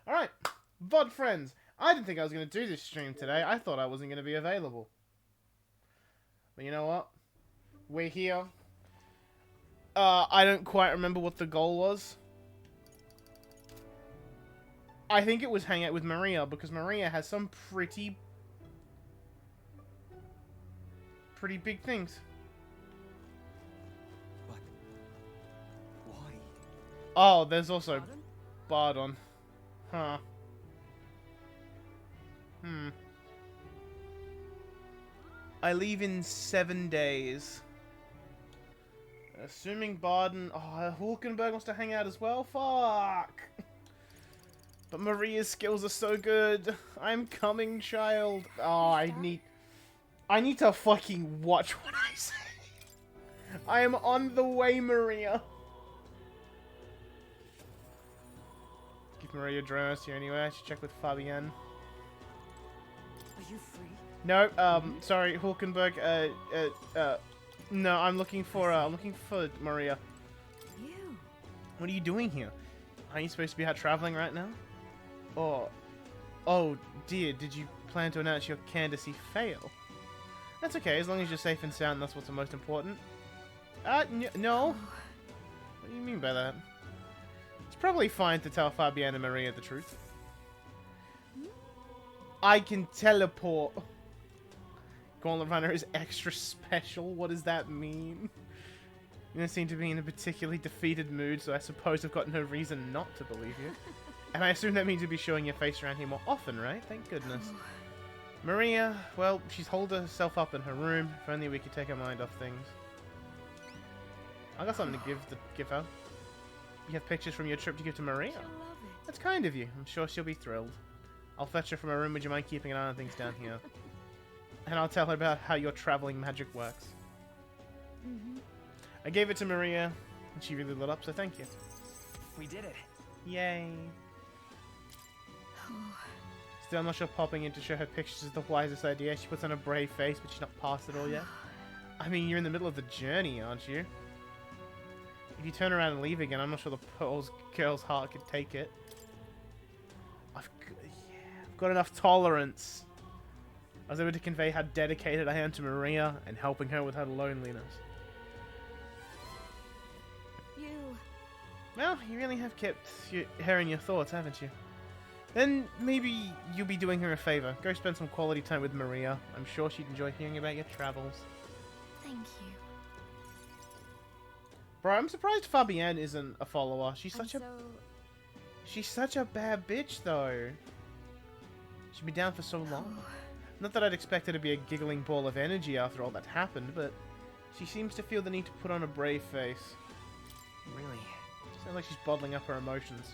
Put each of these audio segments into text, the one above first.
Alright, VOD friends, I didn't think I was going to do this stream today. I thought I wasn't going to be available. But you know what? We're here. I don't quite remember what the goal was. I think it was hang out with Maria, because Maria has some pretty big things. But why? Oh, there's also Bardon. Huh. I leave in 7 days. Assuming Bardon... Oh, Hulkenberg wants to hang out as well? Fuck! But Maria's skills are so good. I'm coming, child. Oh, I need to fucking watch what I say. I am on the way, Maria. Give Maria dress here anyway. I should check with Fabienne. Are you free? No, sorry, Hulkenberg, no, I'm looking for Maria. You. What are you doing here? Aren't you supposed to be out traveling right now? Oh dear, did you plan to announce your candidacy fail? That's okay, as long as you're safe and sound, that's what's the most important. No. What do you mean by that? It's probably fine to tell Fabienne and Maria the truth. I can teleport. Gauntlet Runner is extra special. What does that mean? You don't seem to be in a particularly defeated mood, so I suppose I've got no reason not to believe you. And I assume that means you'll be showing your face around here more often, right? Thank goodness. Maria, well, she's holed herself up in her room. If only we could take her mind off things. I got something to give her. You have pictures from your trip to give to Maria. She'll love it. That's kind of you. I'm sure she'll be thrilled. I'll fetch her from her room. Would you mind keeping an eye on things down here? And I'll tell her about how your traveling magic works. I gave it to Maria, and she really lit up, so thank you. We did it. Yay. Still, I'm not sure popping in to show her pictures is the wisest idea. She puts on a brave face, but she's not past it all yet. I mean, you're in the middle of the journey, aren't you? If you turn around and leave again, I'm not sure the poor girl's heart could take it. I've got enough tolerance. I was able to convey how dedicated I am to Maria and helping her with her loneliness. You. Well, you really have kept her in your thoughts, haven't you? Then maybe you'll be doing her a favor. Go spend some quality time with Maria. I'm sure she'd enjoy hearing about your travels. Thank you. Bro, I'm surprised Fabienne isn't a follower. She's I'm such a bad bitch, though. She's been down for so long. Not that I'd expect her to be a giggling ball of energy after all that happened, but she seems to feel the need to put on a brave face. Really? Sounds like she's bottling up her emotions.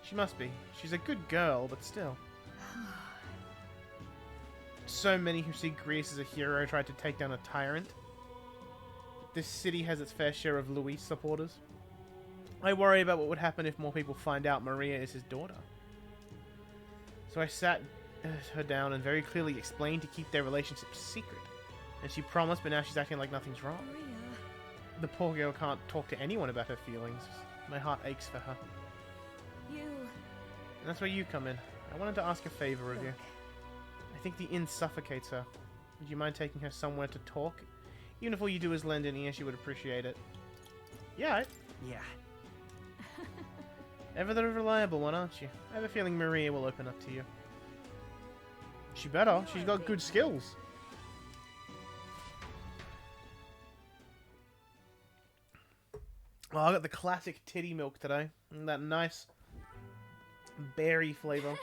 She must be. She's a good girl, but still. So many who see Greece as a hero tried to take down a tyrant. This city has its fair share of Louis supporters. I worry about what would happen if more people find out Maria is his daughter. So I sat her down and very clearly explained to keep their relationship secret. And she promised, but now she's acting like nothing's wrong. Maria. The poor girl can't talk to anyone about her feelings. My heart aches for her. You. And that's where you come in. I wanted to ask a favor of you. I think the inn suffocates her. Would you mind taking her somewhere to talk? Even if all you do is lend an ear, she would appreciate it. Yeah, Yeah. ever the reliable one, aren't you? I have a feeling Maria will open up to you. She better. She's got good skills. Well, I got the classic titty milk today. And that nice berry flavor.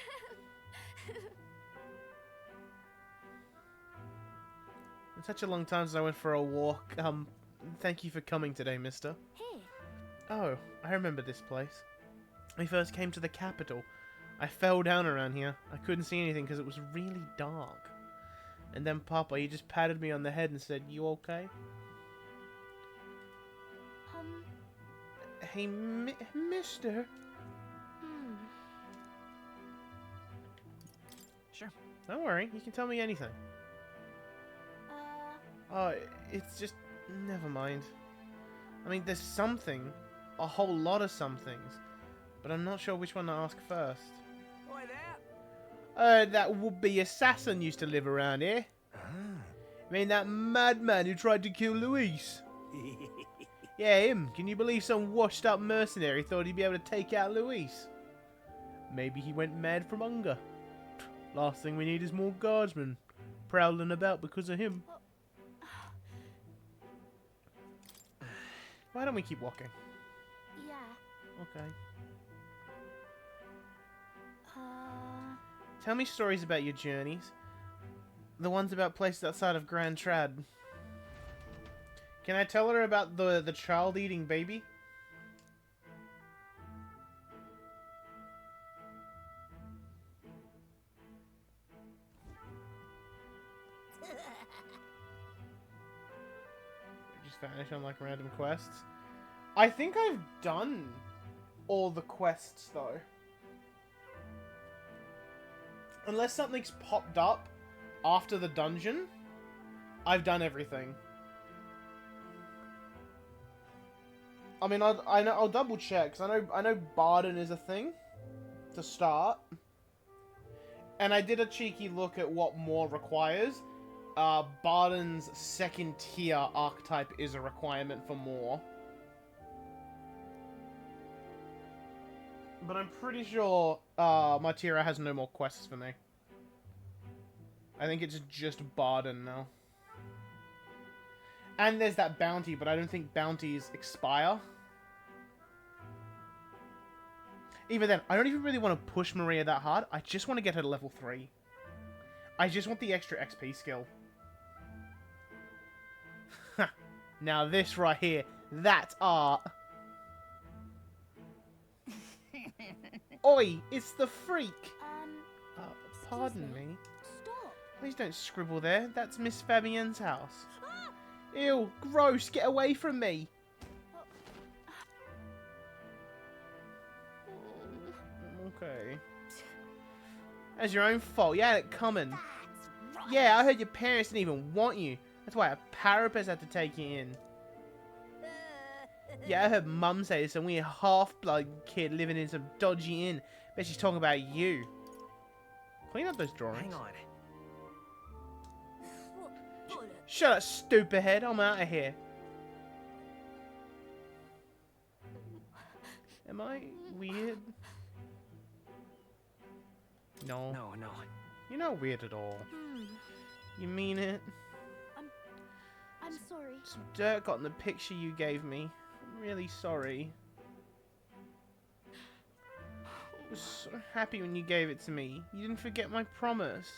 It's such a long time since I went for a walk. Thank you for coming today, mister. Hey. Oh, I remember this place. When I first came to the capital, I fell down around here. I couldn't see anything because it was really dark. And then Papa, he just patted me on the head and said, "You okay?" Hey, mister. Sure. Don't worry, you can tell me anything. Oh, it's just... never mind. I mean, there's something. A whole lot of somethings. but I'm not sure which one to ask first. Oi there! That would-be assassin used to live around here. Ah. I mean, that madman who tried to kill Luis. Yeah, him. Can you believe some washed-up mercenary thought he'd be able to take out Luis? Maybe he went mad from hunger. Last thing we need is more guardsmen prowling about because of him. Why don't we keep walking? Yeah. Okay. Tell me stories about your journeys. The ones about places outside of Grand Trad. Can I tell her about the child eating baby? Just vanish on like random quests. I think I've done all the quests though. Unless something's popped up after the dungeon, I've done everything. I mean, I'll double check, because I know Barden is a thing to start. And I did a cheeky look at what more requires. Barden's second tier archetype is a requirement for more. But I'm pretty sure Matira has no more quests for me. I think it's just Barden now. And there's that bounty, but I don't think bounties expire. Even then, I don't even really want to push Maria that hard. I just want to get her to level 3. I just want the extra XP skill. Now this right here, that's art. Oi, it's the freak. Pardon me. Stop. Please don't scribble there. That's Miss Fabienne's house. Ew, gross, get away from me. Okay. That's your own fault. You had it coming. Yeah, I heard your parents didn't even want you. That's why a parapet had to take you in. Yeah, I heard Mum say some weird half-blood kid living in some dodgy inn. Bet she's talking about you. Clean up those drawings. Hang on. Shut up, stupid head. I'm out of here. Am I weird? No. No. You're not weird at all. You mean it? I'm sorry. Some dirt got in the picture you gave me. I'm really sorry. I was so happy when you gave it to me. You didn't forget my promise.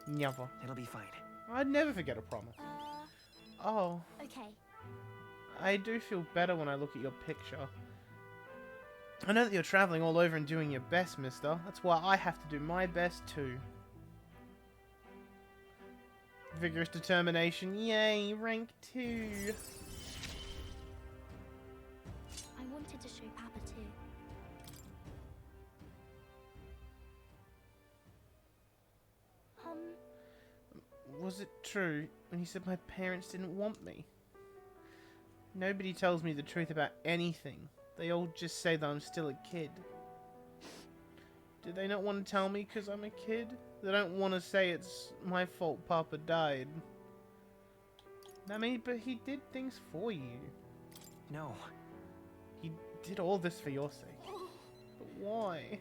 Never. It'll be fine. I'd never forget a promise. Oh, Okay. I do feel better when I look at your picture. I know that you're traveling all over and doing your best, mister. That's why I have to do my best too. Vigorous determination. Yay, rank 2. I wanted to show Papa too. Was it true when he said my parents didn't want me? Nobody tells me the truth about anything. They all just say that I'm still a kid. Do they not want to tell me because I'm a kid? They don't want to say it's my fault Papa died. I mean, but he did things for you. No. He did all this for your sake. But why?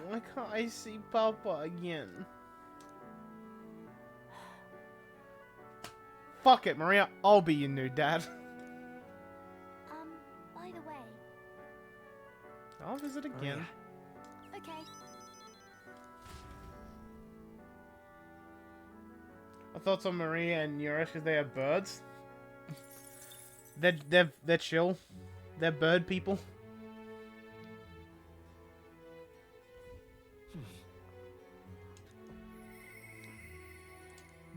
Why can't I see Papa again? Fuck it, Maria. I'll be your new dad. By the way. I'll visit again. Okay. My thoughts on Maria and Yurish because they are birds. They're chill. They're bird people.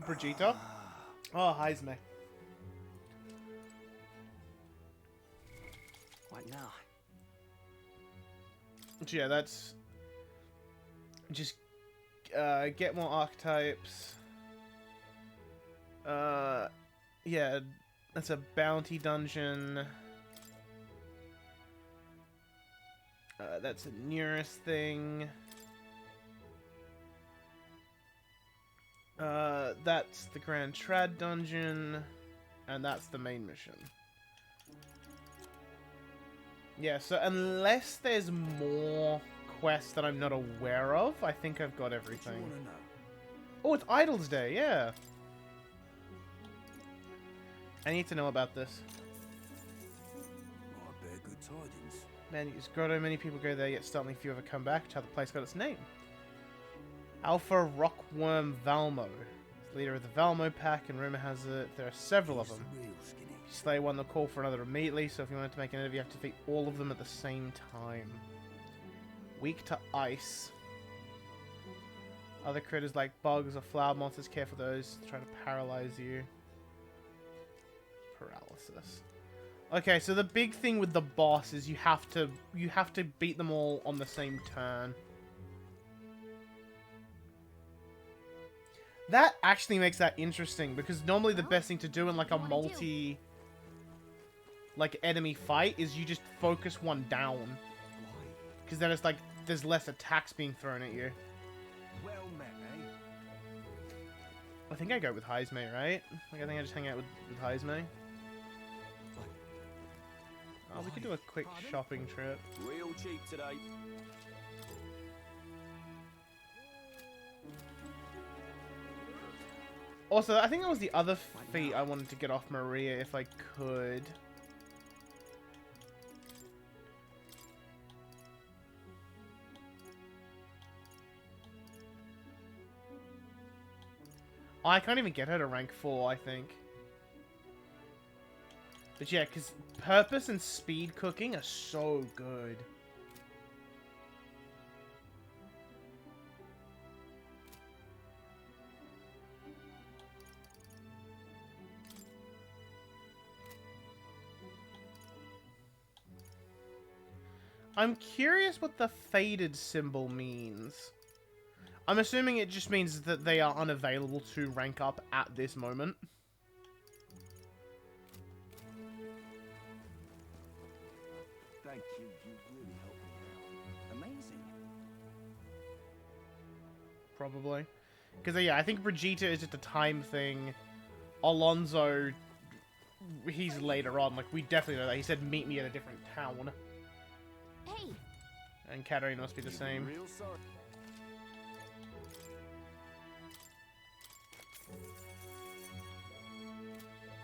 Brigitte. Oh, hi, Esme. What now? So yeah, that's just get more archetypes. Yeah, That's a bounty dungeon. That's a nearest thing. That's the Grand Trad dungeon. And that's the main mission. Yeah, so unless there's more quests that I'm not aware of, I think I've got everything. Oh, it's Idol's Day, yeah. I need to know about this. I bear good tidings. Man, it's grotto, many people go there, yet certainly few ever come back to how the place got its name. Alpha Rockworm Valmo. It's leader of the Valmo pack, and rumor has it there are several of them. If you slay one, they'll call for another immediately, so if you wanted to make an enemy, you have to defeat all of them at the same time. Weak to ice. Other critters like bugs or flower monsters care for those, try to paralyze you. Paralysis. Okay, so the big thing with the boss is you have to beat them all on the same turn. That actually makes that interesting, because normally the best thing to do in like a multi like enemy fight is you just focus one down. Because then it's like there's less attacks being thrown at you. Well met, eh? I think I go with Heismay, right? Like I think I just hang out with Heismay. Oh, we could do a quick shopping trip. Real cheap today. Also, I think that was the other feat I wanted to get off Maria if I could. Oh, I can't even get her to rank 4, I think. But yeah, because purpose and speed cooking are so good. I'm curious what the faded symbol means. I'm assuming it just means that they are unavailable to rank up at this moment. Thank you, you really helped me out. Amazing. Probably. Because, yeah, I think Brigitte is just a time thing. Alonso, he's later on. Like, we definitely know that. He said, meet me at a different town. Hey! And Katarina must be the same. Real sorry.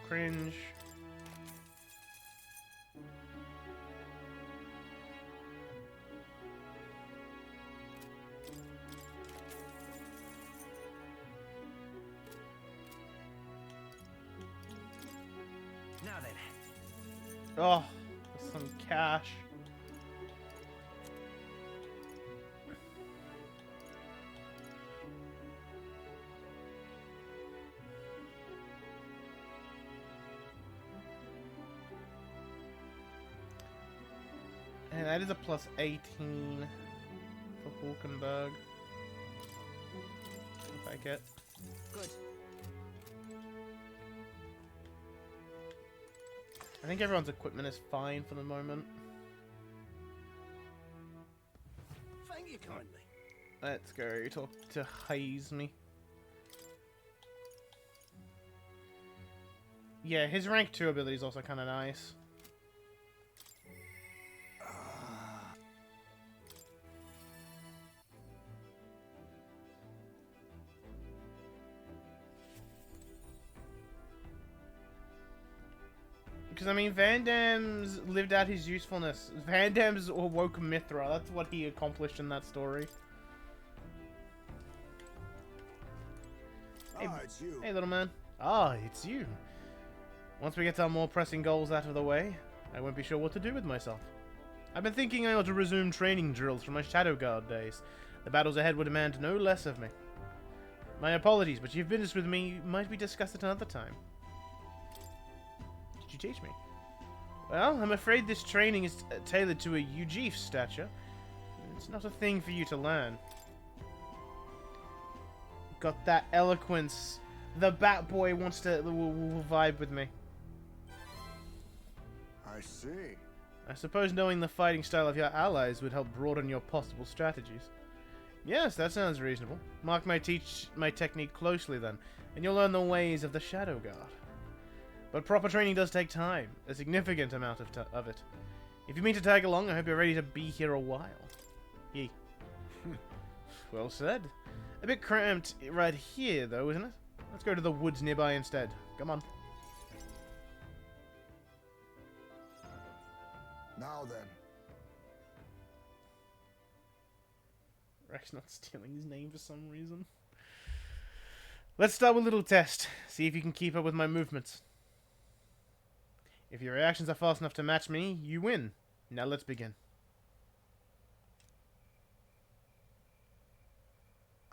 Cringe. Now then. Oh, some cash. And that is a plus 18 for Hulkenberg. I'll take it. Good. I think everyone's equipment is fine for the moment. Thank you kindly. Let's go talk to Heismay. Yeah, his rank 2 ability is also kind of nice. Because, I mean, Van Damme's lived out his usefulness. Van Damme's awoke Mithra. That's what he accomplished in that story. Hey, it's you. hey, little man. Ah, it's you. Once we get our more pressing goals out of the way, I won't be sure what to do with myself. I've been thinking I ought to resume training drills from my Shadow Guard days. The battles ahead will demand no less of me. My apologies, but you've business with me might be discussed at another time. Did you teach me? Well, I'm afraid this training is tailored to a Ujif stature. It's not a thing for you to learn. Got that eloquence. The Bat Boy wants to will vibe with me. I see. I suppose knowing the fighting style of your allies would help broaden your possible strategies. Yes, that sounds reasonable. Mark my technique closely then, and you'll learn the ways of the Shadow Guard. But proper training does take time, a significant amount of it. If you mean to tag along, I hope you're ready to be here a while. Yee. Well said. A bit cramped right here, though, isn't it? Let's go to the woods nearby instead. Come on. Now then. Rex not stealing his name for some reason. Let's start with a little test. See if you can keep up with my movements. If your reactions are fast enough to match me, you win. Now let's begin.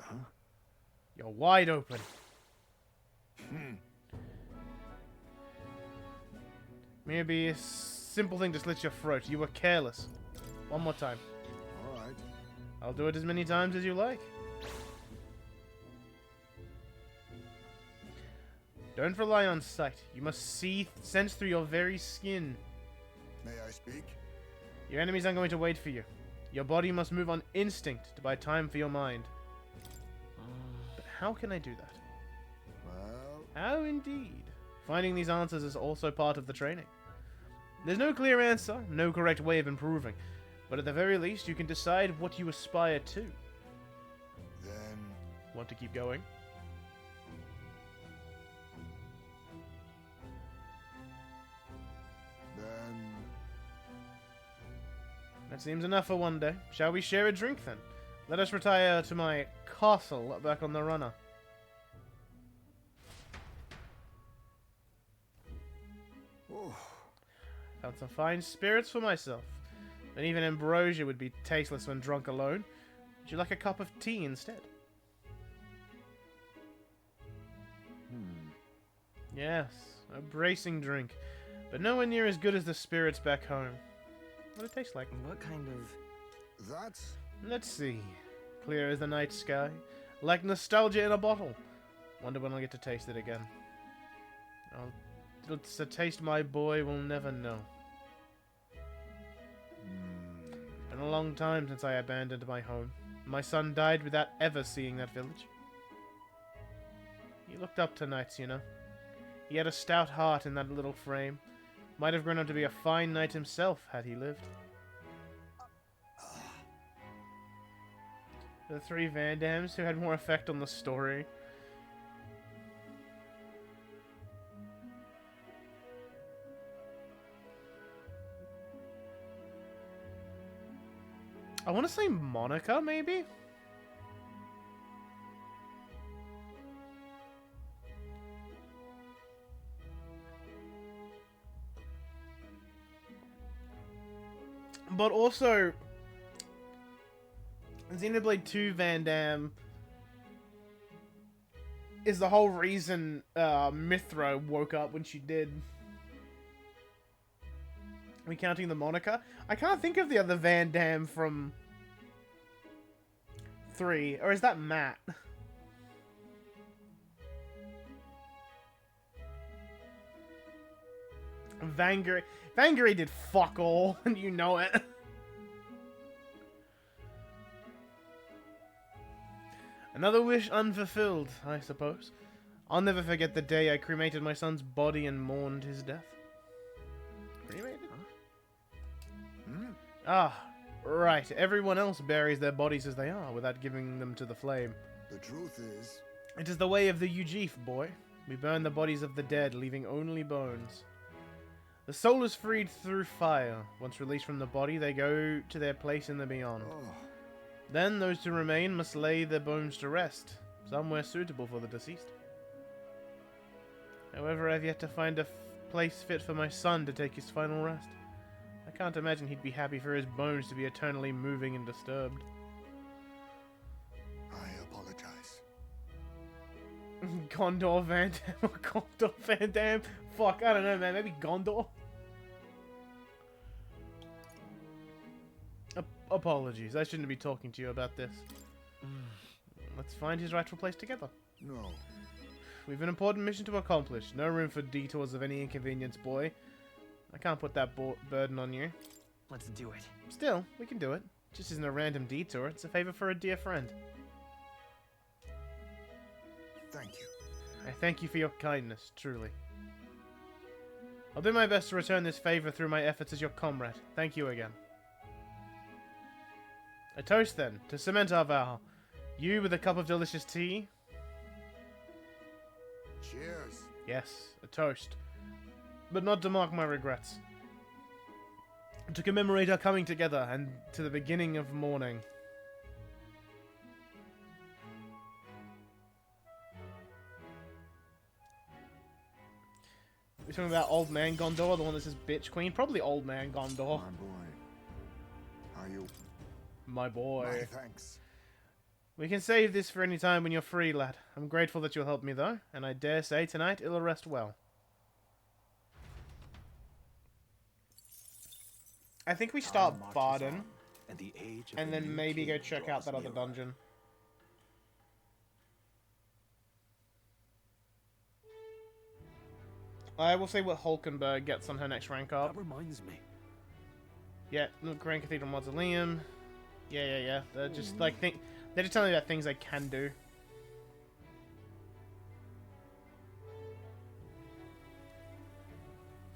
Huh? You're wide open. Maybe a simple thing to slit your throat. You were careless. One more time. Alright. I'll do it as many times as you like. Don't rely on sight. You must sense through your very skin. May I speak? Your enemies aren't going to wait for you. Your body must move on instinct to buy time for your mind. But how can I do that? Well, How indeed? Finding these answers is also part of the training. There's no clear answer, no correct way of improving, but at the very least you can decide what you aspire to. then Want to keep going? That seems enough for one day. Shall we share a drink then? Let us retire to my castle back on the runner. oh, Found some fine spirits for myself. And even ambrosia would be tasteless when drunk alone. Would you like a cup of tea instead? Yes, a bracing drink. But nowhere near as good as the spirits back home. What it tastes like? What kind of... that's Let's see. Clear as the night sky. Like nostalgia in a bottle. Wonder when I'll get to taste it again. It's a taste my boy will never know. Been a long time since I abandoned my home. My son died without ever seeing that village. He looked up to knights, you know. He had a stout heart in that little frame. Might have grown up to be a fine knight himself had he lived. The three Van Dams who had more effect on the story. I want to say Monica, maybe? But also, Xenoblade 2 Van Damme is the whole reason Mithra woke up when she did. Are we counting the Monica? I can't think of the other Van Damme from 3. Or is that Matt? Vangary did fuck all, and you know it. Another wish unfulfilled, I suppose. I'll never forget the day I cremated my son's body and mourned his death. Cremated? Ah, right. Everyone else buries their bodies as they are, without giving them to the flame. the truth is. It is the way of the Ujif, boy. We burn the bodies of the dead, leaving only bones. The soul is freed through fire. Once released from the body, they go to their place in the beyond. Oh, Then those who remain must lay their bones to rest, somewhere suitable for the deceased. However, I've yet to find a place fit for my son to take his final rest. I can't imagine he'd be happy for his bones to be eternally moving and disturbed. I apologize. Gondor Van Damme or Gondor Van Damme? Fuck, I don't know, man. Maybe Gondor? Apologies. I shouldn't be talking to you about this. Let's find his rightful place together. No. We've an important mission to accomplish. No room for detours of any inconvenience, boy. I can't put that burden on you. Let's do it. Still, we can do it. Just isn't a random detour. It's a favor for a dear friend. Thank you. I thank you for your kindness, truly. I'll do my best to return this favor through my efforts as your comrade. Thank you again. A toast, then, to cement our vow. You with a cup of delicious tea? Cheers. Yes, a toast. But not to mark my regrets. To commemorate our coming together and to the beginning of morning. We're talking about Old Man Gondor, the one that says Bitch Queen? Probably Old Man Gondor. My boy. Are you? My boy. My thanks. We can save this for any time when you're free, lad. I'm grateful that you'll help me, though, and I dare say tonight it'll rest well. I think we start Barden, and then maybe go check out that other dungeon. I will see what Hulkenberg gets on her next rank up. That reminds me. Yeah, Grand Cathedral Mausoleum. Yeah. They're just like they're just telling me about things I can do.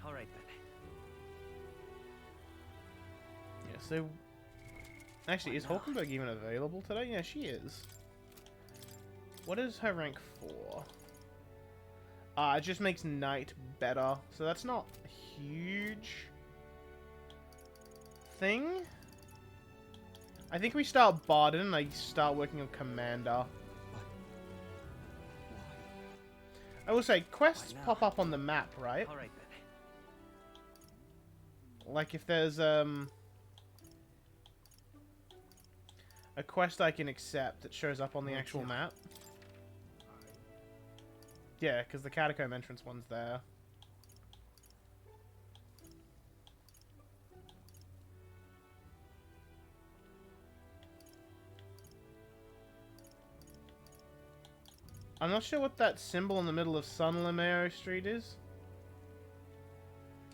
All right then. Yeah, so actually, is Hulkenberg even available today? Yeah, she is. What is her rank 4? It just makes night better, so that's not a huge thing. I think we start Barden and I start working on Commander. I will say, quests pop up on the map, right? Alright then. Like if there's a quest I can accept that shows up on the actual map. Yeah, because the catacomb entrance one's there. I'm not sure what that symbol in the middle of San Lemeo Street is.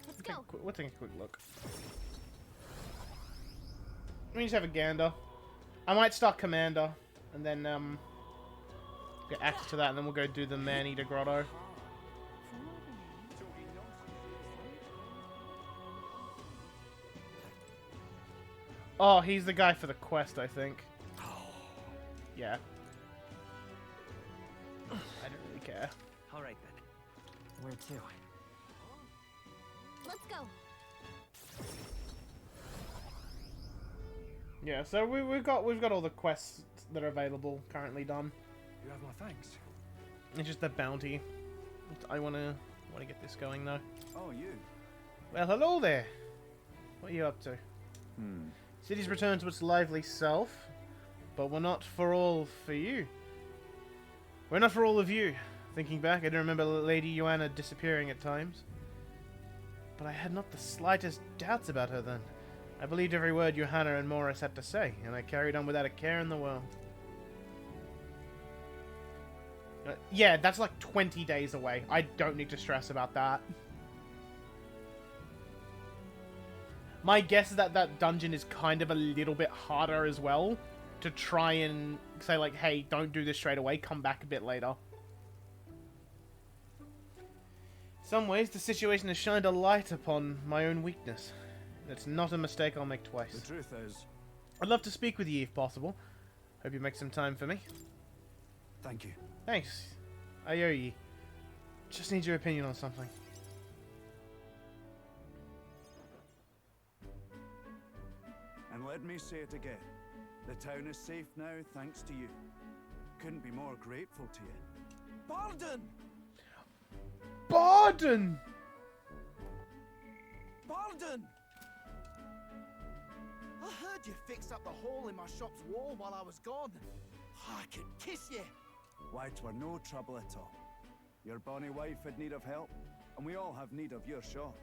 Let's go. We'll take a quick look. Let me just have a gander. I might start Commander, and then get access to that, and then we'll go do the Man-Eater Grotto. Oh, he's the guy for the quest, I think. Yeah. I don't really care. All right then. Where to? Let's go. Yeah, so we've got all the quests that are available currently done. You have my thanks. It's just the bounty. I wanna get this going though. Oh, you. Well, hello there. What are you up to? City's returned to its lively self, but we're not for all for you. We're not for all of you. Thinking back, I do remember Lady Joanna disappearing at times. But I had not the slightest doubts about her then. I believed every word Johanna and Morris had to say, and I carried on without a care in the world. Yeah, that's like 20 days away. I don't need to stress about that. My guess is that that dungeon is kind of a little bit harder as well. To try and say like, hey, don't do this straight away, come back a bit later. In some ways, the situation has shined a light upon my own weakness. It's not a mistake I'll make twice. The truth is... I'd love to speak with you if possible. Hope you make some time for me. Thank you. Thanks. I owe you. Just need your opinion on something. And let me say it again. The town is safe now, thanks to you. Couldn't be more grateful to you. Barden! Barden! Barden! I heard you fixed up the hole in my shop's wall while I was gone. I could kiss you. Why, 'twere no trouble at all. Your bonny wife had need of help, and we all have need of your shop.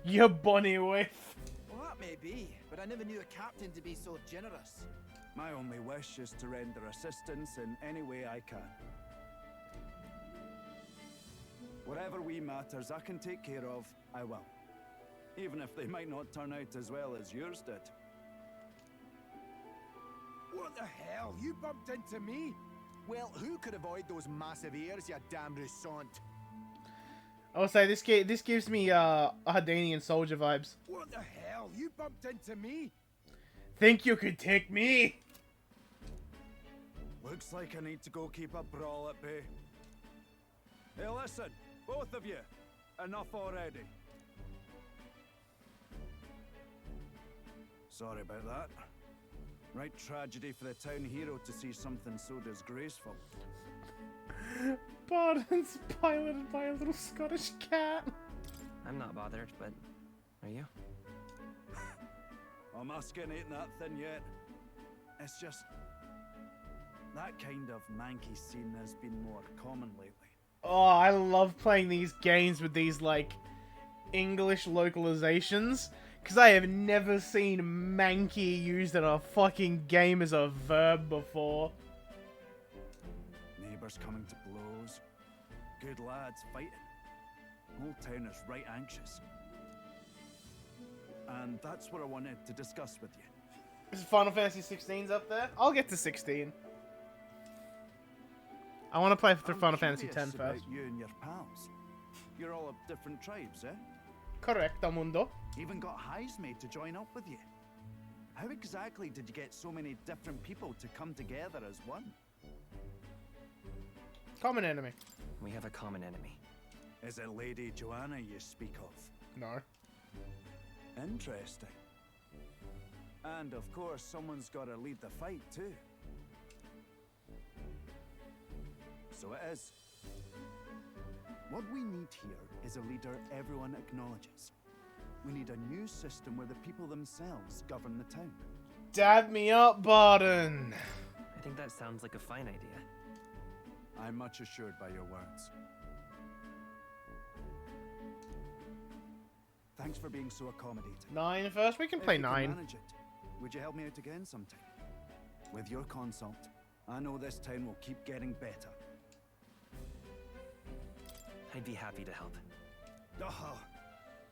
Your bonny wife. Well, that may be, but I never knew a captain to be so generous. My only wish is to render assistance in any way I can. Whatever wee matters I can take care of, I will. even if they might not turn out as well as yours did. What the hell? You bumped into me? Well, who could avoid those massive ears, you damn Russant? I will say this gives me Hardanian soldier vibes. What the hell? You bumped into me? Think you could take me? Looks like I need to go keep a brawl at bay. Hey, listen, both of you. Enough already. Sorry about that. Right tragedy for the town hero to see something so disgraceful. Barton's piloted by a little Scottish cat. I'm not bothered, but are you? I'm not skin ain't that thin yet. It's just that kind of manky scene has been more common lately. Oh, I love playing these games with these, like, English localizations. Because I have never seen manky used in a fucking game as a verb before. Neighbours coming to blows. Good lads fighting. Whole town is right anxious. And that's what I wanted to discuss with you. Is Final Fantasy 16's up there? I'll get to 16. I want to play through Final Fantasy 10 curious about first. you and your pals. You're all of different tribes, eh? Correcto, mundo. Even got highs made to join up with you. How exactly did you get so many different people to come together as one? Common enemy. We have a common enemy. Is it Lady Joanna you speak of? No. Interesting. And of course, someone's got to lead the fight too. So it is. What we need here is a leader everyone acknowledges. We need a new system where the people themselves govern the town. Dab me up, Barton. I think that sounds like a fine idea. I'm much assured by your words. Thanks for being so accommodating. 9 first? We can If play you 9. manage it, would you help me out again sometime? With your consult, I know this town will keep getting better. I'd be happy to help. Oh,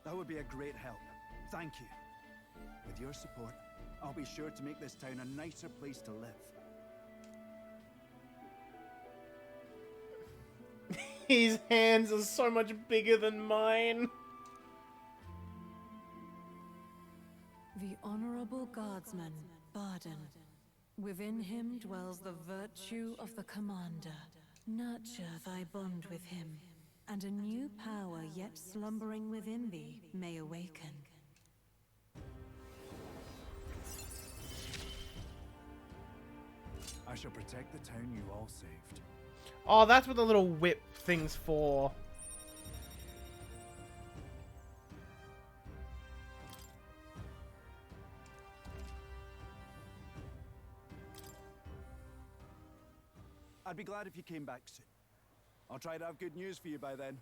that would be a great help. Thank you. With your support, I'll be sure to make this town a nicer place to live. His hands are so much bigger than mine. The Honorable Guardsman, Barden. Within him dwells the virtue of the Commander. Nurture thy bond with him, and a new power yet slumbering within thee may awaken. I shall protect the town you all saved. Oh, that's what the little whip thing's for. I'd be glad if you came back soon. I'll try to have good news for you by then.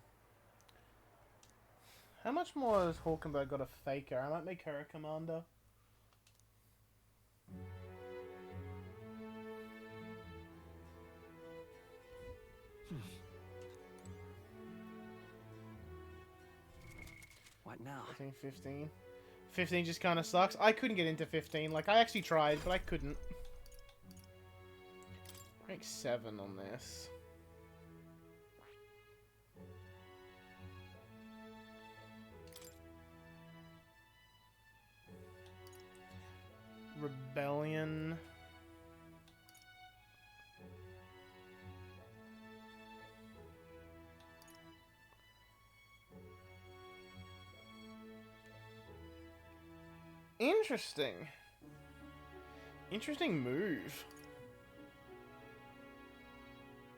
How much more has Hawkenberg got a faker? I might make her a commander. What now? 14, 15. 15 just kind of sucks. I couldn't get into 15. Like, I actually tried, but I couldn't. Rank 7 on this. Rebellion. Interesting. Interesting move.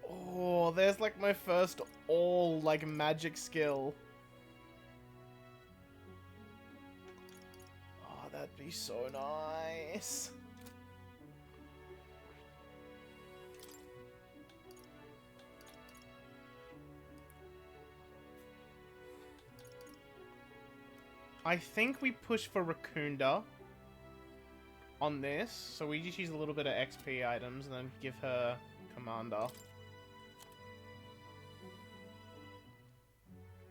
Oh, there's like my first all like magic skill. Oh, that'd be so nice. I think we push for Raccoonda on this, so we just use a little bit of XP items and then give her Commander.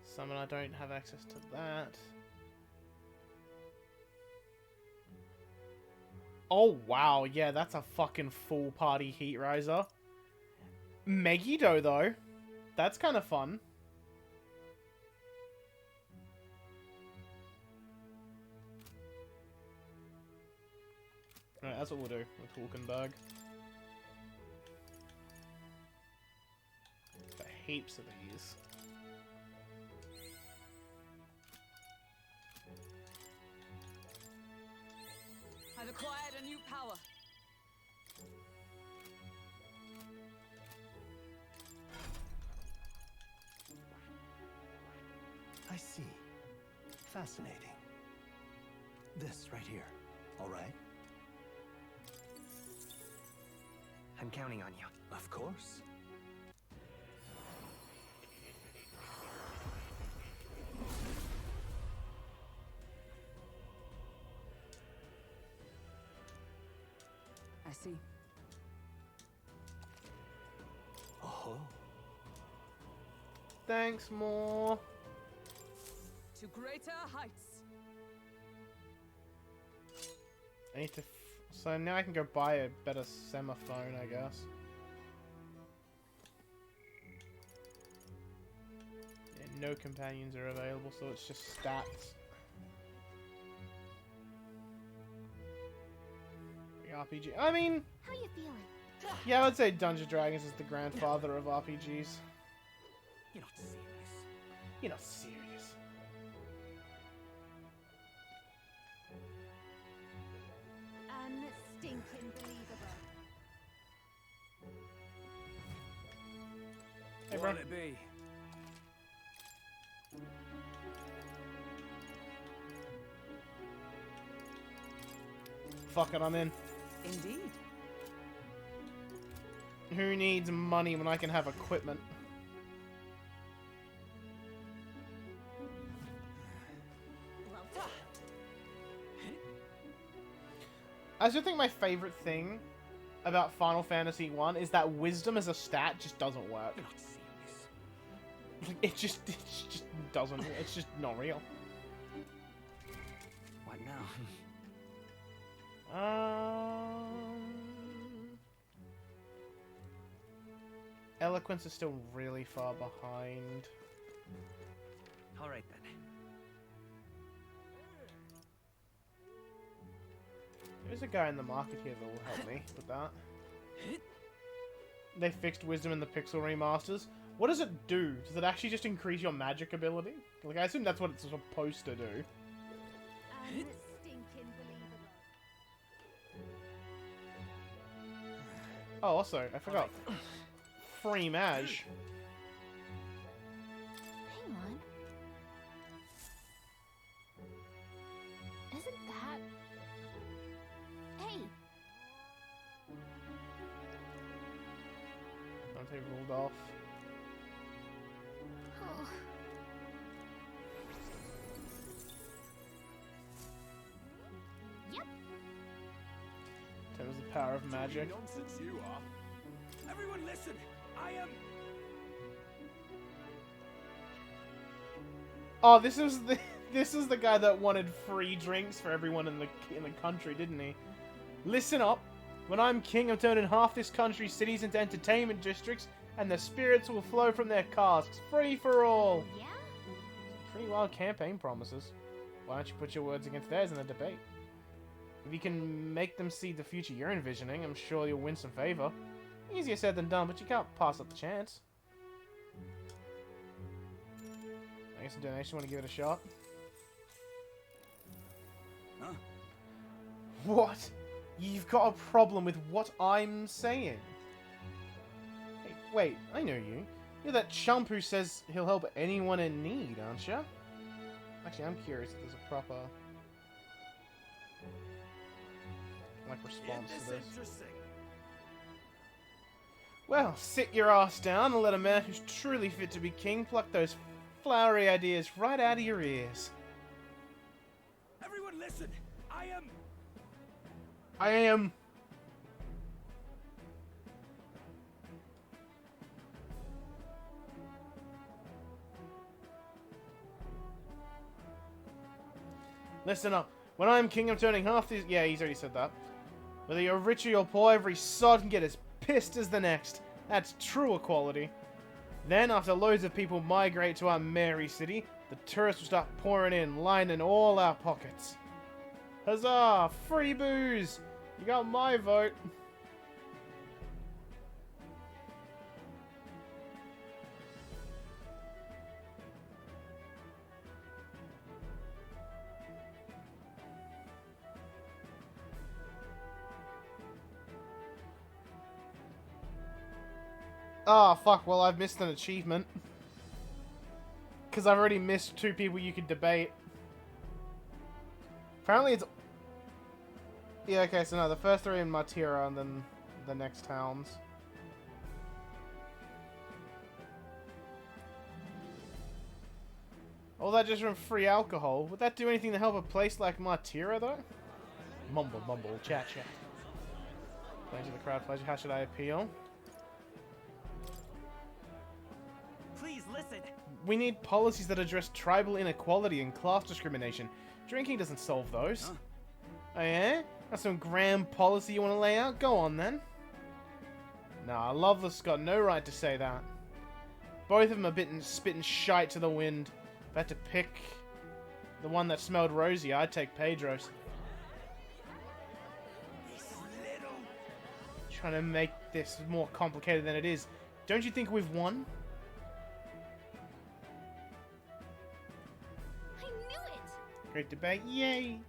Summon, I don't have access to that. Oh, wow. Yeah, that's a fucking full party heat riser. Megiddo, though. That's kind of fun. Alright, that's what we'll do with Hulkenberg. Got heaps of these. I've acquired a new power. I see. Fascinating. This right here, all right? I'm counting on you. Of course. I see. Oh. Thanks, more. To greater heights. I need to... So now I can go buy a better semaphone, I guess. Yeah, no companions are available, so it's just stats. The RPG. I mean... How you feeling? Yeah, I would say Dungeons & Dragons is the grandfather of RPGs. You're not serious. You're not serious. Unstinking believable. Hey, bro. What'll it be? Fuck it, I'm in. Indeed. Who needs money when I can have equipment? Well done. I still think my favorite thing about Final Fantasy 1 is that wisdom as a stat just doesn't work. You're not serious. Like, it just doesn't. It's just not real. What now? Eloquence is still really far behind. All right then. There's a guy in the market here that will help me with that. They fixed wisdom in the Pixel remasters. What does it do? Does it actually just increase your magic ability? Like, I assume that's what it's supposed to do. Unstinking believable. Oh, also, I forgot. Free Maj. Hang on. Isn't that... Hey! Dante Rudolph. Oh. Yep. That was the power of magic. Nonsense you are. Everyone listen. I am... Oh, this is the guy that wanted free drinks for everyone in the country, didn't he? Listen up. When I'm king, I'm turning half this country's cities into entertainment districts, and the spirits will flow from their casks, free for all. Yeah? Pretty wild campaign promises. Why don't you put your words against theirs in the debate? If you can make them see the future you're envisioning, I'm sure you'll win some favor. Easier said than done, but you can't pass up the chance. I guess a donation, want to give it a shot? Huh? What? You've got a problem with what I'm saying? Hey, wait, I know you. You're that chump who says he'll help anyone in need, aren't you? Actually, I'm curious if there's a proper... like, response to this. Interesting. Well, sit your ass down and let a man who's truly fit to be king pluck those flowery ideas right out of your ears. Everyone listen. I am... Listen up. When I'm king, I'm turning half these... Yeah, he's already said that. Whether you're rich or you're poor, every sod can get as pissed as the next. That's true equality. Then, after loads of people migrate to our Mary City, the tourists will start pouring in, lining all our pockets. Huzzah! Free booze! You got my vote. Oh, fuck. Well, I've missed an achievement. Because I've already missed 2 people you could debate. Apparently it's... Yeah, okay, so no, the first 3 in Matira and then the next towns. All that just from free alcohol. Would that do anything to help a place like Matira, though? Mumble, mumble, chat, chat. Pleasure the crowd, pleasure. How should I appeal? Please listen. We need policies that address tribal inequality and class discrimination. Drinking doesn't solve those. Huh? Oh yeah? That's some grand policy you want to lay out? Go on then. Nah, Loveless got no right to say that. Both of them are spitting shite to the wind. If I had to pick the one that smelled rosy, I'd take Pedro's. Trying to make this more complicated than it is. Don't you think we've won? I knew it! Great debate, yay!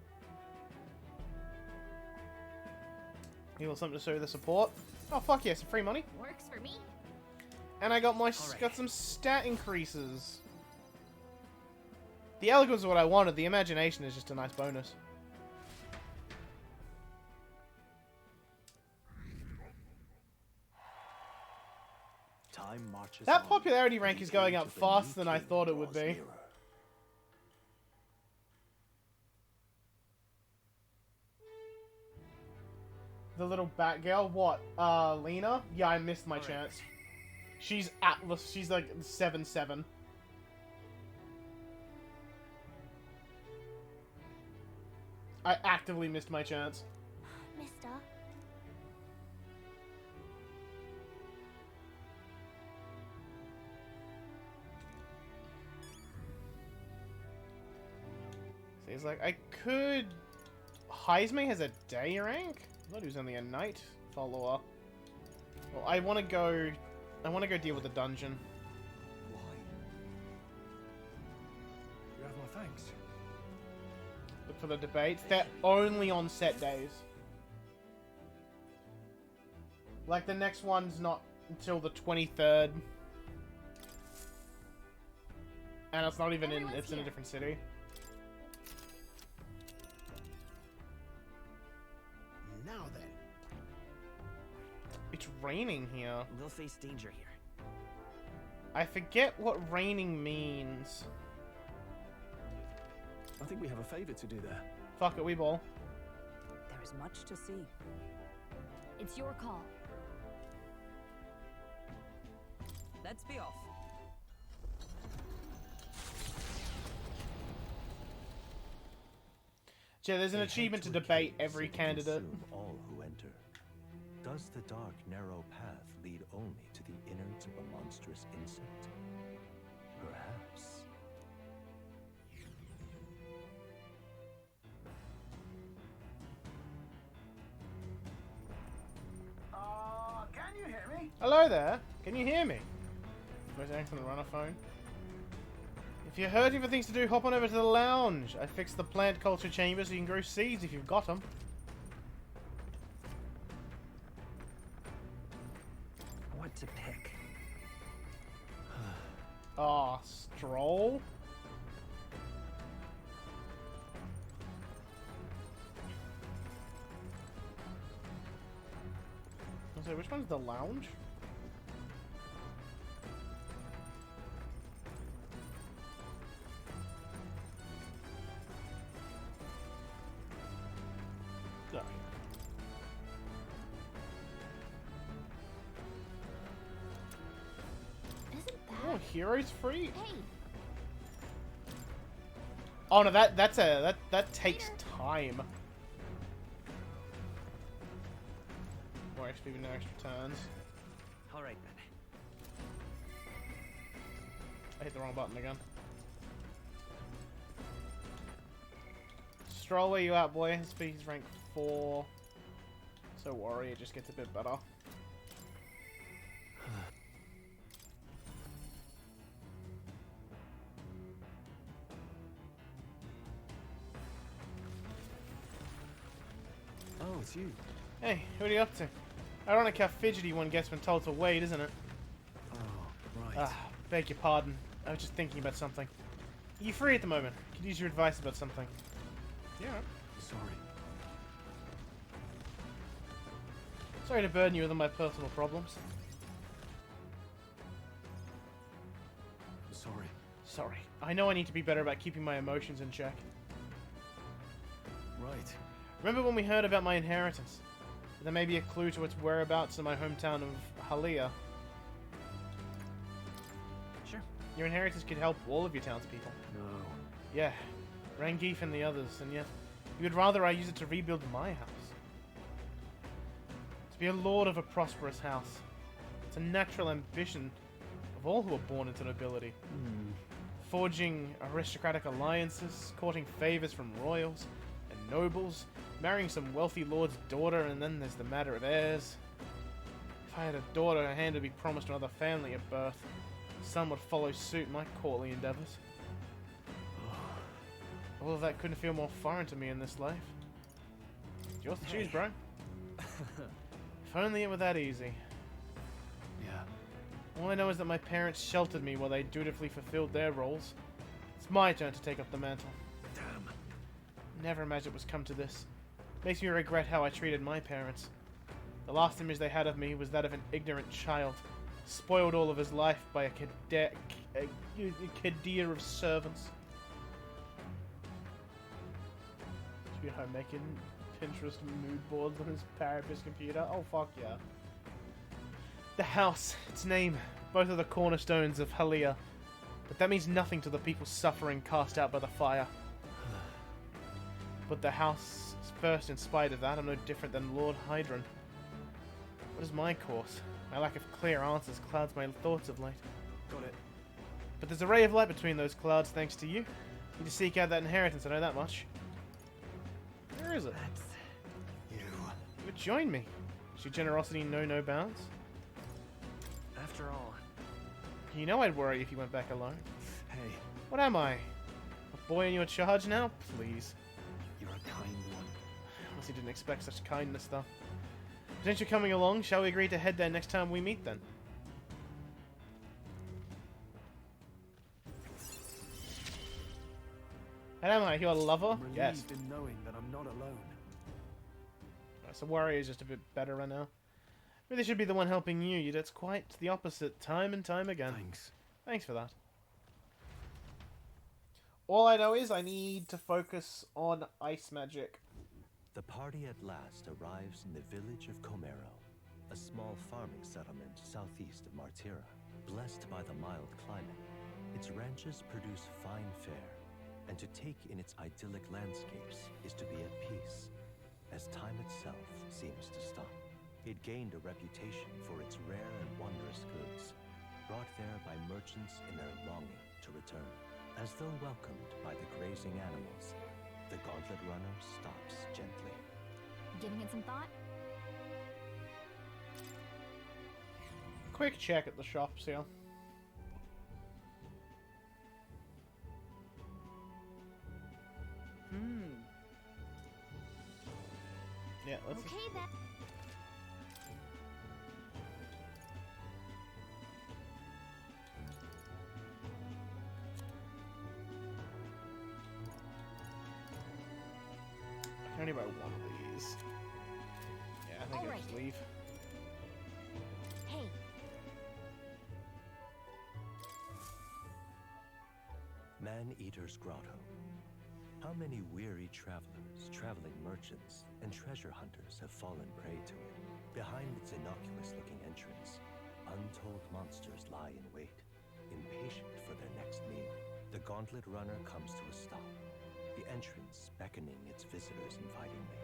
You want something to show the support? Oh fuck yes, free money. Works for me. And I got my got some stat increases. The eloquence is what I wanted. The imagination is just a nice bonus. Time marches That on, popularity and rank the is going age up of the faster new than I king thought it would draws be. nearer. The little Batgirl, what? Lena? Yeah, I missed my chance. She's Atlas. She's like 7-7. I actively missed my chance. Mister. So he's like, I could... Heisme has a day rank? I thought he was only a night follower. Well, I want to go deal with the dungeon. Why? You have my thanks. Look for the debates. They're only on set days. Like, the next one's not until the 23rd. And it's not even in... It's in a different city. Now then. It's raining here. We'll face danger here. I forget what raining means. I think we have a favor to do there. Fuck it, we ball. There is much to see. It's your call. Let's be off. Yeah, there's an achievement to debate every candidate. All who enter. Does the dark, narrow path lead only to the innards of a monstrous insect? Perhaps. Can you hear me? Hello there. Can you hear me? Voice acting from the runner phone. If you're hurting for things to do, hop on over to the lounge. I fixed the plant culture chamber so you can grow seeds if you've got them. What to pick? Ah, stroll. So which one's the lounge? No. Isn't that? Oh, heroes free. Hey, Oh no, that takes time. more XP with no extra turns. Alright then. I hit the wrong button again. Stroll, where you at, boy? His speed's rank 4. So Warrior just gets a bit better. Oh, it's you. Hey, what are you up to? Ironic how fidgety one gets when told to wait, isn't it? Oh, right. Ah, beg your pardon. I was just thinking about something. Are you free at the moment? Could use your advice about something. Yeah. Sorry. Sorry to burden you with all my personal problems. Sorry. Sorry. I know I need to be better about keeping my emotions in check. Right. Remember when we heard about my inheritance? There may be a clue to its whereabouts in my hometown of Halia. Sure. Your inheritance could help all of your townspeople. No. Yeah, Rangif and the others, and yet you would rather I use it to rebuild my house. To be a lord of a prosperous house. It's a natural ambition of all who are born into nobility. Forging aristocratic alliances, courting favors from royals and nobles, marrying some wealthy lord's daughter, and then there's the matter of heirs. If I had a daughter, her hand would be promised to another family at birth. Son would follow suit in my courtly endeavors. All of that couldn't feel more foreign to me in this life. It's yours to choose, bro. If only it were that easy. Yeah. All I know is that my parents sheltered me while they dutifully fulfilled their roles. It's my turn to take up the mantle. Damn. Never imagined it was come to this. Makes me regret how I treated my parents. The last image they had of me was that of an ignorant child, spoiled all of his life by a cadir of servants. Sweetheart making Pinterest mood boards on his parapet's computer. Oh fuck yeah. The house, its name, both are the cornerstones of Halia. But that means nothing to the people suffering cast out by the fire. But the house is first. In spite of that, I'm no different than Lord Hydron. What is my course? My lack of clear answers clouds my thoughts of late. Got it. But there's a ray of light between those clouds thanks to you. Need to seek out that inheritance, I know that much. Where is it? That's You. You would join me. Does your generosity know no bounds? after all. You know I'd worry if you went back alone. Hey, What am I? A boy in your charge now? Please. you're a kind one. Honestly didn't expect such kindness though. Since you're coming along, shall we agree to head there next time we meet then? And am I your lover? I'm relieved Yes. in knowing that I'm not alone. Right, so Warrior is just a bit better right now. Really should be the one helping you, yet it's quite the opposite time and time again. Thanks. Thanks for that. All I know is I need to focus on ice magic. The party at last arrives in the village of Comero, a small farming settlement southeast of Martira. Blessed by the mild climate, its ranches produce fine fare, and to take in its idyllic landscapes is to be at peace, as time itself seems to stop. It gained a reputation for its rare and wondrous goods, brought there by merchants in their longing to return. As though welcomed by the grazing animals, the gauntlet runner stops gently. Giving it some thought? Quick check at the shops here. Yeah, let's Okay then. I can only buy one of these. Yeah, I think I'll just leave. Hey, Man-Eater's Grotto. How many weary travelers, traveling merchants, and treasure hunters have fallen prey to it? Behind its innocuous-looking entrance, untold monsters lie in wait, impatient for their next meal. The gauntlet runner comes to a stop, the entrance beckoning its visitors invitingly.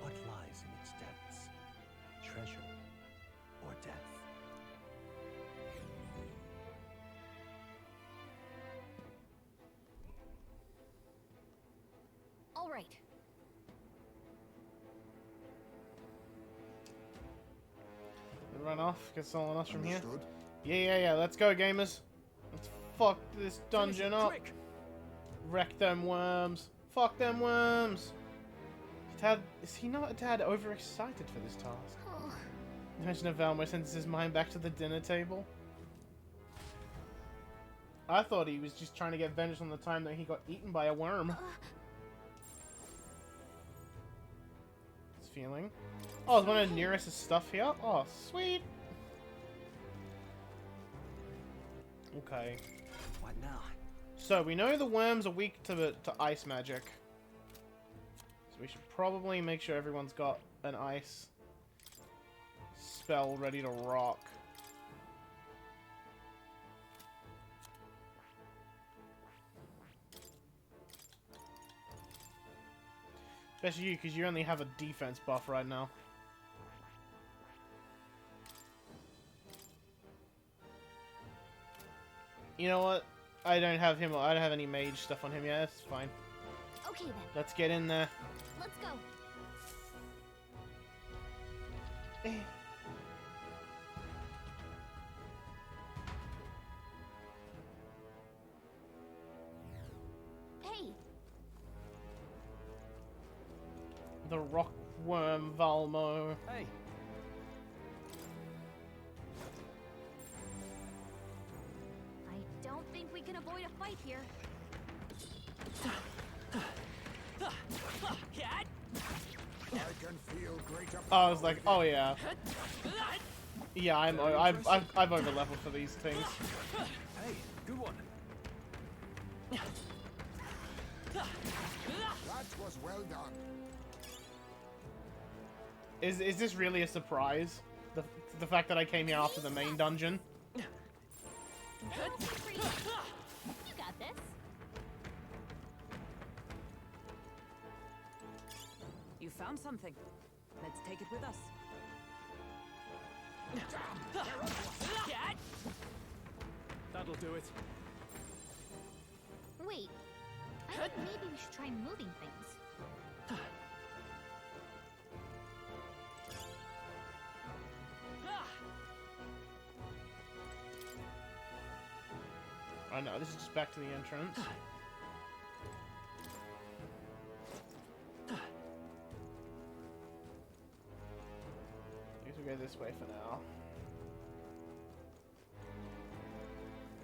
What lies in its depths? treasure or death. All right. Run off, get someone else from here. Understood. Yeah. Let's go, gamers. Let's fuck this dungeon up. Quick. Wreck them worms. Fuck them worms. Is he not a tad overexcited for this task? Imagine if Valmo sends his mind back to the dinner table. I thought he was just trying to get vengeance on the time that he got eaten by a worm. This feeling. Oh, is one of Nearest's stuff here? Oh, sweet. Okay. What now? So, we know the worms are weak to ice magic. So we should probably make sure everyone's got an ice spell ready to rock. Especially you, because you only have a defense buff right now. You know what? I don't have him. I don't have any mage stuff on him yet. That's fine. Okay then. Let's get in there. Let's go. Hey. The rockworm Valmo. Hey. I don't think we can avoid a fight here. I can feel greater I was like, oh yeah. Yeah, I've overleveled for these things. Hey, good one. That was well done. Is this really a surprise? The fact that I came here after the main dungeon? Don't be free. You got this. You found something. Let's take it with us. That'll do it. Wait. I think maybe we should try moving things. I know, this is just back to the entrance. I guess we'll go this way for now.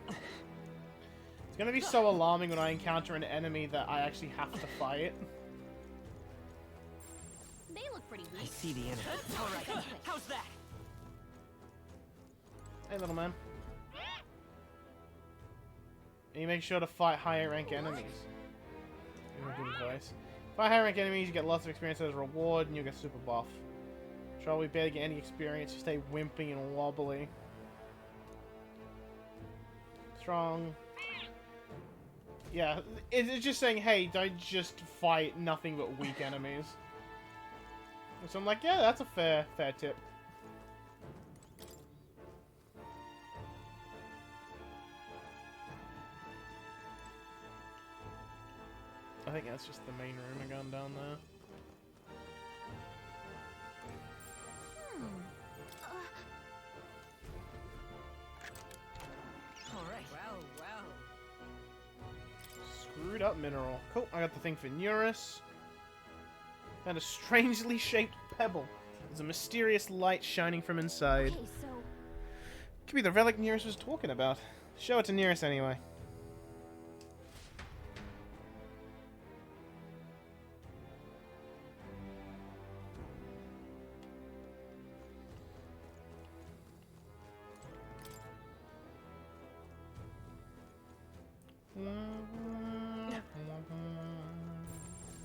It's gonna be so alarming when I encounter an enemy that I actually have to fight. They look pretty weak. I see the enemy. All right. How's that? Hey, little man. And you make sure to fight higher rank enemies. Good advice. Fight higher rank enemies, you get lots of experience as a reward, and you get super buff. Try we better get any experience, you stay wimpy and wobbly. Strong. Yeah, it's just saying, hey, don't just fight nothing but weak enemies. So I'm like, yeah, that's a fair tip. I think that's just the main room again down there. All right. Well. Screwed up mineral. Cool, I got the thing for Neurus. And a strangely shaped pebble. There's a mysterious light shining from inside. Okay, so Could be the relic Neurus was talking about. Show it to Neurus anyway.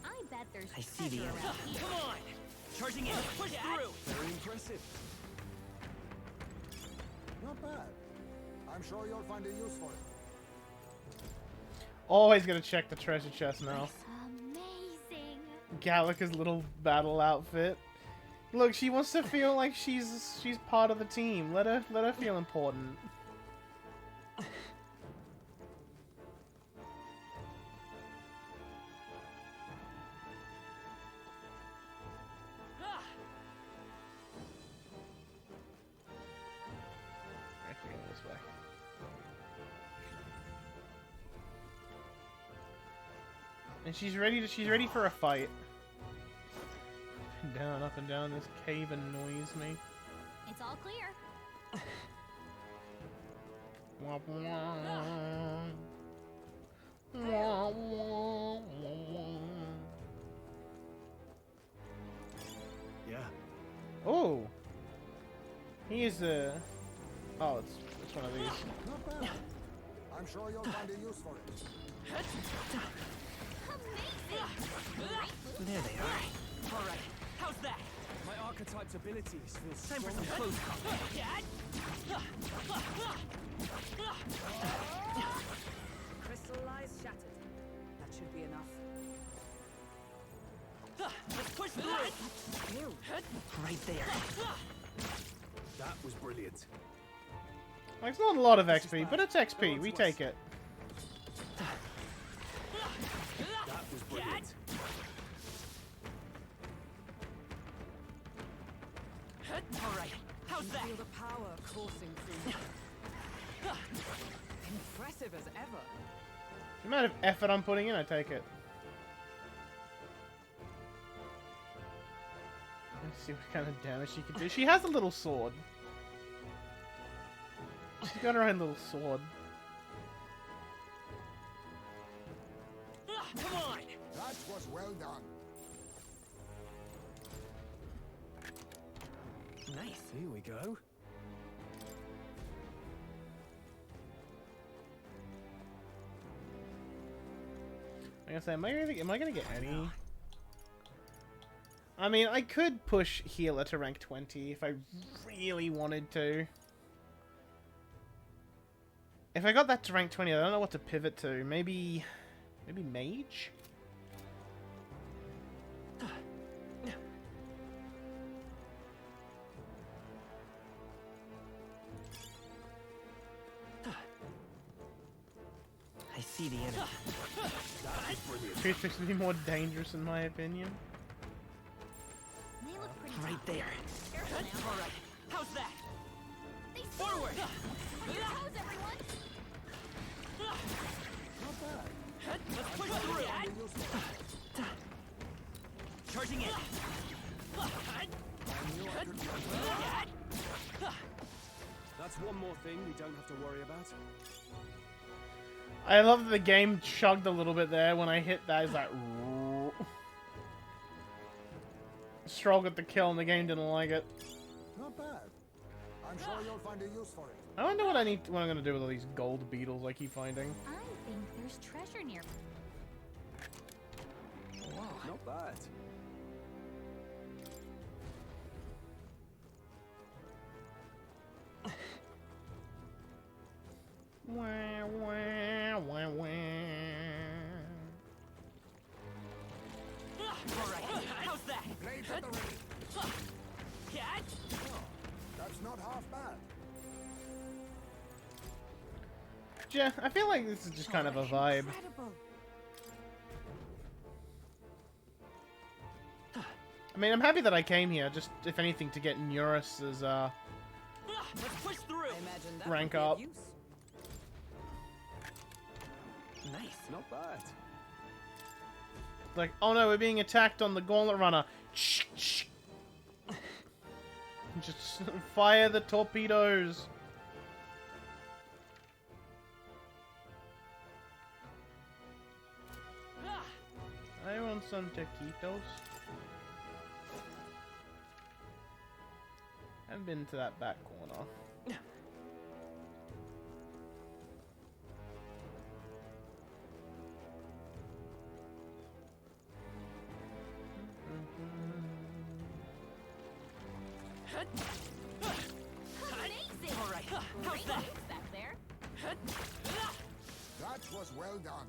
I bet there's I see the treasure enemy. around here. Come on! Charging in! Push through! Very impressive. Not bad. I'm sure you'll find a use for it. Always gonna check the treasure chest now. Amazing. Gallica's little battle outfit. Look, she wants to feel like she's part of the team. Let her feel important. This way. And she's ready for a fight. Up and down, this cave annoys me. It's all clear. Wah, wah. Wah, wah, wah. Yeah. Oh, he is a. Oh, it's one of these. Not bad. I'm sure you'll find a use for it. Amazing! There they are. All right. How's that? My archetype's abilities feel time for some close combat. Crystallized shattered. That should be enough. Let's push through. Right there. That was brilliant. Like, it's not a lot of XP, but it's XP. We take it. That was brilliant. All right. How's that? Feel the power coursing through you. Impressive as ever. The amount of effort I'm putting in, I take it. Let's see what kind of damage she can do. She has a little sword. She's got her own little sword. Come on. That was well done. Nice. Here we go. I gotta say, am I gonna get any? I mean, I could push healer to rank 20 if I really wanted to. If I got that to rank 20, I don't know what to pivot to. Maybe mage? I see the enemy. Creatures to be more dangerous, in my opinion. They look pretty Right there. Careful now. All right. How's that? They Forward. On your toes, everyone! Not bad. Let's push Find through. a use for it. Charging in. I knew I could That's one more thing we don't have to worry about. I love that the game chugged a little bit there when I hit that. It's like... Stroll got the kill and the game didn't like it. Not bad. I'm sure you'll find a use for it. I wonder what I'm gonna do with all these gold beetles I keep finding. I think there's treasure near. Not bad. Wah, wah, wah, wah. All right. How's that? Blades at the ready. Cat. That's not half bad. Yeah, I feel like this is just kind of a vibe. Incredible. I mean, I'm happy that I came here, just, if anything, to get Neurus's, Let's push through. I imagine that Rank would be of up. use. Nice. Not bad. like, oh no, we're being attacked on the Gauntlet Runner. Shh, shh. Just fire the torpedoes. I want some taquitos. I've been to that back corner. Amazing! All right. How's Great that? moves back there. That was well done.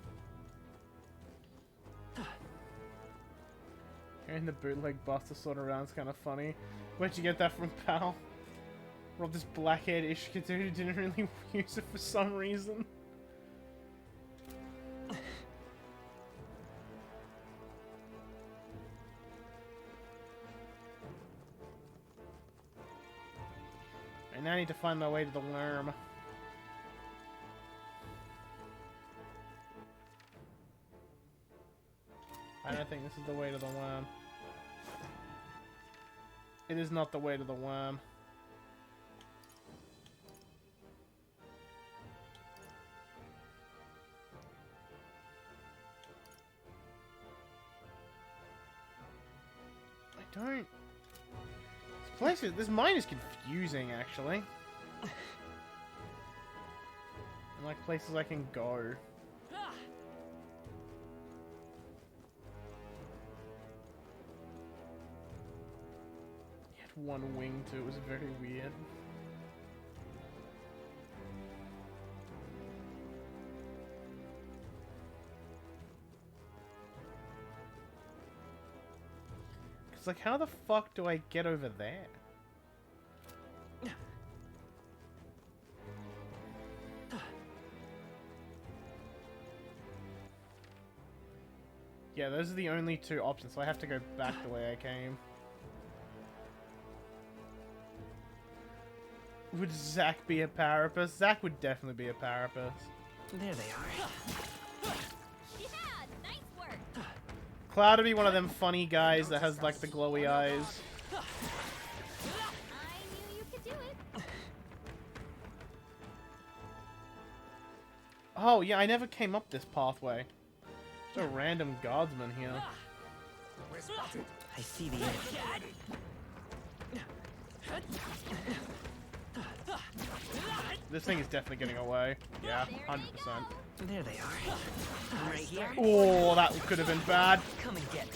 And the bootleg buster sort of round's kind of funny. Where'd you get that from, pal? Robbed this black-haired Ishka dude who didn't really use it for some reason. And now I need to find my way to the worm. I don't think this is the way to the worm. It is not the way to the worm. I don't... This mine is confusing, actually. And like places I can go. He had one wing too, it was very weird. It's like, how the fuck do I get over there? Yeah, those are the only two options, so I have to go back the way I came. Would Zack be a Parapus? Zack would definitely be a Parapus. There they are. Yeah, nice work. Cloud would be one of them funny guys that has like the glowy eyes. I knew you could do it. Oh yeah, I never came up this pathway. There's a random guardsman here. We're spotted. I see the end. This thing is definitely getting away. Yeah, 100%. There they are. I'm right here. Oh, that could have been bad. Come and get it.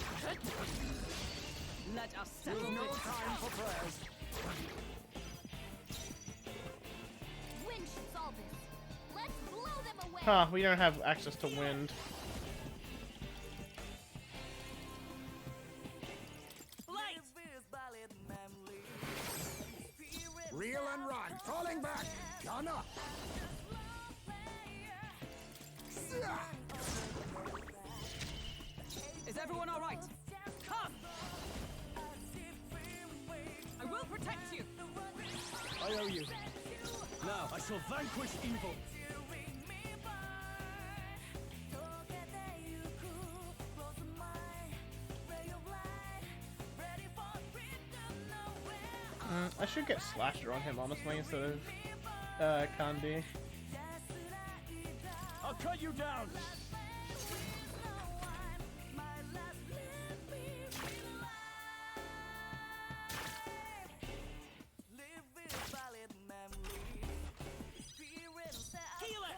Let us settle No this. time for prayers. Wind should solve this. Let's blow them away. Huh, we don't have access to wind. Reel and run. Falling back. Gun up. Is everyone all right? Come! I will protect you. I owe you. Now I shall vanquish evil. I should get Slasher on him, honestly, instead of Kandi. I'll cut you down. Heal it.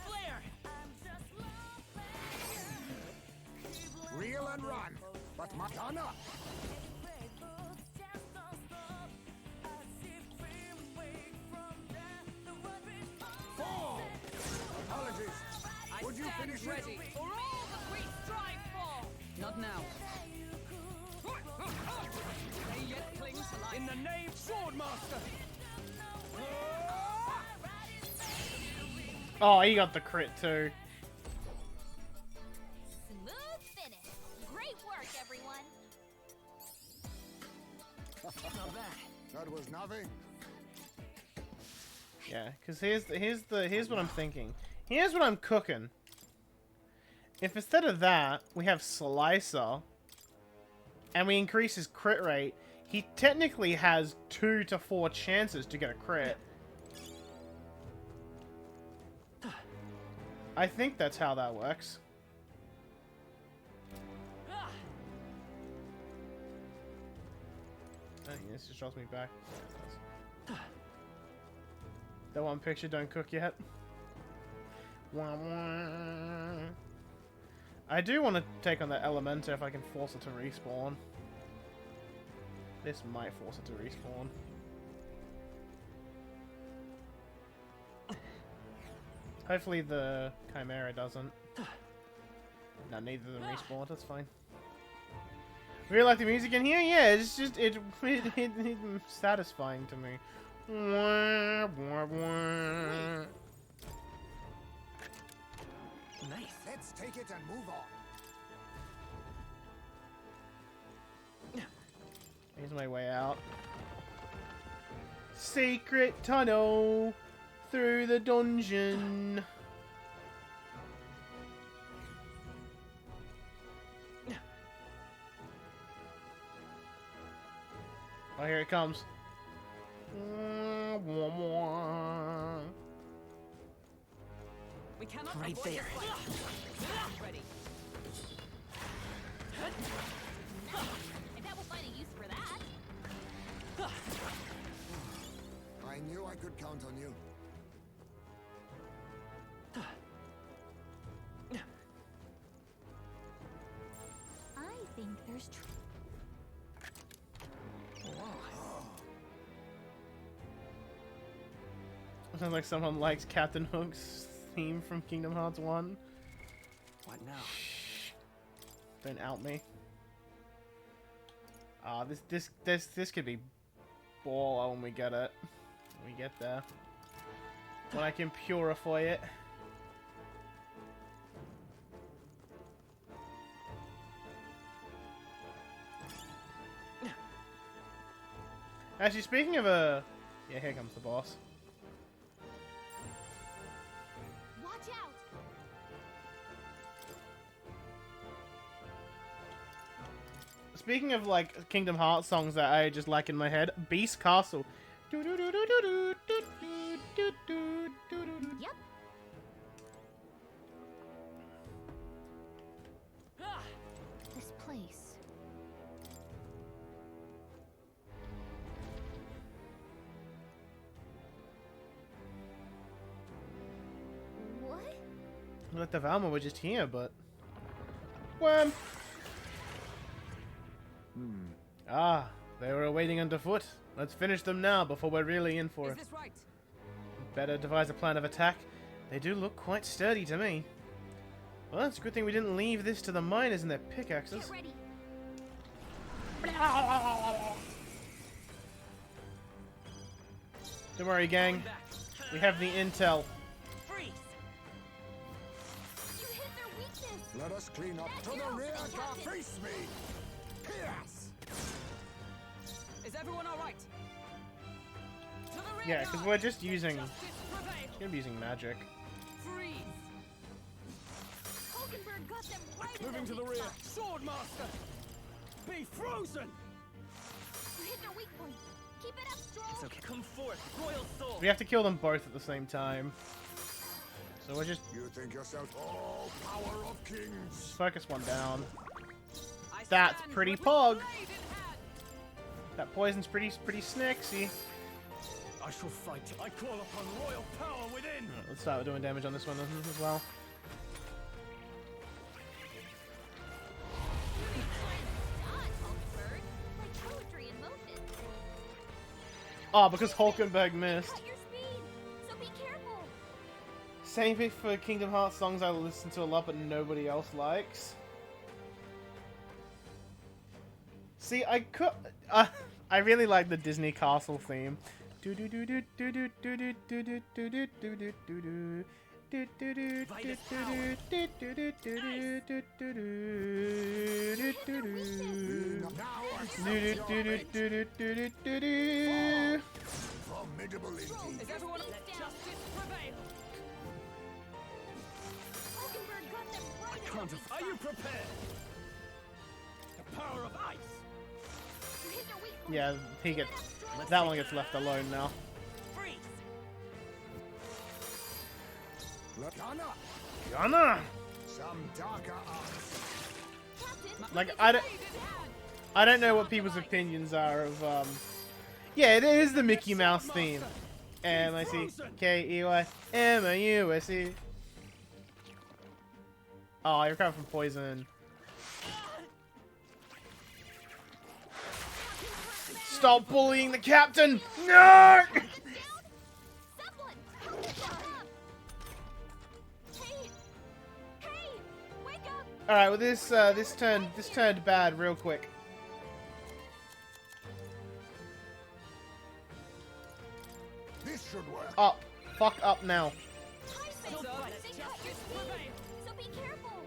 Flare. Reel and run. But my gun up. Fall. Apologies. Would you Stand finish ready it? for all that we strive for. Not now. They yet cling to life. In the name, Swordmaster. Oh, he got the crit too. Smooth finish. Great work, everyone. Not bad. That was nothing. Yeah, because here's what I'm thinking. Here's what I'm cooking. If instead of that we have Slicer, and we increase his crit rate, he technically has 2 to 4 chances to get a crit. I think that's how that works. Oh, this just draws me back. That one picture don't cook yet. Wah, wah. I do want to take on that Elementa if I can force it to respawn. This might force it to respawn. Hopefully the Chimera doesn't. No, neither of them respawn, that's fine. Really like the music in here? Yeah, it's just it's satisfying to me. Nice. Let's take it and move on. Here's my way out. Secret tunnel through the dungeon. Oh, here it comes. We cannot Right avoid there. this fight. Ready. I doubt we'll find a use for that. I knew I could count on you. I think there's Sounds like someone likes Captain Hook's theme from Kingdom Hearts 1. What now? Don't out me. Ah, this could be baller when we get it. When we get there. When I can purify it. Actually, speaking of yeah, here comes the boss. watch out. Speaking of like Kingdom Hearts songs that I just like in my head, Beast Castle. Yep. This place. What? Like the Valma were just here, but worm. Ah, they were waiting underfoot. Let's finish them now before we're really in for Is it. this right? Better devise a plan of attack. They do look quite sturdy to me. Well, it's a good thing we didn't leave this to the miners and their pickaxes. Get ready. Don't worry, gang. We have the intel. Freeze! You hit their weakness. Let us clean up to the rear. Face me. Yes. Is everyone all right? To the rear Yeah, because guard. we're just using... Justice prevail. Gonna be using magic. Freeze! Hulkenberg got them right in Moving to their the weak rear. spot. Swordmaster! Be frozen! You hit their weak point. Keep it up, Stroll. It's okay. Come forth, royal soul! We have to kill them both at the same time. So we're just You think yourself all power of kings? focus one down. I That's stand pretty with pog. blade in hand. That poison's pretty snacksy. I shall fight. I call upon royal power within! Alright, let's start doing damage on this one as well. Dodge, Hulkenberg. Like poetry in motion. Oh, because Hulkenberg missed. Cut your speed. So be careful. Same thing for Kingdom Hearts songs I listen to a lot, but nobody else likes. See, I could. I really like the Disney Castle theme. Formidable indeed. Is everyone let justice prevail? Hulkenberg got them right in their Can't weak Are you spot. prepared? The power of ice! You hit their weak point. Yeah, he gets. Keep it up, Stroll. That one gets left alone now. Freeze! Ghana, Yana! some darker arts. Captain, Like, with I his don't. blade in hand. I don't know what people's opinions are of, Yeah, it is the Mickey Mouse theme. M-I-C-K-E-Y-M-A-U-S-E. Oh, you're coming from poison. Stop bullying the captain! No! Someone, help this up. Hey, hey, wake up. Alright, well this turned bad real quick. This should work. Up. Fuck up now. They cut your speed, so be careful.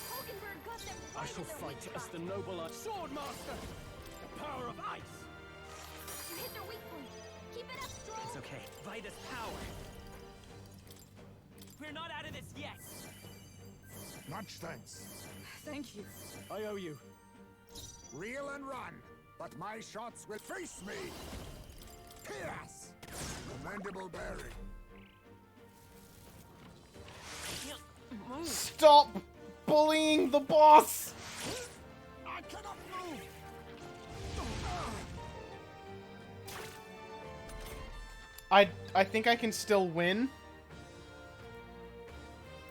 Hulkenberg got them I right shall at their fight weak as spot. the noble Swordmaster! The power of ice! You hit their weak point. Keep it up, Stroll. It's okay. By this power. We're not out of this yet. Much thanks. Thank you. I owe you. Reel and run, but my shots will face me. Yes! Commendable bearing. Stop bullying the boss! I cannot move! I think I can still win.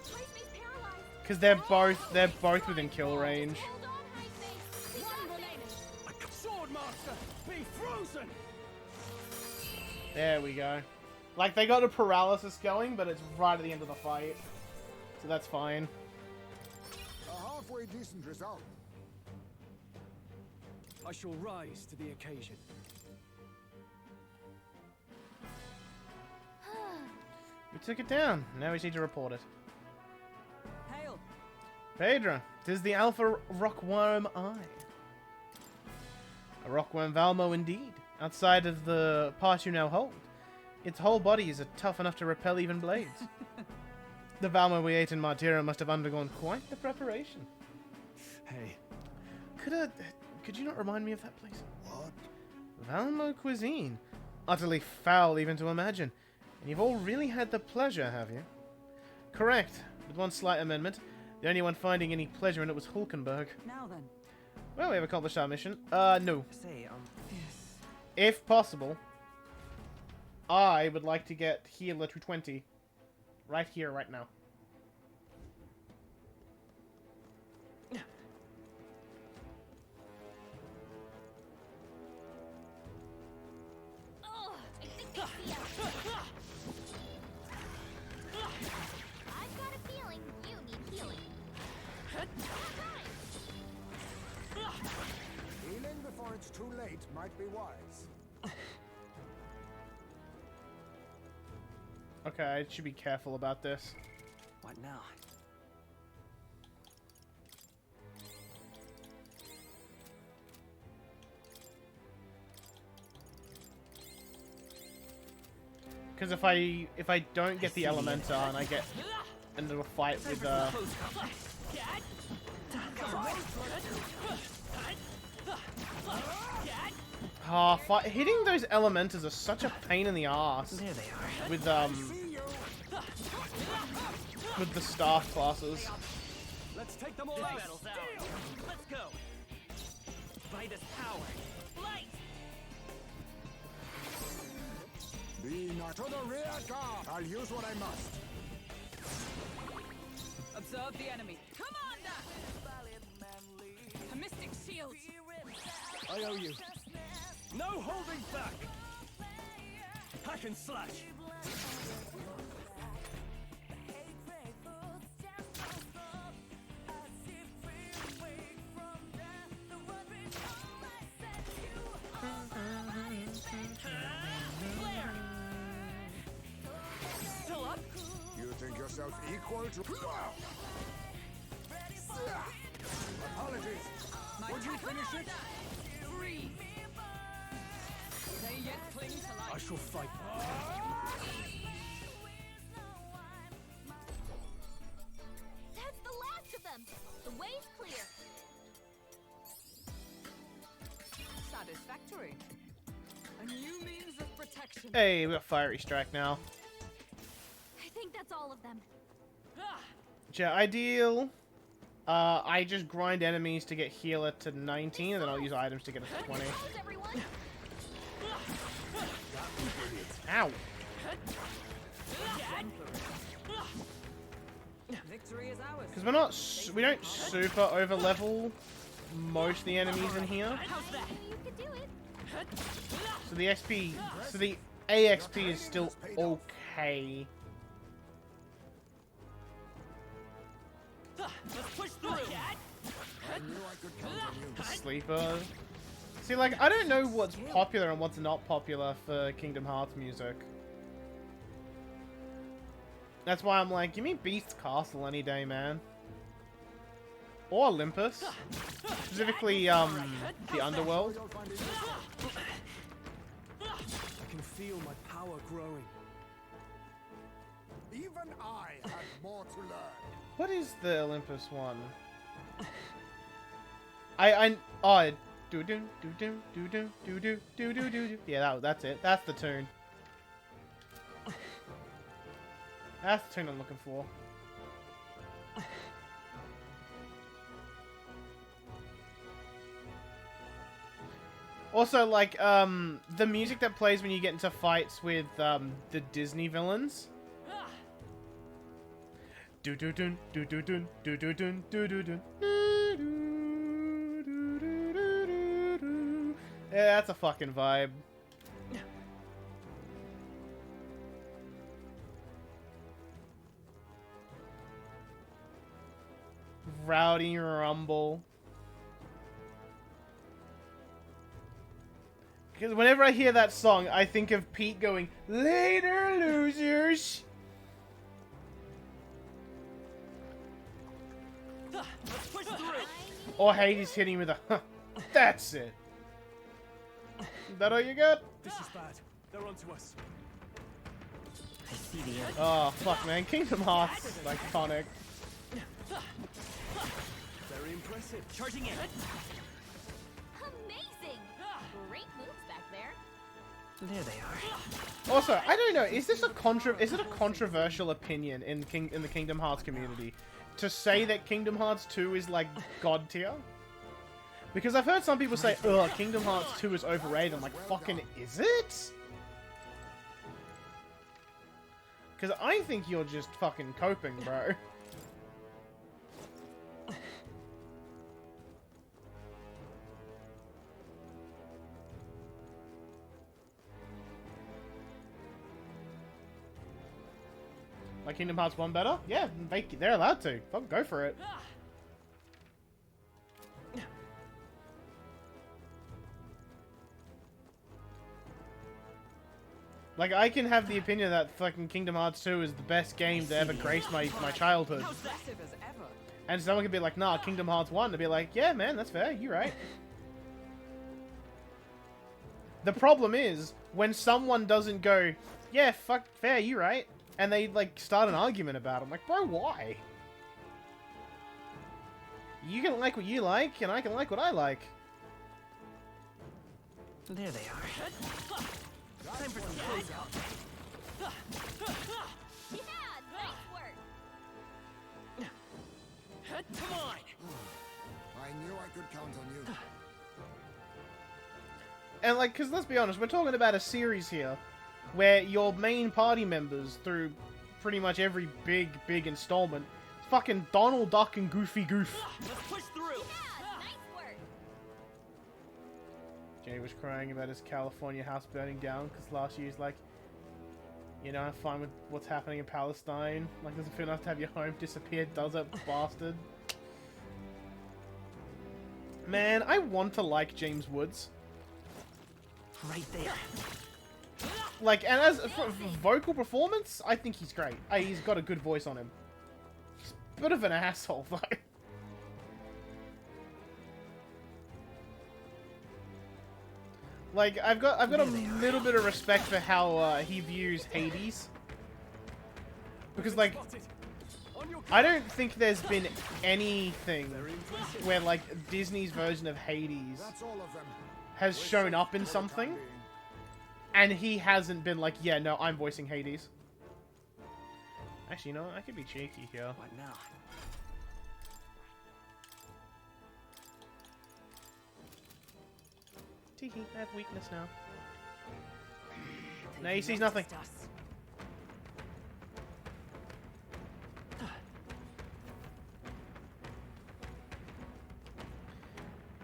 Hype's paralyzed. Because they're both within kill range. Hold on, Hype. We got this. Swordmaster, be frozen! There we go. Like, they got a paralysis going, but it's right at the end of the fight. So that's fine. A halfway decent result. I shall rise to the occasion. We took it down. Now we just need to report it. Hail. Pedro, 'tis the Alpha Rockworm Eye. A Rockworm Valmo indeed. Outside of the part you now hold, its whole body is tough enough to repel even blades. The Valmo we ate in Martira must have undergone quite the preparation. Hey. Could you not remind me of that place? What? Valmo cuisine. Utterly foul even to imagine. And you've all really had the pleasure, have you? Correct, with one slight amendment. The only one finding any pleasure in it was Hulkenberg. Now then. Well, we have accomplished our mission. No. Say, Yes. If possible, I would like to get healer to 20. Right here, right now. Oh, I think I see us. I've got a feeling you need healing. Healing before it's too late might be wise. Okay, I should be careful about this. what now? Because if I don't get the Elementar and I get into a fight with hitting those Elementars are such a pain in the ass. There they are. With the staff classes. Let's take them all out. Let's go. By this power. Light. Be not to the rear guard. I'll use what I must. Observe the enemy. Commander! A mystic shield. I owe you. No holding back. Hack and slash. Still up? You think yourself equal to... Apologies. Would you finish it? Free. They yet cling to life. I shall fight. That's the last of them. The way's clear. Satisfactory. A new means of protection. Hey, we got Fiery Strike now. I think that's all of them. Yeah, ideal. I just grind enemies to get healer to 19, and then I'll use items to get us to 20. How's everyone? Ow! Victory is ours. Because we don't super over level most of the enemies in here. You could do it. So the XP, so the AXP is still okay. Let's push through. I knew I could count on you. Sleeper. See, like, I don't know what's popular and what's not popular for Kingdom Hearts music. That's why I'm like, give me Beast's Castle any day, man. Or Olympus. Specifically, the Underworld. I can feel my power growing. Even I have more to learn. What is the Olympus one? Do do do do do do do do do do do. Yeah, that's it. That's the tune. That's the tune I'm looking for. Also, like, the music that plays when you get into fights with, the Disney villains. Do do dun do do dun do do dun do do dun. Yeah, that's a fucking vibe. Rowdy Rumble. Because whenever I hear that song, I think of Pete going, "Later, losers!" Or Hades hitting with a, "Huh, that's it." Is that all you got? This is bad. They're onto us. I see the end. Oh, fuck, man. Kingdom Hearts is iconic. Very impressive. Charging in. Amazing! Great moves back there. There they are. Also, I don't know, is it a controversial opinion in the Kingdom Hearts community to say that Kingdom Hearts 2 is like god tier? Because I've heard some people say, "Ugh, Kingdom Hearts 2 is overrated." I'm like, fucking is it? Because I think you're just fucking coping, bro. Like Kingdom Hearts 1 better? Yeah, they're allowed to. Fuck, go for it. Like, I can have the opinion that fucking Kingdom Hearts 2 is the best game to ever grace my childhood. Impressive as ever. And someone could be like, nah, Kingdom Hearts 1. To be like, yeah, man, that's fair. You're right. The problem is, when someone doesn't go, yeah, fuck, fair, you're right. And they, like, start an argument about it. I'm like, bro, why? You can like what you like, and I can like what I like. There they are. Time for some closeout. Yeah, nice work. Come on. I knew I could count on you. And, like, because let's be honest, we're talking about a series here where your main party members through pretty much every big installment is fucking Donald Duck and Goofy Goof. Let's push through. Yeah, nice work. Jay was crying about his California house burning down because last year he's like, you know, I'm fine with what's happening in Palestine. Like, doesn't feel enough to have your home disappear, does it, bastard? Man, I want to like James Woods. Right there. Like, and as for vocal performance, I think he's great. He's got a good voice on him. He's a bit of an asshole, though. Like, I've got a little bit of respect for how he views Hades. Because, like, I don't think there's been anything where, like, Disney's version of Hades That's all of them. has shown up in something, and he hasn't been like, yeah, no, I'm voicing Hades. Actually, you know what? I could be cheeky here. What now? Tiki, I have weakness now. No, he sees nothing.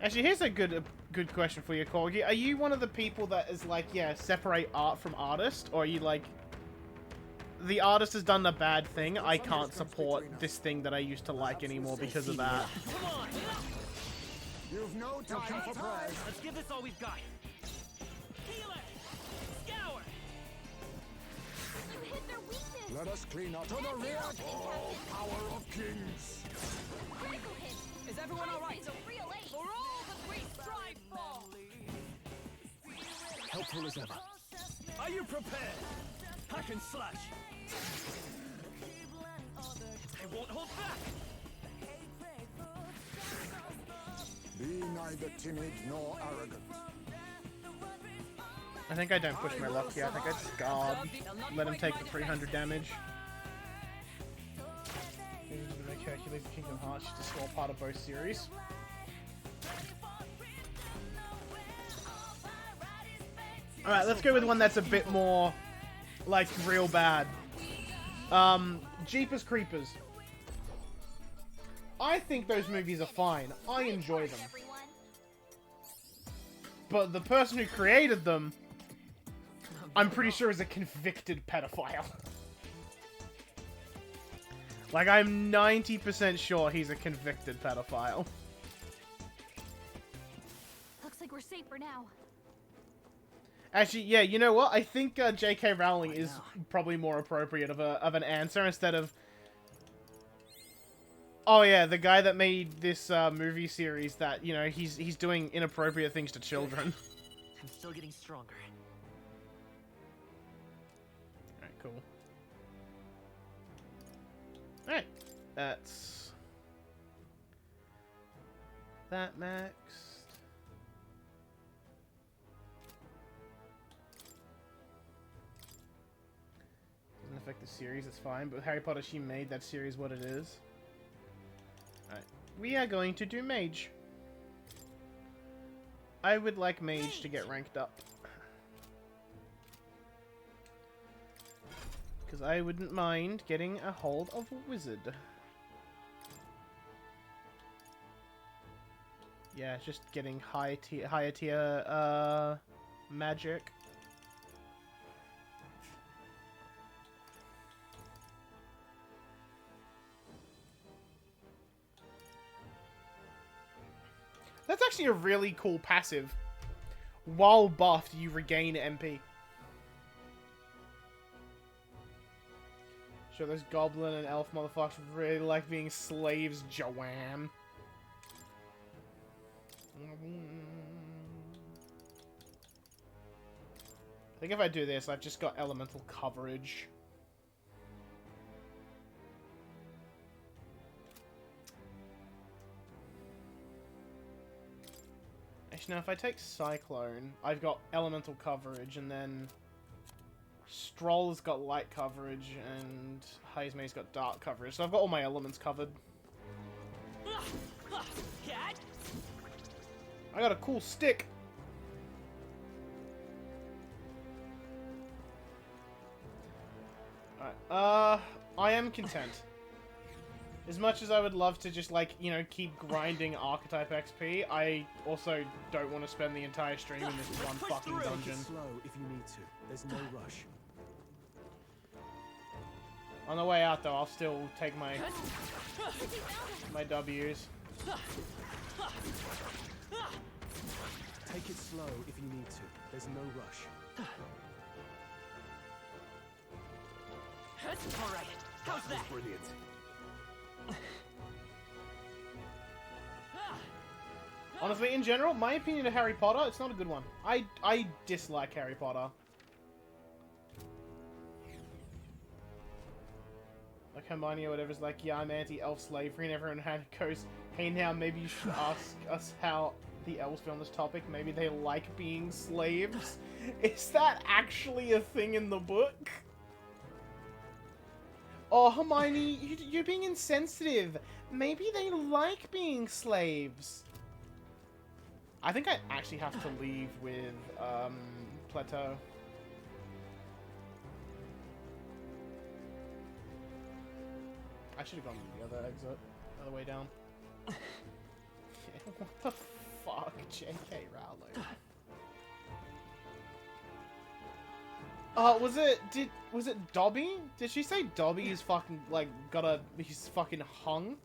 Actually, here's a good question for you, Corgi. Are you one of the people that is like, yeah, separate art from artist? Or are you like, the artist has done a bad thing, I can't support this thing that I used to like anymore because of that? You've no time for pride. Let's give this all we've got. Healer! Scour! You hit their weakness. Let us clean up to the rear. Oh, power of kings. Critical hit. Is everyone all right? This is a real ace. For all that we strive for! Helpful as ever. Are you prepared? Hack and slash! I won't hold back! Be neither timid nor arrogant. I think I don't push my luck here. I think I just guard. Let him take the 300 damage. Maybe make Hercules the Kingdom Hearts just to score part of both series. Alright, let's go with one that's a bit more, like, real bad. Jeepers Creepers. I think those movies are fine. I enjoy them. But the person who created them, I'm pretty sure is a convicted pedophile. Like, I'm 90% sure he's a convicted pedophile. Looks like we're safe for now. Actually, yeah, you know what? I think J.K. Rowling is probably more appropriate of an answer instead of... Oh yeah, the guy that made this movie series that, you know, he's doing inappropriate things to children. I'm still getting stronger. Alright, cool. Alright, that's... that maxed. Doesn't affect the series, it's fine, but Harry Potter, she made that series what it is. Alright, we are going to do Mage. I would like Mage to get ranked up. Because I wouldn't mind getting a hold of a Wizard. Yeah, just getting higher tier magic. That's actually a really cool passive. While buffed, you regain MP. Sure, those goblin and elf motherfuckers really like being slaves, Joanne. I think if I do this, I've just got elemental coverage. Actually, now if I take Cyclone, I've got elemental coverage, and then Stroll's got light coverage, and Heismay's got dark coverage. So I've got all my elements covered. Cat? I got a cool stick. Alright, I am content. As much as I would love to just, like, you know, keep grinding archetype XP, I also don't want to spend the entire stream in this one fucking dungeon. Slow if you need to. There's no rush. On the way out, though, I'll still take my W's. Take it slow if you need to. There's no rush. All right. How's that? Brilliant. Honestly, in general, my opinion of Harry Potter, it's not a good one. I dislike Harry Potter. Like Hermione or whatever's like, yeah, I'm anti-elf slavery, and everyone goes, hey now, maybe you should ask us how the elves feel on this topic. Maybe they like being slaves. Is that actually a thing in the book? Oh, Hermione, you're being insensitive. Maybe they like being slaves. I think I actually have to leave with, Plateau. I should have gone to the other exit. Other way down. What the fuck, J.K. Rowling? Was it Dobby? Did she say Dobby is fucking, like, he's fucking hung?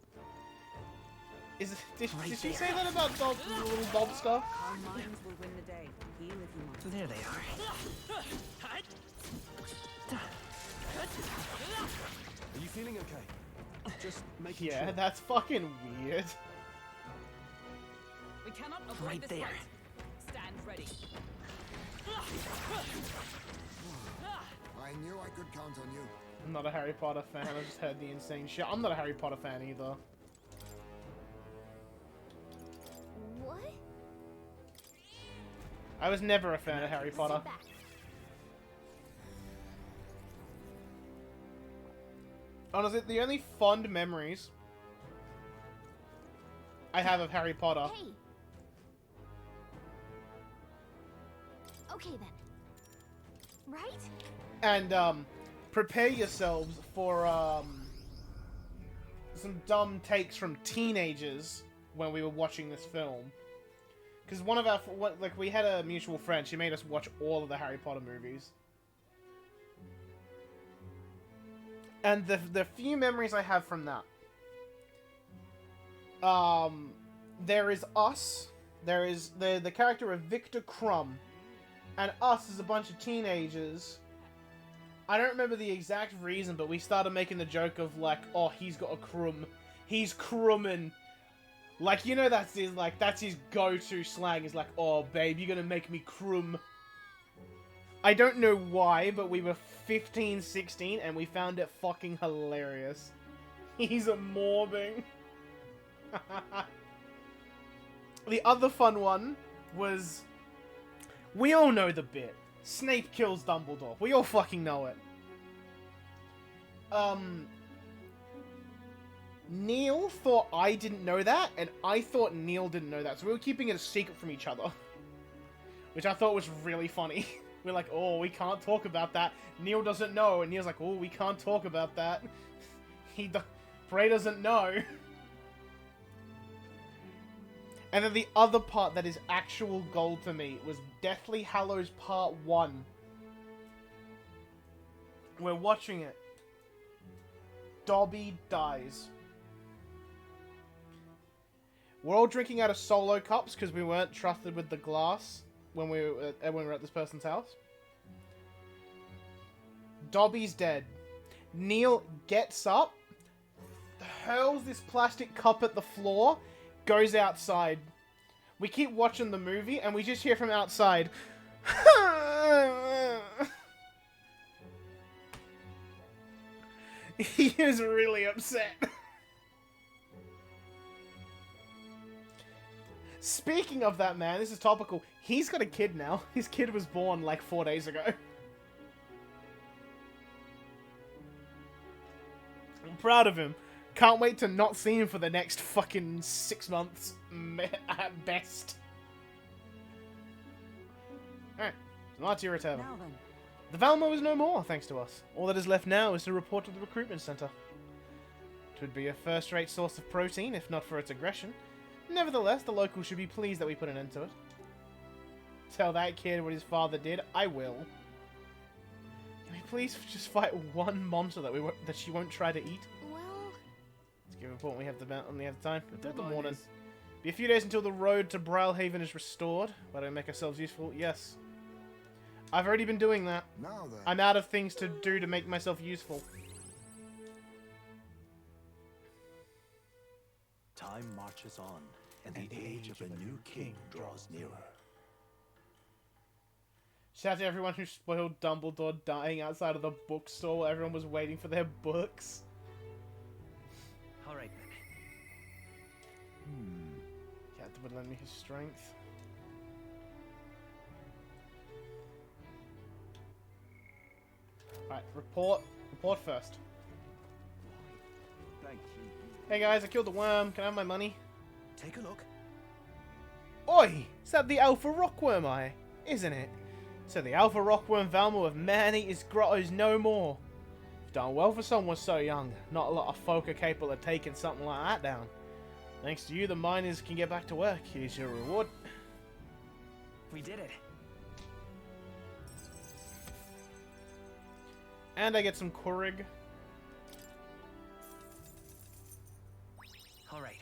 Did she say that about little Bob stuff? Our minds will win the day. Heal if you must. There they are. Are you feeling okay? Just making Yeah, sure. that's fucking weird. We cannot avoid Right this there. fight. Stand ready. I knew I could count on you. I'm not a Harry Potter fan, I just heard the insane shit. I'm not a Harry Potter fan either. What? I was never a fan of Harry Potter. Sit back. Honestly, the only fond memories I have of Harry Potter. Hey. Okay then. Right? And, prepare yourselves for, some dumb takes from teenagers when we were watching this film. Because one of our, like, we had a mutual friend, she made us watch all of the Harry Potter movies. And the few memories I have from that, there is us, there is the character of Victor Crumb, and us as a bunch of teenagers. I don't remember the exact reason, but we started making the joke of like, oh, he's got a crumb, he's crumbing. Like, you know, that's his go-to slang, is like, oh, babe, you're gonna make me crumb. I don't know why, but we were 15, 16, and we found it fucking hilarious. He's a morbing. The other fun one was... We all know the bit. Snape kills Dumbledore. We all fucking know it. Neil thought I didn't know that, and I thought Neil didn't know that, so we were keeping it a secret from each other. Which I thought was really funny. We're like, oh, we can't talk about that. Neil doesn't know. And Neil's like, oh, we can't talk about that. Bray doesn't know. And then the other part that is actual gold to me was Deathly Hallows Part 1. We're watching it. Dobby dies. We're all drinking out of solo cups because we weren't trusted with the glass when we were at this person's house. Dobby's dead. Neil gets up, hurls this plastic cup at the floor, goes outside. We keep watching the movie, and we just hear from outside. He is really upset. Speaking of that man, this is topical. He's got a kid now. His kid was born like 4 days ago. I'm proud of him. Can't wait to not see him for the next fucking 6 months at best. Alright, Martyr return. Now then. The Valmo is no more, thanks to us. All that is left now is to report to the recruitment center. It would be a first-rate source of protein, if not for its aggression. Nevertheless, the locals should be pleased that we put an end to it. Tell that kid what his father did, I will. Can we please just fight one monster that she won't try to eat? Well, Let's give a report when we have the time. Until the morning. Be a few days until the road to Brilhaven is restored. Why don't we make ourselves useful? Yes. I've already been doing that. Now then. I'm out of things to do to make myself useful. Time marches on, and the age of a new king draws nearer. Shout out to everyone who spoiled Dumbledore dying outside of the bookstore while everyone was waiting for their books. Alright then. Yeah, that would lend me his strength. Alright, report first. Thank you. Hey guys, I killed the worm. Can I have my money? Take a look. Oi! Is that the Alpha Rockworm eye? Isn't it? So the Alpha Rockworm Valmo of man-eaters grottos no more. You've done well for someone so young. Not a lot of folk are capable of taking something like that down. Thanks to you, the miners can get back to work. Here's your reward. We did it. And I get some Kurig. Alright.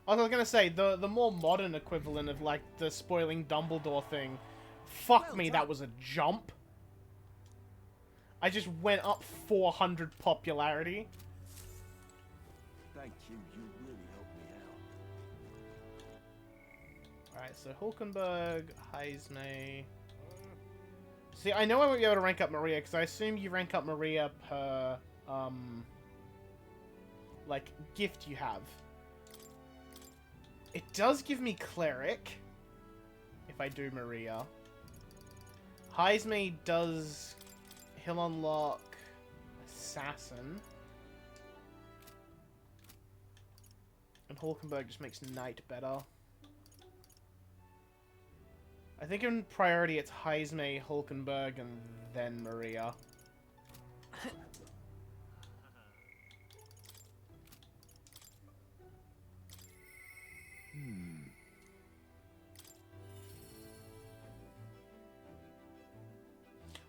I was gonna say, the more modern equivalent of, like, the spoiling Dumbledore thing. Fuck me, that was a jump. I just went up 400 popularity. Thank you, you really helped me out. Alright, so Hulkenberg, Heismay... See, I know I won't be able to rank up Maria, because I assume you rank up Maria per, like, gift you have. It does give me Cleric, if I do Maria. Heismay does... He'll unlock Assassin. And Hulkenberg just makes Knight better. I think in priority it's Heismay, Hulkenberg, and then Maria.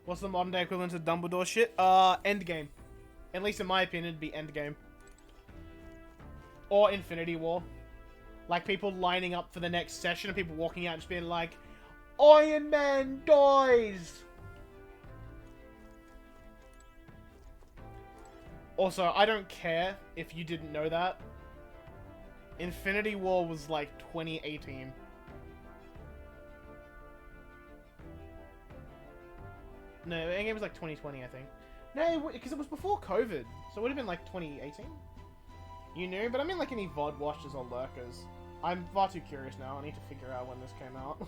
What's the modern day equivalent of Dumbledore shit? Endgame. At least in my opinion, it'd be Endgame. Or Infinity War. Like people lining up for the next session and people walking out and just being like, Iron Man dies! Also, I don't care if you didn't know that. Infinity War was like 2018. No, Endgame was like 2020, I think. No, because it was before COVID, so it would have been like 2018. You knew, but I mean like any VOD watchers or lurkers. I'm far too curious now. I need to figure out when this came out.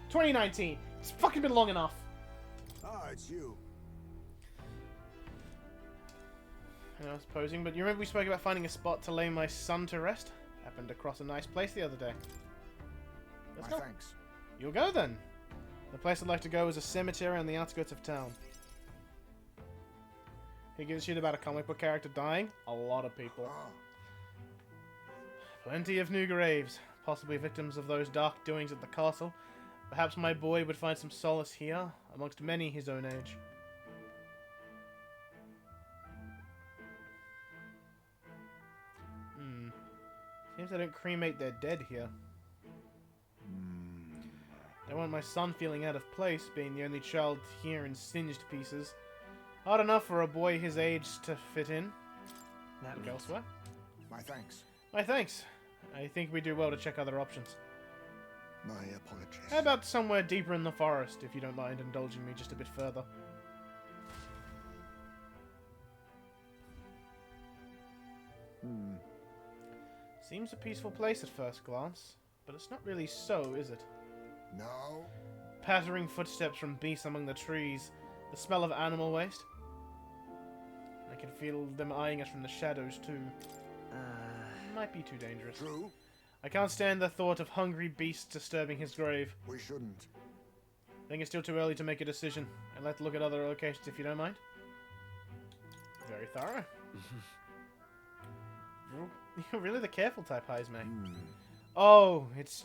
2019. It's fucking been long enough. Ah, it's you. I was posing, but you remember we spoke about finding a spot to lay my son to rest? Happened across a nice place the other day. Let's go. Thanks. You'll go then. The place I'd like to go is a cemetery on the outskirts of town. He gives a shit about a comic book character dying? A lot of people. Plenty of new graves, possibly victims of those dark doings at the castle. Perhaps my boy would find some solace here, amongst many his own age. Seems they don't cremate their dead here. Don't want my son feeling out of place, being the only child here in singed pieces. Hard enough for a boy his age to fit in. Look elsewhere. My thanks. My thanks. I think we do well to check other options. My apologies. How about somewhere deeper in the forest, if you don't mind indulging me just a bit further? Seems a peaceful place at first glance, but it's not really so, is it? No. Pattering footsteps from beasts among the trees, the smell of animal waste. I can feel them eyeing us from the shadows too. Might be too dangerous. True. I can't stand the thought of hungry beasts disturbing his grave. We shouldn't. I think it's still too early to make a decision. I'd like to look at other locations if you don't mind. Very thorough. You're really the careful type, Heismay. Oh, it's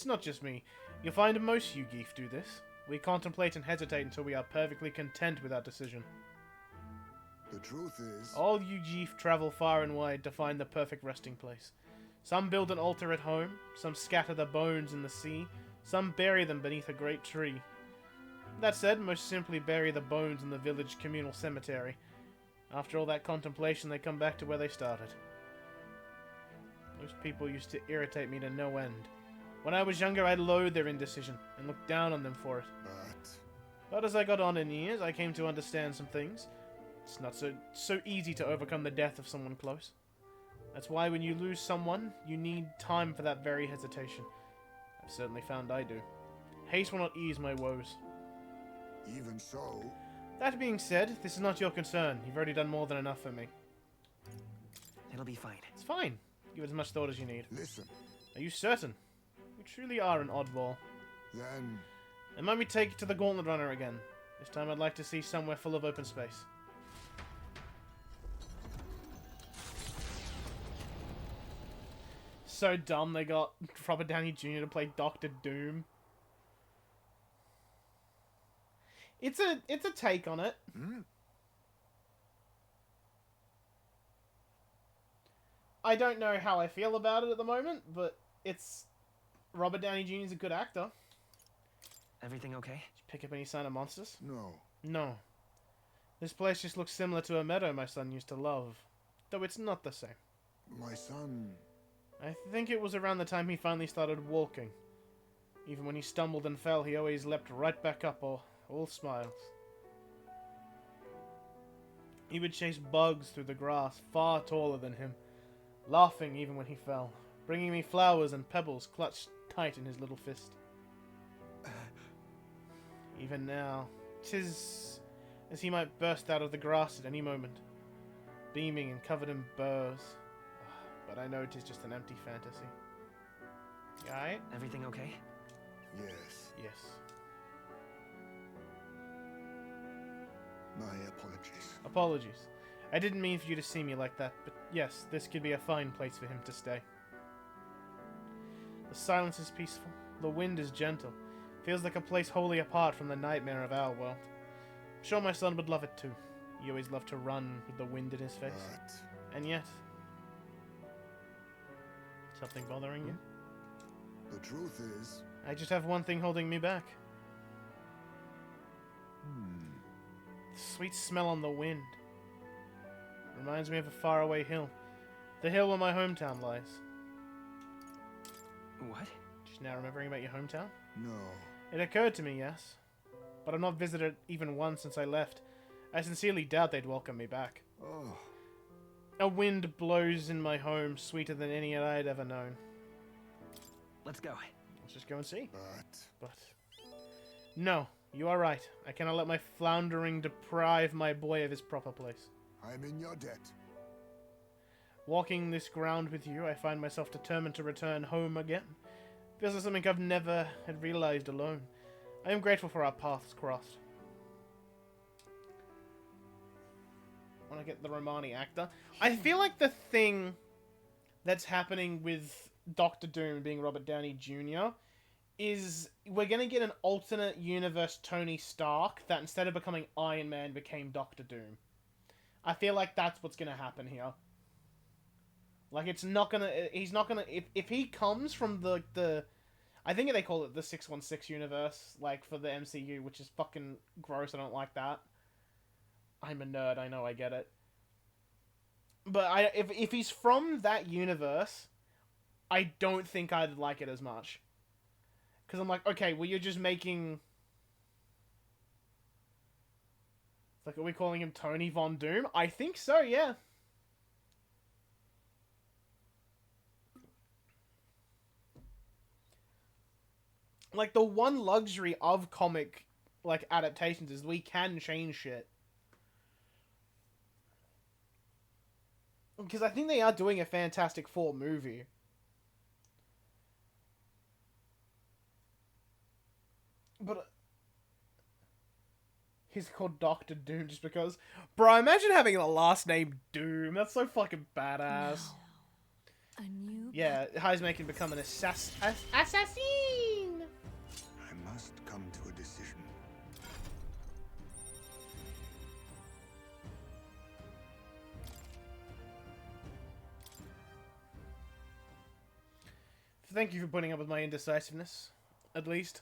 not just me. You'll find most you geef do this. We contemplate and hesitate until we are perfectly content with our decision. The truth is... All you geef travel far and wide to find the perfect resting place. Some build an altar at home, some scatter the bones in the sea, some bury them beneath a great tree. That said, most simply bury the bones in the village communal cemetery. After all that contemplation, they come back to where they started. Most people used to irritate me to no end. When I was younger, I loathed their indecision and looked down on them for it. But as I got on in years, I came to understand some things. It's not so easy to overcome the death of someone close. That's why when you lose someone, you need time for that very hesitation. I've certainly found I do. Haste will not ease my woes. Even so... That being said, this is not your concern. You've already done more than enough for me. It'll be fine. It's fine. Give it as much thought as you need. Listen. Are you certain? You truly are an oddball. Then... And let me take you to the Gauntlet Runner again. This time I'd like to see somewhere full of open space. So dumb they got Robert Downey Jr. to play Doctor Doom. It's a take on it. I don't know how I feel about it at the moment, but it's... Robert Downey Jr. is a good actor. Everything okay? Did you pick up any sign of monsters? No. No. This place just looks similar to a meadow my son used to love. Though it's not the same. My son... I think it was around the time he finally started walking. Even when he stumbled and fell, he always leapt right back up, all smiles. He would chase bugs through the grass, far taller than him, laughing even when he fell, bringing me flowers and pebbles clutched tight in his little fist. Even now, 'tis as he might burst out of the grass at any moment, beaming and covered in burrs. But I know 'tis just an empty fantasy. You alright? Everything okay? Yes. Yes. My apologies. Apologies. I didn't mean for you to see me like that, but yes, this could be a fine place for him to stay. The silence is peaceful. The wind is gentle. Feels like a place wholly apart from the nightmare of our world. I'm sure my son would love it too. He always loved to run with the wind in his face. But And yet... Something bothering you? the truth is... I just have one thing holding me back. The sweet smell on the wind. Reminds me of a faraway hill. The hill where my hometown lies. What? Just now remembering about your hometown? No. It occurred to me, yes. But I've not visited even once since I left. I sincerely doubt they'd welcome me back. Oh. A wind blows in my home sweeter than any I'd ever known. Let's go. Let's just go and see. But... No, you are right. I cannot let my floundering deprive my boy of his proper place. I'm in your debt. Walking this ground with you, I find myself determined to return home again. Feels like something I've never had realized alone. I am grateful for our paths crossed. Want to get the Romani actor? I feel like the thing that's happening with Doctor Doom being Robert Downey Jr. is we're going to get an alternate universe Tony Stark that instead of becoming Iron Man became Doctor Doom. I feel like that's what's going to happen here. Like, it's not going to... He's not going to... If he comes from the... I think they call it the 616 universe, like, for the MCU, which is fucking gross. I don't like that. I'm a nerd. I know. I get it. But if he's from that universe, I don't think I'd like it as much. Because I'm like, okay, well, you're just making... It's like, are we calling him Tony Von Doom? I think so, yeah. Like, the one luxury of comic, like, adaptations is we can change shit. Because I think they are doing a Fantastic Four movie. But... he's called Doctor Doom just because... Bro, imagine having the last name Doom. That's so fucking badass. A new Yeah, Heisman can become an assassin. I must come to a decision. Thank you for putting up with my indecisiveness, at least.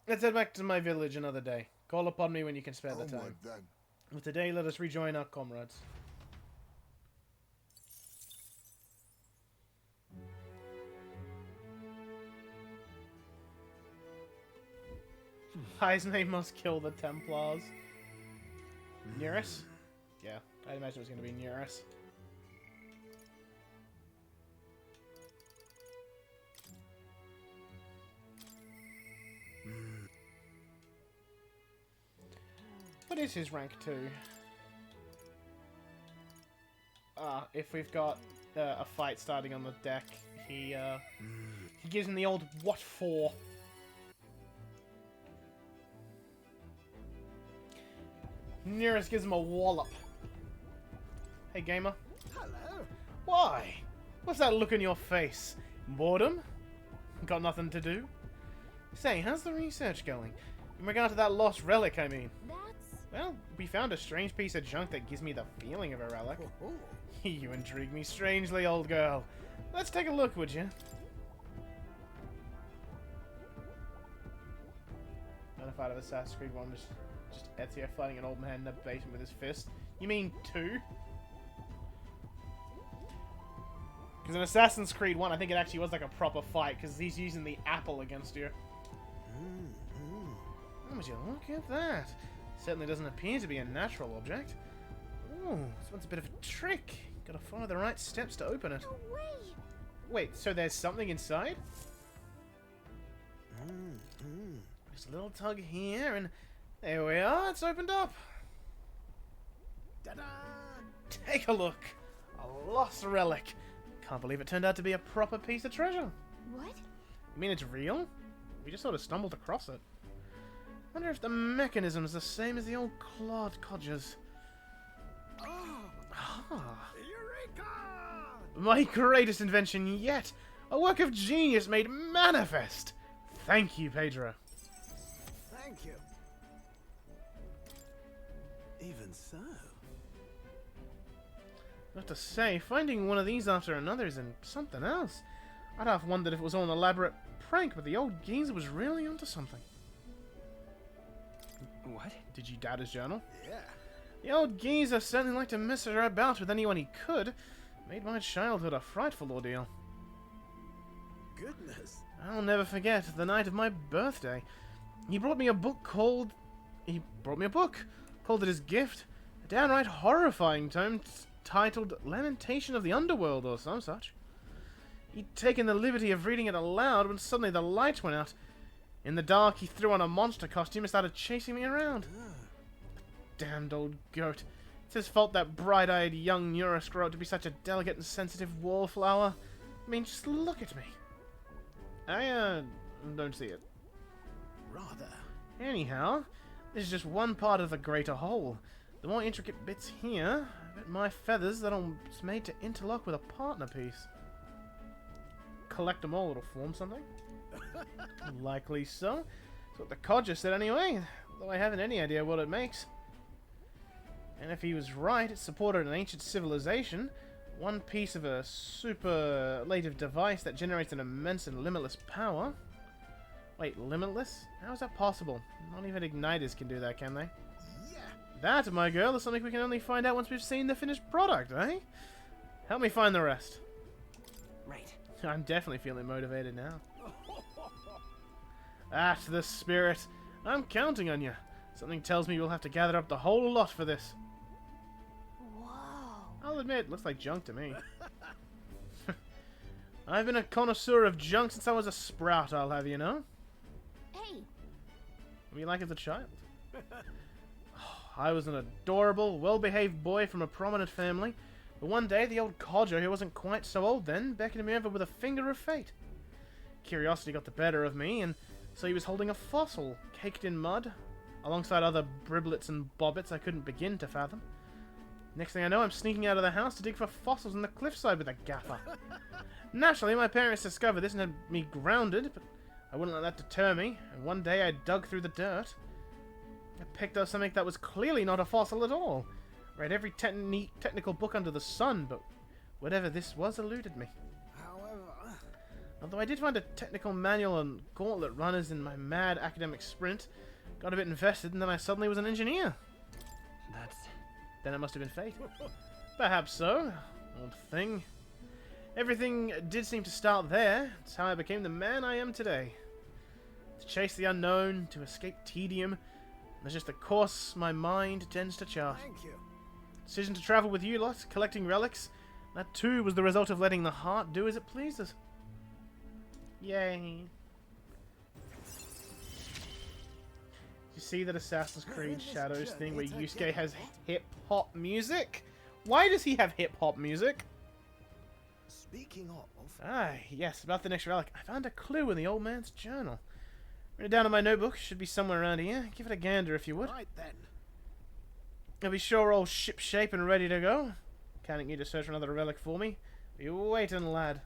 Let's head back to my village another day. Call upon me when you can spare the time. Onward, then. But today, let us rejoin our comrades. Heisman must kill the Templars. Nearest? Yeah, I'd imagine it was going to be Nearest. What is his rank 2? If we've got a fight starting on the deck, he gives him the old what for. Nearest gives him a wallop. Hey, gamer. Hello. Why? What's that look in your face? Boredom? Got nothing to do? Say, how's the research going? In regard to that lost relic, I mean. That's Well, we found a strange piece of junk that gives me the feeling of a relic. You intrigue me strangely, old girl. Let's take a look, would you? Notified of Assassin's Creed 1, just Ezio fighting an old man in the basement with his fist. You mean 2? Because in Assassin's Creed 1, I think it actually was like a proper fight, because he's using the apple against you. Oh, would you look at that? Certainly doesn't appear to be a natural object. Ooh, this one's a bit of a trick. Gotta follow the right steps to open it. No way! Wait, so there's something inside? Just a little tug here, and there we are, it's opened up. Ta-da! Take a look. A lost relic. Can't believe it turned out to be a proper piece of treasure. What? You mean it's real? We just sort of stumbled across it. Wonder if the mechanism's the same as the old clawed codgers. Eureka! My greatest invention yet! A work of genius made manifest! Thank you, Pedro. Thank you. Even so. I have to say, finding one of these after another is something else. I'd half wondered if it was all an elaborate prank, but the old geezer was really onto something. What? Did you doubt his journal? Yeah. The old geezer certainly liked to mess her about with anyone he could. Made my childhood a frightful ordeal. Goodness. I'll never forget the night of my birthday. He brought me a book called it his gift. A downright horrifying tome titled Lamentation of the Underworld or some such. He'd taken the liberty of reading it aloud when suddenly the light went out. In the dark, he threw on a monster costume and started chasing me around. Damned old goat. It's his fault that bright-eyed young Neurus grew up to be such a delicate and sensitive wallflower. I mean, just look at me. I, don't see it. Rather. Anyhow, this is just one part of the greater whole. The more intricate bits here, I bet my feathers that I'm made to interlock with a partner piece. Collect them all, it'll form something? Likely so. That's what the codger said anyway, though I haven't any idea what it makes. And if he was right, it supported an ancient civilization, one piece of a superlative device that generates an immense and limitless power. Wait, limitless? How is that possible? Not even igniters can do that, can they? Yeah. That, my girl, is something we can only find out once we've seen the finished product, eh? Help me find the rest. Right. I'm definitely feeling motivated now. That's the spirit. I'm counting on you. Something tells me we'll have to gather up the whole lot for this. Whoa. I'll admit, looks like junk to me. I've been a connoisseur of junk since I was a sprout, I'll have you know. Hey. What do you like as a child? I was an adorable, well-behaved boy from a prominent family, but one day the old codger, who wasn't quite so old then, beckoned me over with a finger of fate. Curiosity got the better of me, and so he was holding a fossil, caked in mud, alongside other briblets and bobbits I couldn't begin to fathom. Next thing I know, I'm sneaking out of the house to dig for fossils on the cliffside with a gaffer. Naturally, my parents discovered this and had me grounded, but I wouldn't let that deter me, and one day I dug through the dirt. I picked up something that was clearly not a fossil at all. Read every technical book under the sun, but whatever this was eluded me. However, Although I did find a technical manual on gauntlet runners in my mad academic sprint, got a bit invested, and then I suddenly was an engineer. Then it must have been fate. Perhaps so. Old thing. Everything did seem to start there. It's how I became the man I am today. To chase the unknown, to escape tedium. That's just the course my mind tends to chart. thank you. Decision to travel with you lot, collecting relics. That too was the result of letting the heart do as it pleases. Yay. You see that Assassin's Creed Shadows thing where Yusuke has hip-hop music? Why does he have hip-hop music? Speaking of, Ah, yes, about the next relic. I found a clue in the old man's journal. Written it down in my notebook. Should be somewhere around here. Give it a gander if you would. right then. I'll be sure all ship-shape and ready to go. Can't need to search for another relic for me. Be waiting, lad.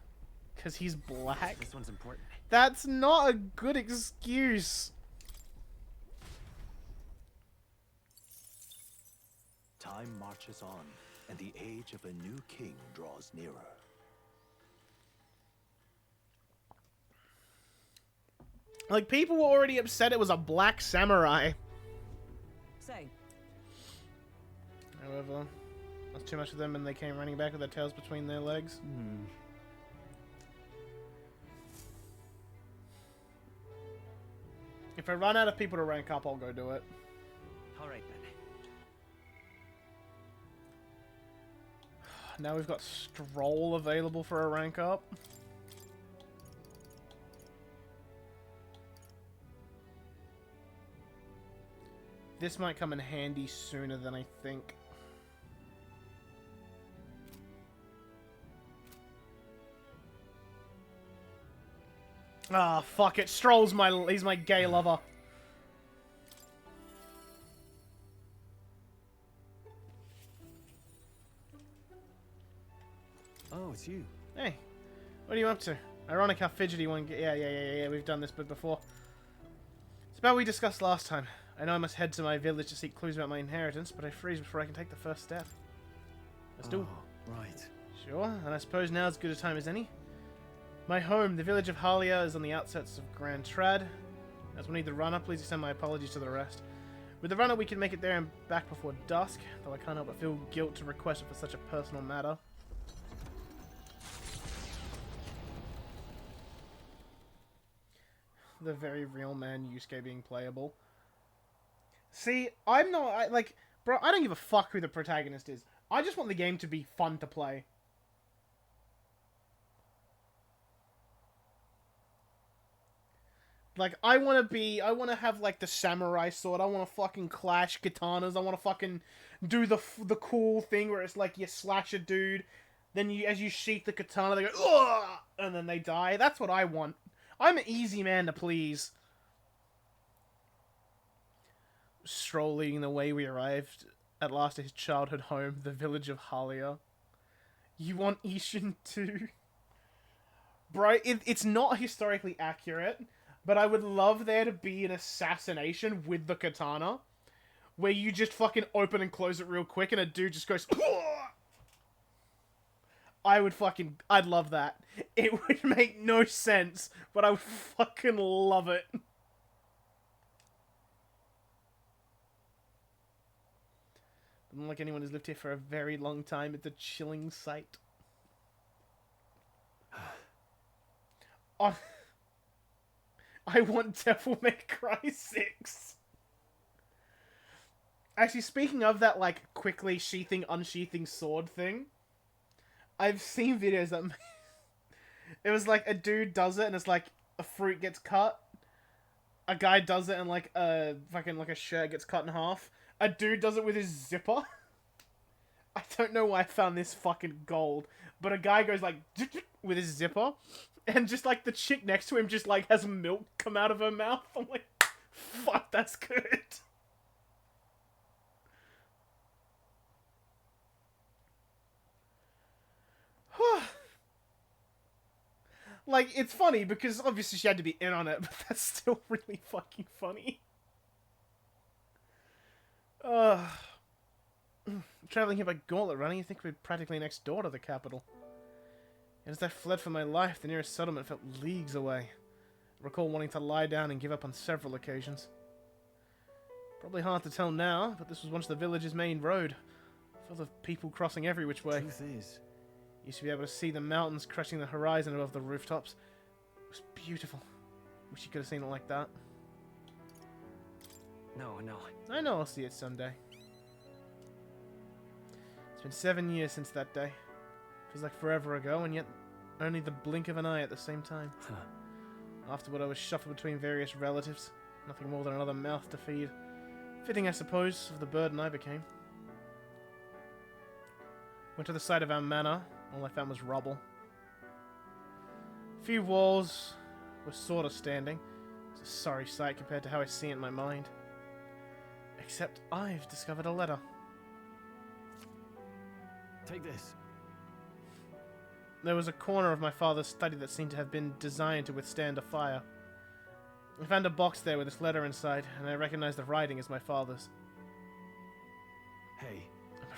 Because he's black. This one's important. That's not a good excuse. Time marches on, and the age of a new king draws nearer. Like, people were already upset it was a black samurai. Say, However, that's too much of them and they came running back with their tails between their legs. If I run out of people to rank up, I'll go do it. Alright then. Now we've got Stroll available for a rank up. This might come in handy sooner than I think. Ah, fuck it. Stroll's he's my gay lover. Oh, it's you. Hey, what are you up to? Ironic how fidgety one yeah, we've done this bit before. It's about what we discussed last time. I know I must head to my village to seek clues about my inheritance, but I freeze before I can take the first step. Let's do. Right. Sure, and I suppose now's as good a time as any. My home, the village of Halia, is on the outskirts of Grand Trad. As we need the runner, please extend my apologies to the rest. With the runner, we can make it there and back before dusk, though I can't help but feel guilt to request it for such a personal matter. The very real man Yusuke being playable. See, I'm not, bro, I don't give a fuck who the protagonist is. I just want the game to be fun to play. Like, I want to have, like, the samurai sword. I want to fucking clash katanas. I want to fucking do the cool thing where it's like you slash a dude, then as you sheath the katana, they go, ugh, and then they die. That's what I want. I'm an easy man to please. Strolling the way, we arrived at last at his childhood home, the village of Halia. You want Ishin too? Bro, it's not historically accurate, but I would love there to be an assassination with the katana, where you just fucking open and close it real quick and a dude just goes, I'd love that. It would make no sense, but I would fucking love it. Unlike anyone who's lived here for a very long time, it's a chilling sight. Oh, I want Devil May Cry 6. Actually, speaking of that, like, quickly sheathing, unsheathing sword thing, I've seen videos that... it was like, a dude does it, and it's like, a fruit gets cut. A guy does it, and like, a shirt gets cut in half. A dude does it with his zipper. I don't know why I found this fucking gold, but a guy goes like with his zipper, and just like the chick next to him just like has milk come out of her mouth. I'm like, fuck, that's good. Like, it's funny because obviously she had to be in on it, but that's still really fucking funny. Traveling here by gauntlet running, you think we're practically next door to the capital. And as I fled for my life, the nearest settlement felt leagues away. I recall wanting to lie down and give up on several occasions. Probably hard to tell now, but this was once the village's main road, full of people crossing every which way. Truth is, Used to be able to see the mountains crushing the horizon above the rooftops. It was beautiful. Wish you could have seen it like that. No. I know I'll see it someday. It's been 7 years since that day. Feels like forever ago, and yet only the blink of an eye at the same time. Afterward, I was shuffled between various relatives. Nothing more than another mouth to feed. Fitting, I suppose, of the burden I became. Went to the site of our manor. All I found was rubble. A few walls were sort of standing. It's a sorry sight compared to how I see it in my mind. Except I've discovered a letter. take this. There was a corner of my father's study that seemed to have been designed to withstand a fire. I found a box there with this letter inside, and I recognized the writing as my father's. Hey.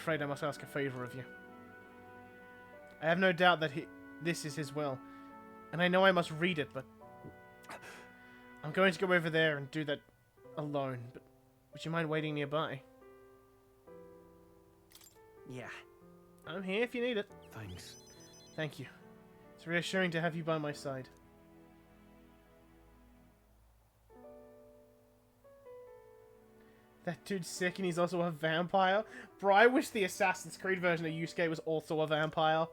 afraid I must ask a favor of you. I have no doubt that this is his will, and I know I must read it, but I'm going to go over there and do that alone, but would you mind waiting nearby? Yeah. I'm here if you need it. Thanks. Thank you. It's reassuring to have you by my side. That dude's sick and he's also a vampire? Bro, I wish the Assassin's Creed version of Yusuke was also a vampire.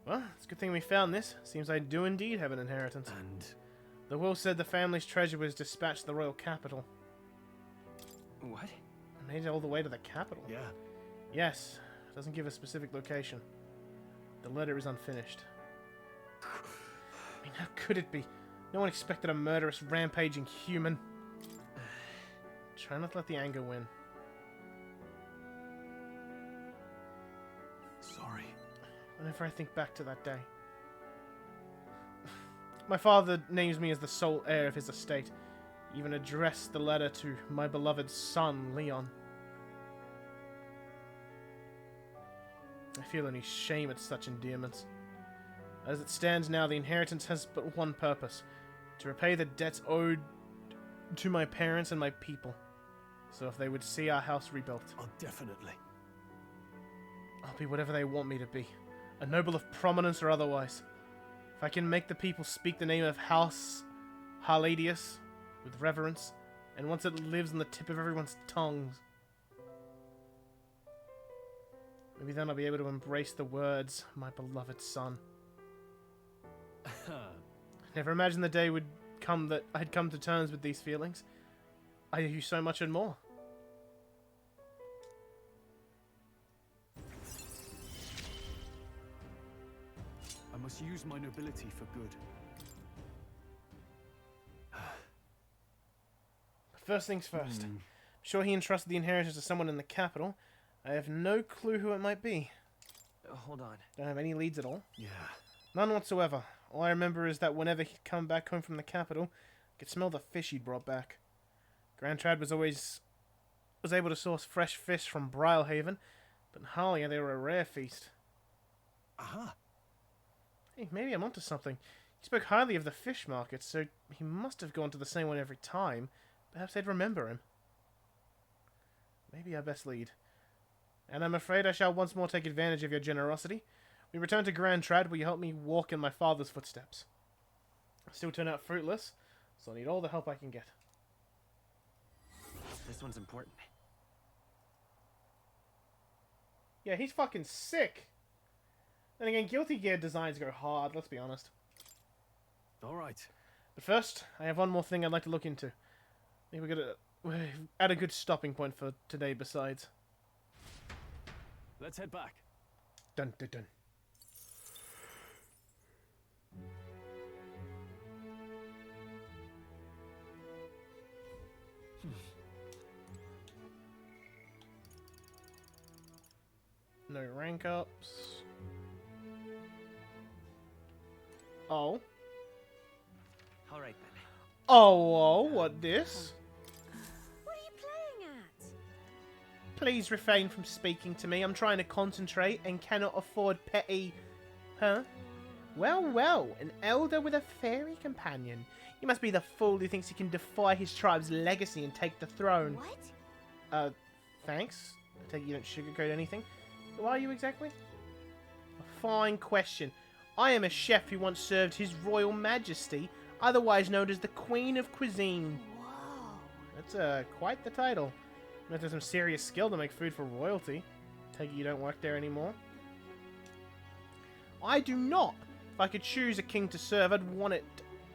Well, it's a good thing we found this. Seems I do indeed have an inheritance. And The will said the family's treasure was dispatched to the royal capital. What? I made it all the way to the capital? yeah, Yes. It doesn't give a specific location. The letter is unfinished. I mean, how could it be? No one expected a murderous, rampaging human. Try not to let the anger win. sorry. Whenever I think back to that day. My father names me as the sole heir of his estate. He even addressed the letter to my beloved son, Leon. I feel only shame at such endearments. As it stands now, the inheritance has but one purpose. To repay the debts owed to my parents and my people. So if they would see our house rebuilt, Oh, definitely. I'll be whatever they want me to be. A noble of prominence or otherwise. If I can make the people speak the name of House Harladius with reverence, and once it lives on the tip of everyone's tongues, maybe then I'll be able to embrace the words, my beloved son. Never imagined the day would come that I'd come to terms with these feelings. I owe you so much and more. I must use my nobility for good. But first things first. I'm sure he entrusted the inheritance to someone in the capital. I have no clue who it might be. Hold on. Don't have any leads at all. Yeah. None whatsoever. All I remember is that whenever he'd come back home from the capital, I could smell the fish he'd brought back. Grand Trad was able to source fresh fish from Brylehaven, but in Halia they were a rare feast. Aha. Hey, maybe I'm onto something. He spoke highly of the fish market, so he must have gone to the same one every time. Perhaps I'd remember him. Maybe our best lead. And I'm afraid I shall once more take advantage of your generosity. We return to Grand Trad, where you help me walk in my father's footsteps. Still turn out fruitless, so I need all the help I can get. This one's important. Yeah, he's fucking sick. Then again, Guilty Gear designs go hard, let's be honest. All right. But first, I have one more thing I'd like to look into. I think we're at a good stopping point for today besides. Let's head back. Dun dun dun. No rank ups. Oh. All right then. Oh, what this? What are you playing at? Please refrain from speaking to me. I'm trying to concentrate and cannot afford petty... Huh? Well, well, an elder with a fairy companion. You must be the fool who thinks he can defy his tribe's legacy and take the throne. What? Thanks. I take it you don't sugarcoat anything. Who are you exactly? A fine question. I am a chef who once served His Royal Majesty, otherwise known as the Queen of Cuisine. Whoa. That's quite the title. You must have some serious skill to make food for royalty. Take it you don't work there anymore. I do not. If I could choose a king to serve, I'd want it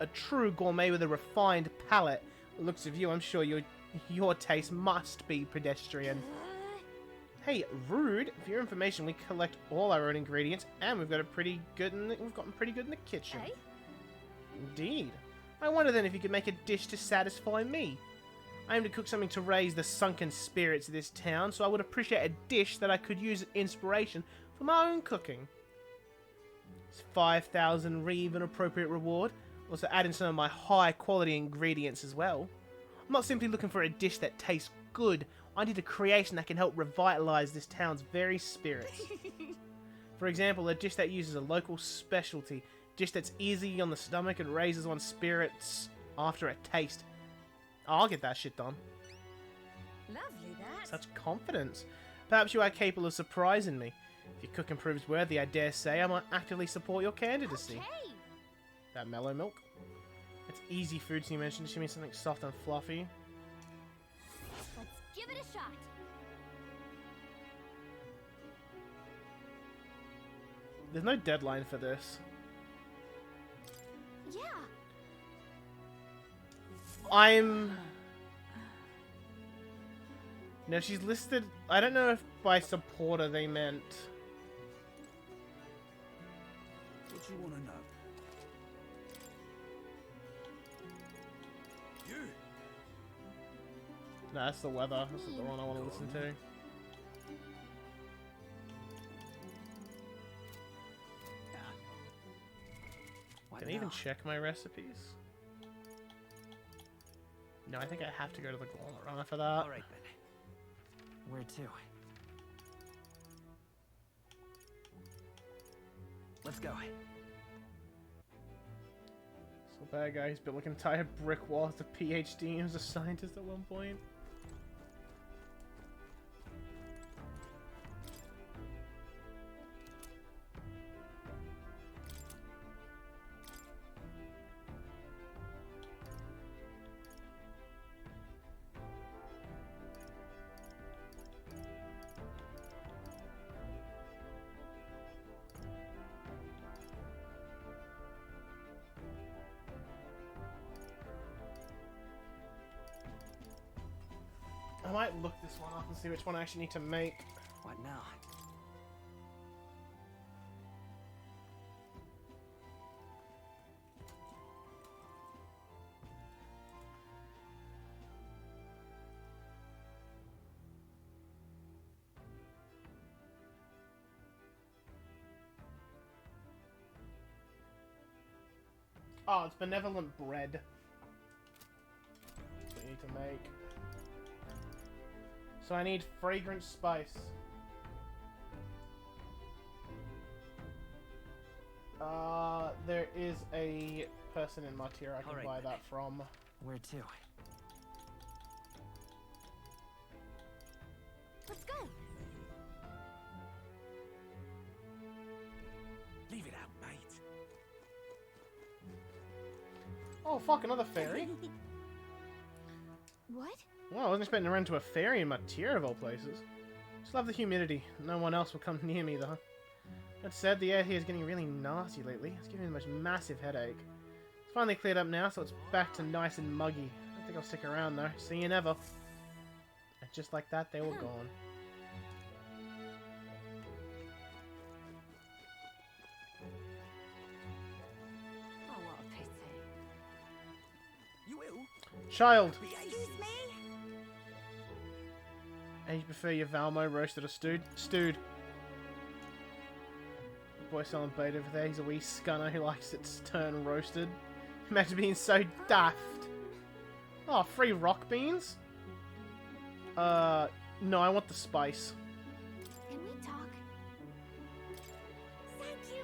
a true gourmet with a refined palate. The looks of you, I'm sure your taste must be pedestrian. Hey, rude. For your information, we collect all our own ingredients, and we've gotten pretty good in the kitchen. Hey? Indeed. I wonder then if you could make a dish to satisfy me. I aim to cook something to raise the sunken spirits of this town, so I would appreciate a dish that I could use as inspiration for my own cooking. It's 5,000 reeve an appropriate reward. Also add in some of my high quality ingredients as well. I'm not simply looking for a dish that tastes good. I need a creation that can help revitalize this town's very spirits. For example, a dish that uses a local specialty. Dish that's easy on the stomach and raises one's spirits after a taste. Oh, I'll get that shit done. Lovely, that. Such confidence. Perhaps you are capable of surprising me. If your cooking proves worthy, I dare say I might actively support your candidacy. Okay. That mellow milk. It's easy food, so you mentioned. Should be something soft and fluffy. Let's give it a shot. There's no deadline for this. Yeah. No, she's listed... I don't know if by supporter they meant... What do you want to know? You! No, that's the weather. That's the one I want to listen to. Can I even check my recipes? No, I think I have to go to the Gauntlet Runner for that. Alright then. Where to? Let's go. So bad guy, he's built like an entire brick wall as a PhD and was a scientist at one point. I might look this one up and see which one I actually need to make. What now? Oh, it's benevolent bread. That's what you need to make. So I need fragrant spice. There is a person in Martyr I can buy that from. Where to? Let's go. Leave it out, mate. Oh fuck, another fairy? What? Well, I wasn't expecting to run into a fairy in Martyr of all places. Just love the humidity. No one else will come near me though. That said, the air here is getting really nasty lately. It's giving me the most massive headache. It's finally cleared up now, so it's back to nice and muggy. I don't think I'll stick around though. See you never. And just like that, they were gone. Oh, what a pity. You will? Child! Excuse me? And you prefer your Valmo roasted or stewed? Stewed. The boy selling bait over there, he's a wee scunner who likes its turn roasted. Imagine being so daft. Oh, free rock beans? No, I want the spice. Can we talk? Thank you,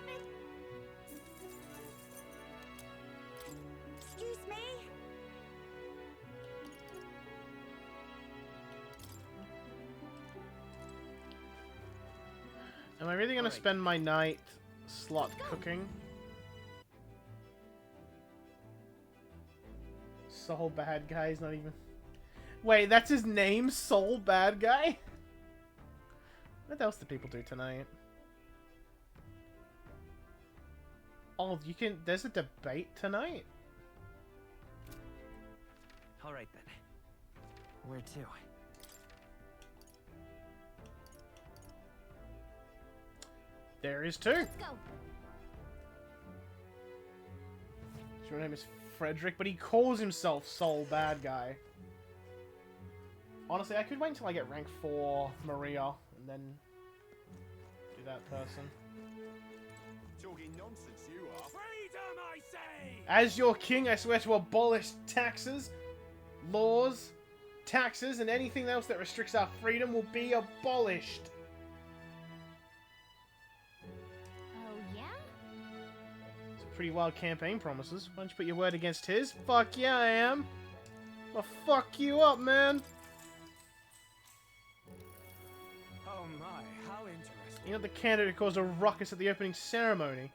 Excuse me? Am I really gonna spend my night slot cooking? Soul Bad Guy's not even... Wait, that's his name? Soul Bad Guy? What else do people do tonight? Oh, you can... There's a debate tonight? Alright then. Where to? There is two. Let's go. His real name is Frederick, but he calls himself Soul Bad Guy. Honestly, I could wait until I get rank 4 Maria, and then do that person. Talking nonsense, you are. Freedom, I say! As your king, I swear to abolish taxes, laws, Taxes and anything else that restricts our freedom will be abolished. Oh, yeah? It's a pretty wild campaign promises. Why don't you put your word against his? Fuck yeah, I am. I'll fuck you up, man. Oh my, how interesting. You're not the candidate who caused a ruckus at the opening ceremony.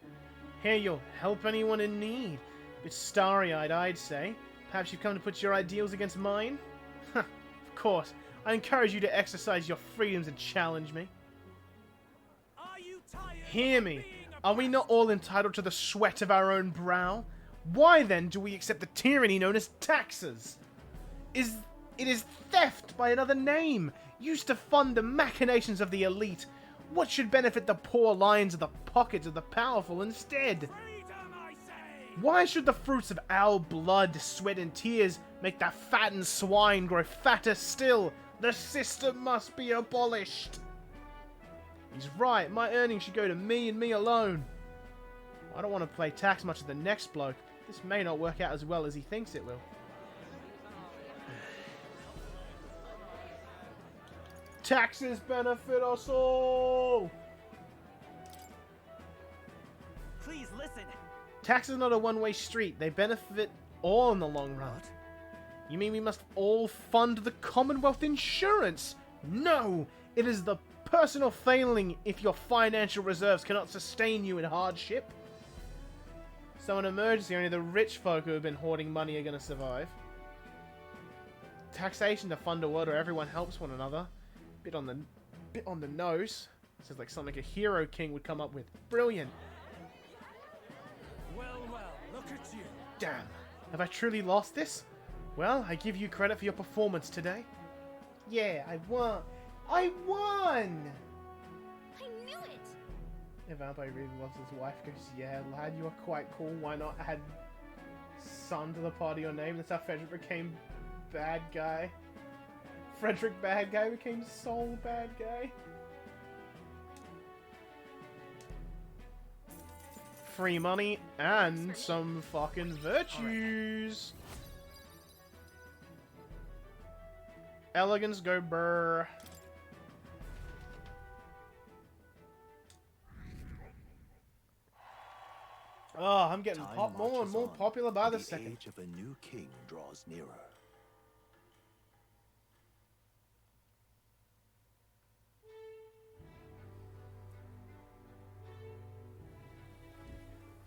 Here you'll help anyone in need. A bit starry-eyed, I'd say. Perhaps you've come to put your ideals against mine? Of course. I encourage you to exercise your freedoms and challenge me. Are you tired Hear of me. being Are we not all entitled to the sweat of our own brow? Why then do we accept the tyranny known as taxes? It is theft by another name, used to fund the machinations of the elite. What should benefit the poor lines of the pockets of the powerful instead? freedom, I say? Why should the fruits of our blood, sweat and tears make the fattened swine grow fatter still? The system must be abolished. He's right, my earnings should go to me and me alone. I don't want to play tax much of the next bloke. This may not work out as well as he thinks it will. Taxes benefit us all! Please listen. Taxes are not a one-way street. They benefit all in the long run. You mean we must all fund the Commonwealth insurance? No! It is the personal failing if your financial reserves cannot sustain you in hardship. So in emergency, only the rich folk who have been hoarding money are going to survive. Taxation to fund a world where everyone helps one another. Bit on the nose. Sounds like something a hero king would come up with. Brilliant. Well, look at you. Damn. Have I truly lost this? Well, I give you credit for your performance today. Yeah, I won. I won! I knew it! A vampire really loves his wife. Goes, yeah, lad, you are quite cool. Why not add son to the part of your name? That's how Frederick became bad guy. Frederick bad guy became Soul bad guy. Free money and some fucking virtues. Elegance go burr. Oh, I'm getting more and more popular by the second. The age of a new king draws nearer.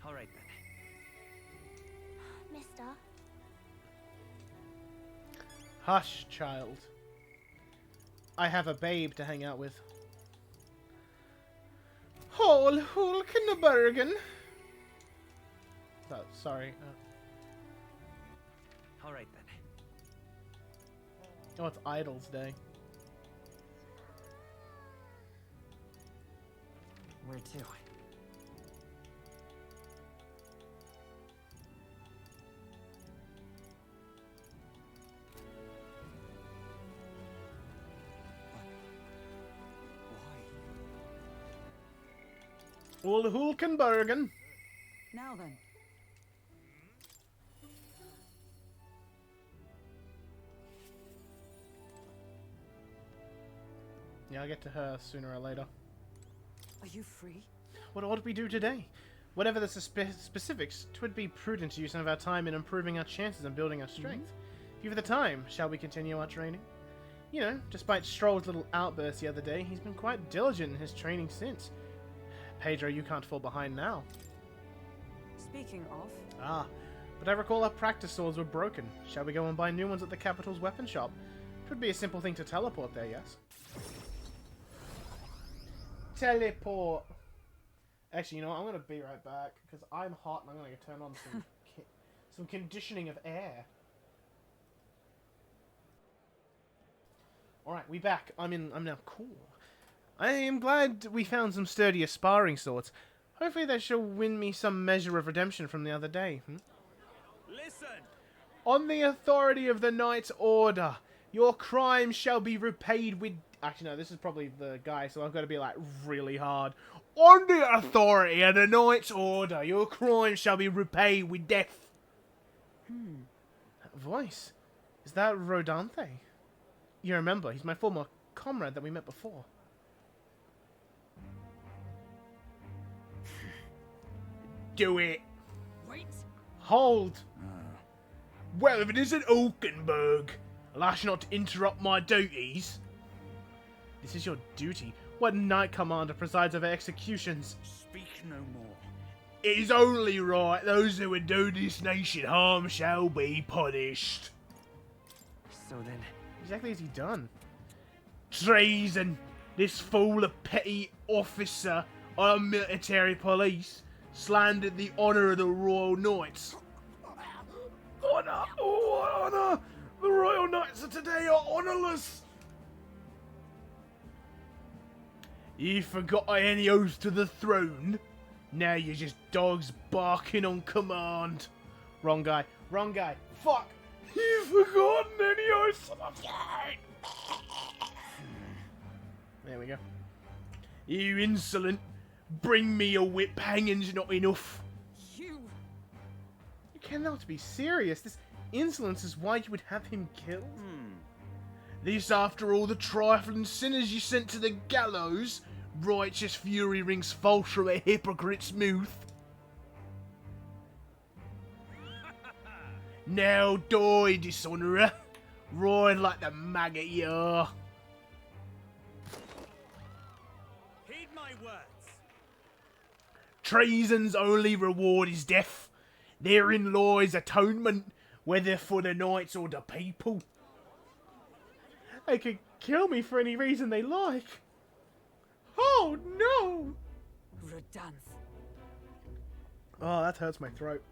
All right then. Mister. Hush, child. I have a babe to hang out with. Hol Hulkenbergen. Oh, sorry. All right then. Oh, it's Idol's Day. Where to? Ol Hulkenbergen. Now then. Yeah, I'll get to her sooner or later. Are you free? What ought we do today? Whatever the specifics, 'twould be prudent to use some of our time in improving our chances and building our strength. If you've the time, shall we continue our training? You know, despite Stroll's little outburst the other day, he's been quite diligent in his training since. Pedro, you can't fall behind now. Speaking of, Ah, but I recall our practice swords were broken. Shall we go and buy new ones at the capital's weapon shop? Twould be a simple thing to teleport there, yes? Teleport! Actually, you know what? I'm going to be right back, because I'm hot and I'm going to turn on some, some conditioning of air. Alright, we back. I'm now cool. I am glad we found some sturdier sparring swords. Hopefully they shall win me some measure of redemption from the other day. Listen. On the authority of the Knight's Order, your crimes shall be repaid with... Actually, no, this is probably the guy, so I've got to be, like, really hard. On the authority of the Knight's Order, your crimes shall be repaid with death. That voice. Is that Rodante? You remember, he's my former comrade that we met before. Do it. Wait. Hold. Well, if it isn't Hulkenberg, I'll ask you not to interrupt my duties. This is your duty. What Knight Commander presides over executions? Speak no more. It is only right those who would do this nation harm shall be punished. So then, Exactly as he done? Treason! This fool, a petty officer on military police, slandered the honour of the Royal Knights. Honour! Oh, honour! The Royal Knights of today are honourless! You forgot any oath to the throne? Now you're just dogs barking on command. Wrong guy. Wrong guy. Fuck! You've forgotten any oaths to the throne! There we go. You insolent! Bring me a whip, hanging's not enough. You. You cannot be serious. This insolence is why you would have him killed? This after all the trifling sinners you sent to the gallows? Righteous fury rings false from a hypocrite's mouth. Now die, dishonourer. Ride like the maggot you are. heed my words. Treason's only reward is death. Therein lies atonement, whether for the knights or the people. They could kill me for any reason they like. Oh no! Redanth. Oh, that hurts my throat.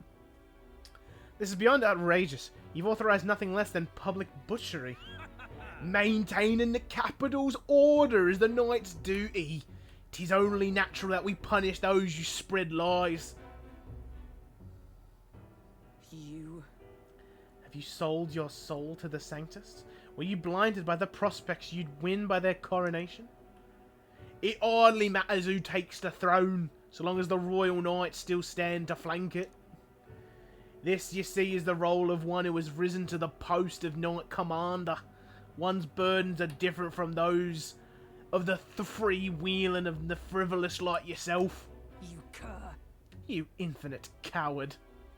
This is beyond outrageous. You've authorized nothing less than public butchery. Maintaining the capital's order is the knight's duty. 'Tis only natural that we punish those who spread lies. You. Have you sold your soul to the Sanctus? Were you blinded by the prospects you'd win by their coronation? It hardly matters who takes the throne, so long as the royal knights still stand to flank it. This, you see, is the role of one who has risen to the post of Knight Commander. One's burdens are different from those of the freewheeling of the frivolous like yourself. You cur. You infinite coward.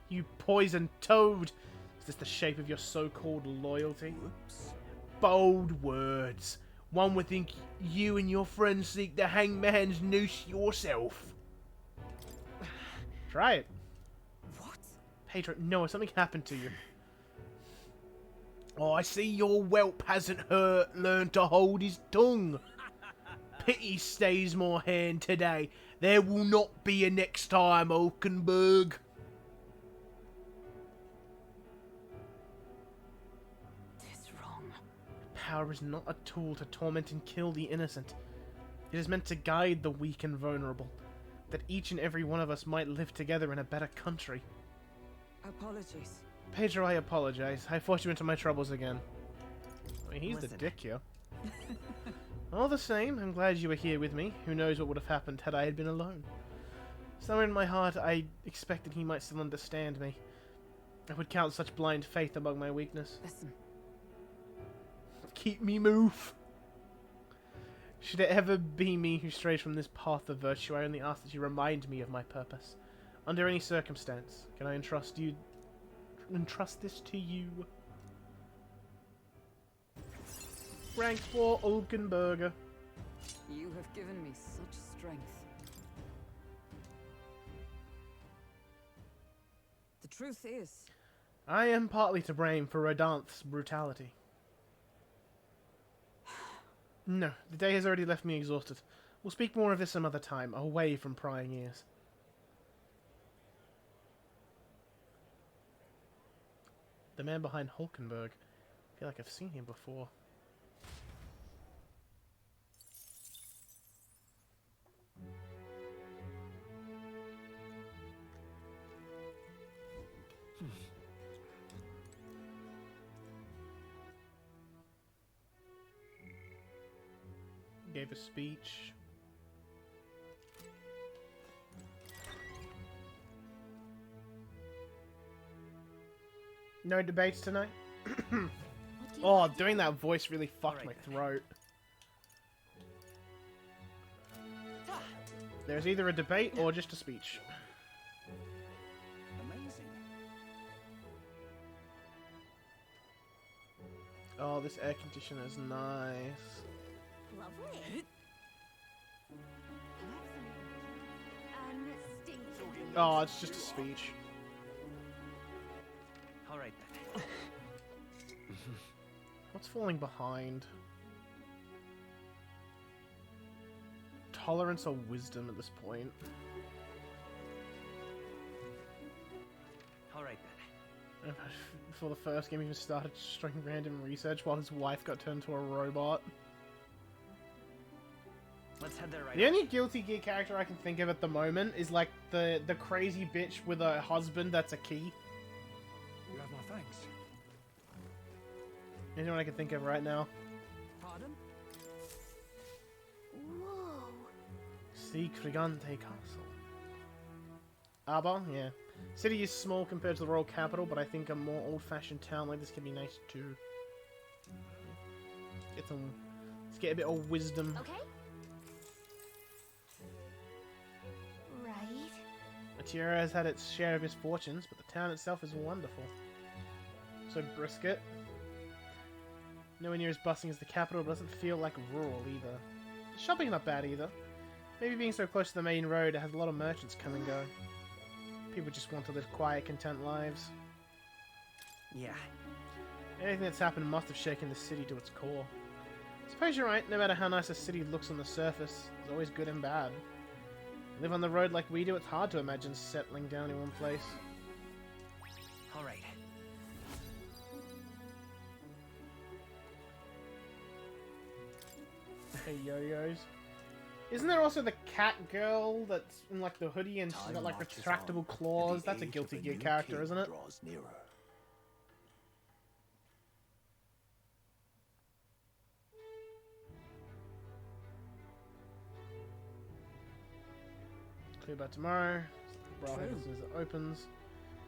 You poisoned toad. Is this the shape of your so-called loyalty? Bold words. One would think you and your friends seek the hangman's noose yourself. Try it. What? Pedro, no, something happened to you. Oh, I see your whelp hasn't learned to hold his tongue. Pity stays my hand today. There will not be a next time, Hulkenberg. Tis wrong. Power is not a tool to torment and kill the innocent. It is meant to guide the weak and vulnerable, that each and every one of us might live together in a better country. Apologies. Pedro, I apologize. I forced you into my troubles again. I mean, he's the Listen. dick here. All the same, I'm glad you were here with me. Who knows what would have happened had I had been alone. Somewhere in my heart, I expected he might still understand me. I would count such blind faith among my weakness. Listen. Keep me move. Should it ever be me who strays from this path of virtue, I only ask that you remind me of my purpose. Under any circumstance, can I entrust this to you? Rank 4 Hulkenberger. You have given me such strength. The truth is, I am partly to blame for Redanth's brutality. No, the day has already left me exhausted. We'll speak more of this some other time, away from prying ears. The man behind Hulkenberg. I feel like I've seen him before. Gave a speech. No debates tonight? What Oh, doing that voice really fucked my throat. There's either a debate or just a speech. Amazing. Oh, this air conditioner is nice. Lovely. Anastasia. Oh, it's just a speech. All right then. What's falling behind? Tolerance or wisdom at this point? All right then. Before the first game even started, just doing random research while his wife got turned into a robot. Let's head there right The only Guilty Gear character I can think of at the moment is like the crazy bitch with a husband that's a key. You have my thanks. Anyone I can think of right now. Pardon? Whoa. See Frigante Castle. Aber, yeah. City is small compared to the royal capital, but I think a more old-fashioned town like this can be nice too. Let's get a bit of wisdom. Okay. Right. Matera has had its share of misfortunes, but the town itself is wonderful. So Brisket. Nowhere near as bustling as the capital, but doesn't feel like rural either. Shopping's not bad either. Maybe being so close to the main road, it has a lot of merchants come and go. People just want to live quiet, content lives. Yeah. Anything that's happened must have shaken the city to its core. Suppose you're right, no matter how nice a city looks on the surface, there's always good and bad. Live on the road like we do, it's hard to imagine settling down in one place. All right. Hey yo-yos. Isn't there also the cat girl that's in like the hoodie and she's got like retractable claws? That's a Guilty Gear character, isn't it? Draws nearer. Clear by tomorrow. Right, as soon as it opens.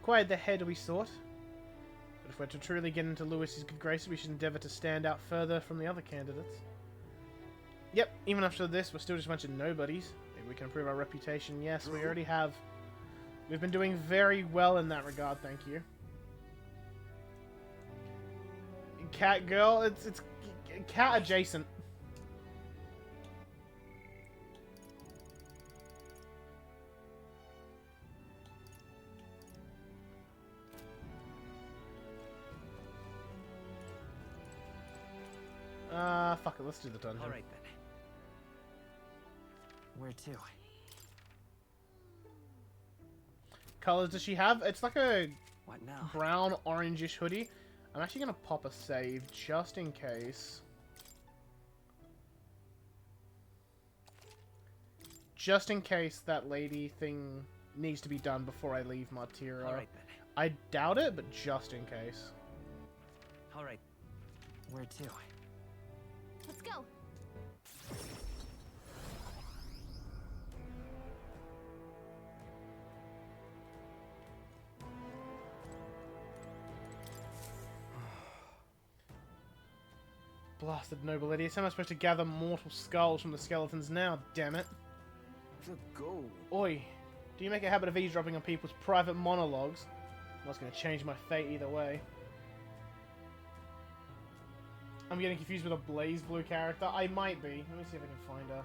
Acquired the head we sought. But if we're to truly get into Lewis's good graces, we should endeavour to stand out further from the other candidates. Yep, even after this, we're still just a bunch of nobodies. Maybe we can improve our reputation. Yes, we already have. We've been doing very well in that regard, thank you. Cat girl, it's cat adjacent. Fuck it, let's do the dungeon. Alright then. Where to? Colors does she have? It's like a What now? brown orangish hoodie. I'm actually gonna pop a save just in case. Just in case that lady thing needs to be done before I leave Martira. Alright then. I doubt it, but just in case. Alright. Where to? Let's go. Blasted noble idiots. How am I supposed to gather mortal skulls from the skeletons now, damn it? The goal. Oi, do you make a habit of eavesdropping on people's private monologues? I'm not going to change my fate either way. I'm getting confused with a Blaze Blue character. I might be. Let me see if I can find her.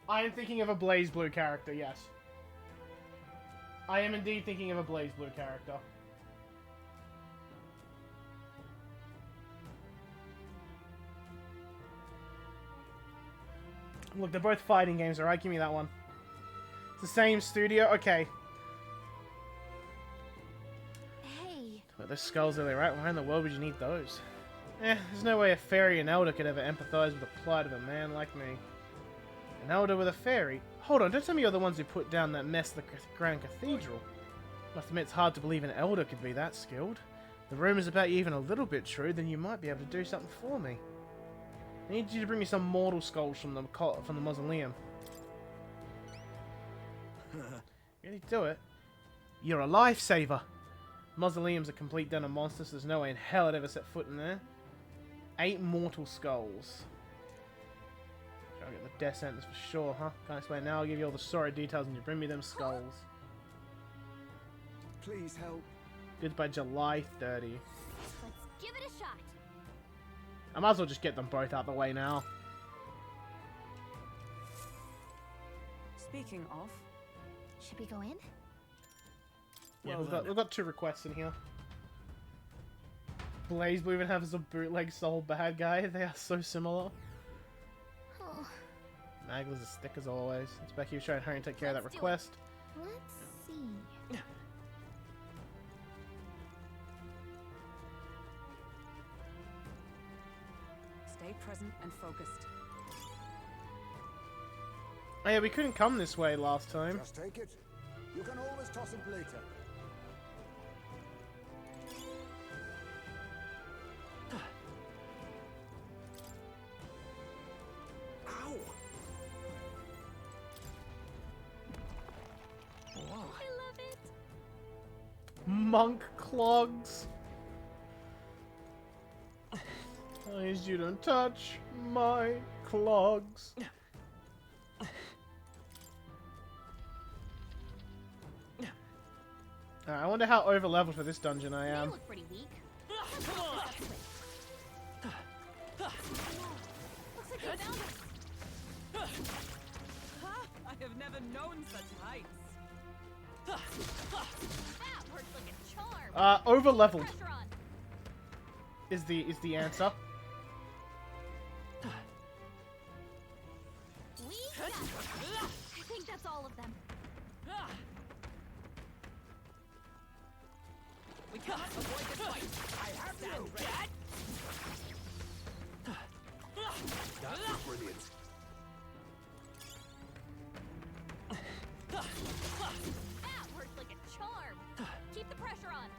I am thinking of a Blaze Blue character, yes. I am indeed thinking of a Blaze Blue character. Look, they're both fighting games, alright? Give me that one. It's the same studio? Okay. Hey. But those skulls are there, right? Why in the world would you need those? There's no way a fairy and elder could ever empathize with the plight of a man like me. An elder with a fairy? Hold on, don't tell me you're the ones who put down that mess at the Grand Cathedral. Must admit it's hard to believe an elder could be that skilled. the rumors about you even a little bit true, then you might be able to do something for me. I need you to bring me some mortal skulls from the mausoleum. Really do it? You're a lifesaver. Mausoleum's a complete den of monsters. There's no way in hell I'd ever set foot in there. 8 mortal skulls. I'll get the death sentence for sure, huh? Can't explain now. I'll give you all the sorry details and you bring me them skulls. Please help. Good by July 30. Let's give it a shot. I might as well just get them both out the way now. Speaking of, Should we go in? Yeah, Well we've got 2 requests in here. Blaze Blue even has a bootleg soul bad guy. They are so similar. Oh, Magla's a stick as always. It's Becky who's trying to hurry and take care of that Let's do it. request. let's see. stay present and focused. Oh yeah, we couldn't come this way last time. Just take it. You can always toss it later. Ow! I love it. Monk clogs. Please, you don't touch my clogs. I wonder how overleveled for this dungeon I They am. look pretty weak. Come on! Looks like they found us. Ha! I have never known such heights. That works like a charm. Overleveled Pressure on. is the answer. We got it. I think that's all of them. We cannot avoid this fight. I have you! That was brilliant. That works like a charm. Keep the pressure on.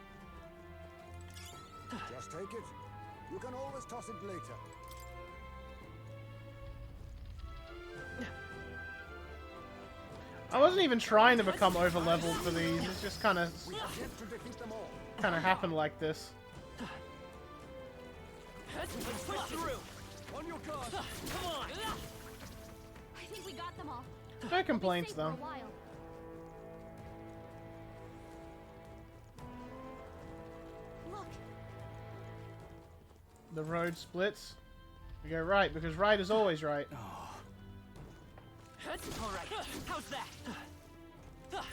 Just take it. You can always toss it later. I wasn't even trying to become overleveled for these. It's just kind of We have yet to defeat them all. happened like this. Let's push through! On your guard! Come on! I think we got them all. No complaints Stay for a though. while. Look, The road splits. We go right because right is always right. Alright, how's that? right.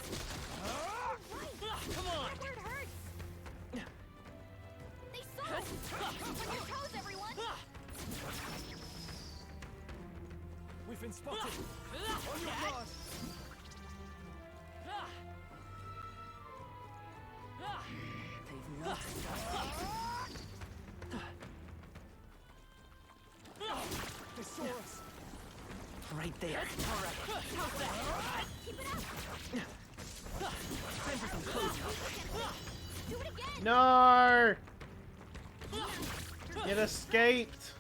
Come on! Where it hurts. They saw us. On your toes, everyone. We've been spotted. On your guard. They've noticed us. They saw us. Right there. Alright, how's that? Keep it up. Time for some closure. Do it again. No! It escaped.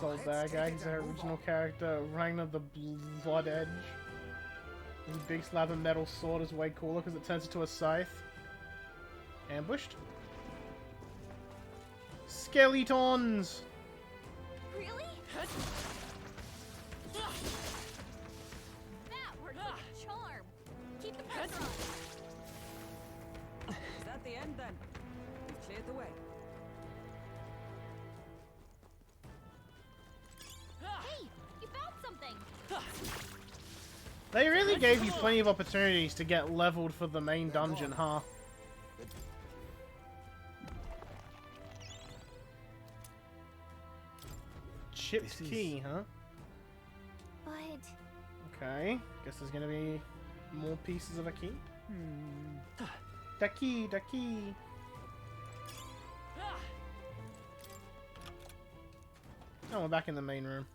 Soul bad guy. He's our original character, Ragnar the Blood Edge. His big slab of metal sword is way cooler because it turns into a scythe. Ambushed. Skeletons! Really? That worked like a charm. Keep the pressure on. Is that the end then? We've cleared the way. Hey, you found something. They really gave you plenty of opportunities to get leveled for the main dungeon, huh? Chipped key, huh? But Okay. Guess there's gonna be more pieces of a key. The key, the key. Oh, we're back in the main room.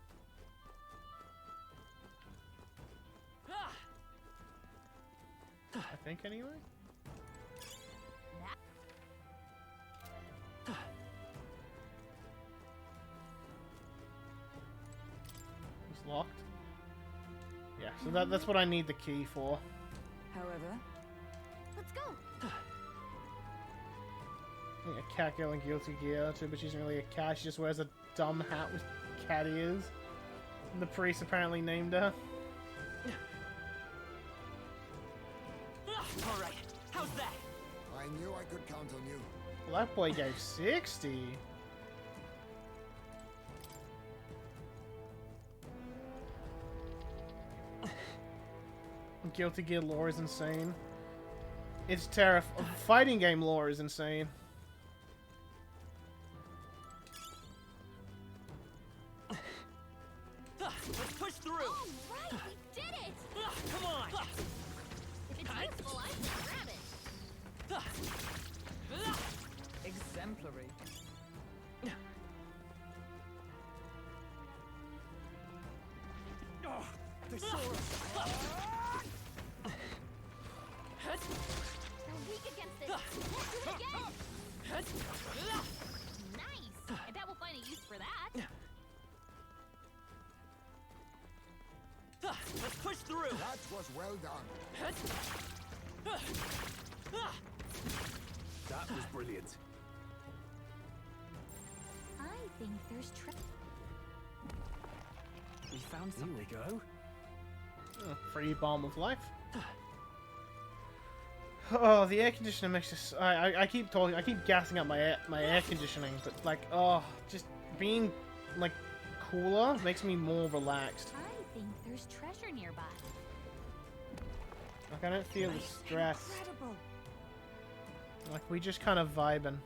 I think, anyway. It's locked. Yeah, so that's what I need the key for. However, Let's go. I think a cat girl in Guilty Gear too, but she isn't really a cat. She just wears a dumb hat with cat ears. And the priest apparently named her. All right, how's that? I knew I could count on you. Well, that boy gave 60. Guilty Gear lore is insane. It's terrifying. Fighting game lore is insane. Let's push through. All right, we did it. Come on. If it's useful, I can grab it. Exemplary. Oh, the sword. They're weak against it. Let's do it again. Nice. I bet we'll find a use for that. Let's push through. That was well done. That was brilliant. I think there's We found some. Here we go. Oh, free bomb of life. Oh, the air conditioner makes us. I keep talking. I keep gassing up my air conditioning, but like, oh, just being like cooler makes me more relaxed. I think there's treasure nearby. Like I don't feel the stress. incredible. Like we just kind of vibing.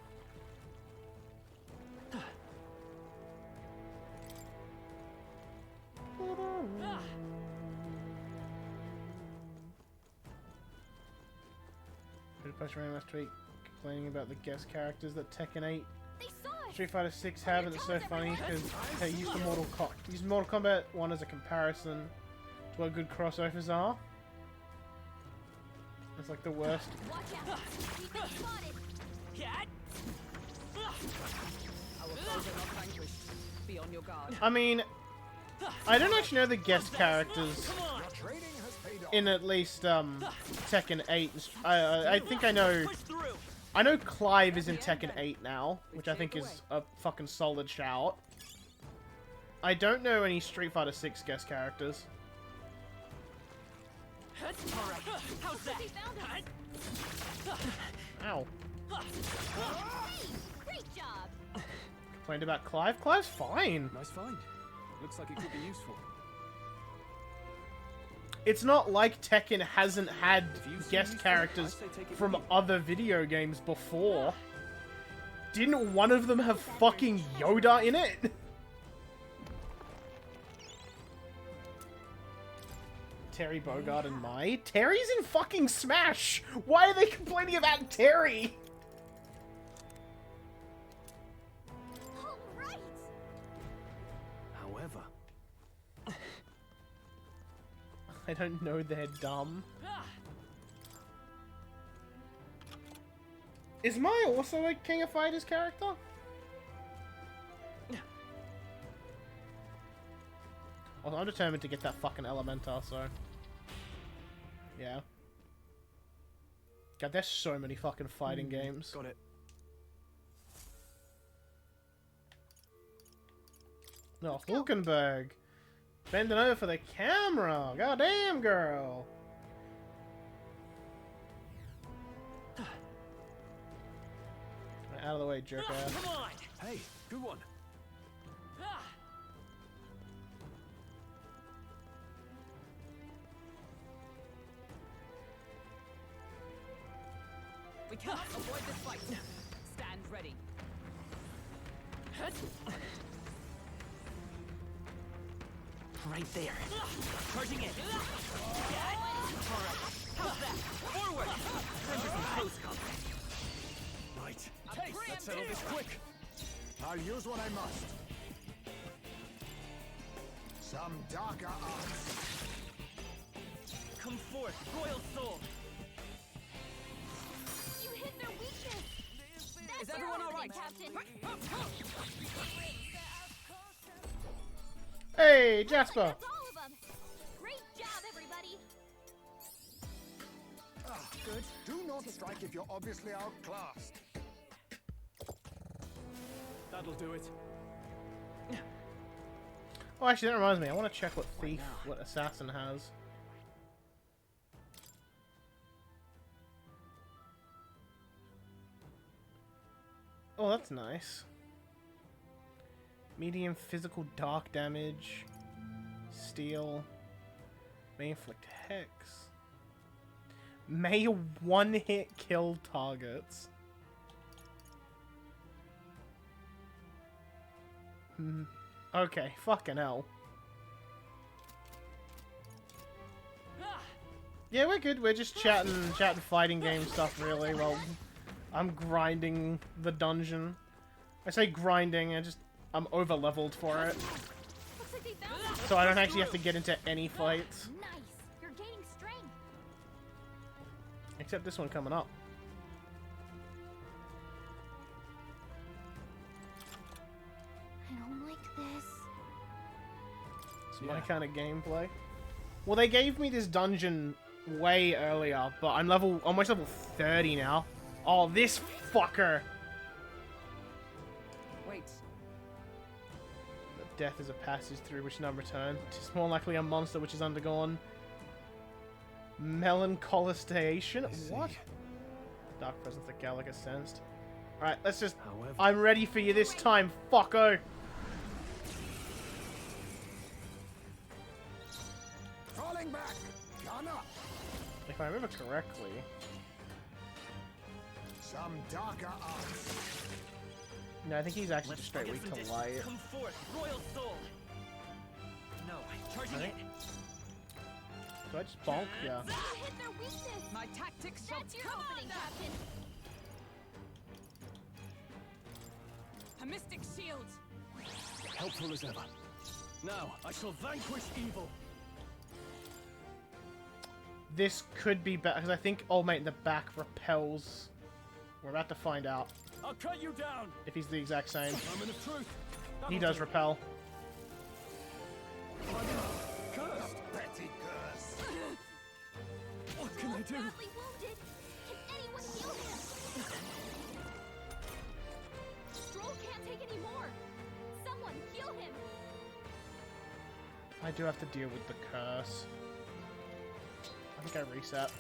Post around last week complaining about the guest characters that Tekken 8 They saw it. Street Fighter 6 have, and it's so funny because they use Mortal Kombat 1 as a comparison to what good crossovers are. It's like the worst. Watch out. We've been spotted. Yeah. Our foes are not vanquished. Be on your guard. I mean, I don't actually know the guest characters Come on. Your training has paid off. in at least Tekken 8. I think I know. Push through. I know Clive is in Tekken 8 now, which I think is a fucking solid shout. I don't know any Street Fighter 6 guest characters. All right. How's that? They found us. Ow. Hey, great job. Complained about Clive? Clive's fine. Nice find. Looks like it could be useful. It's not like Tekken hasn't had If you see guest anything, characters I say take it from with you. other video games before. Didn't one of them have fucking Yoda in it? Terry Bogard and Mai? Terry's in fucking Smash! Why are they complaining about Terry? All right. However, I don't know, they're dumb. Is Mai also a King of Fighters character? Well, I'm determined to get that fucking Elementar, so... Yeah. God, there's so many fucking fighting games. got it. No, Hulkenberg! Bending over for the camera! Goddamn, girl! Out of the way, jerk ass. Come on. Hey, good one. We cannot avoid this fight. Stand ready. Right there. Charging in. Yeah. All right. How's that? Forward. Time for some close combat. Right. Let's settle this quick. I'll use what I must. Some darker arts. Come forth, royal soul. Hey, Jasper! That's all of them. Great job, everybody. Ah, good. Do not strike if you're obviously outclassed. That'll do it. Oh, actually, that reminds me. I want to check what assassin has. Oh, that's nice. Medium physical dark damage. Steel. May inflict hex. May one-hit kill targets. Okay, fucking hell. Yeah, we're good. We're just chatting fighting game stuff, really. Well, I'm grinding the dungeon. I say grinding, I'm over-leveled for it. Looks like they found So I don't actually have to get into any fights. Nice. You're gaining strength. Except this one coming up. I don't like this. It's my kind of gameplay. Well, they gave me this dungeon way earlier, but I'm almost level 30 now. Oh, this fucker! Wait. Death is a passage through which none return. It's more likely a monster which has undergone melancholistation. What? Dark presence that Gallagher sensed. Alright, let's just... However, I'm ready for you this time, fucko! Falling back. Gun up. If I remember correctly... Some darker arts. No, I think he's actually Let's just straight get weak some to distance. light. Come forth, royal soul. No, charging Alright. in. Do I just bonk? Yeah. You hit their weakness. My tactics shall That's your come opening, on. Captain. A mystic shield. Helpful as ever. Now, I shall vanquish evil. This could be better, because I think Old Mate in the back repels. We're about to find out I'll cut you down. if he's the exact same. Moment of truth. He does repel. Cursed. Petty curse. What can I do? Badly wounded. Can anyone heal him? Stroll can't take any more. Someone heal him. I do have to deal with the curse. I think I reset.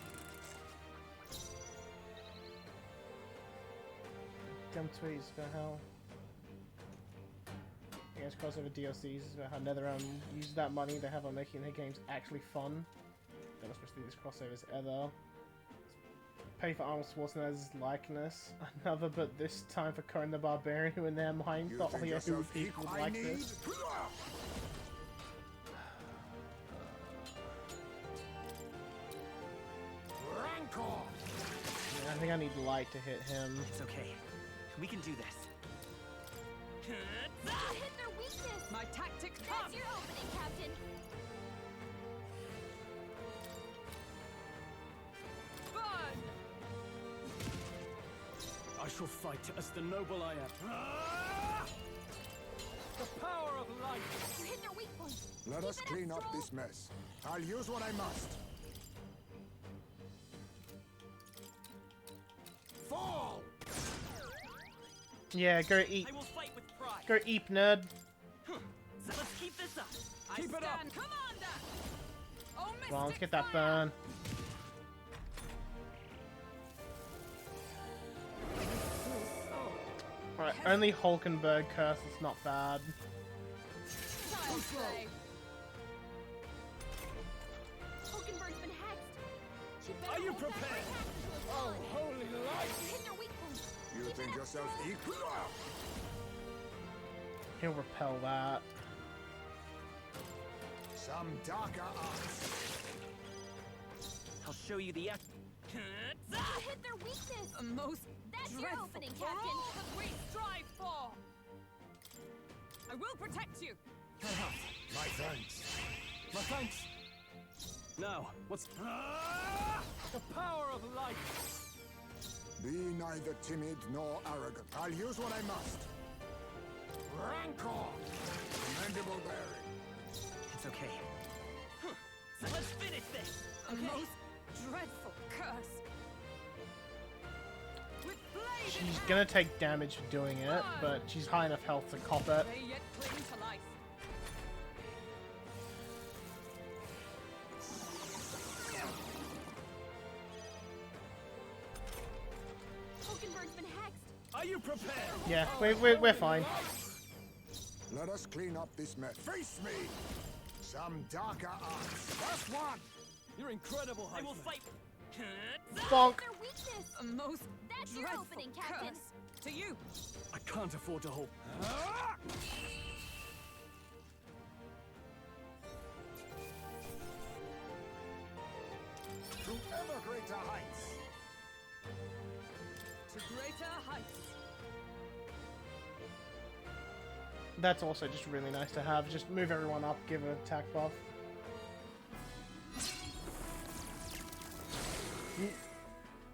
Gum tweets about how I guess crossover DLCs is about how NetherRealm uses that money they have on making their games actually fun. They're not supposed to do these crossovers ever. Pay for Arnold Schwarzenegger's likeness. Another, but this time for Conan the Barbarian, who in their mind You thought think only who yourself people would I like need? this. Rancor. Yeah, I think I need light to hit him. It's okay. We can do this. You hit their weakness. My tactics That's come. your opening, Captain. Burn. I shall fight as the noble I am. The power of light. You hit their weak point. Let Keep us it up, clean up Stroll. this mess. I'll use what I must. Fall! Yeah, go eat. I will fight with pride. Go eat, nerd. So let's keep this up. I Keep it up. stand commander. Oh, mystic Come on, let's get that fire. burn. Alright, only Hulkenberg curse is not bad. Child's play. Hulkenberg's been hexed. She better Are you hold that prepared? passage Oh, until it's holy gone. light. You hit their weak point. You Keep think it up, yourself Stroll. equal? He'll repel that. Some darker arts. I'll show you the You hit their weakness. A most That's your dreadful opening, for Captain. all that we strive for. I will protect you. My thanks. My thanks. Now, what's the power of light? Be neither timid nor arrogant. I'll use what I must. Rancor! Commendable bearing. okay. So let's finish this. A most dreadful curse. With blade in She's gonna take damage for doing it, but she's high enough health to cop it. They yet cling to life. Hulkenberg's been hexed. Are you prepared? Yeah, we're fine. Let us clean up this mess. Face me! Some darker arts. First one! You're incredible, I will Huntsman. fight. Bonk. Their weakness. A most That's your dreadful opening, Captain. curse. To you. I can't afford to hold. To ever greater heights! To greater heights. That's also just really nice to have. Just move everyone up, give an attack buff.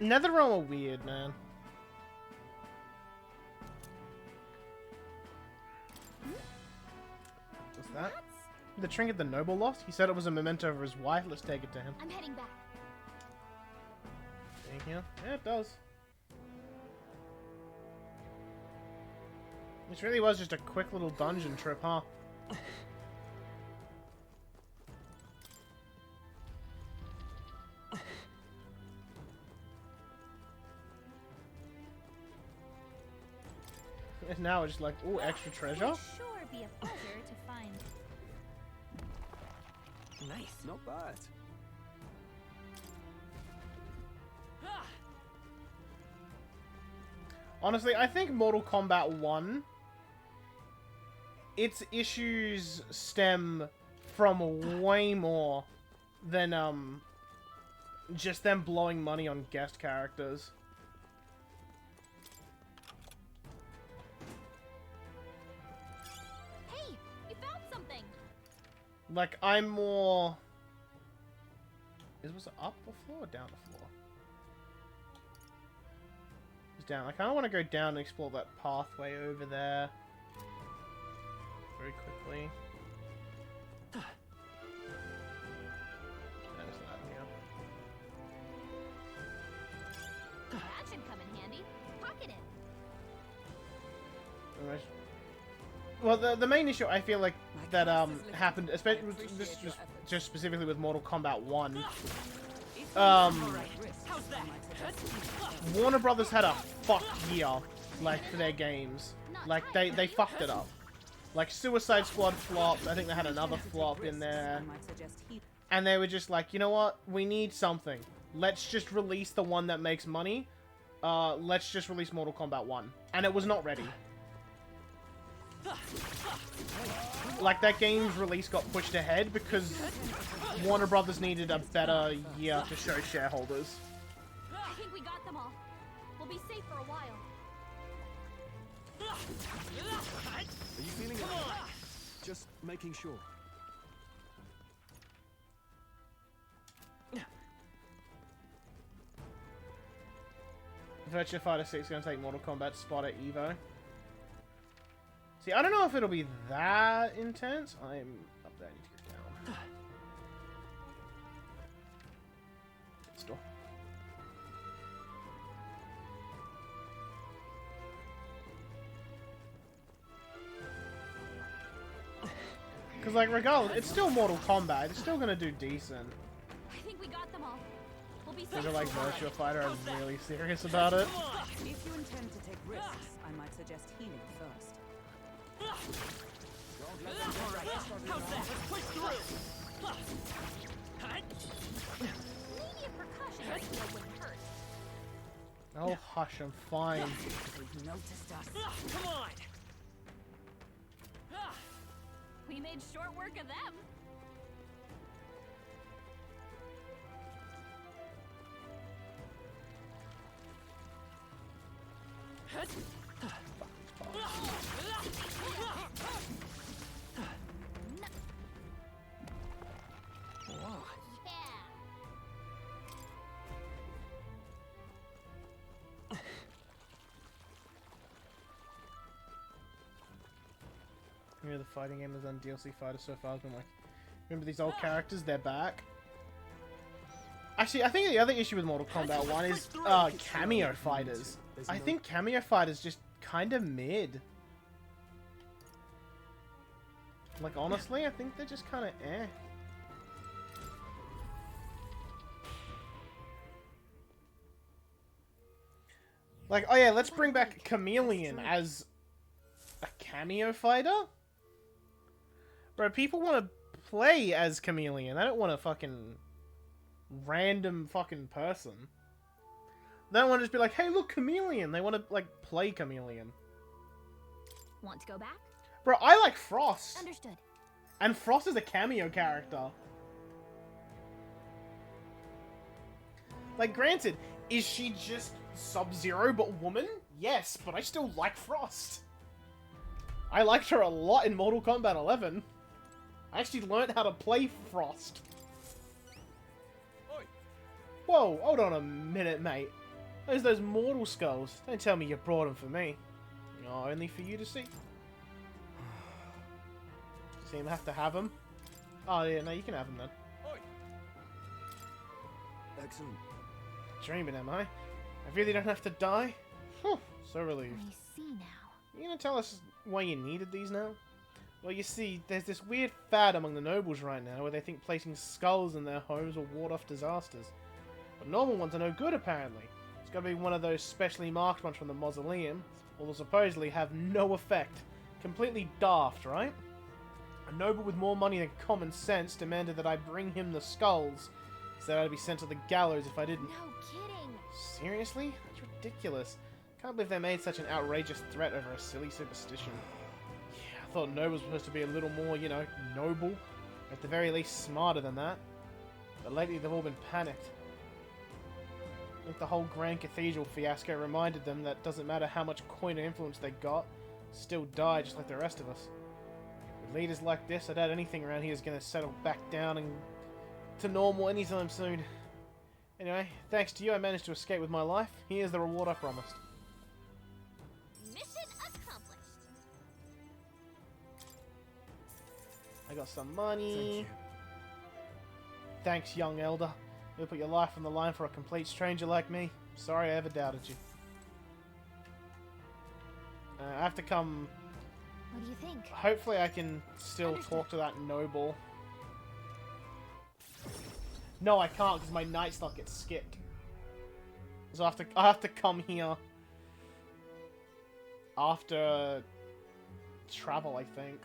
Netherrealm are weird, man. What's that? The trinket the noble lost? He said it was a memento of his wife. Let's take it to him. I'm heading back. Thank you. Yeah, it does. This really was just a quick little dungeon trip, huh? And now it's just like, ooh, extra treasure? Would sure be a pleasure to find. Nice. Not bad. Honestly, I think Mortal Kombat 1, its issues stem from way more than, just them blowing money on guest characters. Hey, you found something. Like, I'm more... Was it up the floor or down the floor? It's down. I kind of want to go down and explore that pathway over there. Very quickly. There's that here. That should come in handy. Pocket it. Almost. Well, the main issue I feel like that happened, especially with this just specifically with Mortal Kombat 1. How's that? Warner Brothers had a fuck year, like, for their games. Like, they fucked it up. Like, Suicide Squad flopped. I think they had another flop in there. And they were just like, you know what? We need something. Let's just release the one that makes money. Let's just release Mortal Kombat 1. And it was not ready. Like, that game's release got pushed ahead because Warner Brothers needed a better year to show shareholders. I think we got them all. We'll be safe for a while. Are you feeling it? Just making sure. Virtua Fighter 6 is going to take Mortal Kombat's spot at EVO. See, I don't know if it'll be that intense. I'm up there. I need to get down. Store. Because, like, regardless, it's still Mortal Kombat. It's still going to do decent. I think we got them all. We'll be safe. They're like Virtua Fighter. I'm really serious about it. If you intend to take risks, I might suggest healing first. Alright, how's that? Let's push through! Maybe a percussion idea wouldn't hurt. Oh, hush, I'm fine. They've noticed us. Come on! We made short work of them. Yeah, the fighting game has done DLC fighter so far has been like Remember these old characters? They're back. Actually, I think the other issue with Mortal Kombat 1 is cameo fighters. I think cameo fighters just kind of mid. Like, honestly, I think they're just kind of eh. Like, oh yeah, let's bring back Chameleon as a cameo fighter? Bro, people want to play as Chameleon. They don't want a fucking random fucking person. They don't want to just be like, hey, look, Chameleon. They want to, like, play Chameleon. Want to go back? Bro, I like Frost. Understood. And Frost is a cameo character. Like, granted, is she just Sub-Zero but woman? Yes, but I still like Frost. I liked her a lot in Mortal Kombat 11. I actually learned how to play Frost. Oi. Whoa, hold on a minute, mate. There's those mortal skulls. Don't tell me you brought them for me. No, only for you to see. Seem to have to have them. Oh yeah, no, you can have them then. Oi. Excellent. Dreaming, am I? I really don't have to die? Whew, so relieved. I see now. You gonna tell us why you needed these now? Well, you see, there's this weird fad among the nobles right now where they think placing skulls in their homes will ward off disasters. But normal ones are no good, apparently. It's gotta be one of those specially marked ones from the mausoleum, or they'll supposedly have no effect. Completely daft, right? A noble with more money than common sense demanded that I bring him the skulls, said I'd be sent to the gallows if I didn't. No kidding. Seriously? That's ridiculous. Can't believe they made such an outrageous threat over a silly superstition. Yeah, I thought nobles were supposed to be a little more, you know, noble. At the very least, smarter than that. But lately they've all been panicked. I think the whole Grand Cathedral fiasco reminded them that doesn't matter how much coin or influence they got, still die just like the rest of us. With leaders like this, I doubt anything around here is going to settle back down and to normal anytime soon. Anyway, thanks to you I managed to escape with my life. Here's the reward I promised. Mission accomplished. I got some money. Thank you. Thanks, young elder. You'll put your life on the line for a complete stranger like me. Sorry I ever doubted you. I have to come... What do you think? Hopefully I can still talk to that noble. No, I can't because my night slot gets skipped. So I have to come here after travel, I think.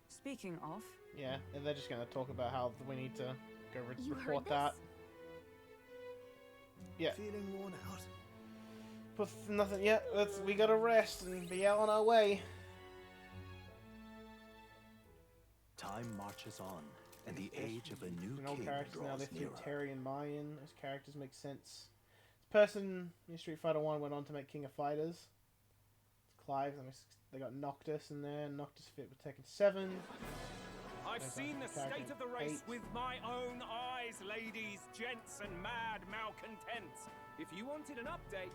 Speaking of, Yeah, and they're just going to talk about how we need to go You report heard that. Yeah, Feeling worn out. but nothing yet. We gotta rest and be out on our way. Time marches on, and the age of a new An old king characters now, they're draws nearer. Terry and Mayan. Those characters make sense. This person in Street Fighter 1 went on to make King of Fighters. It's Clive. I mean, they got Noctis in there. Noctis fit with Tekken 7. I've There's seen the Tekken state of the race 8. with my own eyes, ladies, gents, and mad malcontents. If you wanted an update,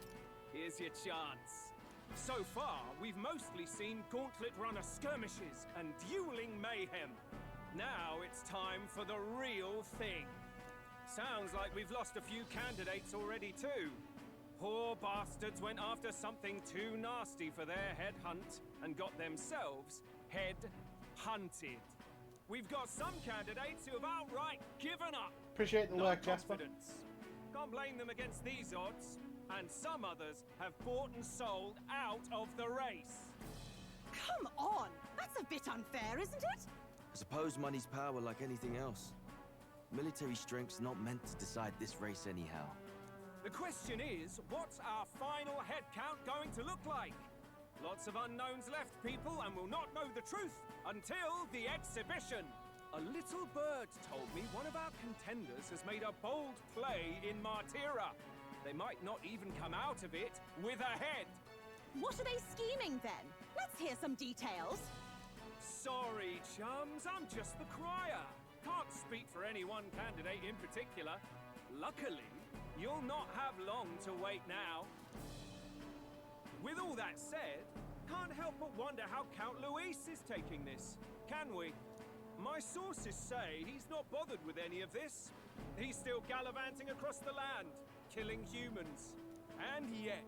here's your chance. So far, we've mostly seen gauntlet runner skirmishes and dueling mayhem. Now it's time for the real thing. Sounds like we've lost a few candidates already too. Poor bastards went after something too nasty for their head hunt and got themselves head hunted. We've got some candidates who have outright given up. Appreciate the Not work, Jasper. confidence. Can't blame them against these odds. And some others have bought and sold out of the race. Come on! That's a bit unfair, isn't it? I suppose money's power like anything else. Military strength's not meant to decide this race anyhow. The question is, what's our final head count going to look like? Lots of unknowns left, people, and we'll not know the truth until the exhibition. A little bird told me one of our contenders has made a bold play in Martira. They might not even come out of it with a head. What are they scheming then? Let's hear some details. Sorry, chums, I'm just the crier. Can't speak for any one candidate in particular. Luckily, you'll not have long to wait now. With all that said, can't help but wonder how Count Luis is taking this, can we? My sources say he's not bothered with any of this. He's still gallivanting across the land, killing humans. And yet,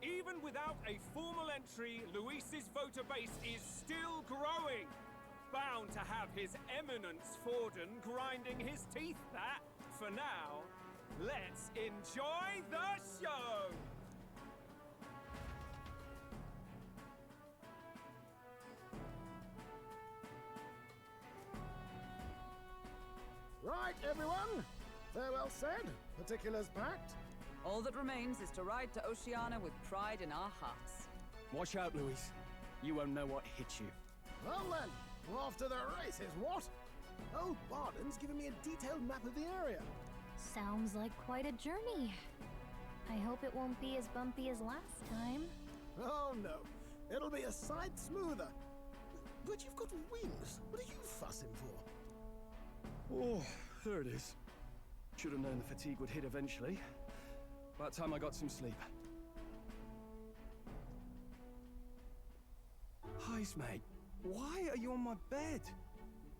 even without a formal entry, Luis's voter base is still growing. Bound to have his eminence Forden grinding his teeth that, for now, let's enjoy the show! Right, everyone. Farewell said, particulars packed. All that remains is to ride to Oceania with pride in our hearts. Watch out, Luis. You won't know what hits you. Well then, we're off to the races, what? Old Barden's given me a detailed map of the area. Sounds like quite a journey. I hope it won't be as bumpy as last time. Oh no, it'll be a sight smoother. But you've got wings. What are you fussing for? Oh, there it is. Should have known the fatigue would hit eventually. About time I got some sleep. Heis, mate. Why are you on my bed?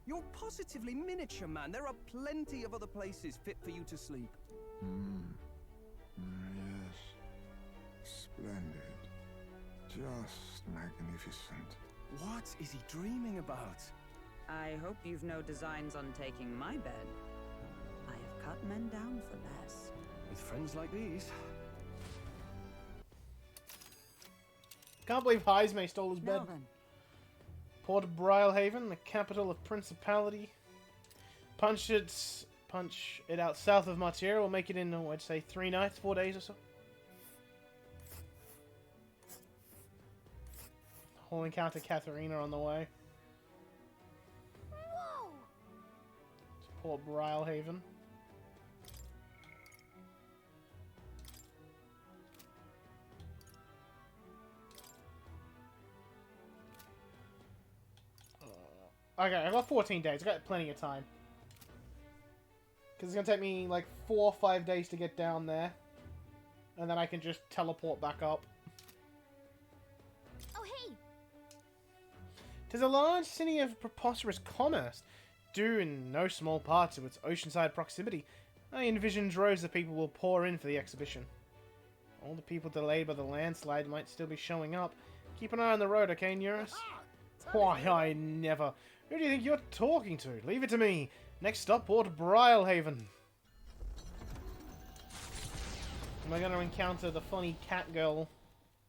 You're positively miniature, man. There are plenty of other places fit for you to sleep. Yes. Splendid. Just magnificent. What is he dreaming about? I hope you've no designs on taking my bed. I have cut men down for less. With friends like these. Can't believe Heismay stole his bed. Now then. Port Brilehaven, the capital of Principality. Punch it out south of Martira. We'll make it in, I'd say, 3 nights, 4 days or so. We'll encounter Katharina on the way. Whoa! It's Port Brilehaven. Okay, I got 14 days. I got plenty of time. Because it's going to take me like 4 or 5 days to get down there. And then I can just teleport back up. Oh, hey! 'Tis a large city of preposterous commerce, due in no small part to its oceanside proximity. I envision droves of people will pour in for the exhibition. All the people delayed by the landslide might still be showing up. Keep an eye on the road, okay, Neuros? Why, I never... Who do you think you're talking to? Leave it to me. Next stop, Port Brilehaven. Am I going to encounter the funny cat girl,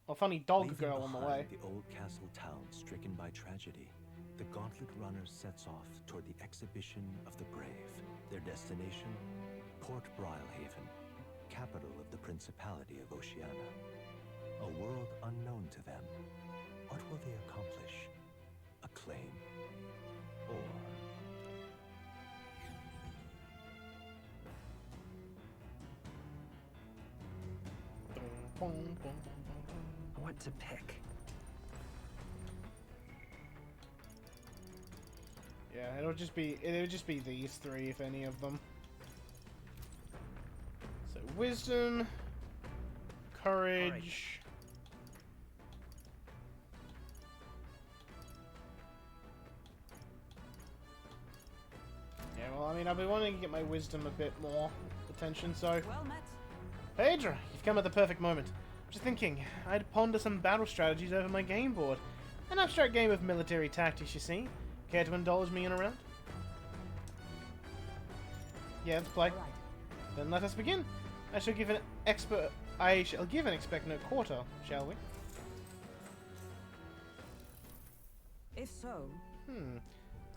or funny dog Leaving girl on the way? behind the old castle town stricken by tragedy, the Gauntlet Runner sets off toward the exhibition of the brave. Their destination, Port Brilehaven, capital of the Principality of Oceania. A world unknown to them. What will they accomplish? Acclaim? Or... What to pick? Yeah, it'll just be these 3 if any of them. So wisdom, courage. Yeah, well, I mean, I've been wanting to get my wisdom a bit more attention, so... Well met. Phaedra, you've come at the perfect moment. Just thinking, I'd ponder some battle strategies over my game board. An abstract game of military tactics, you see. Care to indulge me in a round? Yeah, let's play. All right. Then let us begin. I shall give an expert no quarter, shall we? If so,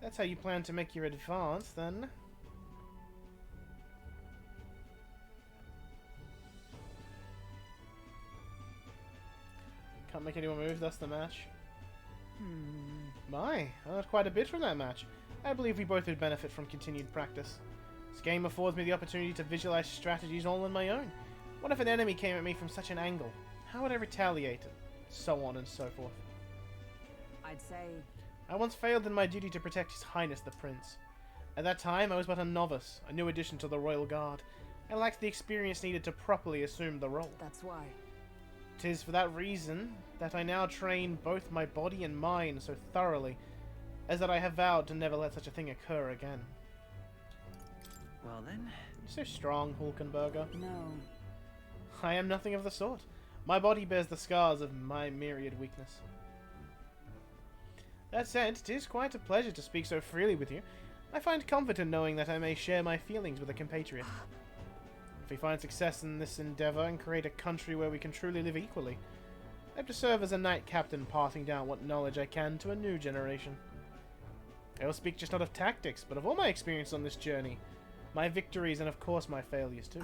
That's how you plan to make your advance, then. Can't make anyone move, that's the match. My, I learned quite a bit from that match. I believe we both would benefit from continued practice. This game affords me the opportunity to visualize strategies all on my own. What if an enemy came at me from such an angle? How would I retaliate? So on and so forth. I'd say... I once failed in my duty to protect His Highness the Prince. At that time, I was but a novice, a new addition to the Royal Guard. I lacked the experience needed to properly assume the role. That's why. 'Tis for that reason that I now train both my body and mind so thoroughly as that I have vowed to never let such a thing occur again. Well then. You're so strong, Hulkenberger. No. I am nothing of the sort. My body bears the scars of my myriad weakness. That said, it is quite a pleasure to speak so freely with you. I find comfort in knowing that I may share my feelings with a compatriot. If we find success in this endeavour and create a country where we can truly live equally, I hope to serve as a knight captain, passing down what knowledge I can to a new generation. I will speak just not of tactics, but of all my experience on this journey, my victories and of course my failures too.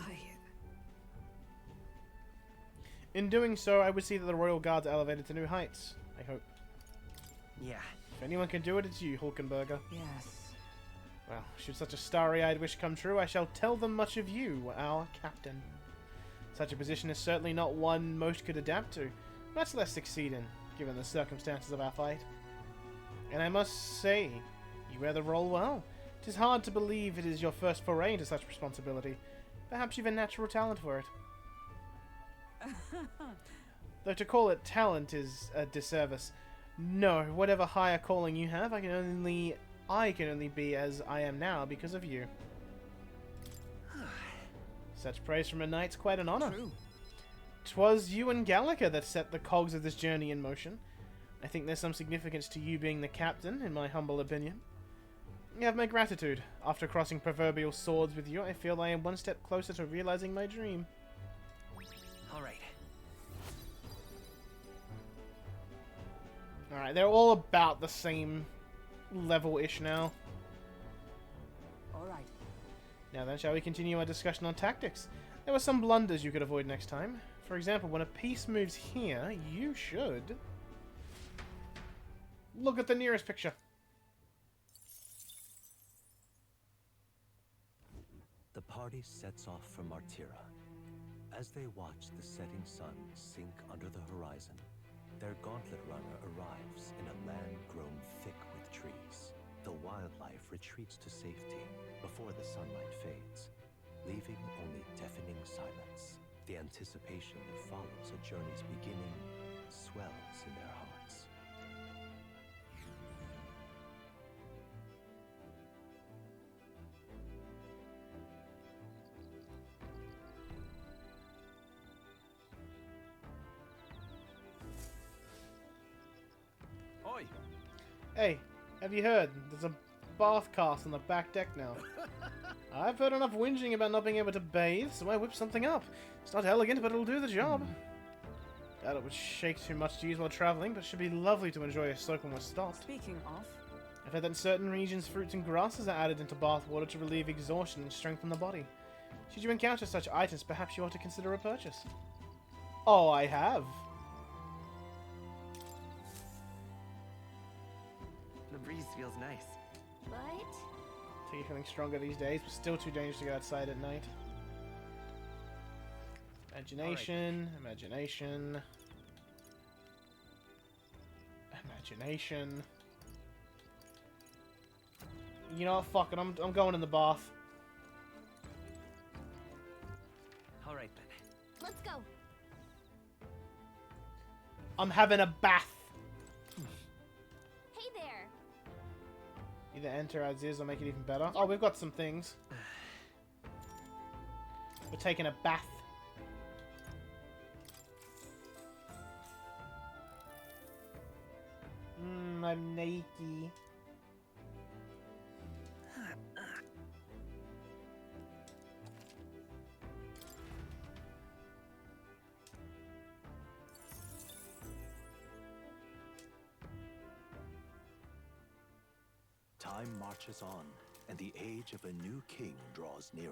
In doing so, I would see that the Royal Guards are elevated to new heights, I hope. Yeah. If anyone can do it, it's you, Hulkenberger. Yes. Well, should such a starry-eyed wish come true, I shall tell them much of you, our captain. Such a position is certainly not one most could adapt to, much less succeed in, given the circumstances of our fight. And I must say, you wear the role well. 'Tis hard to believe it is your first foray into such responsibility. Perhaps you've a natural talent for it. Though to call it talent is a disservice. No, whatever higher calling you have, I can only be as I am now because of you. Such praise from a knight's quite an honour. True. 'Twas you and Gallica that set the cogs of this journey in motion. I think there's some significance to you being the captain, in my humble opinion. You have my gratitude. After crossing proverbial swords with you, I feel I am one step closer to realizing my dream. Alright. Alright, they're all about the same level-ish now. Alright. Now then, shall we continue our discussion on tactics? There were some blunders you could avoid next time. For example, when a piece moves here, you should... look at the nearest picture. The party sets off for Martira. As they watch the setting sun sink under the horizon, their gauntlet runner arrives in a land grown thick with trees. The wildlife retreats to safety before the sunlight fades, leaving only deafening silence. The anticipation that follows a journey's beginning swells in their hearts. Oi! Hey, have you heard? There's a bath cast on the back deck now. I've heard enough whinging about not being able to bathe, so I whipped something up. It's not elegant, but it'll do the job. Doubt it would shake too much to use while traveling, but it should be lovely to enjoy a soak when we're stopped. Speaking of... I've heard that in certain regions, fruits and grasses are added into bath water to relieve exhaustion and strengthen the body. Should you encounter such items, perhaps you ought to consider a purchase. Oh, I have. The breeze feels nice. But Take you feeling stronger these days, but still too dangerous to go outside at night. Imagination, imagination. Imagination. You know what, fuck it, I'm going in the bath. Alright then. let's go. I'm having a bath. Hey there. Either enter as is or make it even better. Oh, we've got some things. We're taking a bath. I'm naked. Time marches on, and the age of a new king draws nearer.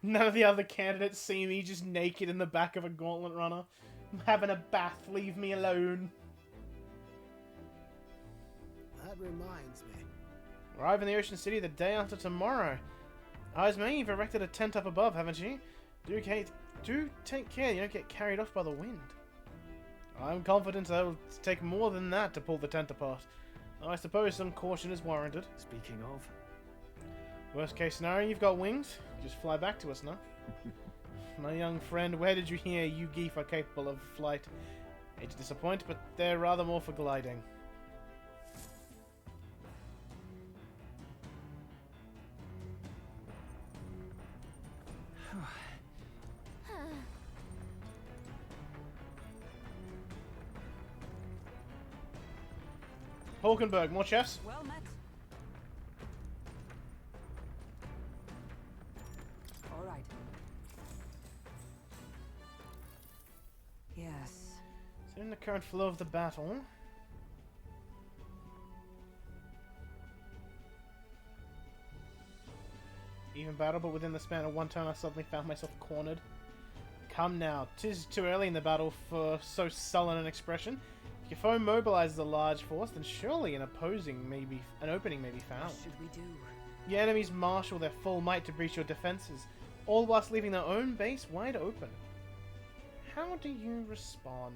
None of the other candidates see me just naked in the back of a gauntlet runner. I'm having a bath, leave me alone. That reminds me. Arrive in the Ocean City the day after tomorrow. Eyes me, you've erected a tent up above, haven't you? Do take care you don't get carried off by the wind. I'm confident I will take more than that to pull the tent apart. I suppose some caution is warranted. Speaking of... Worst case scenario, you've got wings. Just fly back to us now. My young friend, where did you hear you geef are capable of flight? Hate to disappoint, but they're rather more for gliding. Hulkenberg, more chefs? Well met. All right. Yes. So in the current flow of the battle... Even battle, but within the span of one turn I suddenly found myself cornered. Come now, 'tis too early in the battle for so sullen an expression. If your foe mobilizes a large force, then surely an opening may be found. What should we do? Your enemies marshal their full might to breach your defenses, all whilst leaving their own base wide open. How do you respond?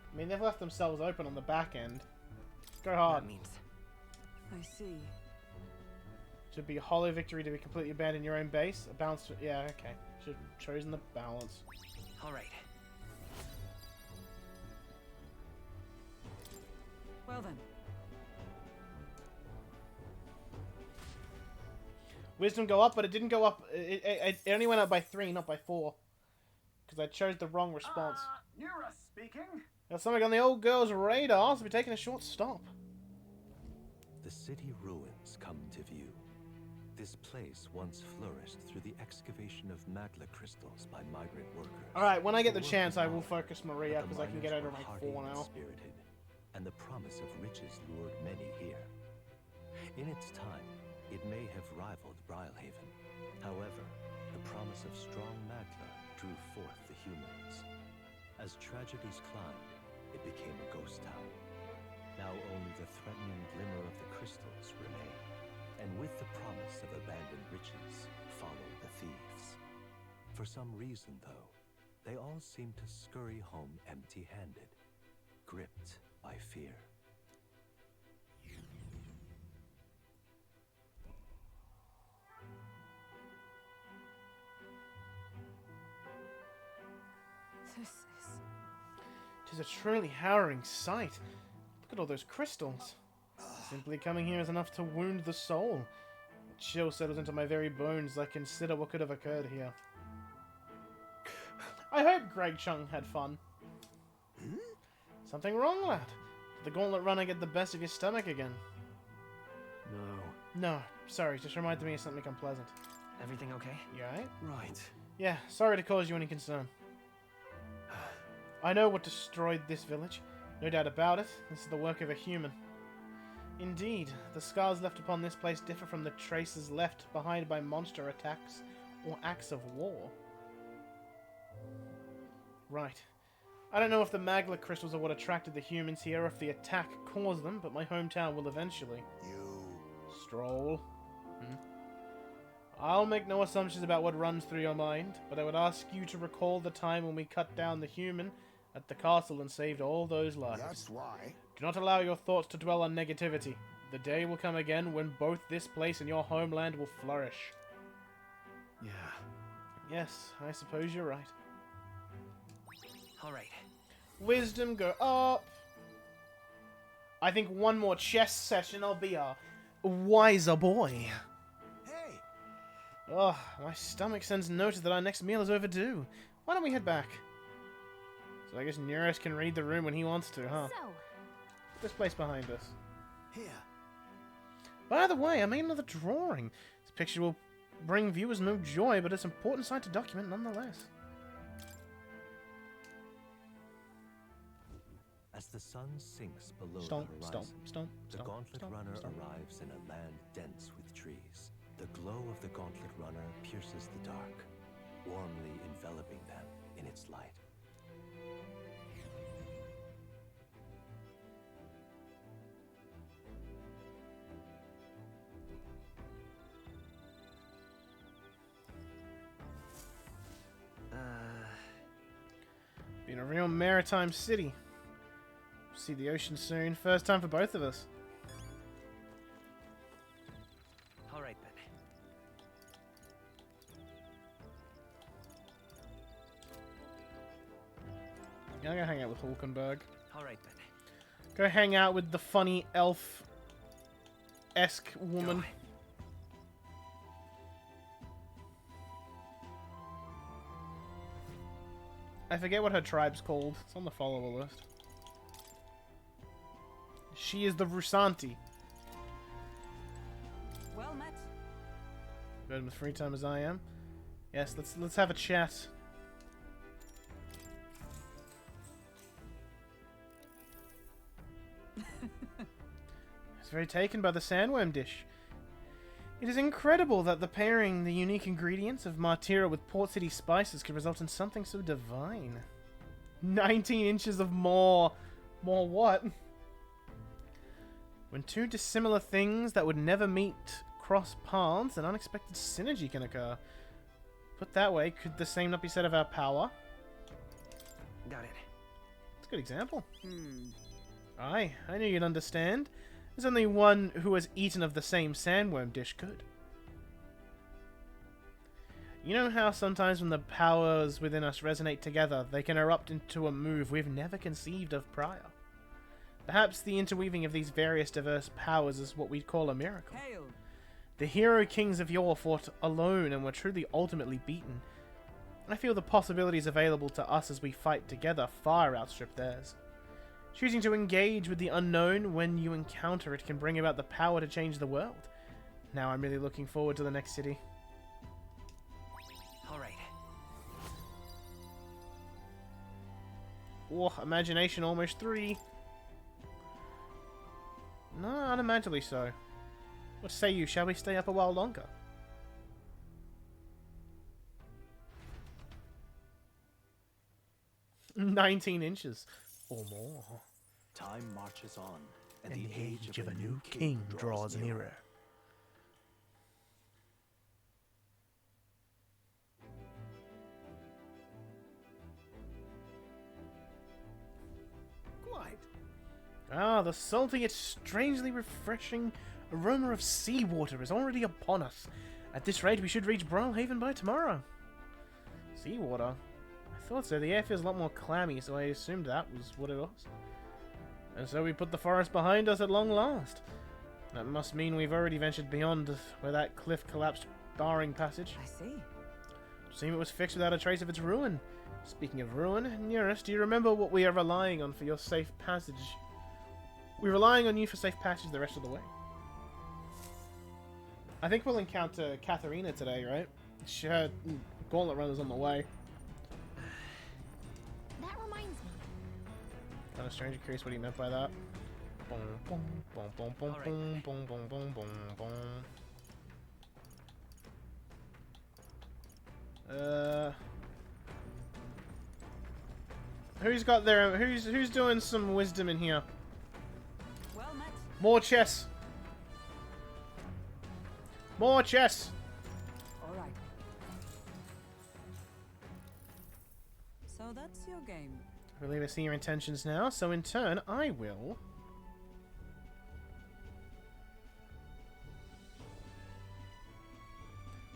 I mean, they've left themselves open on the back end. Go hard. That means... I see. Should be a hollow victory to be completely abandoned your own base. A balance. Yeah, okay. Should have chosen the balance. All right. Well then. Wisdom go up, but it didn't go up. It only went up by 3, not by 4. Because I chose the wrong response. Nura speaking. Got something on the old girl's radar, so we're taking a short stop. The city ruins come to view. This place once flourished through the excavation of magla crystals by migrant workers. Alright, when I get the chance, I will focus Maria, because I can get over rank 4 now. Spirited, and the promise of riches lured many here. In its time, it may have rivaled Brilhaven. However, the promise of strong magla drew forth the humans. As tragedies climbed, it became a ghost town. Now only the threatening glimmer of the crystals remain. And with the promise of abandoned riches, followed the thieves. For some reason, though, they all seem to scurry home empty-handed, gripped by fear. This is... 'Tis a truly harrowing sight. Look at all those crystals. Simply coming here is enough to wound the soul. A chill settles into my very bones as I consider what could have occurred here. I hope Greg Chung had fun. Something wrong, lad? Did the gauntlet runner get the best of your stomach again? No. No, sorry, just reminded me of something unpleasant. Everything okay? You alright? Right. Yeah, sorry to cause you any concern. I know what destroyed this village. No doubt about it. This is the work of a human. Indeed, the scars left upon this place differ from the traces left behind by monster attacks or acts of war. Right. I don't know if the magla crystals are what attracted the humans here or if the attack caused them, but my hometown will eventually. Stroll. I'll make no assumptions about what runs through your mind, but I would ask you to recall the time when we cut down the human at the castle and saved all those lives. That's why. Do not allow your thoughts to dwell on negativity. The day will come again when both this place and your homeland will flourish. Yeah. Yes, I suppose you're right. All right. Wisdom go up. I think one more chess session, I'll be a wiser boy. Hey! Oh, my stomach sends notice that our next meal is overdue. Why don't we head back? So I guess Neurus can read the room when he wants to, huh? So, This place behind us. Here. By the way, I made another drawing. This picture will bring viewers no joy, but it's an important sight to document nonetheless. As the sun sinks below Stomp, the stomp, horizon, stomp, the stomp, Gauntlet stomp, Runner stomp. arrives in a land dense with trees. The glow of the Gauntlet Runner pierces the dark, warmly enveloping them in its light. Been a real maritime city. See the ocean soon. First time for both of us. All right, then. Yeah, I'm gonna hang out with Hulkenberg. Alright then. Go hang out with the funny elf-esque woman. I forget what her tribe's called. It's on the follower list. She is the Rusanti. Well met. Good with free time as I am. Yes, let's have a chat. I was very taken by the sandworm dish. It is incredible that the pairing the unique ingredients of Martira with Port City spices could result in something so divine. 19 inches of more what? When two dissimilar things that would never meet cross paths, an unexpected synergy can occur. Put that way, could the same not be said of our power? Got it. That's a good example. Aye, I knew you'd understand. There's only one who has eaten of the same sandworm dish could. You know how sometimes when the powers within us resonate together, they can erupt into a move we've never conceived of prior? Perhaps the interweaving of these various diverse powers is what we'd call a miracle. Hail. The hero kings of yore fought alone and were truly ultimately beaten. I feel the possibilities available to us as we fight together far outstrip theirs. Choosing to engage with the unknown when you encounter it can bring about the power to change the world. Now I'm really looking forward to the next city. Alright. Oh, imagination almost 3. No, unimaginably so. What say you, shall we stay up a while longer? "19 inches. Or more. Time marches on, and The age of a new king draws nearer. Quite. Ah, the salty yet strangely refreshing aroma of seawater is already upon us. At this rate, we should reach Brawlhaven by tomorrow. Seawater? I thought so. The air feels a lot more clammy, so I assumed that was what it was. And so we put the forest behind us at long last. That must mean we've already ventured beyond where that cliff collapsed, barring passage. I see. Seemed it was fixed without a trace of its ruin. Speaking of ruin, nearest, do you remember what we are relying on for your safe passage? We're relying on you for safe passage the rest of the way. I think we'll encounter Katharina today, right? Her gauntlet runner's on the way. That reminds me. Kind of strange, curious what he meant by that. Boom, boom, boom, boom, boom, boom, boom, boom, boom, boom, boom. Who's got their who's doing some wisdom in here? Well met. More chess. More chess. All right. So that's your game. I believe I see your intentions now, so in turn, I will...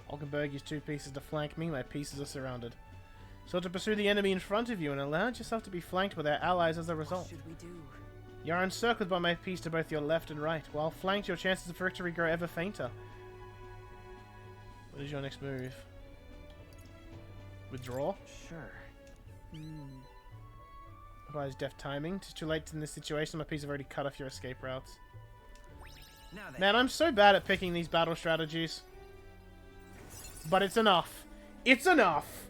Hulkenberg used 2 pieces to flank me, my pieces are surrounded. So to pursue the enemy in front of you and allow yourself to be flanked with our allies as a result. What should we do? You are encircled by my piece to both your left and right. While flanked, your chances of victory grow ever fainter. What is your next move? Withdraw? Sure. Applies deft timing. It's too late in this situation. My piece have already cut off your escape routes. Now then. Man, I'm so bad at picking these battle strategies. But it's enough. It's enough!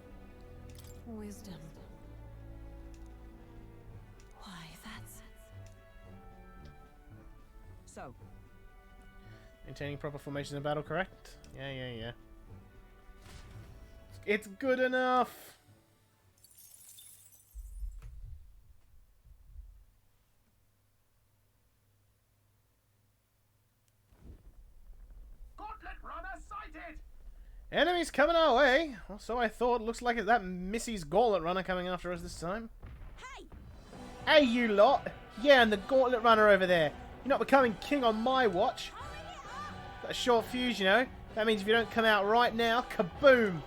Wisdom. Why, that's... So, Maintaining proper formations in battle, correct? Yeah. It's good enough! Gauntlet runner sighted! Enemies coming our way! Well, so I thought. Looks like it's that Missy's Gauntlet Runner coming after us this time. Hey! Hey, you lot! Yeah, and the Gauntlet Runner over there. You're not becoming king on my watch. Got a short fuse, you know. That means if you don't come out right now, kaboom!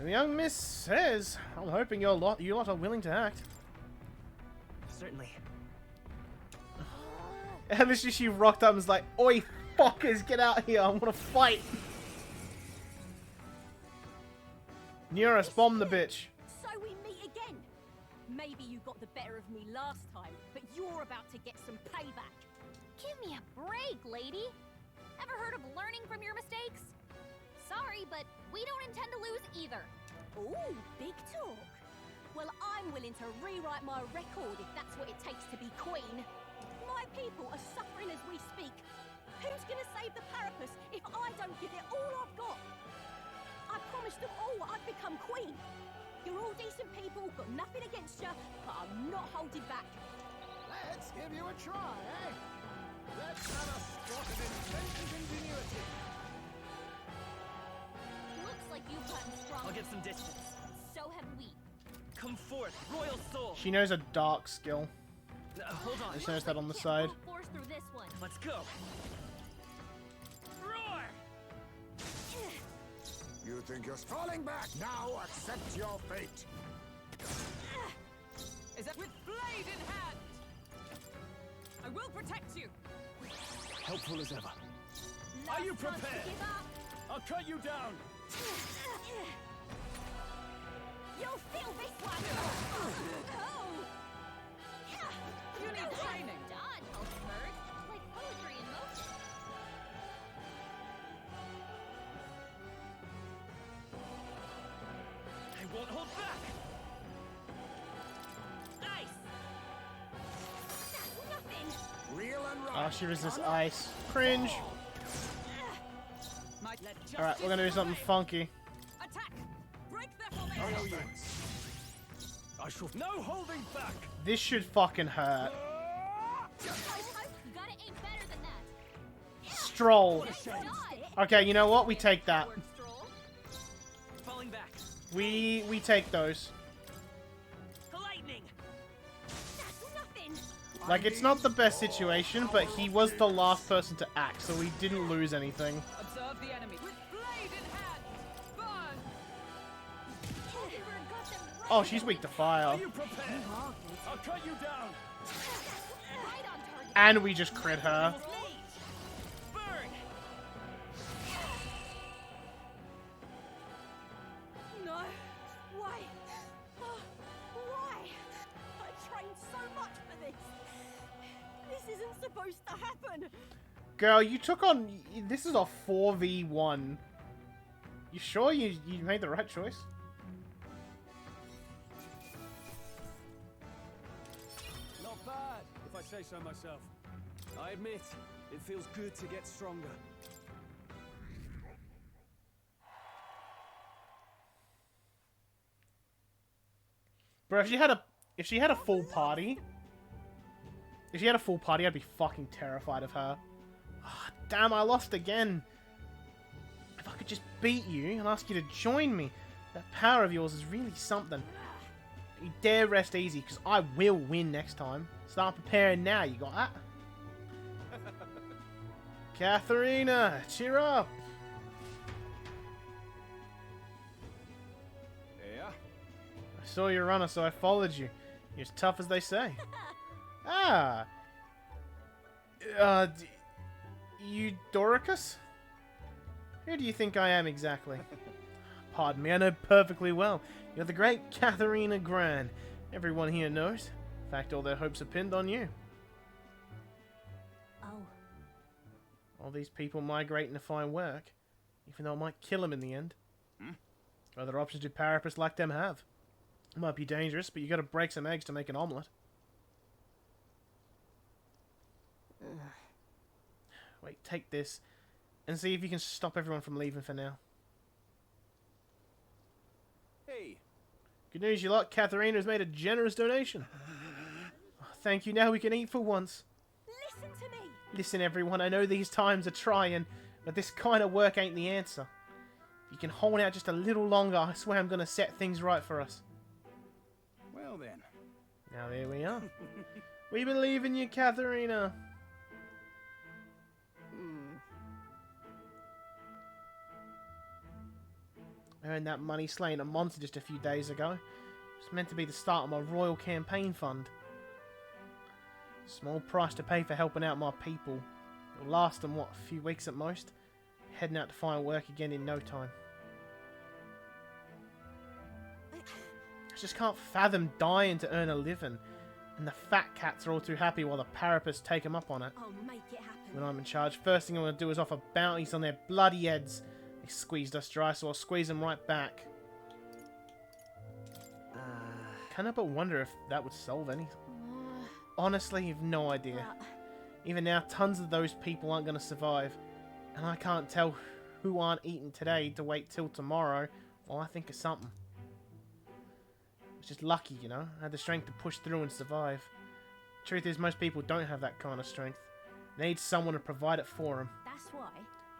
The young miss says, I'm hoping you lot are willing to act. Certainly. And literally she rocked up and was like, oi, fuckers, get out here, I wanna fight. Nearus, bomb the bitch. So we meet again. Maybe you got the better of me last time, but you're about to get some payback. Give me a break, lady. Ever heard of learning from your mistakes? Sorry, but we don't intend to lose either. Ooh, big talk. Well, I'm willing to rewrite my record if that's what it takes to be queen. My people are suffering as we speak. Who's gonna save the Parapus if I don't give it all I've got? I promised them all I'd become queen. You're all decent people, got nothing against you, but I'm not holding back. Let's give you a try, eh? Let's have a spot of intense ingenuity. Looks like you've gotten strong. I'll get some distance. So have we. Come forth, royal soul. She knows a dark skill. Hold on. Just noticed that on the side. Force through this one. Let's go. Roar! You think you're falling back? Now accept your fate. Is that with blade in hand? I will protect you. Helpful as ever. Are you prepared? I'll cut you down. You'll feel this one. You need training. Done, Hulkenberg. Like poetry in motion. I won't hold back. Nice. That's nothing. Reel and run. Oh, she resists ice. Cringe. Alright, we're gonna do something funky. Attack! Break their formation. I shall no holding back. This should fucking hurt. You gotta aim better than that. Stroll. Okay, you know what? We take that. Falling back. We take those. Lightning. That's nothing. Like, it's not the best situation, but he was the last person to act, so we didn't lose anything. Observe the enemy. With blade in hand. Burn. Oh, she's weak to fire. Are you prepared? I'll cut you down. Right on target. And we just crit her. Burn. No. Why? Why? I trained so much for this. This isn't supposed to happen. Girl, you took on... This is a 4v1. You sure you made the right choice? Not bad, if I say so myself. I admit, it feels good to get stronger. Bro, if she had a full party... If she had a full party, I'd be fucking terrified of her. Oh, damn, I lost again. If I could just beat you and ask you to join me. That power of yours is really something. You dare rest easy, because I will win next time. Start preparing now, you got that? Katharina, cheer up! Yeah? I saw your runner, so I followed you. You're as tough as they say. Ah! Eudoricus? Who do you think I am exactly? Pardon me, I know perfectly well. You're the great Katharina Gran. Everyone here knows. In fact, all their hopes are pinned on you. Oh. All these people migrating to find work, even though it might kill them in the end. Other options do Parapus like them have? It might be dangerous, but you gotta break some eggs to make an omelette. Wait, take this, and see if you can stop everyone from leaving for now. Hey. Good news, you lot. Katharina has made a generous donation. Oh, thank you. Now we can eat for once. Listen to me. Listen, everyone. I know these times are trying, but this kind of work ain't the answer. If you can hold out just a little longer, I swear I'm going to set things right for us. Well then. Now there we are. We believe in you, Katharina. I earned that money slaying a monster just a few days ago. It's meant to be the start of my royal campaign fund. Small price to pay for helping out my people. It'll last them, what, a few weeks at most? Heading out to find work again in no time. I just can't fathom dying to earn a living. And the fat cats are all too happy while the Parapus take them up on it. I'll make it happen. When I'm in charge, first thing I'm going to do is offer bounties on their bloody heads. They squeezed us dry, so I'll squeeze them right back. Can't help but wonder if that would solve anything. Honestly, you've no idea. Even now, tons of those people aren't going to survive. And I can't tell who aren't eating today to wait till tomorrow while I think of something. It's just lucky, you know. I had the strength to push through and survive. Truth is, most people don't have that kind of strength. They need someone to provide it for them. That's why.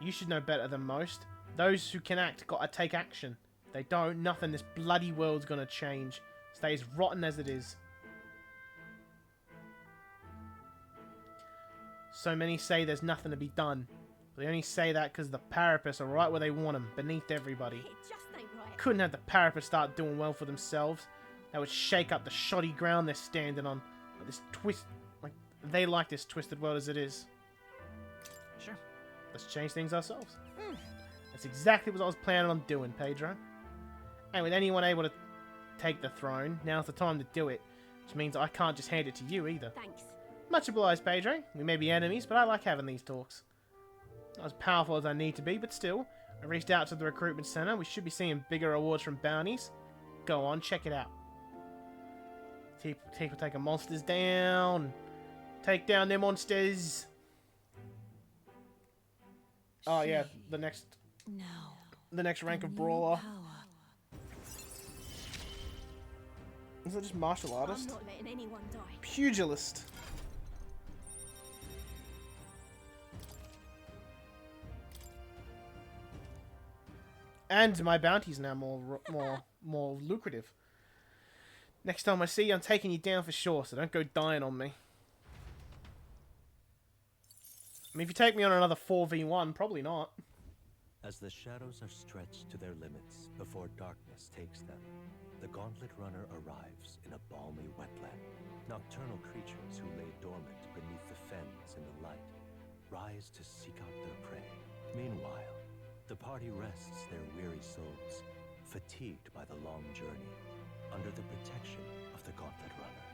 You should know better than most. Those who can act gotta take action. If they don't, nothing this bloody world's gonna change. Stays rotten as it is. So many say there's nothing to be done. But they only say that because the Parapus are right where they want them, beneath everybody. It just ain't right. Couldn't have the Parapus start doing well for themselves. That would shake up the shoddy ground they're standing on. Like this twist, like they like this twisted world as it is. Sure. Let's change things ourselves. That's exactly what I was planning on doing, Pedro. And with anyone able to take the throne, now's the time to do it. Which means I can't just hand it to you either. Thanks. Much obliged, Pedro. We may be enemies, but I like having these talks. Not as powerful as I need to be, but still. I reached out to the recruitment center. We should be seeing bigger rewards from bounties. Go on, check it out. People taking monsters down. Take down their monsters. Oh yeah, the next rank of brawler. Is that just martial artist? I'm not letting anyone die. Pugilist. And my bounty's now more lucrative. Next time I see you, I'm taking you down for sure, so don't go dying on me. I mean, if you take me on another 4v1, probably not. As the shadows are stretched to their limits before darkness takes them, the Gauntlet Runner arrives in a balmy wetland. Nocturnal creatures who lay dormant beneath the fens in the light rise to seek out their prey. Meanwhile, the party rests their weary souls, fatigued by the long journey, under the protection of the Gauntlet Runner.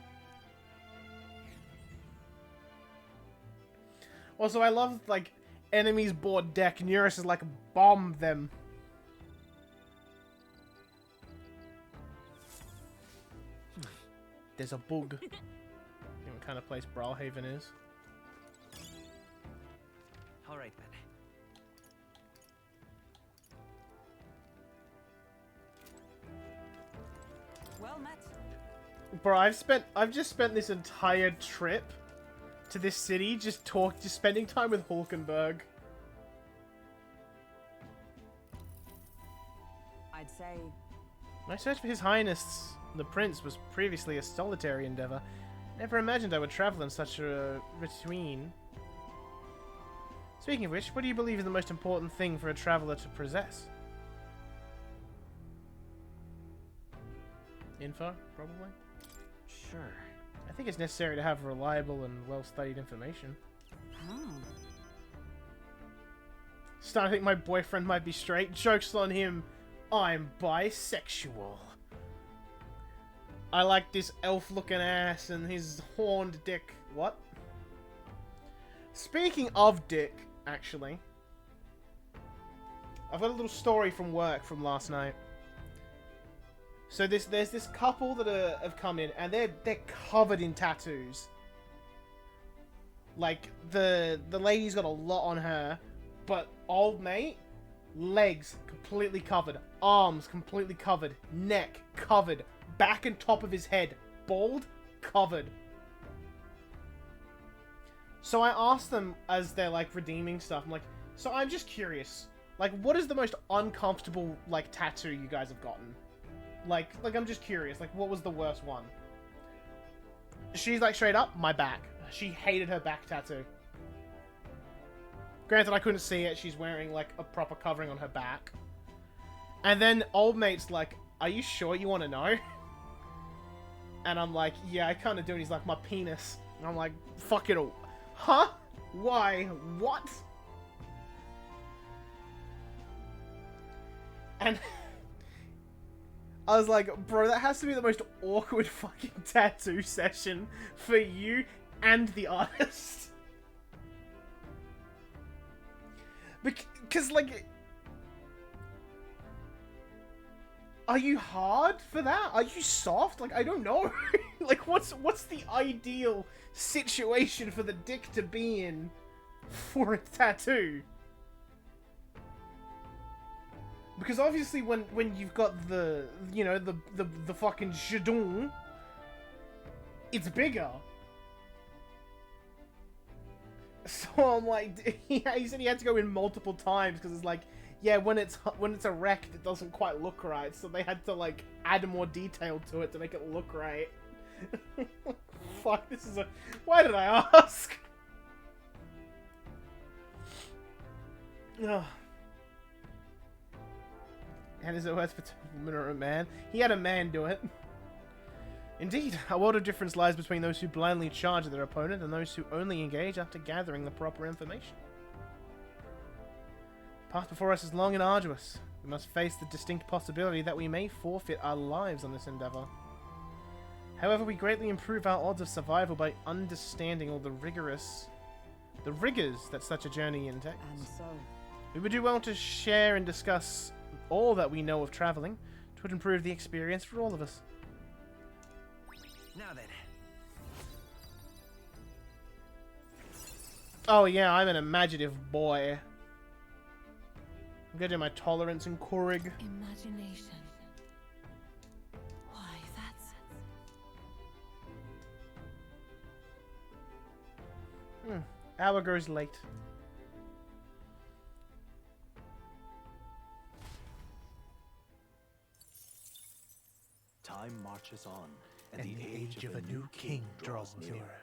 Also, I love, like, enemies board deck. Neurus is like, bomb them. There's a bug. You know what kind of place Brawlhaven is? Alright then. Well met. Bro, I've just spent this entire trip to this city just spending time with Hulkenberg. I'd say My search for His Highness the Prince was previously a solitary endeavor. Never imagined I would travel in such a routine. Speaking of which, what do you believe is the most important thing for a traveler to possess? Info, probably? Sure. I think it's necessary to have reliable and well-studied information. Starting to think my boyfriend might be straight. Joke's on him. I'm bisexual. I like this elf-looking ass and his horned dick. What? Speaking of dick, actually, I've got a little story from work from last night. So there's this couple that have come in, and they're covered in tattoos. Like, the lady's got a lot on her, but old mate, legs completely covered, arms completely covered, neck covered, back and top of his head, bald, covered. So I asked them as they're, like, redeeming stuff, I'm like, so I'm just curious, like, what is the most uncomfortable, like, tattoo you guys have gotten? Like, I'm just curious, like, what was the worst one? She's like, straight up, my back. She hated her back tattoo. Granted, I couldn't see it, she's wearing, like, a proper covering on her back. And then old mate's like, are you sure you want to know? And I'm like, yeah, I kind of do. And he's like, my penis. And I'm like, fuck it all. Huh? Why? What? And I was like, bro, that has to be the most awkward fucking tattoo session for you and the artist. Because, like, are you hard for that? Are you soft? Like, I don't know. Like, what's the ideal situation for the dick to be in for a tattoo? Because obviously when you've got the, you know, the fucking jadon, it's bigger. So I'm like, he said he had to go in multiple times because it's like, yeah, when it's erect, it doesn't quite look right. So they had to like add more detail to it to make it look right. Fuck, this is a. Why did I ask? Ugh. And is it worth for a woman or a man? He had a man do it. Indeed, a world of difference lies between those who blindly charge their opponent and those who only engage after gathering the proper information. The path before us is long and arduous. We must face the distinct possibility that we may forfeit our lives on this endeavor. However, we greatly improve our odds of survival by understanding all the rigors that such a journey entails. And so, we would do well to share and discuss all that we know of traveling. It would improve the experience for all of us. Now then. Oh yeah, I'm an imaginative boy. I'm gonna do my tolerance and Korig. Imagination. Why, that's... Hour grows late. Time marches on, and the age of a new king draws nearer.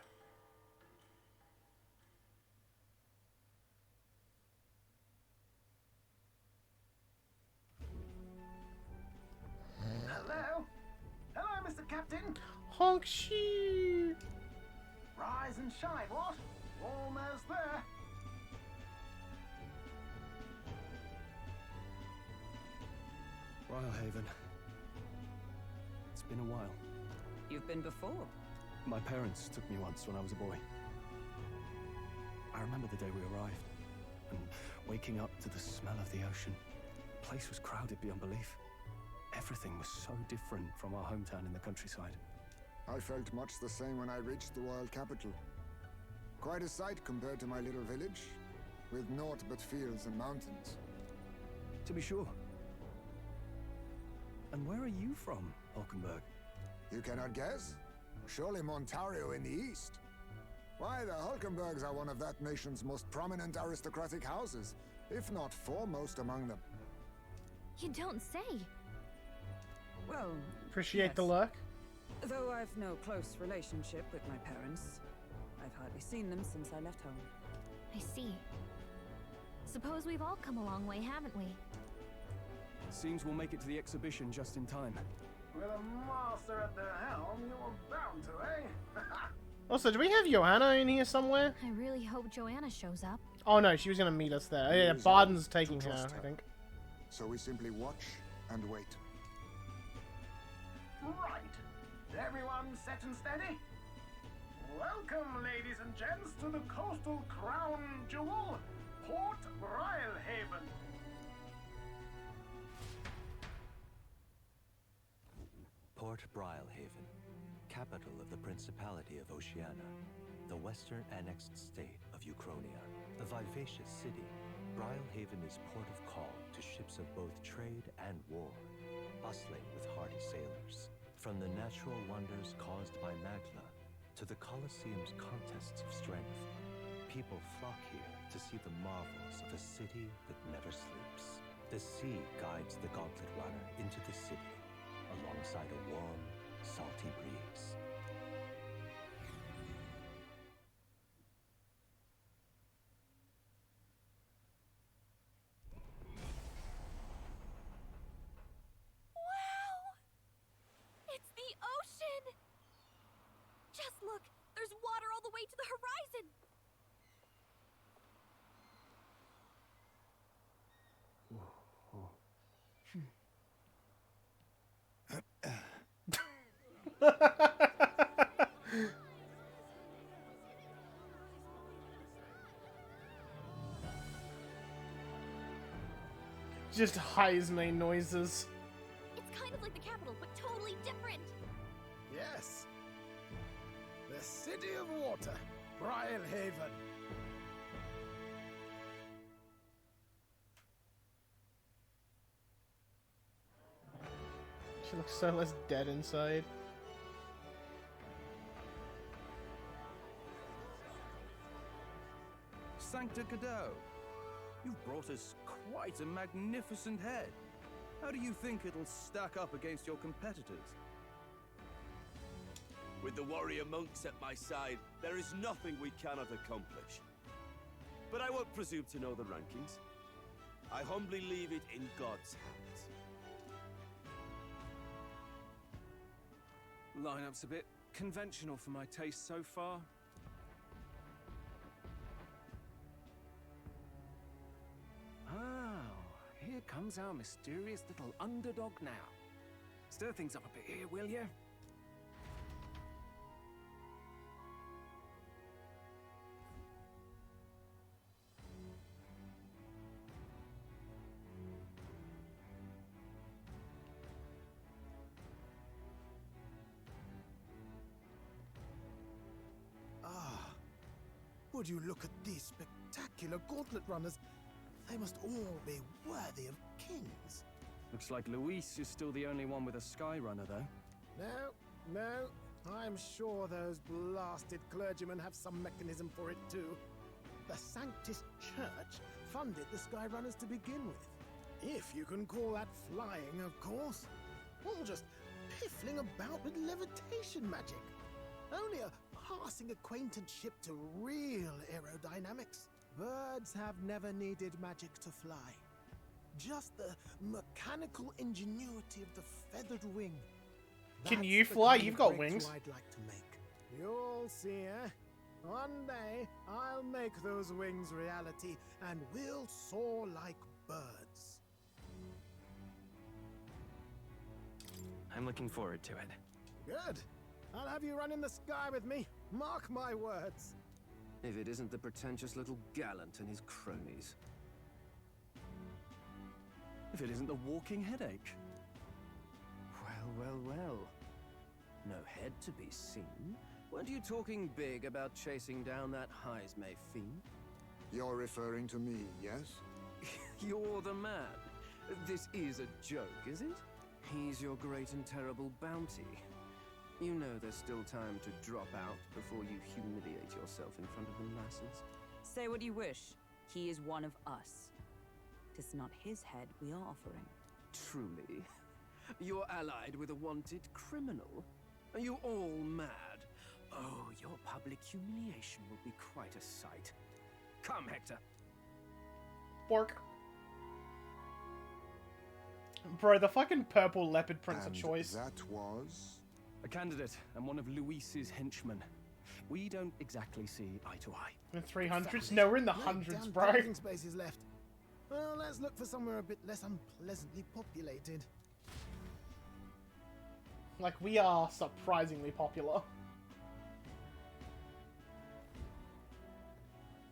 Hello? Hello, Mr. Captain? Honk shee! Rise and shine, what? Almost there. Rhylehaven. It's been a while. You've been before. My parents took me once when I was a boy. I remember the day we arrived, and waking up to the smell of the ocean. The place was crowded beyond belief. Everything was so different from our hometown in the countryside. I felt much the same when I reached the royal capital. Quite a sight compared to my little village, with naught but fields and mountains. To be sure. And where are you from, Hulkenberg? You cannot guess? Surely Montario in the east. Why, the Hulkenbergs are one of that nation's most prominent aristocratic houses, if not foremost among them. You don't say. Well, Appreciate the lurk. though I've no close relationship with my parents, I've hardly seen them since I left home. I see. Suppose we've all come a long way, haven't we? Seems we'll make it to the exhibition just in time. With a master at the helm, you were bound to, eh? Also, do we have Johanna in here somewhere? I really hope Joanna shows up. Oh no, she was gonna meet us there. Yeah, Barden's taking her, I think. So we simply watch and wait. Right. Everyone set and steady? Welcome, ladies and gents, to the coastal crown jewel, Port Rhylehaven. Port Rhylehaven, capital of the Principality of Oceania, the western annexed state of Uchronia. A vivacious city, Rhylehaven is port of call to ships of both trade and war, bustling with hardy sailors. From the natural wonders caused by Magla to the Colosseum's contests of strength, people flock here to see the marvels of a city that never sleeps. The sea guides the gauntlet runner into the city, alongside a warm, salty breeze. It's the ocean! Just look! There's water all the way to the horizon! Just Heisme noises. It's kind of like the capital, but totally different! Yes. The City of Water, Briarhaven. She looks so less dead inside. Sancta Cadeau, you've brought us quite a magnificent head. How do you think it'll stack up against your competitors? With the warrior monks at my side, there is nothing we cannot accomplish. But I won't presume to know the rankings. I humbly leave it in God's hands. Lineup's a bit conventional for my taste so far. Oh, here comes our mysterious little underdog now. Stir things up a bit here, will you? Would you look at these spectacular gauntlet runners? They must all be worthy of kings. Looks like Luis is still the only one with a sky runner, though. No. I'm sure those blasted clergymen have some mechanism for it too. The Sanctus Church funded the sky runners to begin with. If you can call that flying, of course. All just piffling about with levitation magic. Only a passing acquaintanceship to real aerodynamics. Birds have never needed magic to fly. Just the mechanical ingenuity of the feathered wing. Can you fly? You've got wings. I'd like to make. You'll see, eh? One day, I'll make those wings reality, and we'll soar like birds. I'm looking forward to it. Good. I'll have you run in the sky with me. Mark my words. If it isn't the pretentious little gallant and his cronies. If it isn't the walking headache. Well. No head to be seen. Weren't you talking big about chasing down that Heisme fiend? You're referring to me, yes? You're the man. This is a joke, is it? He's your great and terrible bounty. You know there's still time to drop out before you humiliate yourself in front of the masses. Say what you wish. He is one of us. 'Tis not his head we are offering. Truly? You're allied with a wanted criminal? Are you all mad? Oh, your public humiliation will be quite a sight. Come, Hector. Bork. Bro, the fucking purple leopard print's a And choice. that was... A candidate and one of Luis's henchmen. We don't exactly see eye to eye. In 300s? No, we're in the hundreds, bro. Parking spaces left. Well, let's look for somewhere a bit less unpleasantly populated. Like, we are surprisingly popular.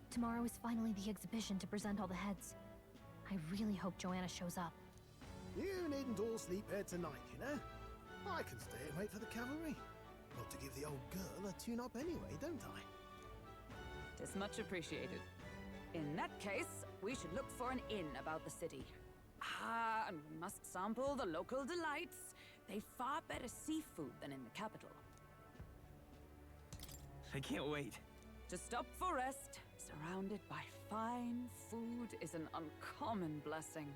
Tomorrow is finally the exhibition to present all the heads. I really hope Joanna shows up. You needn't all sleep here tonight, you know? I can stay and wait for the cavalry. Got to give the old girl a tune-up anyway, don't I? 'Tis much appreciated. In that case, we should look for an inn about the city. And we must sample the local delights. They've far better seafood than in the capital. I can't wait. To stop for rest, surrounded by fine food, is an uncommon blessing.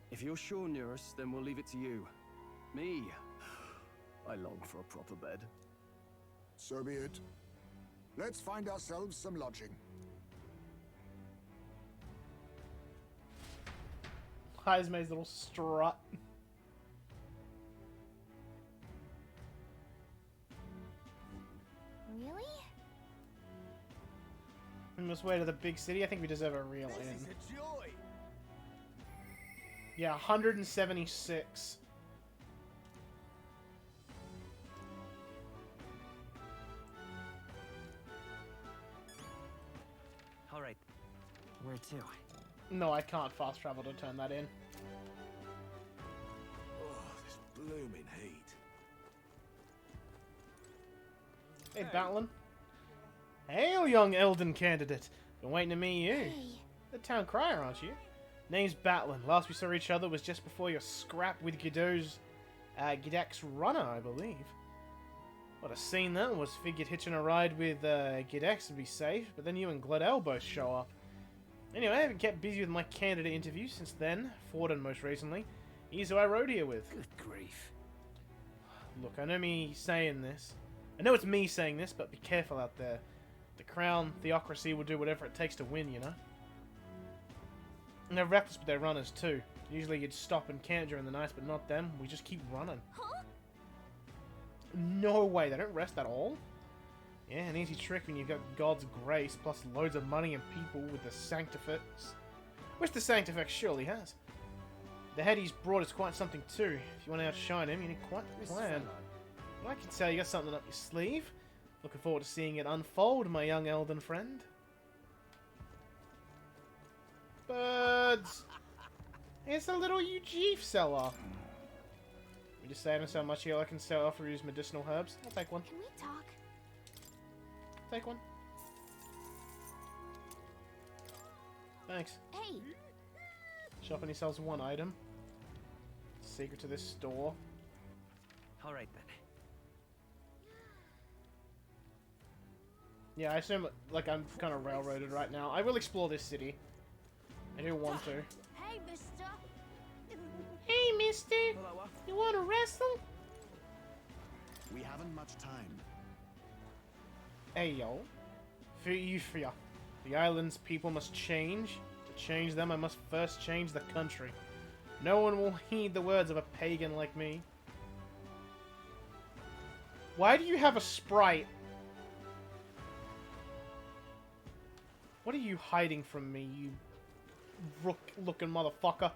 If you're sure, Nearest, then we'll leave it to you. Me, I long for a proper bed. So be it. Let's find ourselves some lodging. Heisme's little strut. Really? On this way to the big city, I think we deserve a real inn. This is a joy. Yeah, 176. All right. Where to? No, I can't fast travel to turn that in. Oh, this blooming heat. Hey, Batlin. Hail, young Elden candidate. Been waiting to meet you. Hey. The town crier, aren't you? Name's Batlin. Last we saw each other was just before your scrap with Gidek's runner, I believe. What a scene that was. Figured hitching a ride with Gidek would be safe, but then you and Gledel both show up. Anyway, I haven't kept busy with my candidate interviews since then, Forden most recently. He's who I rode here with. Good grief. Look, I know me saying this. I know it's me saying this, but be careful out there. The Crown Theocracy will do whatever it takes to win, you know? And they're reckless with their runners, too. Usually you'd stop and camp during the night, but not them. We just keep running. Huh? No way, they don't rest at all? Yeah, an easy trick when you've got God's grace, plus loads of money and people with the Sanctifex. Which the Sanctifex surely has. The head he's brought is quite something too. If you want to outshine him, you need quite a plan. Well, I can tell you got something up your sleeve. Looking forward to seeing it unfold, my young Elden friend. Birds! It's a little UG seller. We just saving so much here I can sell off use medicinal herbs. I'll take one. Can we talk? Take one. Thanks. Hey. Shop only sells one item. Secret to this store. All right then. Yeah, I assume like I'm kind of railroaded right now. I will explore this city. I do want to. Hey, mister. Hey, mister. You want to wrestle? We haven't much time. Hey, yo. Fear. The island's people must change. To change them, I must first change the country. No one will heed the words of a pagan like me. Why do you have a sprite? What are you hiding from me, you rook-looking motherfucker?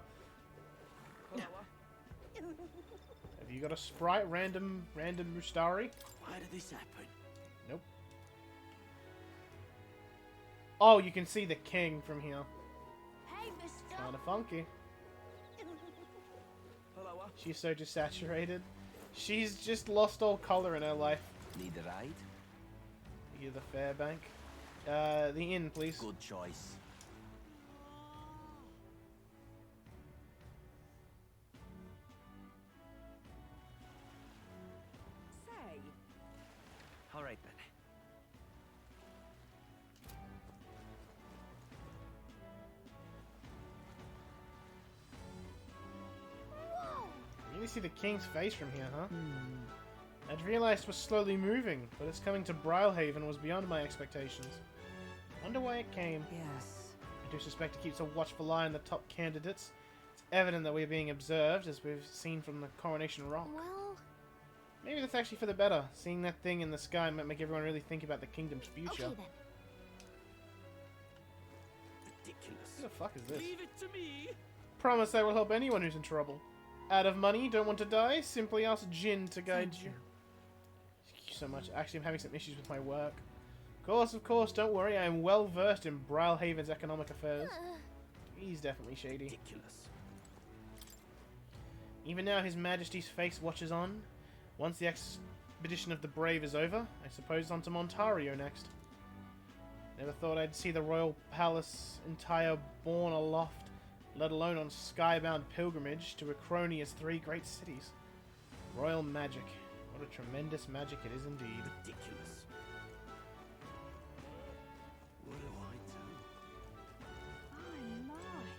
Have you got a sprite? Random Mustari? Why did this happen? Nope. Oh, you can see the king from here. Hey, mister. Kinda funky. She's so desaturated. She's just lost all color in her life. Need a ride? You're the Fairbank. The inn, please. Good choice. Say. All right then. Whoa. You can see the king's face from here, huh? I'd realized it was slowly moving, but its coming to Brilhaven was beyond my expectations. Wonder why it came. Yes. I do suspect it keeps a watchful eye on the top candidates. It's evident that we're being observed, as we've seen from the Coronation Rock. Well, maybe that's actually for the better. Seeing that thing in the sky might make everyone really think about the kingdom's future. okay then. Ridiculous. Who the fuck is this? Leave it to me. Promise I will help anyone who's in trouble. Out of money, don't want to die? Simply ask Jin to guide you. Thank you so much. Actually, I'm having some issues with my work. Of course, don't worry. I am well versed in Brilhaven's economic affairs. He's definitely shady. Ridiculous. Even now, His Majesty's face watches on. Once the expedition of the brave is over, I suppose on to Montario next. Never thought I'd see the royal palace entire borne aloft, let alone on skybound pilgrimage to Acronia's three great cities. Royal magic. What a tremendous magic it is indeed. Ridiculous. What do I do? Oh my.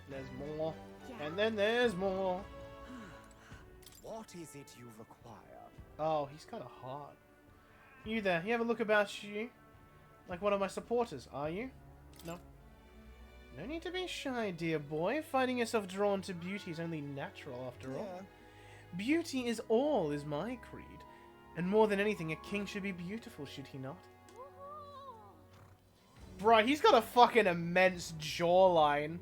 There's more. Yeah. And then there's more. What is it you require? Oh, he's kind of hot. You there, you have a look about you? Like one of my supporters, are you? No. No need to be shy, dear boy. Finding yourself drawn to beauty is only natural, after all. Beauty is all, is my creed. And more than anything, a king should be beautiful, should he not? Bro, he's got a fucking immense jawline.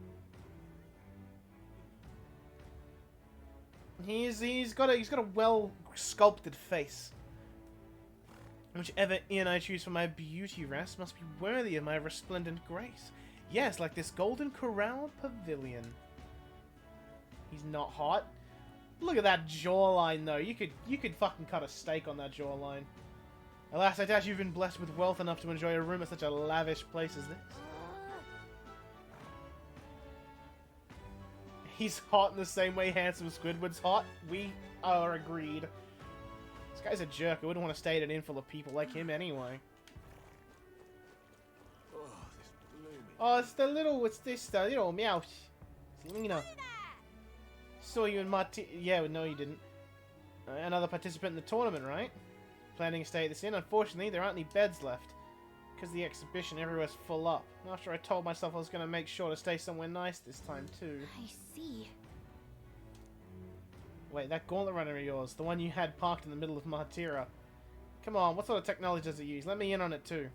He's got a well sculpted face. Whichever inn I choose for my beauty rest must be worthy of my resplendent grace. Yes, like this golden corral pavilion. He's not hot. Look at that jawline, though. You could fucking cut a steak on that jawline. Alas, I doubt you've been blessed with wealth enough to enjoy a room at such a lavish place as this. He's hot in the same way handsome Squidward's hot. We are agreed. This guy's a jerk. I wouldn't want to stay at an inn full of people like him anyway. Oh, it's the little meow. You know. Saw you in Marti. Yeah, no, you didn't. Another participant in the tournament, right? Planning to stay at this inn. Unfortunately, there aren't any beds left. Because of the exhibition, everywhere's full up. After I told myself I was going to make sure to stay somewhere nice this time, too. I see. Wait, that gauntlet runner of yours, the one you had parked in the middle of Martira. Come on, what sort of technology does it use? Let me in on it, too.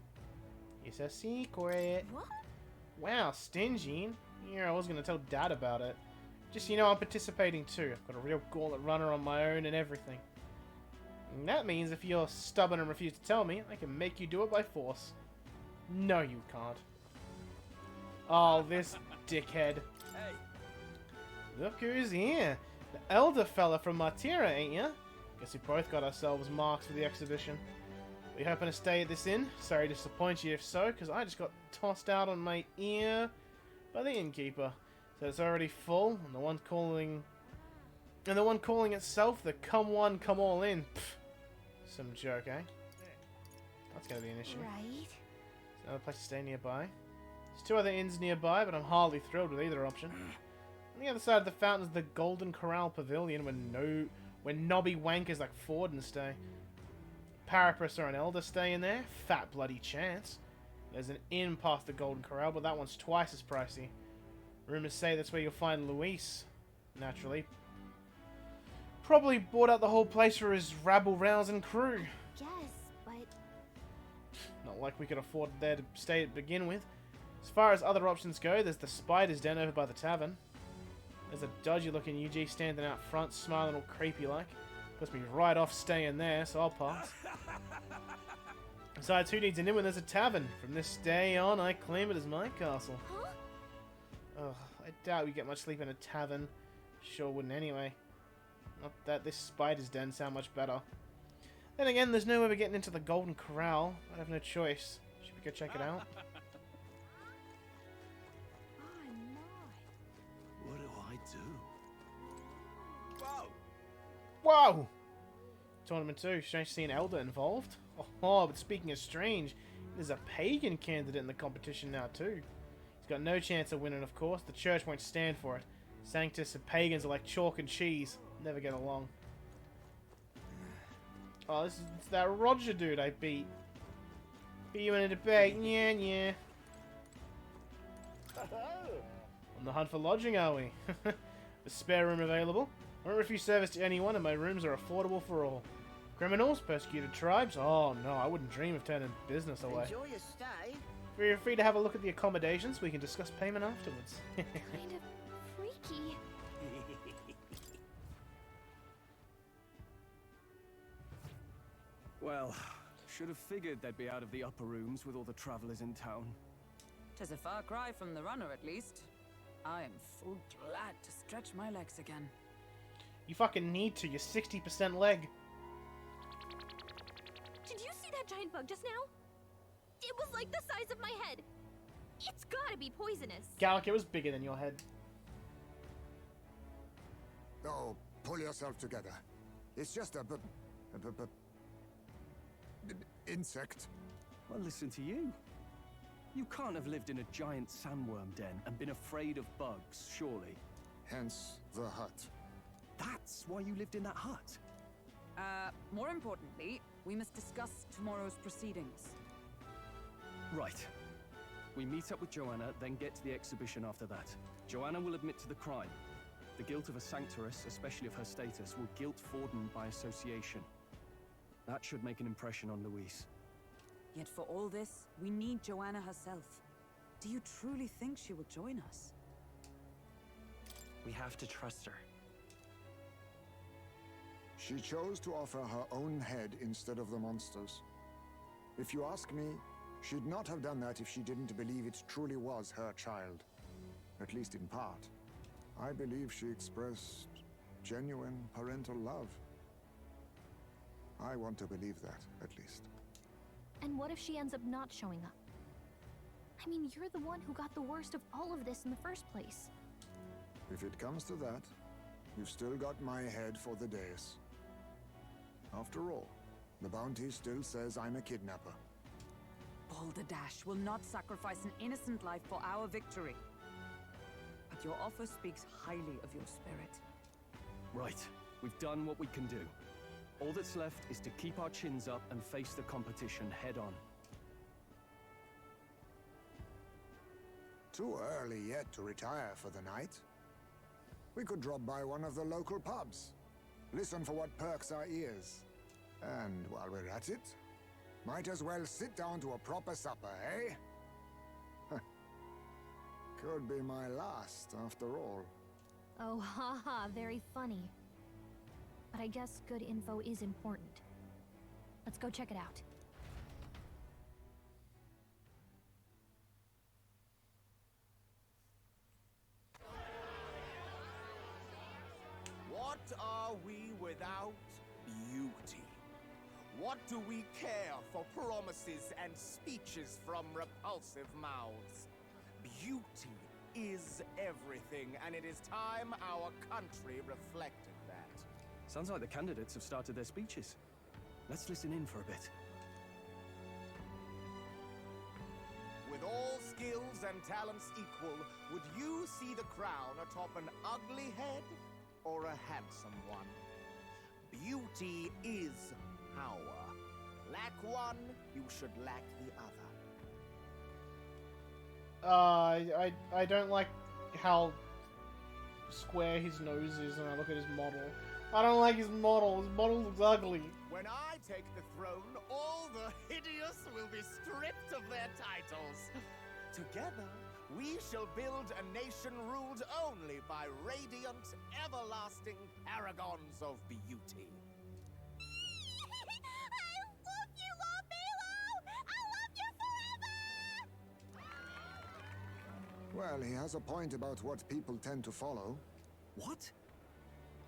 It's a secret. What? Wow, stingy. Yeah, I was going to tell Dad about it. Just so you know, I'm participating, too. I've got a real gauntlet runner on my own and everything. And that means if you're stubborn and refuse to tell me, I can make you do it by force. No, you can't. Oh, this dickhead. Hey. Look who's here. The elder fella from Martira, ain't ya? Guess we both got ourselves marks for the exhibition. We hoping to stay at this inn? Sorry to disappoint you if so, because I just got tossed out on my ear by the innkeeper. So it's already full, and the one calling itself the come one, come all in. Pfft. Some joke, eh? That's gonna be an issue. Right. Another place to stay nearby. There's 2 other inns nearby, but I'm hardly thrilled with either option. On the other side of the fountain is the Golden Corral Pavilion, where knobby wankers like Forden stay. Parapus or an elder stay in there. Fat bloody chance. There's an inn past the Golden Corral, but that one's twice as pricey. Rumors say that's where you'll find Luis. Naturally. Probably bought out the whole place for his rabble-rousing crew. Yes, but... Not like we could afford there to stay to begin with. As far as other options go, there's the Spider's Den over by the tavern. There's a dodgy-looking UG standing out front, smiling all creepy-like. Puts me right off staying there, so I'll pass. Besides, who needs an inn when there's a tavern? From this day on, I claim it as my castle. Huh? Ugh, I doubt we get much sleep in a tavern. Sure wouldn't anyway. Not that this Spider's Den sound much better. Then again, there's no way we're getting into the Golden Corral. I have no choice. Should we go check it out? What do I do? Whoa! Whoa! Tournament 2. Strange to see an elder involved. Oh, but speaking of strange, there's a pagan candidate in the competition now too. He's got no chance of winning, of course. The church won't stand for it. Sanctus and pagans are like chalk and cheese. Never get along. Oh, it's that Roger dude I beat. Beat you in a debate. Yeah, yeah. On the hunt for lodging, are we? A spare room available. I won't refuse service to anyone, and my rooms are affordable for all. Criminals? Persecuted tribes? Oh no, I wouldn't dream of turning business away. Enjoy your stay. Feel free to have a look at the accommodations. We can discuss payment afterwards. Kind of freaky. Well, should have figured they'd be out of the upper rooms with all the travelers in town. 'Tis a far cry from the runner, at least. I am full glad to stretch my legs again. You fucking need to. You're 60% leg. Did you see that giant bug just now? It was like the size of my head. It's gotta be poisonous. Gallic, it was bigger than your head. Oh, pull yourself together. It's just a insect. Well, listen to you. You can't have lived in a giant sandworm den and been afraid of bugs, surely. Hence the hut. That's why you lived in that hut? More importantly, we must discuss tomorrow's proceedings. Right. We meet up with Joanna, then get to the exhibition after that. Joanna will admit to the crime. The guilt of a sanctoress, especially of her status, will guilt Forden by association. That should make an impression on Luis. Yet for all this, we need Joanna herself. Do you truly think she will join us? We have to trust her. She chose to offer her own head instead of the monster's. If you ask me, she'd not have done that if she didn't believe it truly was her child. At least in part. I believe she expressed genuine parental love. I want to believe that, at least. And what if she ends up not showing up? I mean, you're the one who got the worst of all of this in the first place. If it comes to that, you've still got my head for the dais. After all, the bounty still says I'm a kidnapper. Balderdash will not sacrifice an innocent life for our victory. But your offer speaks highly of your spirit. Right. We've done what we can do. All that's left is to keep our chins up and face the competition head-on. Too early yet to retire for the night. We could drop by one of the local pubs. Listen for what perks our ears. And while we're at it, might as well sit down to a proper supper, eh? Could be my last, after all. Oh, haha, very funny. But I guess good info is important. Let's go check it out. What are we without beauty? What do we care for promises and speeches from repulsive mouths? Beauty is everything, and it is time our country reflected that. Sounds like the candidates have started their speeches. Let's listen in for a bit. With all skills and talents equal, would you see the crown atop an ugly head or a handsome one? Beauty is power. Lack one, you should lack the other. I don't like how square his nose is when I look at his model. I don't like his model. His model looks ugly. When I take the throne, all the hideous will be stripped of their titles. Together, we shall build a nation ruled only by radiant, everlasting paragons of beauty. I love you, Lord Milo! I love you forever! Well, he has a point about what people tend to follow. What?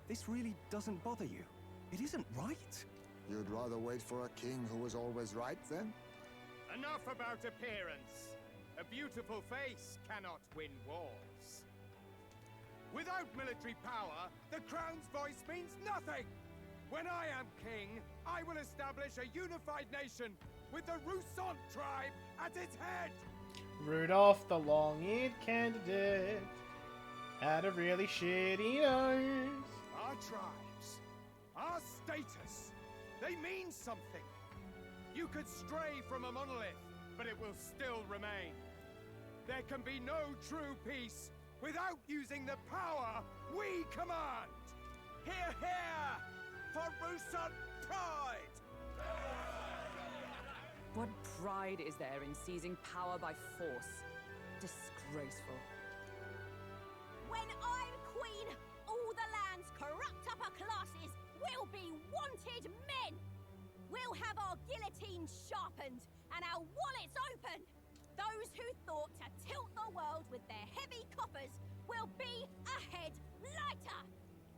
This really doesn't bother you? It isn't right. You'd rather wait for a king who was always right, then? Enough about appearance. A beautiful face cannot win wars. Without military power, the crown's voice means nothing. When I am king, I will establish a unified nation with the Roussan tribe at its head. Rudolph the long-eared candidate had a really shitty nose. Our tribes, our status, they mean something. You could stray from a monolith, but it will still remain. There can be no true peace without using the power we command. Hear, hear! For Roussan pride! What pride is there in seizing power by force? Disgraceful. When I'm queen, all the land's corrupt upper classes will be wanted men! We'll have our guillotines sharpened and our wallets opened! Those who thought to tilt the world with their heavy coppers will be a head lighter!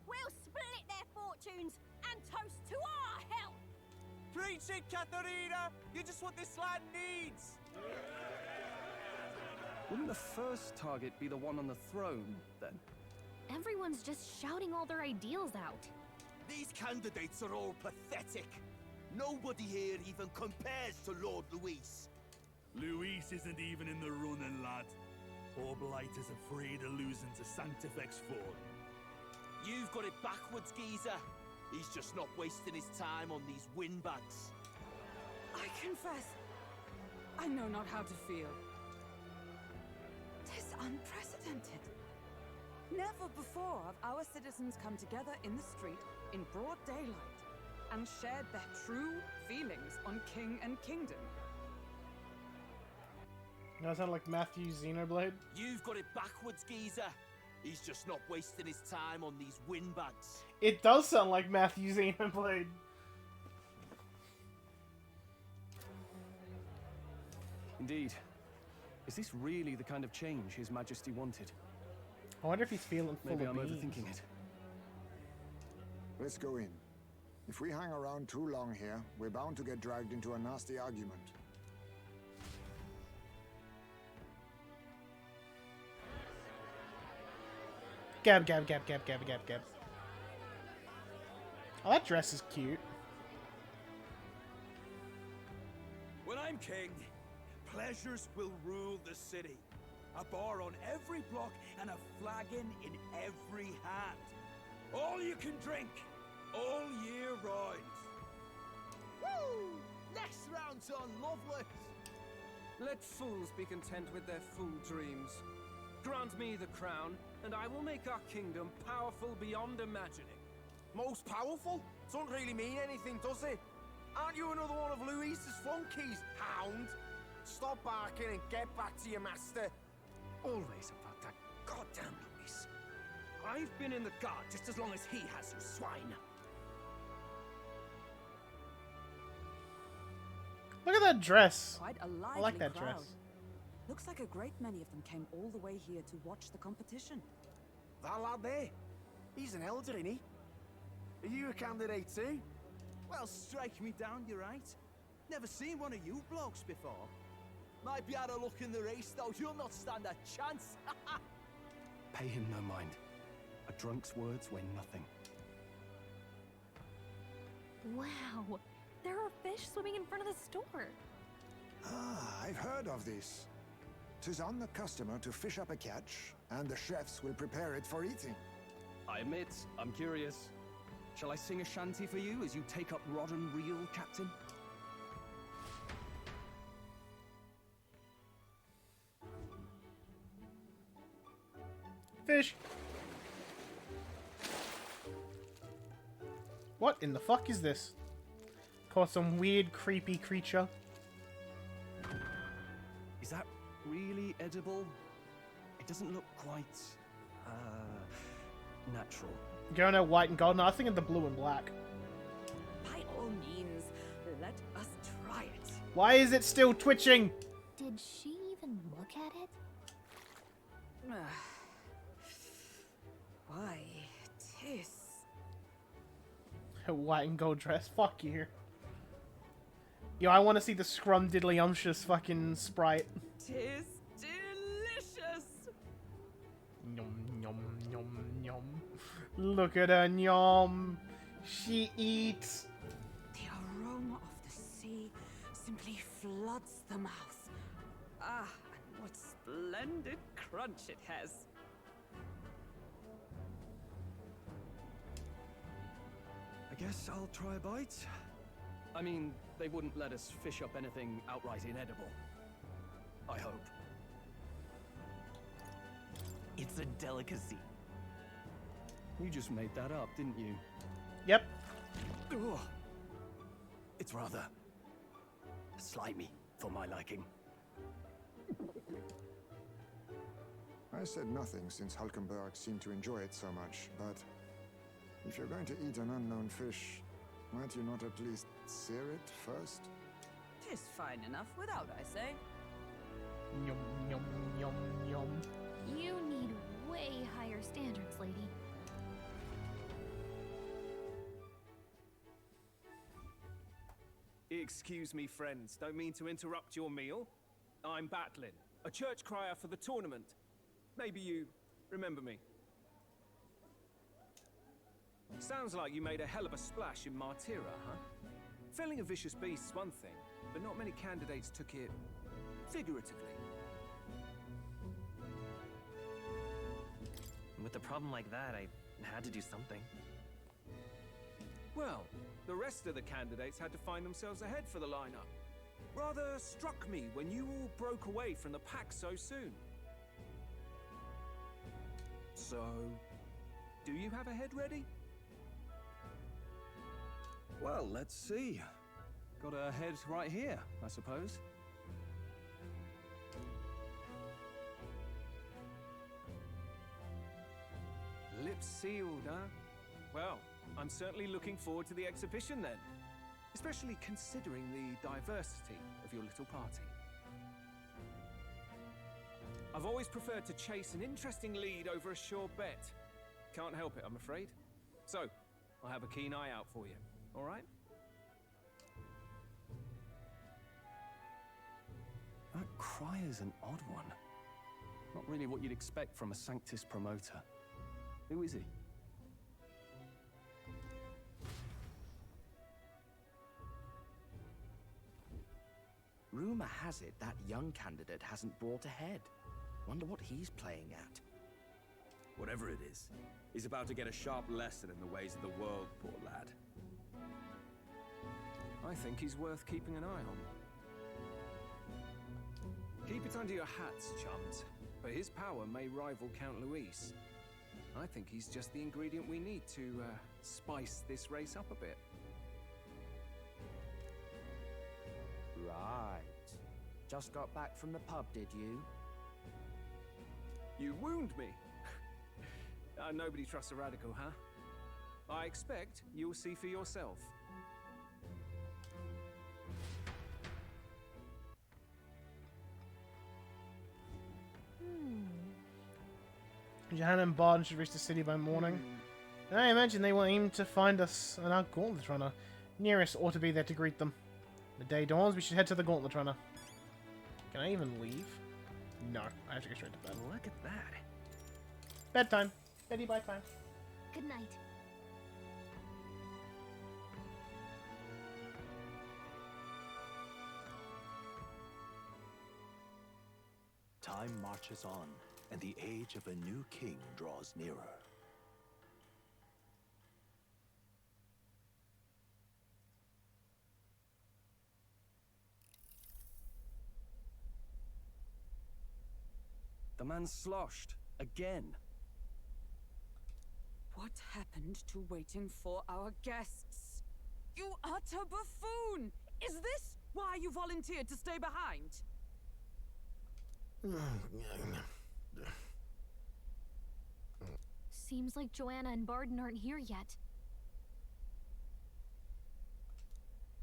We'll split their fortunes and toast to our health! Preach it, Katharina! You're just what this land needs! Wouldn't the first target be the one on the throne, then? Everyone's just shouting all their ideals out. These candidates are all pathetic. Nobody here even compares to Lord Luis. Luis isn't even in the running, lad. Poor Blight is afraid of losing to Sanctifex Ford. You've got it backwards, geezer. He's just not wasting his time on these windbags. I confess, I know not how to feel. 'Tis unprecedented. Never before have our citizens come together in the street in broad daylight and shared their true feelings on king and kingdom. That sound like Matthew Xenoblade. You've got it backwards, geezer. He's just not wasting his time on these windbags. It does sound like Matthew Xenoblade. Indeed. Is this really the kind of change His Majesty wanted? I wonder if he's feeling full Maybe of I'm beans. overthinking it. Let's go in. If we hang around too long here, we're bound to get dragged into a nasty argument. Gab. Oh, that dress is cute. When I'm king, pleasures will rule the city. A bar on every block and a flagon in every hand. All you can drink, all year round. Woo! Next round's on, lovely. Let fools be content with their fool dreams. Grant me the crown, and I will make our kingdom powerful beyond imagining. Most powerful? Doesn't really mean anything, does it? Aren't you another one of Louise's flunkies, hound? Stop barking and get back to your master. Always about that goddamn Luis. I've been in the guard just as long as he has, you swine. Look at that dress. Quite a lively I like that crowd. dress. Looks like a great many of them came all the way here to watch the competition. That lad there, he's an elder, isn't he? Are you a candidate too? Well, strike me down, you're right. Never seen one of you blokes before. Might be out of luck in the race, though. You'll not stand a chance. Pay him no mind. A drunk's words weigh nothing. Wow, there are fish swimming in front of the store. Ah, I've heard of this. 'Tis on the customer to fish up a catch, and the chefs will prepare it for eating. I admit, I'm curious. Shall I sing a shanty for you as you take up rod and reel, Captain? Fish. What in the fuck is this? Caught some weird, creepy creature. Is that really edible? It doesn't look quite, natural. Going out white and gold. No, I think of the blue and black. By all means, let us try it. Why is it still twitching? Did she even look at it? Why, tis. A white and gold dress. Fuck you. Yo, I want to see the scrumdiddlyumptious fucking sprite. Tis delicious. Yum, yum, yum, yum. Look at her, yum. She eats. The aroma of the sea simply floods the mouth. Ah, and what splendid crunch it has. I guess I'll try a bite. I mean, they wouldn't let us fish up anything outright inedible. I hope. It's a delicacy. You just made that up, didn't you? Yep. Ugh. It's rather slimy for my liking. I said nothing since Hulkenberg seemed to enjoy it so much, but if you're going to eat an unknown fish, might you not at least sear it first? Tis fine enough without, I say. Yum, yum, yum, yum. You need way higher standards, lady. Excuse me, friends. Don't mean to interrupt your meal. I'm Batlin, a church crier for the tournament. Maybe you remember me. Sounds like you made a hell of a splash in Martira, huh? Felling a vicious beast's one thing, but not many candidates took it figuratively. With a problem like that, I had to do something. Well, the rest of the candidates had to find themselves ahead for the lineup. Rather struck me when you all broke away from the pack so soon. So, do you have a head ready? Well, let's see. Got a head right here, I suppose. Lips sealed, huh? Well, I'm certainly looking forward to the exhibition then. Especially considering the diversity of your little party. I've always preferred to chase an interesting lead over a sure bet. Can't help it, I'm afraid. So, I'll have a keen eye out for you, all right? That Crier's an odd one. Not really what you'd expect from a Sanctus promoter. Who is he? Rumor has it that young candidate hasn't brought ahead. Wonder what he's playing at. Whatever it is, he's about to get a sharp lesson in the ways of the world, poor lad. I think he's worth keeping an eye on. Keep it under your hats, chums, but his power may rival Count Luis. I think he's just the ingredient we need to spice this race up a bit. Right. Just got back from the pub, did you? You wound me. Nobody trusts a radical, huh? I expect you'll see for yourself. Johanna and Barden should reach the city by morning. And I imagine they will aim to find us and our Gauntlet Runner. Nearest ought to be there to greet them. The day dawns, we should head to the Gauntlet Runner. Can I even leave? No, I have to go straight to bed. Look at that. Bedtime. Beddy bye time. Good night. Time marches on, and the age of a new king draws nearer. The man's sloshed. Again. What happened to waiting for our guests? You utter buffoon! Is this why you volunteered to stay behind? Seems like Joanna and Barden aren't here yet.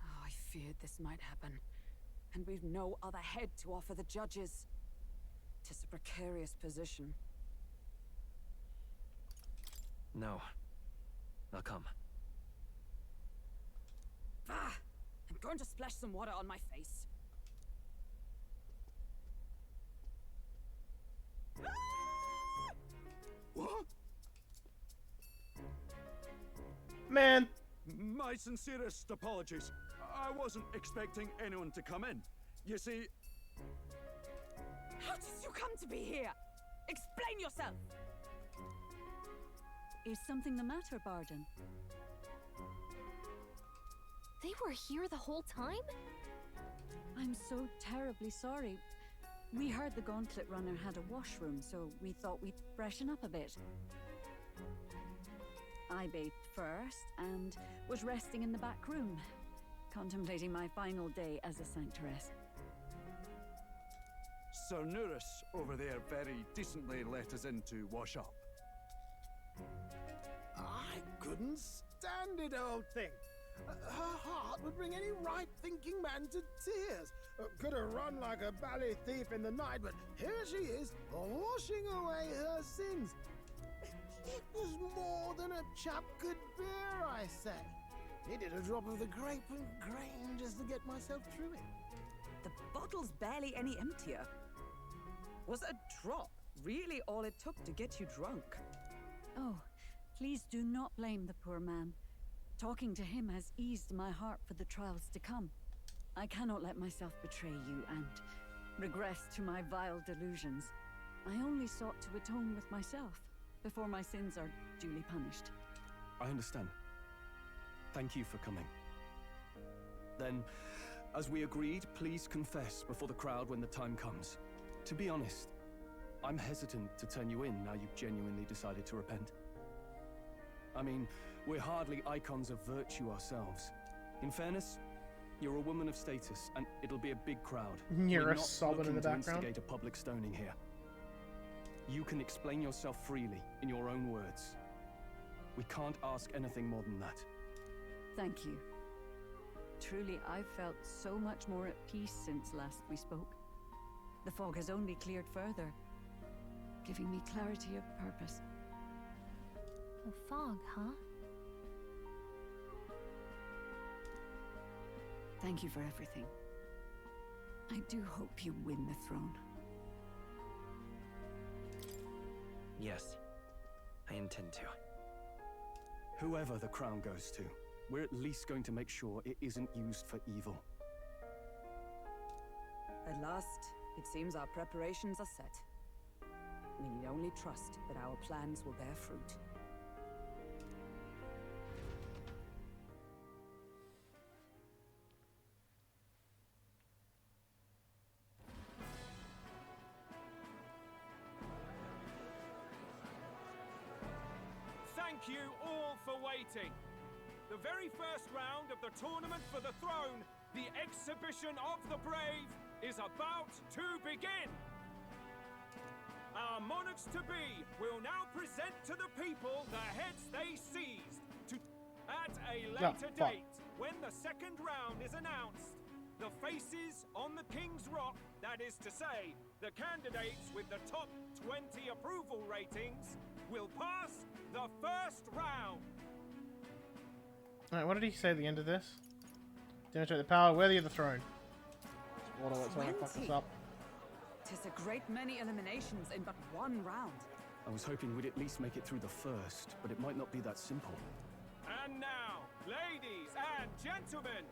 Oh, I feared this might happen. And we've no other head to offer the judges. 'Tis a precarious position. No. I'll come. Ah! I'm going to splash some water on my face. What? Man. My sincerest apologies. I wasn't expecting anyone to come in. You see... How did you come to be here? Explain yourself! Is something the matter, Barden? They were here the whole time? I'm so terribly sorry. We heard the Gauntlet Runner had a washroom, so we thought we'd freshen up a bit. I bathed first and was resting in the back room, contemplating my final day as a sanctoress. Sir Nuris over there very decently let us in to wash up. I couldn't stand it, old thing. Her heart would bring any right-thinking man to tears. Could have run like a ballet thief in the night, but here she is, washing away her sins. It was more than a chap could bear, I say. Needed a drop of the grape and grain just to get myself through it. The bottle's barely any emptier. Was a drop really all it took to get you drunk? Oh, please do not blame the poor man. Talking to him has eased my heart for the trials to come. I cannot let myself betray you and regress to my vile delusions. I only sought to atone with myself before my sins are duly punished. I understand. Thank you for coming. Then, as we agreed, please confess before the crowd when the time comes. To be honest, I'm hesitant to turn you in now you've genuinely decided to repent. I mean, we're hardly icons of virtue ourselves. In fairness, you're a woman of status, and it'll be a big crowd. You're We're a not sobbing in looking the to background. instigate a public stoning here. You can explain yourself freely, in your own words. We can't ask anything more than that. Thank you. Truly, I've felt so much more at peace since last we spoke. The fog has only cleared further, giving me clarity of purpose. The fog, huh? Thank you for everything. I do hope you win the throne. Yes, I intend to. Whoever the crown goes to, we're at least going to make sure it isn't used for evil. At last, it seems our preparations are set. We need only trust that our plans will bear fruit. Thank you all for waiting. The very first round of the tournament for the throne, the exhibition of the brave, is about to begin. Our monarchs-to-be will now present to the people the heads they seized. At a later date, when the second round is announced, the faces on the King's Rock, that is to say, the candidates with the top 20 approval ratings, will pass the first round. Alright, what did he say at the end of this? Demonstrate the power worthy of the throne. Water, let's not fuck this up. 'Tis a great many eliminations in but one round. I was hoping we'd at least make it through the first, but it might not be that simple. And now, ladies and gentlemen,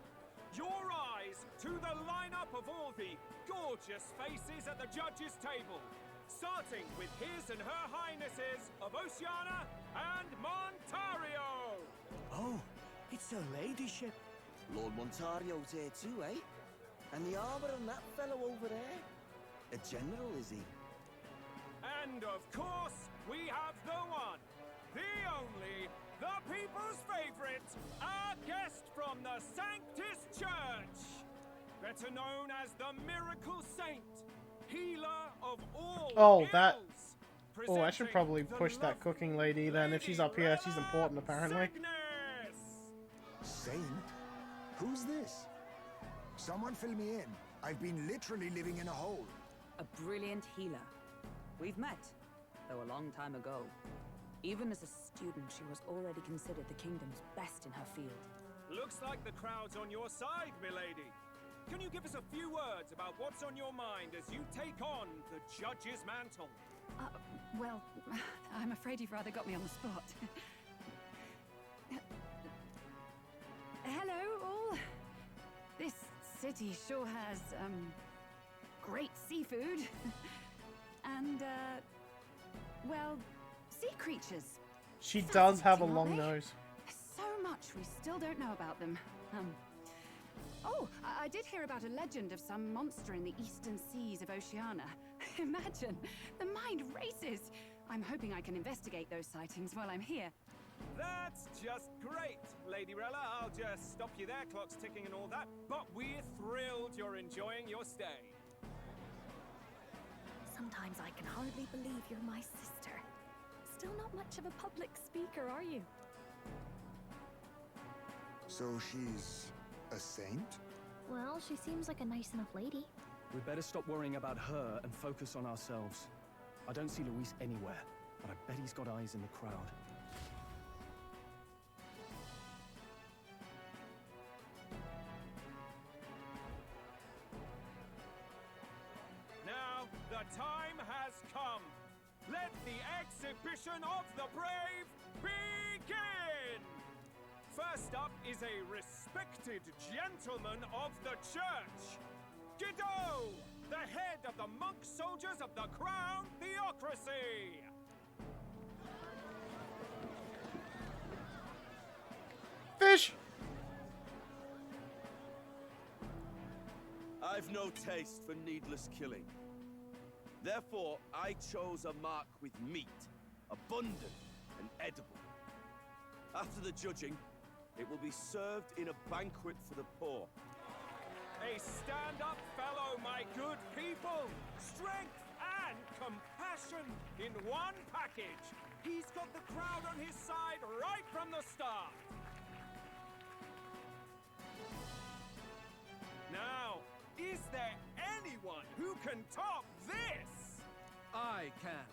your eyes to the lineup of all the gorgeous faces at the judges' table, starting with His and Her Highnesses of Oceania and Montario. Oh, it's her ladyship. Lord Montario's here too, eh? And the armor and that fellow over there? A general, is he? And of course, we have the one, the only, the people's favorite, our guest from the Sanctus Church, better known as the Miracle Saint, healer of all ills. Oh, I should probably push that cooking lady then. If she's up here, she's important apparently. Saint? Who's this? Someone fill me in. I've been literally living in a hole. A brilliant healer. We've met, though a long time ago. Even as a student, she was already considered the kingdom's best in her field. Looks like the crowd's on your side, milady. Can you give us a few words about what's on your mind as you take on the judge's mantle? Well, I'm afraid you've rather got me on the spot. Hello, all. This city sure has, great seafood. And, well, sea creatures. She does have a long nose. So much we still don't know about them. Oh, I did hear about a legend of some monster in the eastern seas of Oceania. Imagine, the mind races. I'm hoping I can investigate those sightings while I'm here. That's just great, Lady Rella. I'll just stop you there, clock's ticking and all that. But we're thrilled you're enjoying your stay. Sometimes I can hardly believe you're my sister. Still not much of a public speaker, are you? So she's a saint? Well, she seems like a nice enough lady. We'd better stop worrying about her and focus on ourselves. I don't see Luis anywhere, but I bet he's got eyes in the crowd. Now, the time has come. Let the exhibition of the brave begin! First up is a respected gentleman of the church, Guido, the head of the monk soldiers of the Crown Theocracy. Fish! I've no taste for needless killing. Therefore, I chose a mark with meat, abundant and edible. After the judging, it will be served in a banquet for the poor. A stand-up fellow, my good people. Strength and compassion in one package. He's got the crowd on his side right from the start. Now, is there anyone who can top this? I can.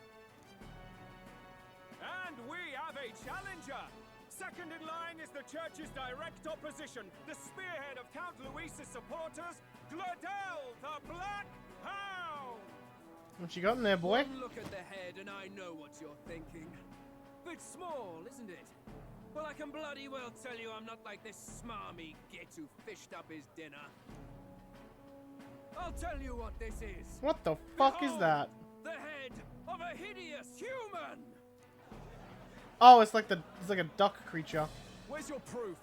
And we have a challenger. Second in line is the church's direct opposition, the spearhead of Count Luis's supporters, Gladel the Black Hound. What you got in there, boy? One look at the head and I know what you're thinking. Bit small, isn't it? Well, I can bloody well tell you I'm not like this smarmy git who fished up his dinner. I'll tell you what this is. What the fuck is Behold, that? the head of a hideous human! Oh, it's like a duck creature. Where's your proof?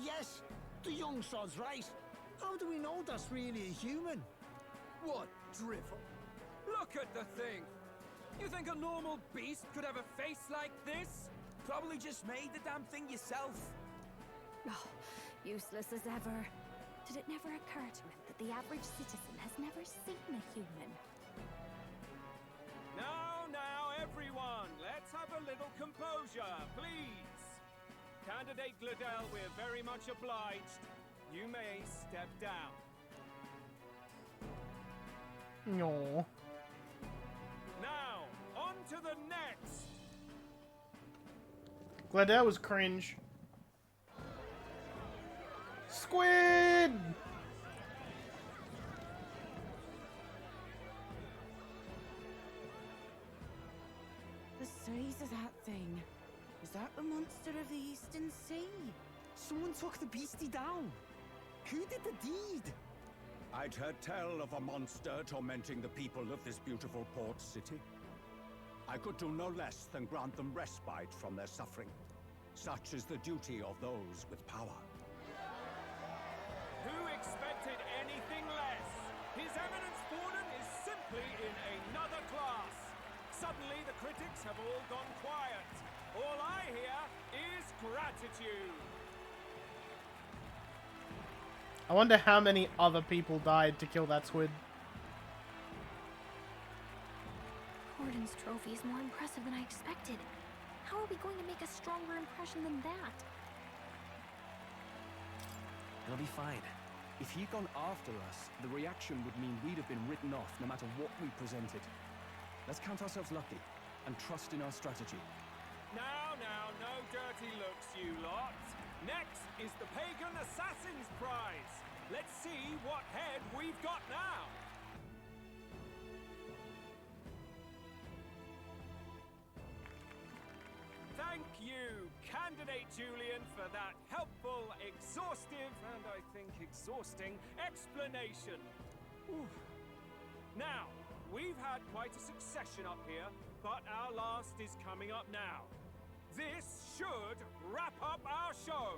Yes, the young sod's right. How do we know that's really a human? What drivel? Look at the thing! You think a normal beast could have a face like this? Probably just made the damn thing yourself. Oh, useless as ever. Did it never occur to him that the average citizen has never seen a human? Now, everyone, let's have a little composure, please. Candidate Gladel, we're very much obliged. You may step down. No. Now, on to the next. Gladel was cringe. Squid! The size of that thing. Is that the monster of the Eastern Sea? Someone took the beastie down. Who did the deed? I'd heard tell of a monster tormenting the people of this beautiful port city. I could do no less than grant them respite from their suffering. Such is the duty of those with power. Who expected anything less? His Eminence Borden is simply in another class. Suddenly the critics have all gone quiet. All I hear is gratitude. I wonder how many other people died to kill that squid. Borden's trophy is more impressive than I expected. How are we going to make a stronger impression than that? It'll be fine. If he'd gone after us, the reaction would mean we'd have been written off no matter what we presented. Let's count ourselves lucky and trust in our strategy. Now, no dirty looks, you lot. Next is the Pagan Assassin's Prize. Let's see what head we've got now. Thank you, Candidate Julian, for that helpful, exhaustive, and I think exhausting explanation. Ooh. Now, we've had quite a succession up here, but our last is coming up now. This should wrap up our show.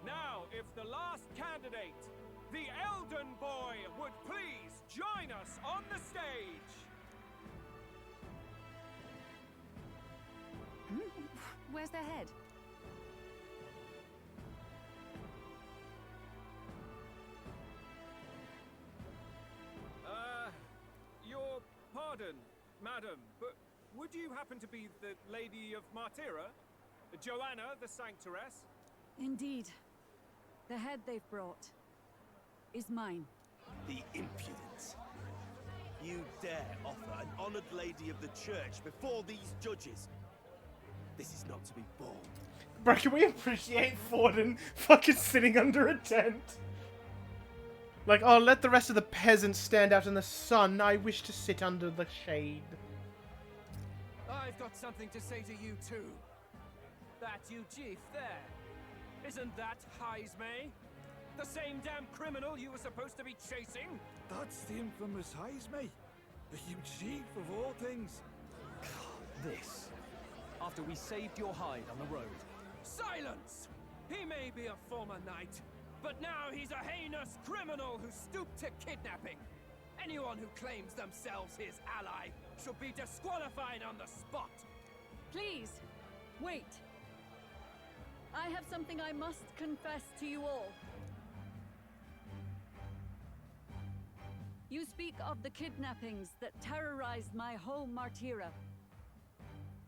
Now, if the last candidate, the Elden Boy, would please join us on the stage. Where's their head? Your pardon, madam, but would you happen to be the Lady of Martira? Joanna, the Sanctoress? Indeed. The head they've brought is mine. The impudence. You dare offer an honored lady of the church before these judges? This is not to be borne. Bro, can we appreciate Forden fucking sitting under a tent? Like, oh, let the rest of the peasants stand out in the sun. I wish to sit under the shade. I've got something to say to you too. That you chief there. Isn't that Heismay? The same damn criminal you were supposed to be chasing? That's the infamous Heismay. The huge chief of all things. This. After we saved your hide on the road. Silence! He may be a former knight, but now he's a heinous criminal who stooped to kidnapping. Anyone who claims themselves his ally should be disqualified on the spot. Please, wait. I have something I must confess to you all. You speak of the kidnappings that terrorized my home Martira.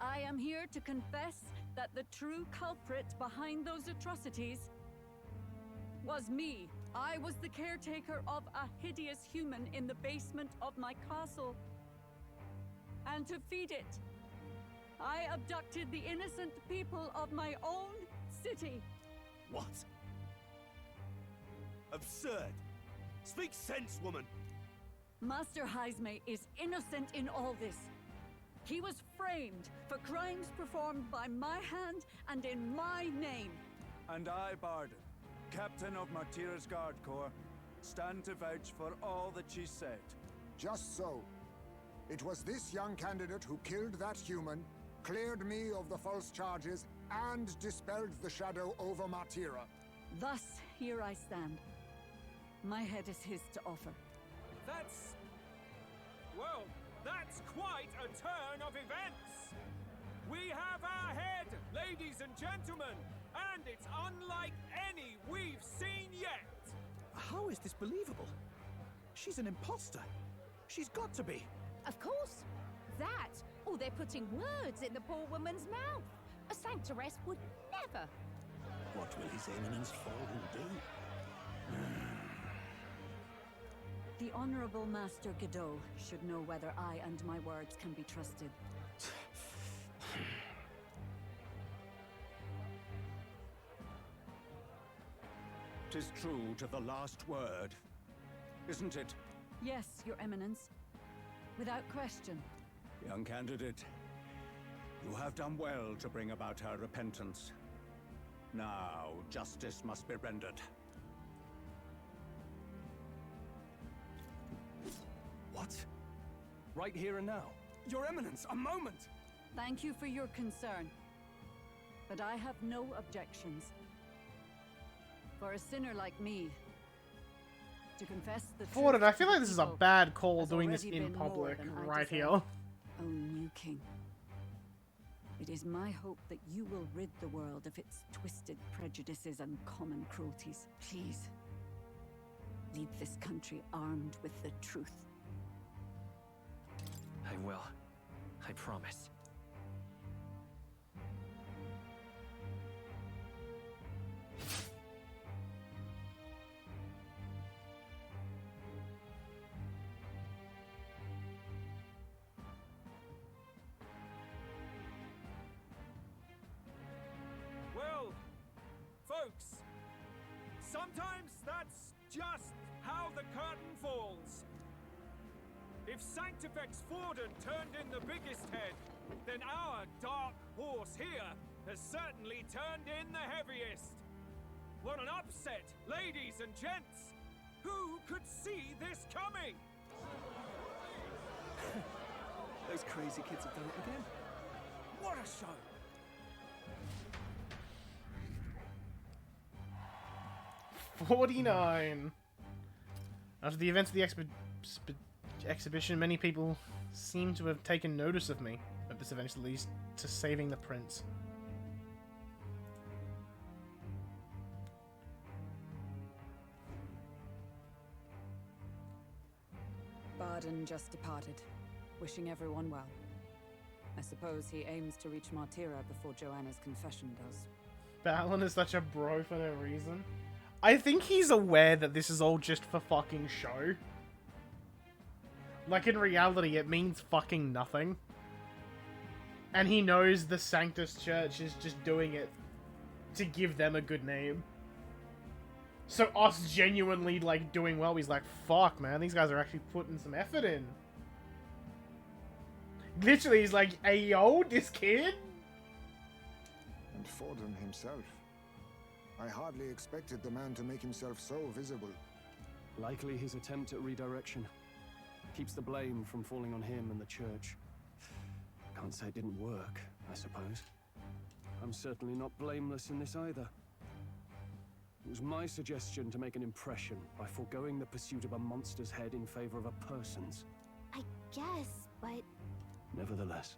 I am here to confess that the true culprit behind those atrocities was me. I was the caretaker of a hideous human in the basement of my castle. And to feed it, I abducted the innocent people of my own city. What? Absurd! Speak sense, woman! Master Heisme is innocent in all this. He was framed for crimes performed by my hand and in my name. And I, Barden, Captain of Martira's Guard Corps, stand to vouch for all that she said. Just so. It was this young candidate who killed that human, cleared me of the false charges, and dispelled the shadow over Martira. Thus, here I stand. My head is his to offer. Well, that's quite a turn of events! We have our head, ladies and gentlemen, and it's unlike any we've seen yet! How is this believable? She's an imposter. She's got to be. Of course. That, or they're putting words in the poor woman's mouth. A sanctoress would never. What will His Eminence Fallen do? The Honorable Master Godot should know whether I and my words can be trusted. 'Tis true to the last word, isn't it? Yes, Your Eminence. Without question. Young candidate, you have done well to bring about her repentance. Now, justice must be rendered. What? Right here and now? Your Eminence, a moment! Thank you for your concern. But I have no objections. For a sinner like me, to confess the truth. Forden, I feel like this is a bad call doing this in public right here. Oh, new king. It is my hope that you will rid the world of its twisted prejudices and common cruelties. Please, lead this country armed with the truth. I will. I promise. Well, folks, sometimes that's just how the curtain falls. If Sanctifex Forden turned in the biggest head, then our dark horse here has certainly turned in the heaviest. What an upset, ladies and gents! Who could see this coming? Those crazy kids have done it again. What a show! $49. After the events of the exhibition, many people seem to have taken notice of me, but this eventually leads to saving the prince. Barden just departed, wishing everyone well. I suppose he aims to reach Martira before Joanna's confession does. Balin is such a bro for no reason. I think he's aware that this is all just for fucking show. Like, in reality, it means fucking nothing. And he knows the Sanctus Church is just doing it to give them a good name. So us genuinely, like, doing well, he's like, fuck, man, these guys are actually putting some effort in. Literally, he's like, hey, yo, this kid? And Forden himself. I hardly expected the man to make himself so visible. Likely his attempt at redirection. Keeps the blame from falling on him and the church. Can't say it didn't work, I suppose. I'm certainly not blameless in this either. It was my suggestion to make an impression by foregoing the pursuit of a monster's head in favor of a person's. I guess, but... Nevertheless,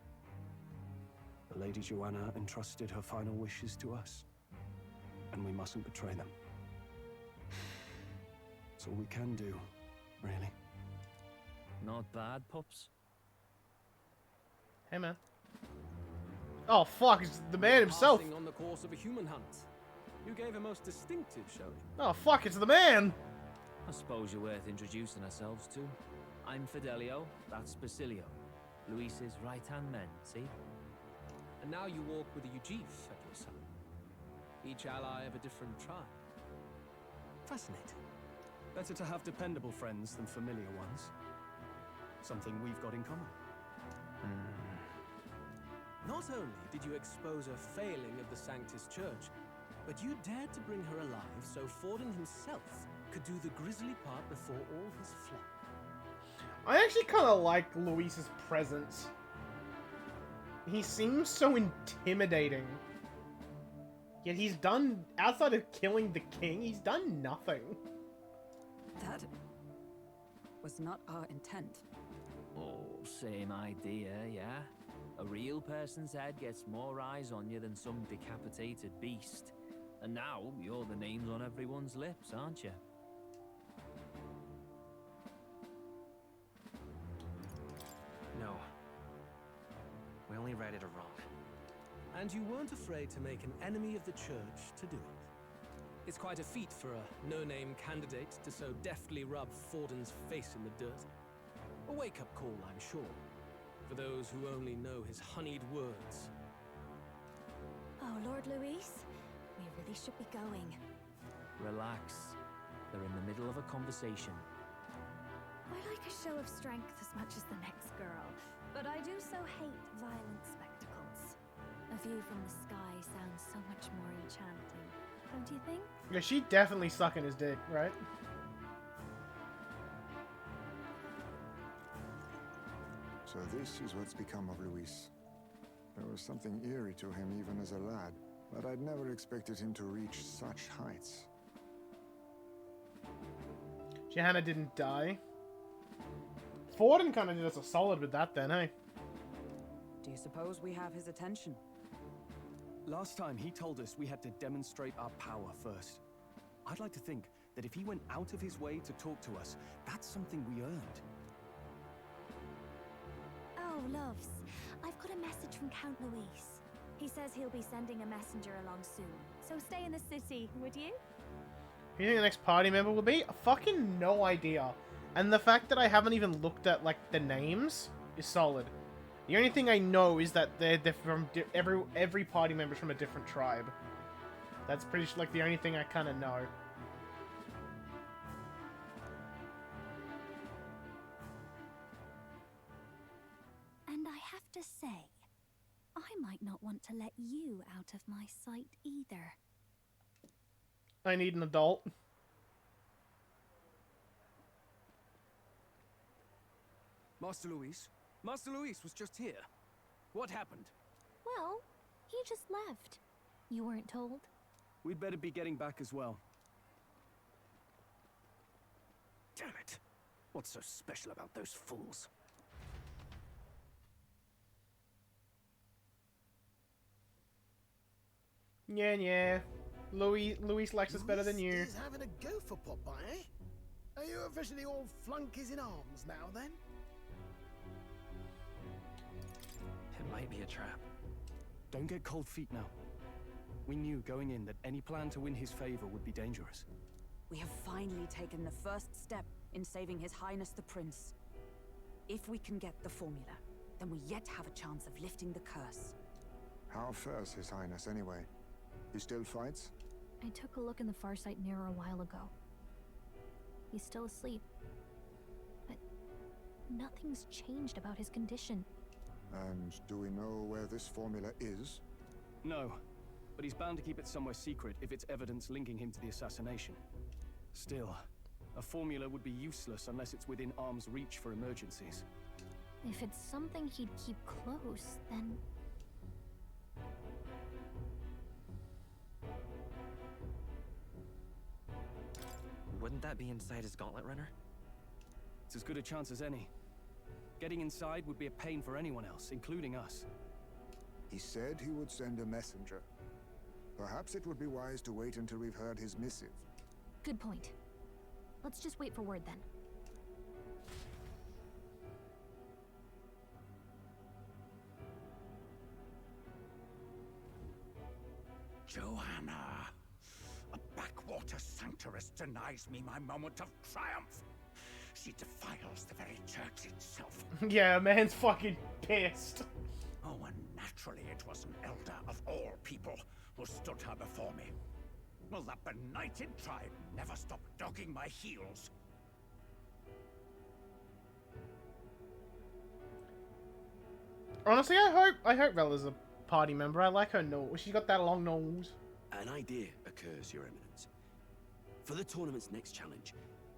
the Lady Joanna entrusted her final wishes to us, and we mustn't betray them. It's all we can do, really. Not bad, Pops. Hey, man. Oh fuck, it's the man himself. Passing on the course of a human hunt. You gave a most distinctive showing. Oh fuck, it's the man. I suppose you're worth introducing ourselves to. I'm Fidelio, that's Basilio. Luis's right-hand man, see? And now you walk with a Ujif at your side. Each ally of a different tribe. Fascinating. Better to have dependable friends than familiar ones. Something we've got in common. Not only did you expose a failing of the Sanctus Church, but you dared to bring her alive so Forden himself could do the grisly part before all his flock. I actually kind of like Luis's presence. He seems so intimidating. Yet he's done, outside of killing the king, he's done nothing. That was not our intent. Oh, same idea, yeah? A real person's head gets more eyes on you than some decapitated beast. And now, you're the names on everyone's lips, aren't you? No. We only righted a wrong. And you weren't afraid to make an enemy of the church to do it. It's quite a feat for a no-name candidate to so deftly rub Forden's face in the dirt. A wake-up call, I'm sure, for those who only know his honeyed words. Oh, Lord Luis, we really should be going. Relax. They're in the middle of a conversation. I like a show of strength as much as the next girl, but I do so hate violent spectacles. A view from the sky sounds so much more enchanting, don't you think? Yeah, she definitely sucking his dick, right? So this is what's become of Luis. There was something eerie to him even as a lad, but I'd never expected him to reach such heights. Johanna didn't die. Forden kind of did us a solid with that then, eh? Do you suppose we have his attention? Last time he told us we had to demonstrate our power first. I'd like to think that if he went out of his way to talk to us, that's something we earned. Oh, loves, I've got a message from Count Luis. He says he'll be sending a messenger along soon, so stay in the city, would you? Who do you think the next party member will be? Fucking no idea. And the fact that I haven't even looked at, like, the names is solid. The only thing I know is that they're from every party member's from a different tribe. That's pretty like the only thing I kind of know. And I have to say, I might not want to let you out of my sight either. I need an adult. Master Luis? Master Luis was just here. What happened? Well, he just left. You weren't told? We'd better be getting back as well. Damn it! What's so special about those fools? Yeah. Luis likes us better than you. Luis is having a go for Popeye, eh? Are you officially all flunkies in arms now, then? It might be a trap. Don't get cold feet now. We knew going in that any plan to win his favor would be dangerous. We have finally taken the first step in saving His Highness the Prince. If we can get the formula, then we yet have a chance of lifting the curse. How fares His Highness anyway? He still fights? I took a look in the Farsight mirror a while ago. He's still asleep. But nothing's changed about his condition. And do we know where this formula is? No, but he's bound to keep it somewhere secret if it's evidence linking him to the assassination. Still, a formula would be useless unless it's within arm's reach for emergencies. If it's something he'd keep close, then... Wouldn't that be inside his gauntlet runner? It's as good a chance as any. Getting inside would be a pain for anyone else, including us. He said he would send a messenger. Perhaps it would be wise to wait until we've heard his missive. Good point. Let's just wait for word then. traitoress denies me my moment of triumph. She defiles the very church itself. Yeah, man's fucking pissed. Oh, and naturally it was an elder of all people who stood her before me. Will that benighted tribe never stop dogging my heels? Honestly, I hope Rella's a party member. I like her nose. She's got that long nose. An idea occurs, Your Eminence. For the tournament's next challenge,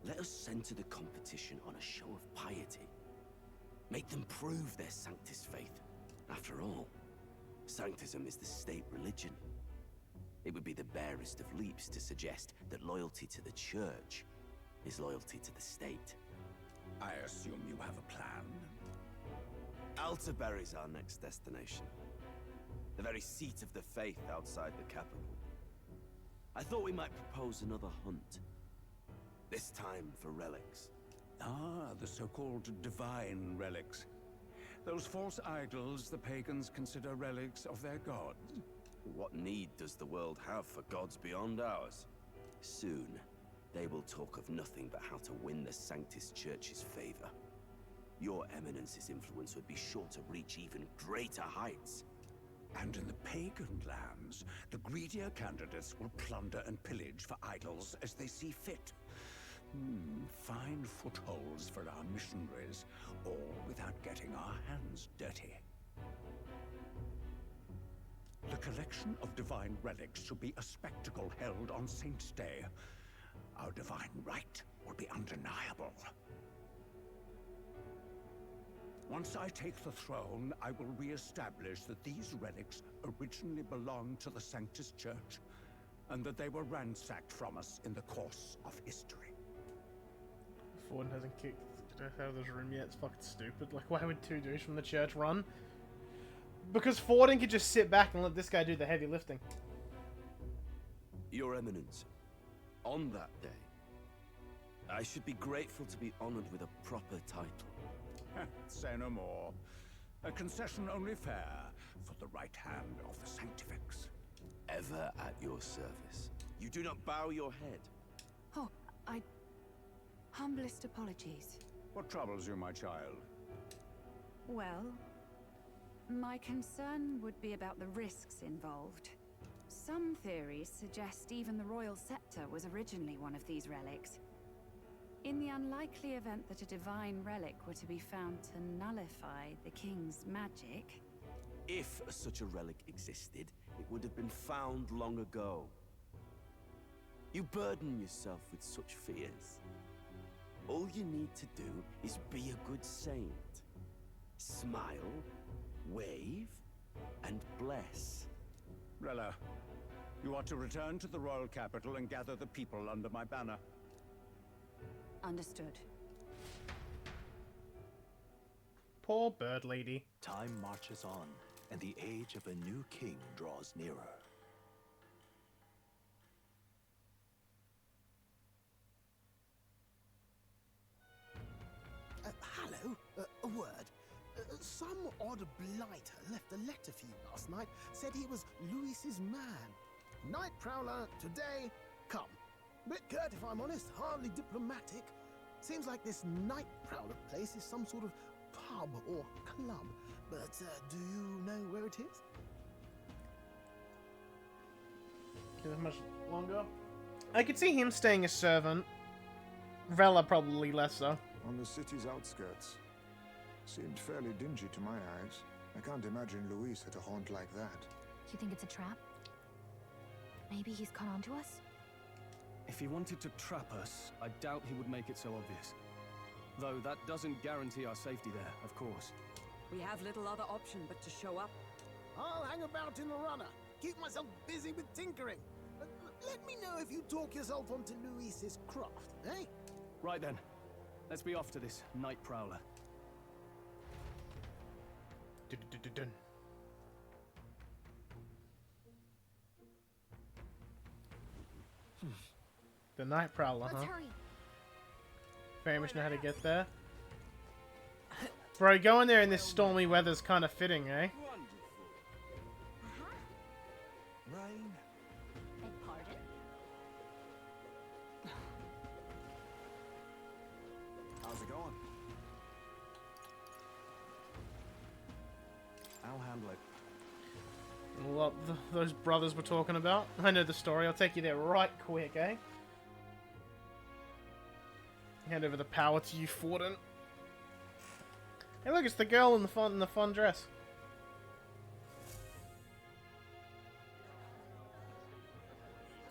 let us center the competition on a show of piety. Make them prove their Sanctus faith. After all, Sanctism is the state religion. It would be the barest of leaps to suggest that loyalty to the church is loyalty to the state. I assume you have a plan? Altaberry's our next destination. The very seat of the faith outside the capital. I thought we might propose another hunt. This time for relics. Ah, the so-called divine relics. Those false idols the pagans consider relics of their gods. What need does the world have for gods beyond ours? Soon, they will talk of nothing but how to win the Sanctus Church's favor. Your Eminence's influence would be sure to reach even greater heights. And in the pagan lands, the greedier candidates will plunder and pillage for idols as they see fit. Fine footholds for our missionaries, all without getting our hands dirty. The collection of divine relics should be a spectacle held on Saint's Day. Our divine right will be undeniable. Once I take the throne, I will re-establish that these relics originally belonged to the Sanctus Church, and that they were ransacked from us in the course of history. Forden hasn't kicked out of this room yet. It's fucking stupid. Like, why would two dudes from the church run? Because Forden could just sit back and let this guy do the heavy lifting. Your Eminence, on that day, I should be grateful to be honored with a proper title. Say no more. A concession only fair for the right hand of the Sanctifex. Ever at your service. You do not bow your head. Oh, humblest apologies. What troubles you, my child? Well, my concern would be about the risks involved. Some theories suggest even the royal scepter was originally one of these relics. In the unlikely event that a divine relic were to be found to nullify the king's magic... If such a relic existed, it would have been found long ago. You burden yourself with such fears. All you need to do is be a good saint. Smile, wave, and bless. Rella, you are to return to the royal capital and gather the people under my banner. Understood. Poor bird lady. Time marches on, and the age of a new king draws nearer. Hello, a word. Some odd blighter left a letter for you last night. Said he was Louis's man. Night Prowler, today, come. Bit curt if I'm honest, hardly diplomatic. Seems like this Night Prowler place is some sort of pub or club. But do you know where it is? Is it much longer? I could see him staying a servant. Rella probably less so. On the city's outskirts. Seemed fairly dingy to my eyes. I can't imagine Louis at a haunt like that. You think it's a trap? Maybe he's caught on to us? If he wanted to trap us, I doubt he would make it so obvious. Though that doesn't guarantee our safety there, of course. We have little other option but to show up. I'll hang about in the runner. Keep myself busy with tinkering. Let me know if you talk yourself onto Louis's craft, eh? Right then. Let's be off to this Night Prowler. Dun-dun-dun-dun. The Night Prowler, huh? Hurry. Very much know how to get there. Bro, going there in this stormy weather's kind of fitting, eh? Rain. Beg pardon? Go on. I'll handle it. What those brothers were talking about. I know the story. I'll take you there right quick, eh? Hand over the power to you, Forden. Hey, look, it's the girl in the fun dress.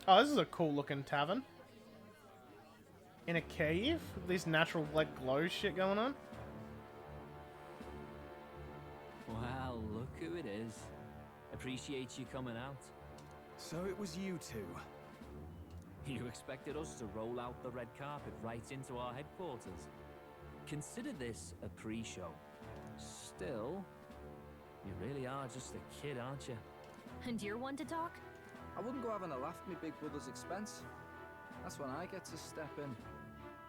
Oh, this is a cool looking tavern. In a cave? This natural, like, glow shit going on. Well, look who it is. Appreciate you coming out. So it was you two. You expected us to roll out the red carpet right into our headquarters. Consider this a pre-show. Still, you really are just a kid, aren't you? And you're one to talk? I wouldn't go having a laugh at me big brother's expense. That's when I get to step in.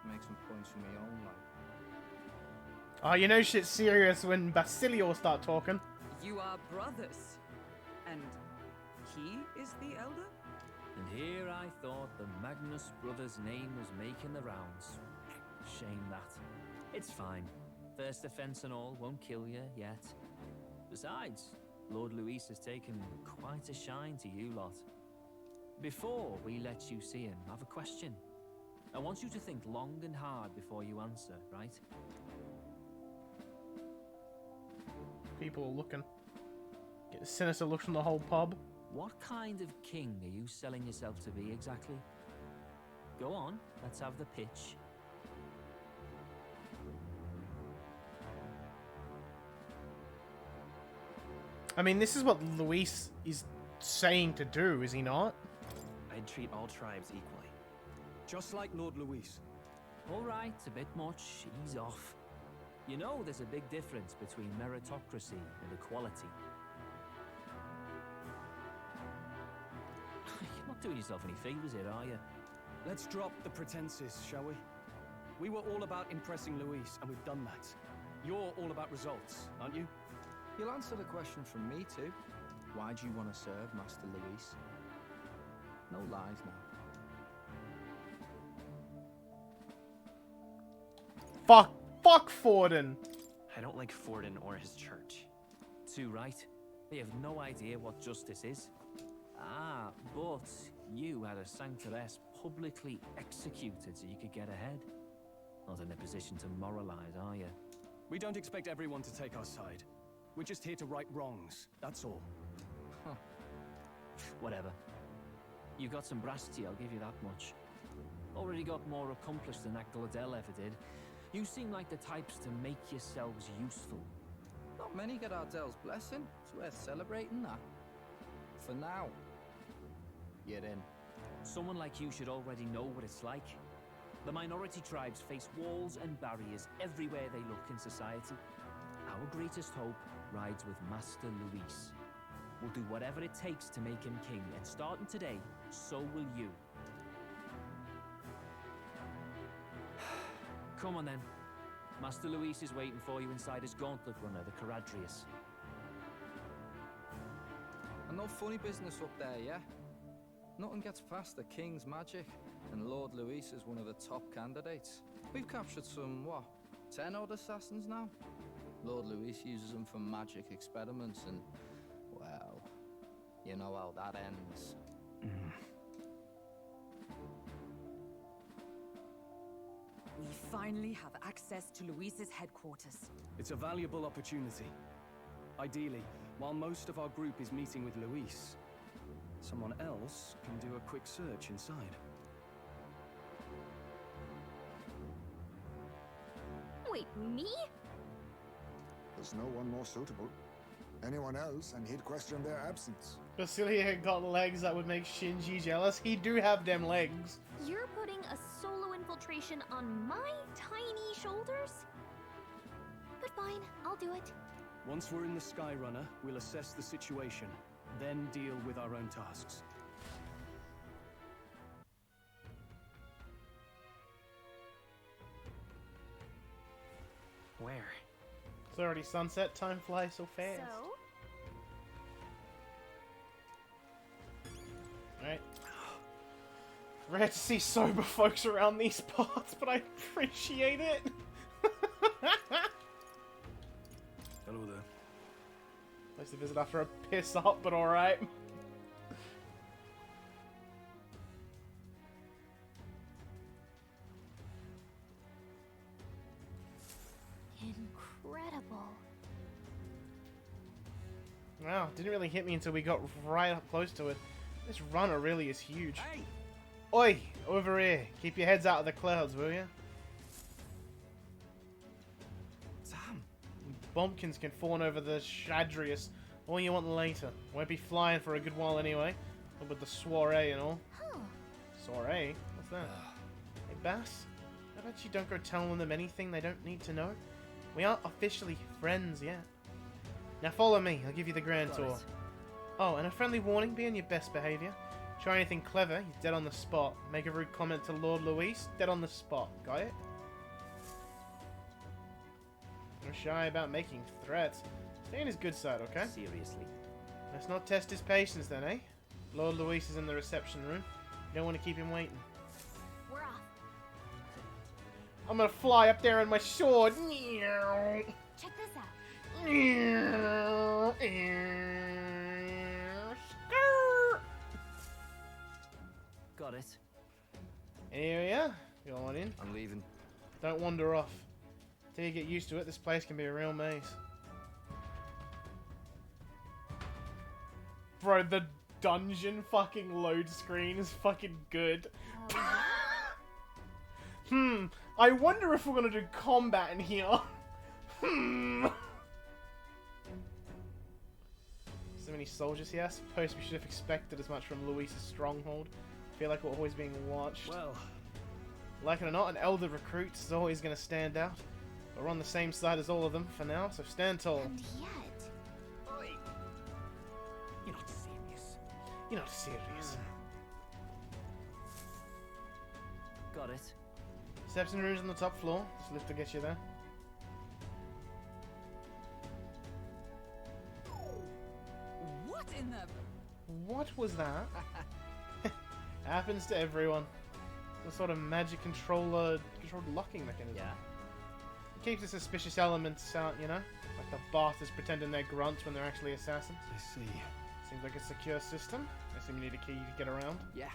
Make some points for me own life. Oh, you know shit's serious when Basilio start talking. You are brothers. And he is the elder? And here I thought the Magnus brothers' name was making the rounds. Shame that. It's fine. First offense and all won't kill you yet. Besides, Lord Luis has taken quite a shine to you lot. Before we let you see him, I have a question. I want you to think long and hard before you answer, right? People are looking. Get a sinister look from the whole pub. What kind of king are you selling yourself to be exactly? Go on, let's have the pitch. I mean, this is what Luis is saying to do, is he not? I'd treat all tribes equally. Just like Lord Luis. Alright, a bit much, ease off. You know there's a big difference between meritocracy and equality. You're not doing yourself any favours here, are you? Let's drop the pretenses, shall we? We were all about impressing Luis, and we've done that. You're all about results, aren't you? You'll answer the question from me too. Why do you want to serve Master Luis? No lies now. Fuck Forden! I don't like Forden or his church. Too right. They have no idea what justice is. Ah, but you had a sanctoress publicly executed so you could get ahead. Not in a position to moralize, are you? We don't expect everyone to take our side. We're just here to right wrongs, that's all. Huh. Whatever. You got some brass tea, I'll give you that much. Already got more accomplished than Agdaladel ever did. You seem like the types to make yourselves useful. Not many get Ardel's blessing. It's worth celebrating that. For now. You're in. Someone like you should already know what it's like. The minority tribes face walls and barriers everywhere they look in society. Our greatest hope rides with Master Luis. We'll do whatever it takes to make him king, and starting today, so will you. Come on then. Master Luis is waiting for you inside his gauntlet runner, the Caradrius. And no funny business up there, yeah? Nothing gets past the King's magic, and Lord Luis is one of the top candidates. We've captured some, what, 10 odd assassins now? Lord Luis uses them for magic experiments and, well, you know how that ends. We finally have access to Luis's headquarters. It's a valuable opportunity. Ideally, while most of our group is meeting with Luis, someone else can do a quick search inside. Wait, me? There's no one more suitable. Anyone else, and he'd question their absence. Basilio got legs that would make Shinji jealous. He do have them legs. You're putting a solo infiltration on my tiny shoulders? But fine, I'll do it. Once we're in the Skyrunner, we'll assess the situation, then deal with our own tasks. Where? It's already sunset. Time flies so fast. So? Alright. Rare to see sober folks around these parts, but I appreciate it. Hello there. Place to visit after a piss up, but alright. Incredible. Wow, didn't really hit me until we got right up close to it. This runner really is huge. Hey! Oi! Over here. Keep your heads out of the clouds, will ya? Sam! Bumpkins can fawn over the Shadrius all you want later. Won't be flying for a good while anyway. With the soiree and all. Huh. Soiree? What's that? Hey, Bass? How about you don't go telling them anything they don't need to know? We aren't officially friends yet. Now follow me. I'll give you the grand tour. Oh, and a friendly warning, be on your best behaviour. Try anything clever, you're dead on the spot. Make a rude comment to Lord Luis, dead on the spot. Got it? Not shy about making threats. Stay on his good side, okay? Seriously. Let's not test his patience then, eh? Lord Luis is in the reception room. You don't want to keep him waiting. We're off. I'm gonna fly up there on my sword. Check this out. Got it. Here we are. Go on in. I'm leaving. Don't wander off. Till you get used to it, this place can be a real maze. Bro, the dungeon fucking load screen is fucking good. I wonder if we're gonna do combat in here. So many soldiers here. I suppose we should have expected as much from Luis's stronghold. I feel like we're always being watched. Well, like it or not, an elder recruit is always going to stand out. But we're on the same side as all of them for now, so stand tall. And yet... Oi! You're not serious. You're not serious. Got it. Reception room's on the top floor. This lift will get you there. What in the... What was that? Happens to everyone. Some sort of magic controlled locking mechanism. Yeah. It keeps the suspicious elements out, you know? Like the bastards pretending they're grunts when they're actually assassins. I see. Seems like a secure system. I assume you need a key to get around. Yeah.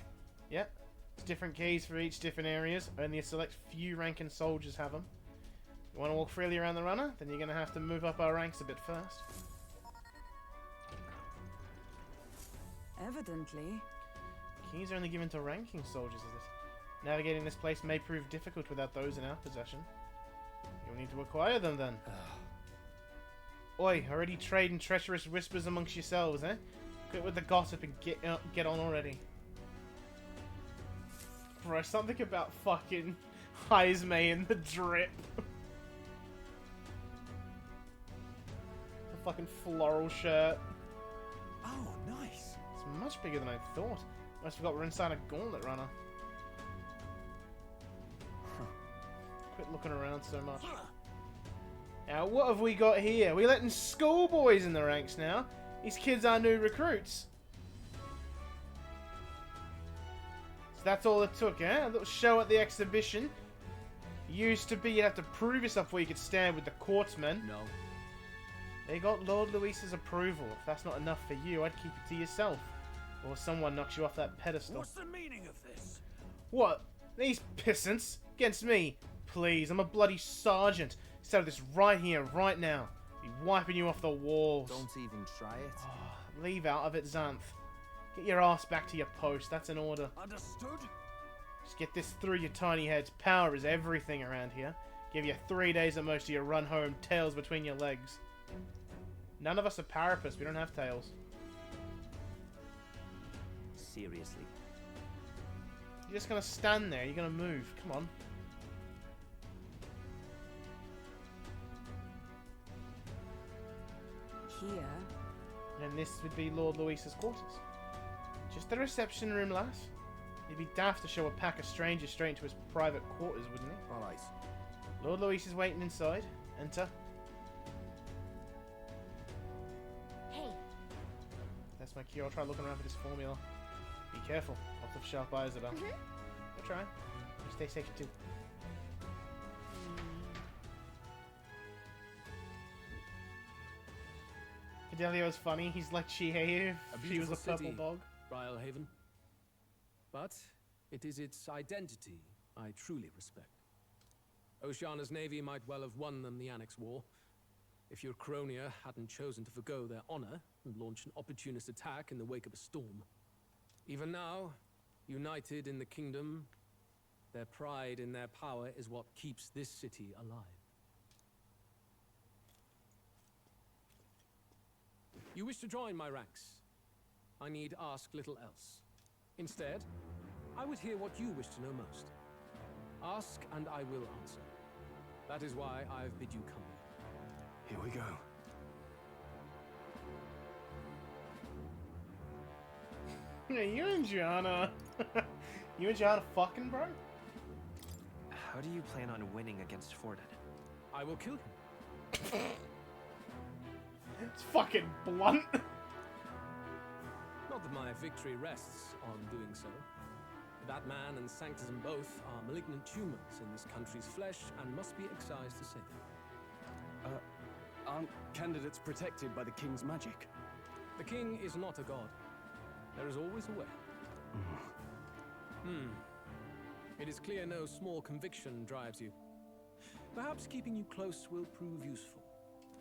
Yep. It's different keys for each different areas. Only a select few ranking soldiers have them. You want to walk freely around the runner? Then you're going to have to move up our ranks a bit first. Evidently. Keys are only given to ranking soldiers, is it? Navigating this place may prove difficult without those in our possession. You'll need to acquire them then. Oi, already trading treacherous whispers amongst yourselves, eh? Quit with the gossip and get on already. Bro, something about fucking Heisme in the drip. The fucking floral shirt. Oh, nice. It's much bigger than I thought. Must forgot we're inside a gauntlet runner. Quit looking around so much. Now, what have we got here? We're letting schoolboys in the ranks now. These kids are new recruits. So that's all it took, eh? A little show at the exhibition. Used to be you'd have to prove yourself before you could stand with the courtsmen. No. They got Lord Luis's approval. If that's not enough for you, I'd keep it to yourself. Or someone knocks you off that pedestal. What's the meaning of this? What? These pissants? Against me? Please, I'm a bloody sergeant. Settle this right here, right now. Be wiping you off the walls. Don't even try it. Oh, leave out of it, Xanth. Get your ass back to your post. That's an order. Understood? Just get this through your tiny heads. Power is everything around here. Give you 3 days at most to your run home, tails between your legs. None of us are Parapus. We don't have tails. Seriously. You're just gonna stand there. You're gonna move. Come on. Here. And this would be Lord Luis's quarters. Just the reception room, lass. It'd be daft to show a pack of strangers straight into his private quarters, wouldn't it? Alright. Lord Luis is waiting inside. Enter. Hey. That's my cue. I'll try looking around for this formula. Be careful. Lots of sharp eyes about. I'll try. You stay safe too. Fidelio is funny. He's like Chihei if she was a purple dog. Briarhaven. But it is its identity I truly respect. Oceana's navy might well have won them the Annex War, if your Cronia hadn't chosen to forgo their honor and launch an opportunist attack in the wake of a storm. Even now, united in the kingdom, their pride in their power is what keeps this city alive. You wish to join my ranks. I need ask little else. Instead, I would hear what you wish to know most. Ask and I will answer. That is why I've bid you come. Here we go. Yeah, you and Gianna. You and Gianna fucking, bro? How do you plan on winning against Forden? I will kill him. It's fucking blunt. Not that my victory rests on doing so. That man and Sanctism both are malignant tumors in this country's flesh and must be excised to save them. Aren't candidates protected by the king's magic? The king is not a god. There is always a way. It is clear no small conviction drives you. Perhaps keeping you close will prove useful.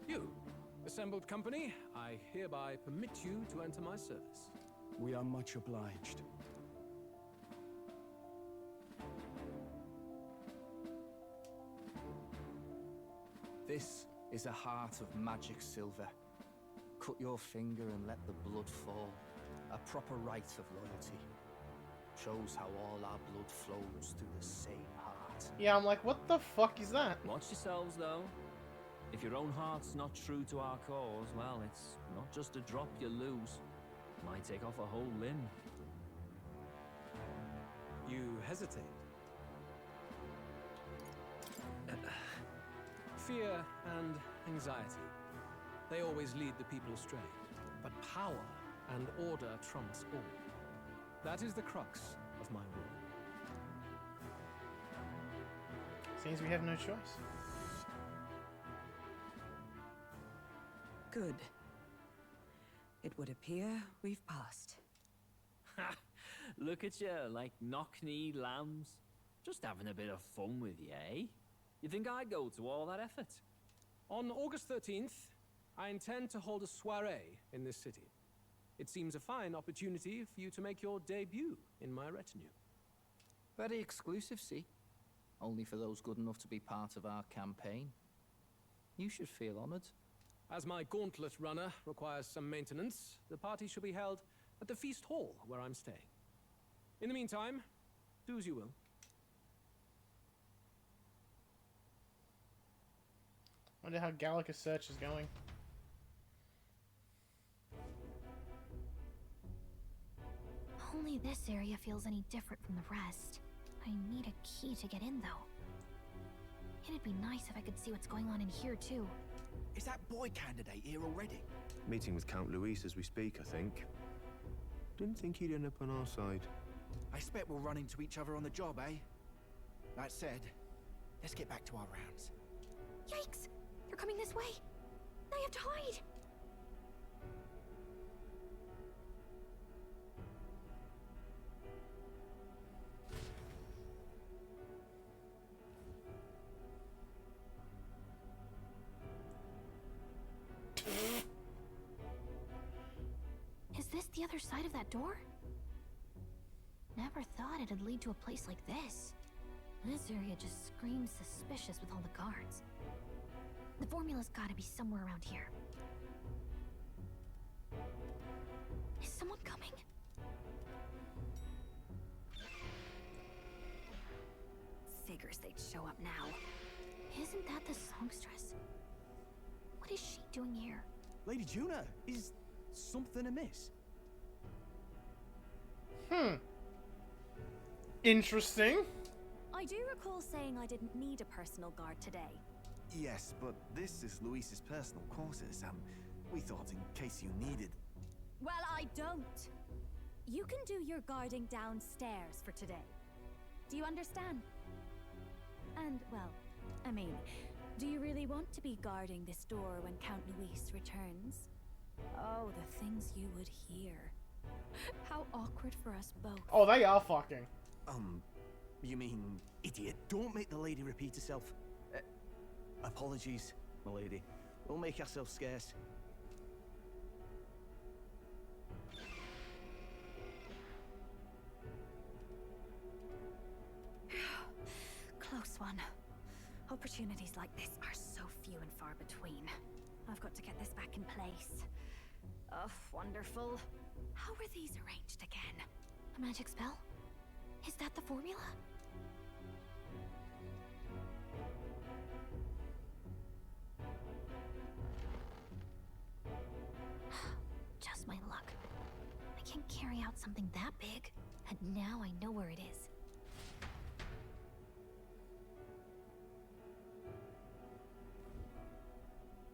You, assembled company, I hereby permit you to enter my service. We are much obliged. This is a heart of magic silver. Cut your finger and let the blood fall. A proper rite of loyalty. Shows how all our blood flows through the same heart. Yeah, I'm like, what the fuck is that? Watch yourselves, though. If your own heart's not true to our cause, well, it's not just a drop you lose. Might take off a whole limb. You hesitate. Fear and anxiety. They always lead the people astray. But power and order trumps all. That is the crux of my rule. Seems we have no choice. Good. It would appear we've passed. Ha! Look at you, like knock-kneed lambs. Just having a bit of fun with you, eh? You think I'd go to all that effort? On August 13th, I intend to hold a soiree in this city. It seems a fine opportunity for you to make your debut in my retinue. Very exclusive, see? Only for those good enough to be part of our campaign. You should feel honored. As my gauntlet runner requires some maintenance, the party shall be held at the feast hall where I'm staying. In the meantime, do as you will. Wonder how Gallica's search is going. Only this area feels any different from the rest. I need a key to get in, though. It'd be nice if I could see what's going on in here, too. Is that boy candidate here already? Meeting with Count Luis as we speak, I think. Didn't think he'd end up on our side. I expect we'll run into each other on the job, eh? That said, let's get back to our rounds. Yikes! They're coming this way! I have to hide! Is this the other side of that door? Never thought it'd lead to a place like this. This area just screams suspicious with all the guards. The formula's gotta be somewhere around here. Is someone coming? Figures they'd show up now. Isn't that the songstress? What is she doing here? Lady Juna, is something amiss? Interesting. I do recall saying I didn't need a personal guard today. Yes, but this is Luis's personal quarters. We thought in case you needed... Well, I don't. You can do your guarding downstairs for today. Do you understand? And, well, I mean, do you really want to be guarding this door when Count Luis returns? Oh, the things you would hear. How awkward for us both. Oh, they are fucking. You mean idiot? Don't make the lady repeat herself. Apologies, my lady. We'll make ourselves scarce. Close one. Opportunities like this are so few and far between. I've got to get this back in place. Oh, wonderful. How were these arranged again? A magic spell? Is that the formula? Just my luck. I can't carry out something that big, and now I know where it is.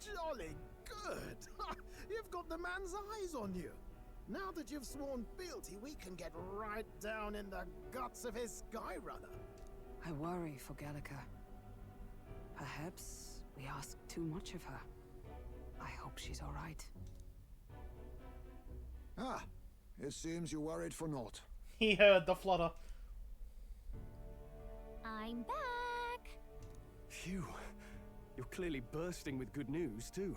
Jolly good! You've got the man's eyes on you. Now that you've sworn fealty, we can get right down in the guts of his Skyrunner. I worry for Gallica. Perhaps we ask too much of her. I hope she's all right. Ah, it seems you worried for naught. He heard the flutter. I'm back! Phew. You're clearly bursting with good news, too.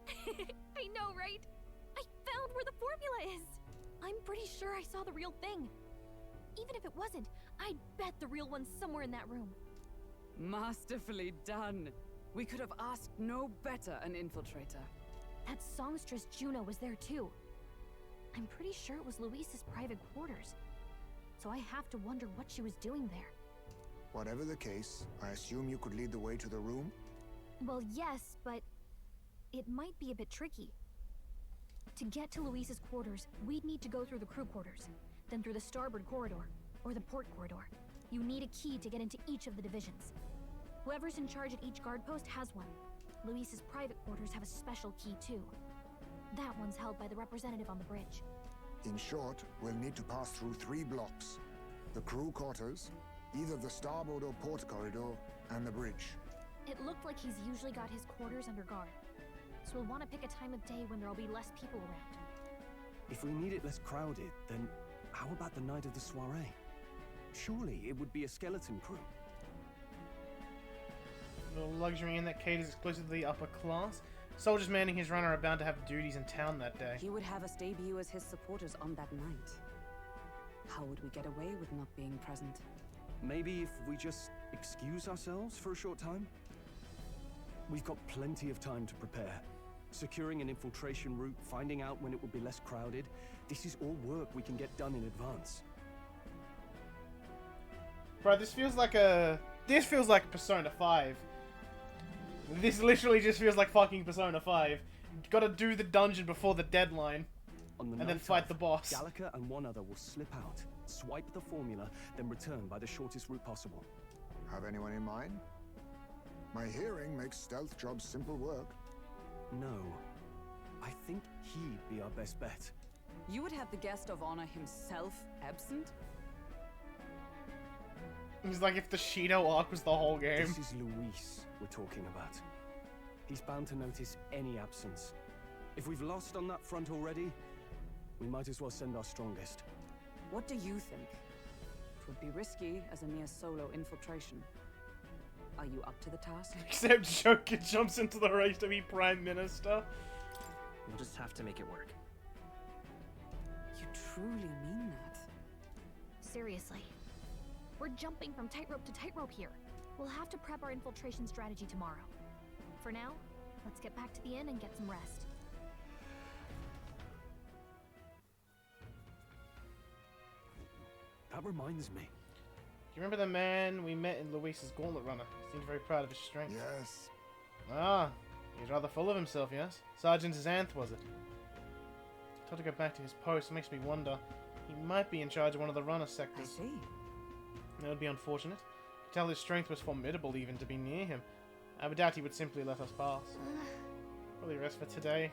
I know, right? I found where the formula is! I'm pretty sure I saw the real thing. Even if it wasn't, I'd bet the real one's somewhere in that room. Masterfully done. We could have asked no better an infiltrator. That songstress Juno was there too. I'm pretty sure it was Luis's private quarters. So I have to wonder what she was doing there. Whatever the case, I assume you could lead the way to the room? Well, yes, but it might be a bit tricky. To get to Luis's quarters, we'd need to go through the crew quarters, then through the starboard corridor, or the port corridor. You need a key to get into each of the divisions. Whoever's in charge at each guard post has one. Luis's private quarters have a special key too. That one's held by the representative on the bridge. In short, we'll need to pass through 3 blocks. The crew quarters, either the starboard or port corridor, and the bridge. It looked like he's usually got his quarters under guard. So we'll want to pick a time of day when there'll be less people around. If we need it less crowded, then how about the night of the soiree? Surely it would be a skeleton crew. The luxury inn that caters exclusively to the upper class. Soldiers manning his runner are bound to have duties in town that day. He would have us debut as his supporters on that night. How would we get away with not being present? Maybe if we just excuse ourselves for a short time? We've got plenty of time to prepare. Securing an infiltration route, finding out when it will be less crowded. This is all work we can get done in advance. Bro, this feels like Persona 5. This literally just feels like fucking Persona 5. Gotta do the dungeon before the deadline. And then fight the boss. Gallica and one other will slip out, swipe the formula, then return by the shortest route possible. Have anyone in mind? My hearing makes stealth jobs simple work. No. I think he'd be our best bet. You would have the guest of honor himself absent? He's like if the Shido arc was the whole game. This is Luis we're talking about. He's bound to notice any absence. If we've lost on that front already, we might as well send our strongest. What do you think? It would be risky as a mere solo infiltration. Are you up to the task? Except Joker jumps into the race to be Prime Minister. We'll just have to make it work. You truly mean that? Seriously. We're jumping from tightrope to tightrope here. We'll have to prep our infiltration strategy tomorrow. For now, let's get back to the inn and get some rest. That reminds me. Do you remember the man we met in Luis's Gauntlet Runner? He seemed very proud of his strength. Yes. Ah, he's rather full of himself, yes? Sergeant Xanth, was it? Told to go back to his post. It makes me wonder. He might be in charge of one of the runner sectors. I see. That would be unfortunate. I could tell his strength was formidable even to be near him. I would doubt he would simply let us pass. Probably rest for today.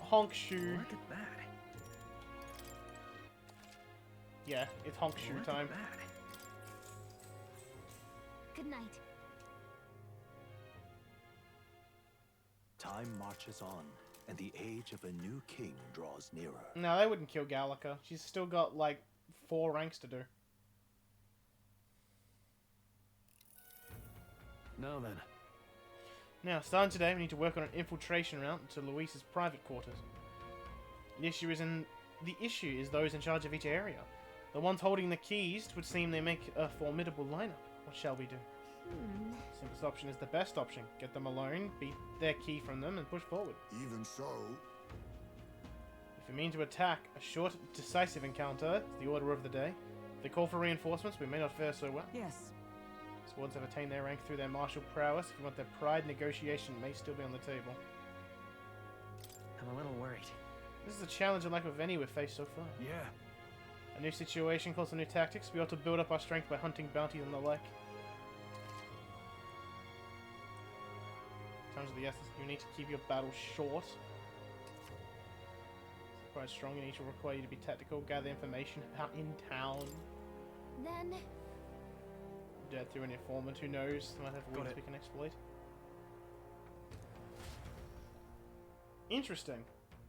Honk shoe. Look at that. Yeah, it's honk shoe time. Good night. Time marches on, and the age of a new king draws nearer. No, they wouldn't kill Gallica. She's still got, like, 4 ranks to do. Now then. Now, starting today, we need to work on an infiltration route to Luis's private quarters. The issue is those in charge of each area. The ones holding the keys would seem they make a formidable lineup. What shall we do? Simplest option is the best option. Get them alone, beat their key from them, and push forward. Even so... If we mean to attack, a short, decisive encounter is the order of the day. If they call for reinforcements, we may not fare so well. Yes. Swords have attained their rank through their martial prowess. If you want their pride, negotiation may still be on the table. I'm a little worried. This is a challenge unlike of any we've faced so far. Yeah. A new situation calls for new tactics. We ought to build up our strength by hunting bounties and the like. Times of the essence, you need to keep your battles short. It's quite strong and each will require you to be tactical, gather information about in town. Then... Dead through an informant, who knows? They might have ways we can exploit. Interesting.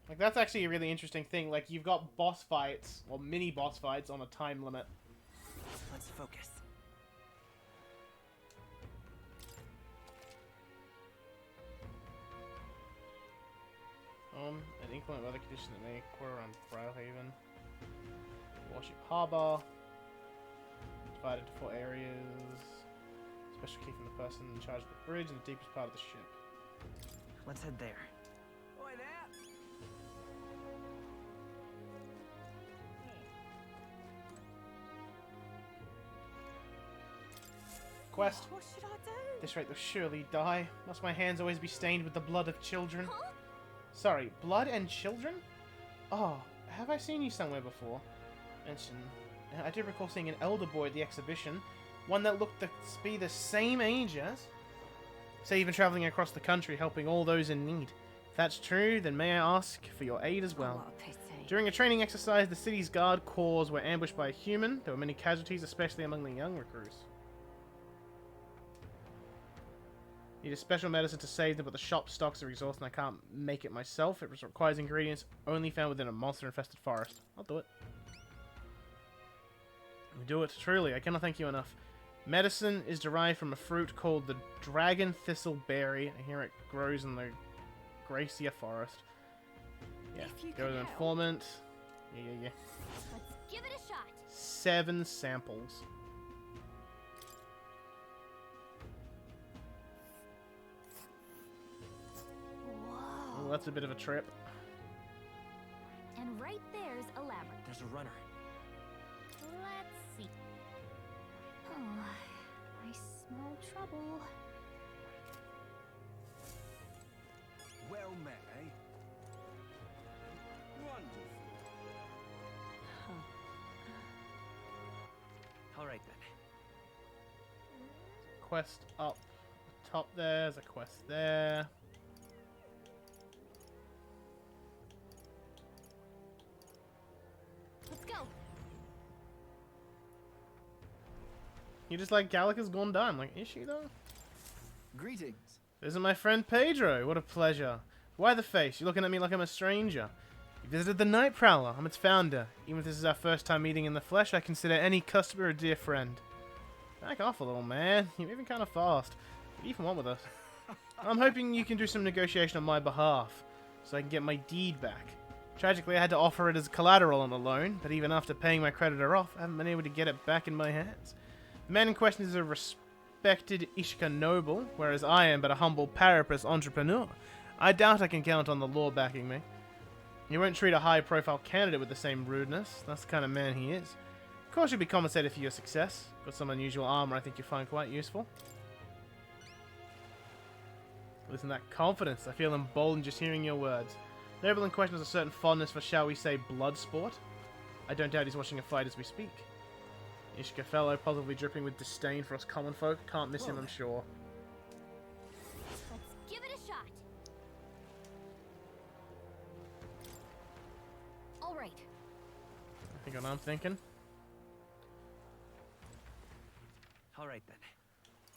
Like, that's actually a really interesting thing. Like, you've got boss fights, or mini boss fights, on a time limit. Let's focus. An inclement weather condition that may occur around Briarhaven. Warship Harbour. Divided into 4 areas. Special key from the person in charge of the bridge and the deepest part of the ship. Let's head there. Oi there! Quest. What should I do? At this rate, they'll surely die. Must my hands always be stained with the blood of children? Huh? Sorry, blood and children? Oh, have I seen you somewhere before? I do recall seeing an elder boy at the exhibition. One that looked to be the same age as. Say even travelling across the country, helping all those in need. If that's true, then may I ask for your aid as well? Oh, what a pity. During a training exercise, the city's guard corps were ambushed by a human. There were many casualties, especially among the young recruits. Need a special medicine to save them, but the shop stocks are exhausted and I can't make it myself. It requires ingredients only found within a monster-infested forest. I'll do it. We do it, truly. I cannot thank you enough. Medicine is derived from a fruit called the dragon thistle berry. I hear it grows in the Gracia forest. Yeah, go to the informant. Yeah. Let's give it a shot. 7 samples. Whoa. Oh, that's a bit of a trip. And right there's a labyrinth. There's a runner. Let's see. Oh, I smell trouble. Well met, eh? Wonderful. All right then. Quest up top there's a quest there. Let's go. You just like Gallica's gone down. Like, is she though? Greetings. This is my friend Pedro. What a pleasure. Why the face? You're looking at me like I'm a stranger. You visited the Night Prowler. I'm its founder. Even if this is our first time meeting in the flesh, I consider any customer a dear friend. Back off a little, man. You're moving kind of fast. What do you even want with us? I'm hoping you can do some negotiation on my behalf, so I can get my deed back. Tragically, I had to offer it as collateral on the loan, but even after paying my creditor off, I haven't been able to get it back in my hands. The man in question is a respected Ishika noble, whereas I am but a humble parapus entrepreneur. I doubt I can count on the law backing me. You won't treat a high-profile candidate with the same rudeness. That's the kind of man he is. Of course you'll be compensated for your success. Got some unusual armor I think you'll find quite useful. Listen to that confidence. I feel emboldened just hearing your words. The noble in question has a certain fondness for, shall we say, blood sport. I don't doubt he's watching a fight as we speak. Ishika fellow, possibly dripping with disdain for us common folk. Can't miss him, I'm sure. Let's give it a shot. All right. I think what I'm thinking. All right then.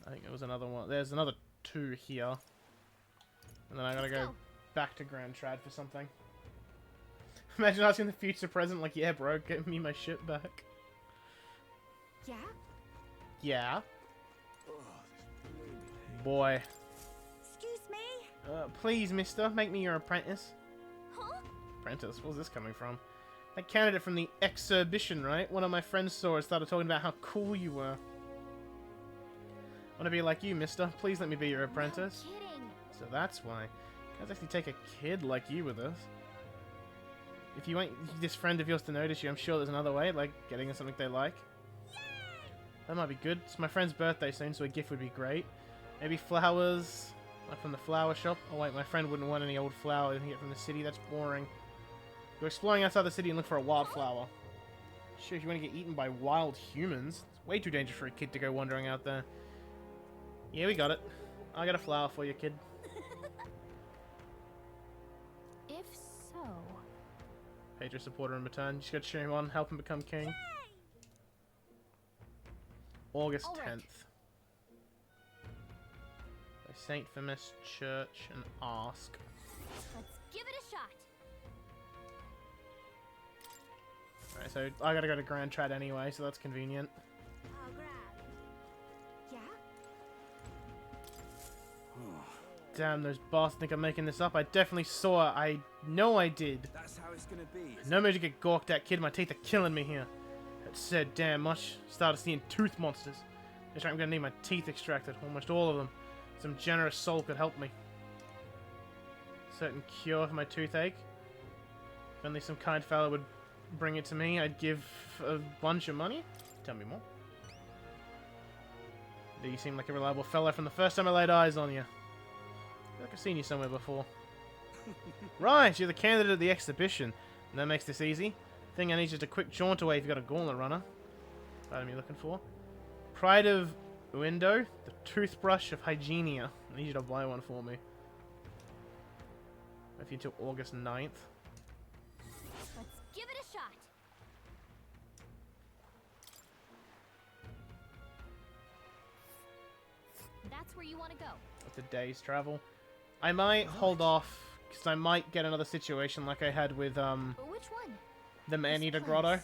I think there was another one. There's another 2 here. And then I gotta go back to Grand Trad for something. Imagine asking the future president, like, yeah, bro, get me my shit back. Yeah? Yeah? Boy. Excuse me? Please, mister, make me your apprentice. Huh? Apprentice? Where's this coming from? That candidate from the exhibition, right? One of my friends saw it, started talking about how cool you were. Want to be like you, mister. Please let me be your apprentice. No kidding. So that's why. Can't actually take a kid like you with us. If you want this friend of yours to notice you, I'm sure there's another way, like getting her something they like. That might be good. It's my friend's birthday soon, so a gift would be great. Maybe flowers, like from the flower shop. Oh wait, my friend wouldn't want any old flowers he can get from the city. That's boring. Go exploring outside the city and look for a wildflower. Sure, if you want to get eaten by wild humans, it's way too dangerous for a kid to go wandering out there. Yeah, we got it. I got a flower for you, kid. If so... Paid your supporter in return. You just gotta cheer him on, help him become king. Yay! August 10th. By St. Famous Church and Ask. Let's give it a shot. Alright, so I gotta go to Grand Trad anyway, so that's convenient. I'll grab. Yeah? Damn, those bastards think I'm making this up. I definitely saw it. I know I did. That's how it's gonna be. No need to get gawked at, kid. My teeth are killing me here. That said, damn much. Started seeing tooth monsters. Looks like I'm gonna need my teeth extracted. Almost all of them. Some generous soul could help me. Certain cure for my toothache. If only some kind fellow would bring it to me, I'd give a bunch of money. Tell me more. You seem like a reliable fellow from the first time I laid eyes on you. I feel like I've seen you somewhere before. Right, you're the candidate at the exhibition. And that makes this easy. Thing I need is just a quick jaunt away if you've got a gauntlet runner. What am you looking for? Pride of Uendo, the toothbrush of Hygienia. I need you to buy one for me. If you until August 9th. Let's give it a shot. That's where you want to go. That's a day's travel. I might hold off, because I might get another situation like I had with, Which one? the Maneater Grotto,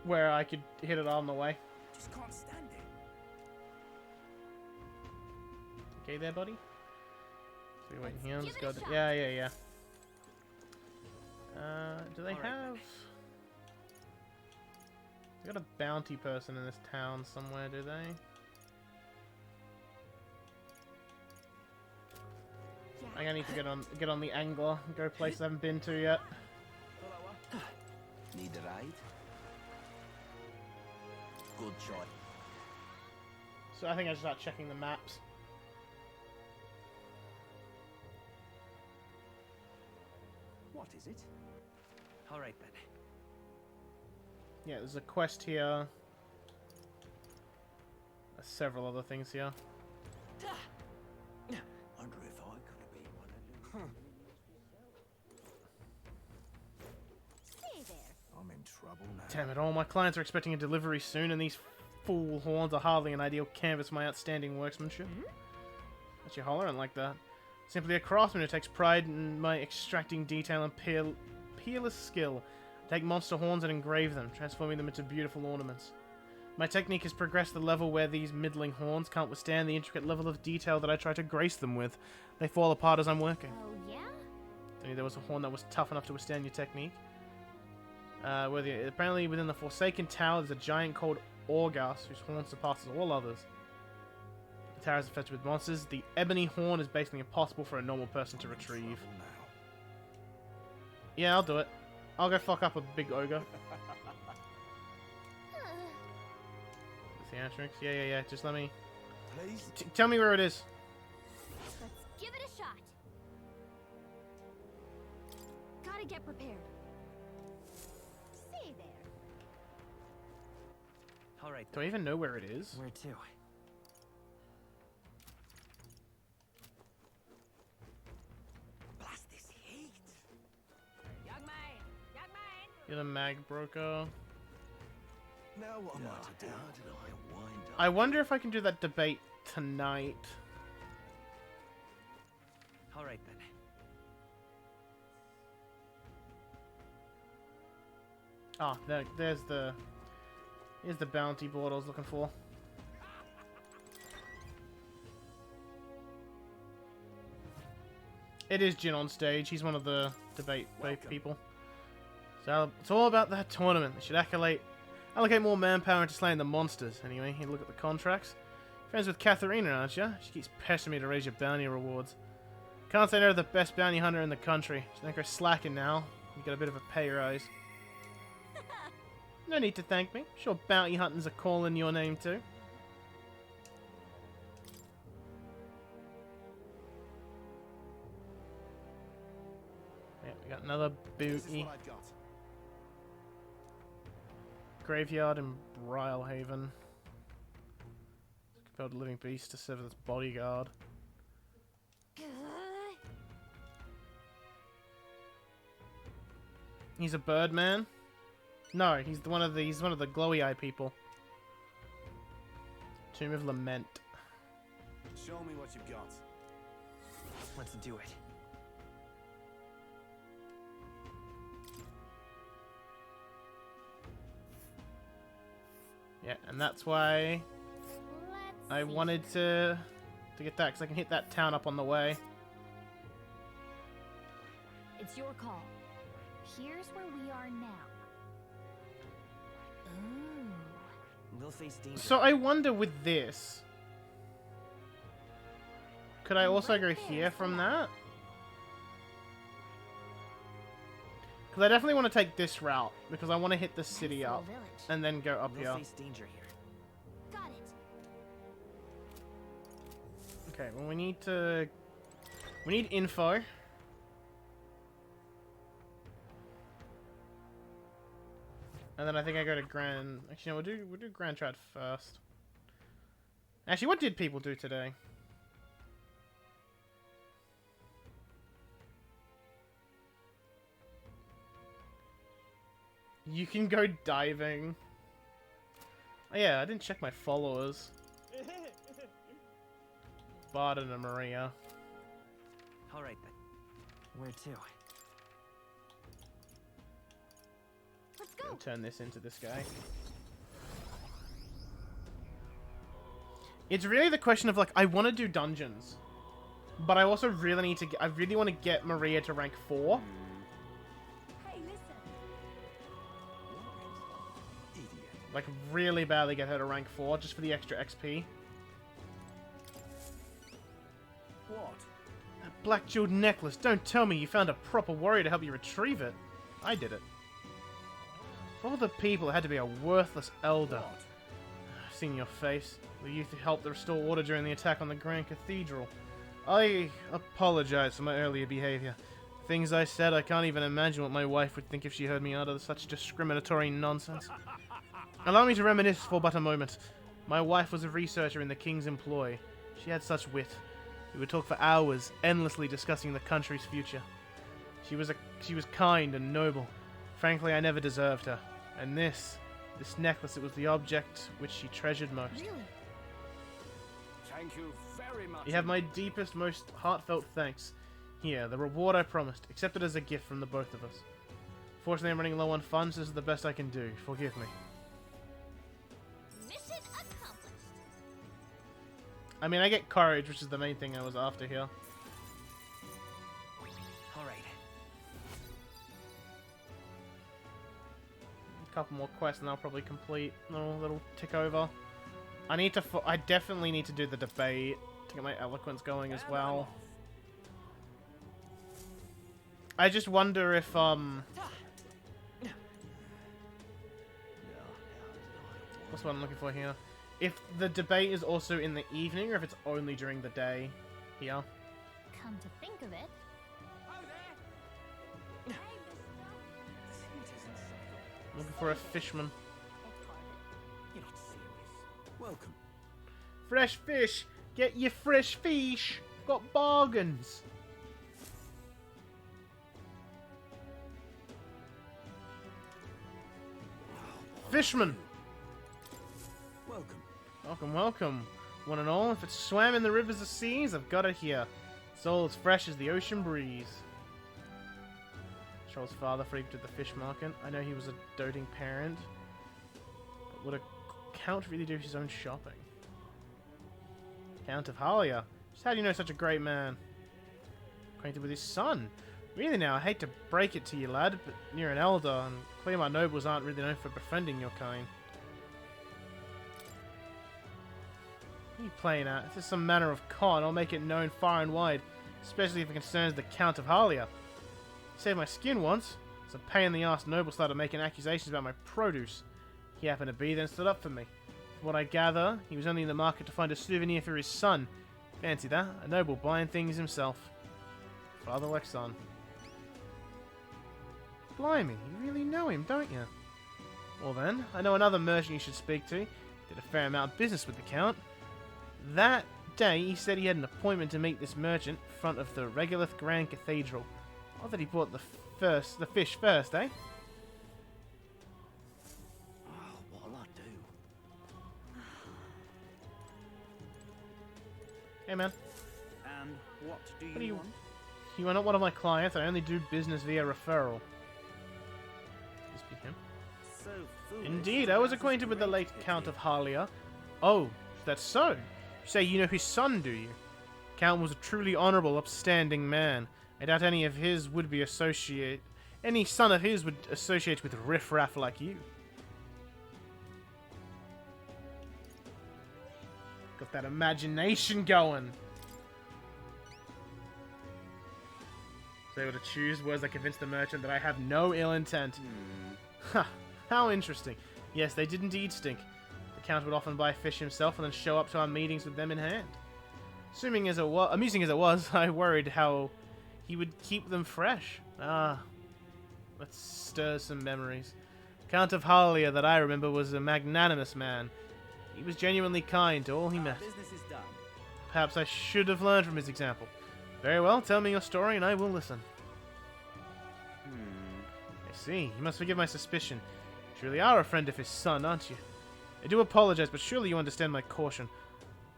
where I could hit it on the way. Just can't stand it. Okay there, buddy? So you're waiting here, let's go. it a shot. Yeah. Do they have... They got a bounty person in this town somewhere, do they? I think I need to get on the angler and go places I haven't been to yet. Need a ride? Good choice. So I think I should start checking the maps. What is it? All right then. Yeah, there's a quest here. There's several other things here. Wonder if I could have been one of them. Stay there. I'm in trouble now. Damn it, all my clients are expecting a delivery soon, and these fool horns are hardly an ideal canvas for my outstanding workmanship. What's you hollering like that? Simply a craftsman who takes pride in my extracting detail and peerless skill. I take monster horns and engrave them, transforming them into beautiful ornaments. My technique has progressed to the level where these middling horns can't withstand the intricate level of detail that I try to grace them with. They fall apart as I'm working. Oh, yeah? I knew there was a horn that was tough enough to withstand your technique. Apparently within the Forsaken Tower there's a giant called Orgas whose horn surpasses all others. The tower is infested with monsters. The ebony horn is basically impossible for a normal person to retrieve. Yeah, I'll do it. I'll go fuck up a big ogre. Theatrics? Yeah. Just let me... Please? Tell me where it is. Let's give it a shot. Gotta get prepared. Stay there. All right. Do I even know where it is? Where to? Blast this heat. Young man! Young man! You're the mag broker. Now what am I to do? How did I wind up? I wonder if I can do that debate tonight. All right then. Ah, here's the bounty board I was looking for. It is Jin on stage. He's one of the debate people. So it's all about that tournament. They should allocate more manpower into slaying the monsters. Anyway, you look at the contracts. Friends with Katharina, aren't you? She keeps pestering me to raise your bounty rewards. Can't say they're the best bounty hunter in the country. She think we're slacking now. You got a bit of a pay rise. No need to thank me. Sure, bounty hunting's a call in your name too. Yeah, we got another booty. Graveyard in Brylehaven. Compelled a living beast to serve as its bodyguard. He's a bird man? No, he's one of the glowy eye people. Tomb of Lament. Show me what you've got. Let's do it. Yeah, and that's why I wanted to get that, because I can hit that town up on the way. It's your call. Here's where we are now. Ooh. We'll face danger. So I wonder with this, could I also go here from that? Because I definitely want to take this route, because I want to hit the city up and then go up here. We'll face danger here. Got it. Okay, well we need info. And then I think I go to Grand... Actually, no, we'll do Grand Trad first. Actually, what did people do today? You can go diving. Oh yeah, I didn't check my followers. Barden and Maria. Alright then. Where to? Let's go. Gonna turn this into this guy. It's really the question of like, I want to do dungeons, but I also really need to. I really want to get Maria to rank 4. Hey, listen. Like really badly get her to rank 4 just for the extra XP. What? That black jeweled necklace. Don't tell me you found a proper warrior to help you retrieve it. I did it. For all the people, it had to be a worthless elder. I've seen your face. The youth who helped restore order during the attack on the Grand Cathedral. I apologize for my earlier behavior. Things I said, I can't even imagine what my wife would think if she heard me utter such discriminatory nonsense. Allow me to reminisce for but a moment. My wife was a researcher in the king's employ. She had such wit. We would talk for hours, endlessly discussing the country's future. She was kind and noble. Frankly, I never deserved her. And this necklace, it was the object which she treasured most. Really? Thank you very much. You have my deepest, most heartfelt thanks. Here, the reward I promised. Accept it as a gift from the both of us. Fortunately, I'm running low on funds. This is the best I can do. Forgive me. Mission accomplished. I mean, I get courage, which is the main thing I was after here. Alright. A couple more quests and I'll probably complete. No, that'll tick over. I definitely need to do the debate to get my eloquence going as well. I just wonder if, what's what I'm looking for here? If the debate is also in the evening or if it's only during the day here. Come to think of it. Looking for a fishman. You're not serious. Welcome. Fresh fish! Get your fresh fish! Got bargains! Fishman! Welcome. Welcome, welcome. One and all, if it's swam in the rivers or seas, I've got it here. It's all as fresh as the ocean breeze. Stroll's father frequented the fish market. I know he was a doting parent. But would a count really do his own shopping? Count of Halia. Just how do you know such a great man? Acquainted with his son. Really now, I hate to break it to you, lad, but you're an elder, and clearly my nobles aren't really known for befriending your kind. What are you playing at? If there's some manner of con, I'll make it known far and wide, especially if it concerns the Count of Halia. He saved my skin once. It's a pain in the ass noble started making accusations about my produce. He happened to be there and stood up for me. From what I gather, he was only in the market to find a souvenir for his son. Fancy that, a noble buying things himself. Father like son. Blimey, you really know him, don't you? Well then, I know another merchant you should speak to. Did a fair amount of business with the Count. That day, he said he had an appointment to meet this merchant in front of the Regolith Grand Cathedral. I thought he bought the fish first, eh? Oh, what'll I do? Hey man. And what do What do you you want? You are not one of my clients. I only do business via referral. This be him. So foolish. Indeed, I was acquainted with the late Count of Halia. Oh, that's so. You say you know his son, do you? Count was a truly honourable, upstanding man. I doubt any son of his would associate with riffraff like you. Got that imagination going. Was able to choose words that convince the merchant that I have no ill intent. Ha! How interesting. Yes, they did indeed stink. The Count would often buy fish himself and then show up to our meetings with them in hand. Amusing as it was, I worried how he would keep them fresh. Ah, let's stir some memories. Count of Halia, that I remember, was a magnanimous man. He was genuinely kind to all he met. Business is done. Perhaps I should have learned from his example. Very well, tell me your story and I will listen. I see. You must forgive my suspicion. You truly are a friend of his son, aren't you? I do apologize, but surely you understand my caution.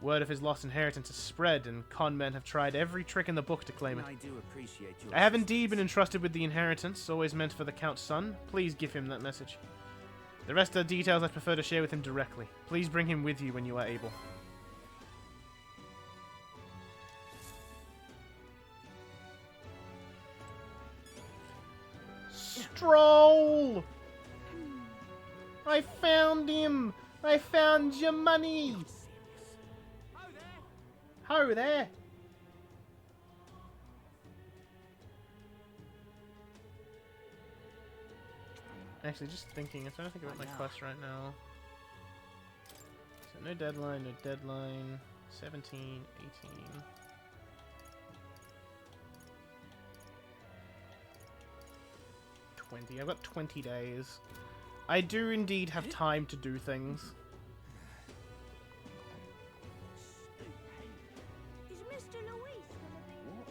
Word of his lost inheritance has spread, and con men have tried every trick in the book to claim it. I do appreciate your I have indeed been entrusted with the inheritance, always meant for the Count's son. Please give him that message. The rest are details I prefer to share with him directly. Please bring him with you when you are able. Stroll! I found him! I found your money! Ho there! Actually, just thinking, I'm trying to think about my quest right now. So no deadline, no deadline. 17, 18. 20. I've got 20 days. I do indeed have time to do things. Is Mr. Louis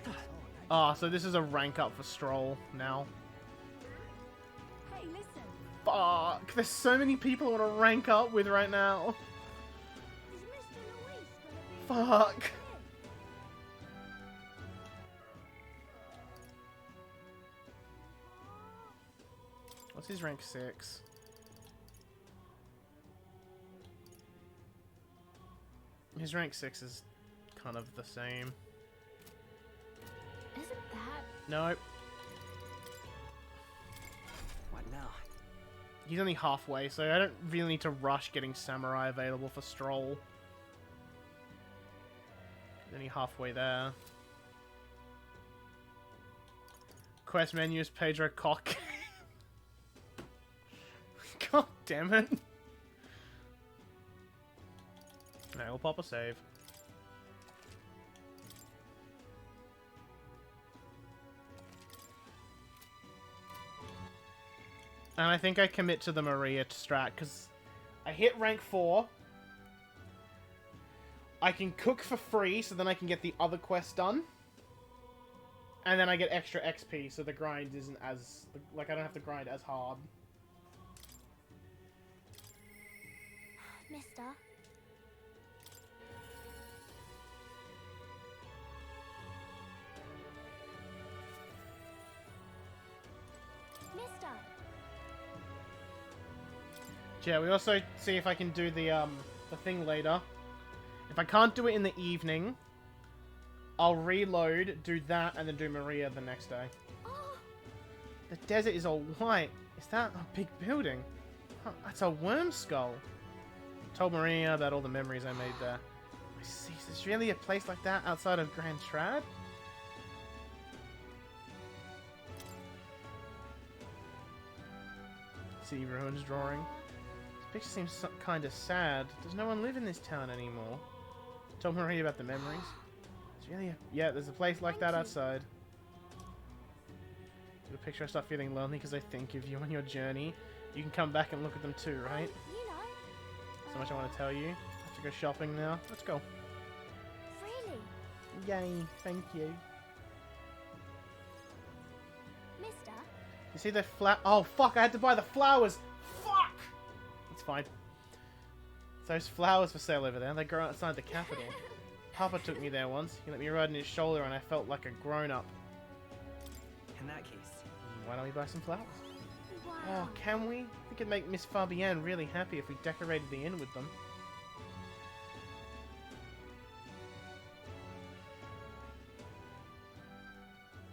gonna be... Ah, so this is a rank up for Stroll now. Hey, listen. Fuck, there's so many people I want to rank up with right now. Is Mr. Louis gonna be... Fuck. What's his rank 6? His rank 6 is kind of the same. Isn't that... No. What now? He's only halfway, so I don't really need to rush getting Samurai available for Stroll. He's only halfway there. Quest menu is Pedro Cock. God damn it. Alright, we'll pop a save. And I think I commit to the Maria strat, because I hit rank 4. I can cook for free, so then I can get the other quest done. And then I get extra XP, so the grind isn't as... like, I don't have to grind as hard. Mister? Yeah, we also see if I can do the thing later. If I can't do it in the evening, I'll reload, do that, and then do Maria the next day. The desert is all white. Is that a big building? Huh, that's a worm skull. Told Maria about all the memories I made there. I see. Is there really a place like that outside of Grand Trad? See ruins drawing. This picture seems kind of sad. Does no one live in this town anymore? Told Maria about the memories. It's really yeah, there's a place like that outside. Do a picture. I start feeling lonely because I think of you on your journey. You can come back and look at them too, right? So much I want to tell you. I have to go shopping now. Let's go. Really? Yay! Thank you. Mister? You see the oh fuck! I had to buy the flowers. Fuck! It's fine. Those flowers for sale over there. They grow outside the capital. Papa took me there once. He let me ride on his shoulder, and I felt like a grown-up. In that case, Why don't we buy some flowers? Wow. Oh, can we? We could make Miss Fabienne really happy if we decorated the inn with them.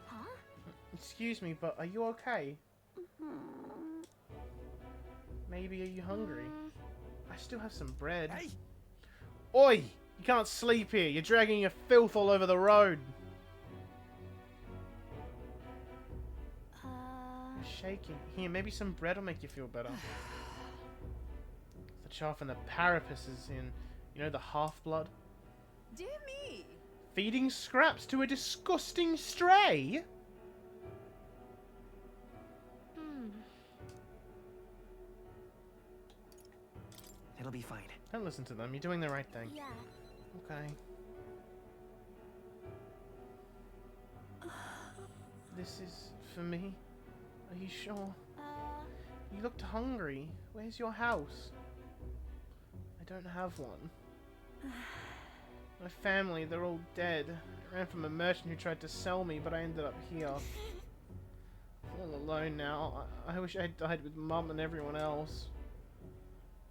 Huh? Excuse me, but are you okay? Maybe are you hungry? I still have some bread. Hey! Oi! You can't sleep here. You're dragging your filth all over the road. You're shaking. Here, maybe some bread will make you feel better. The chaff and the parapus is in, you know, the half-blood. Dear me! Feeding scraps to a disgusting stray? it'll be fine. Don't listen to them. You're doing the right thing. Yeah. Okay. This is for me? Are you sure? You looked hungry. Where's your house? I don't have one. My family, they're all dead. I ran from a merchant who tried to sell me, but I ended up here. I'm all alone now. I wish I had died with Mum and everyone else.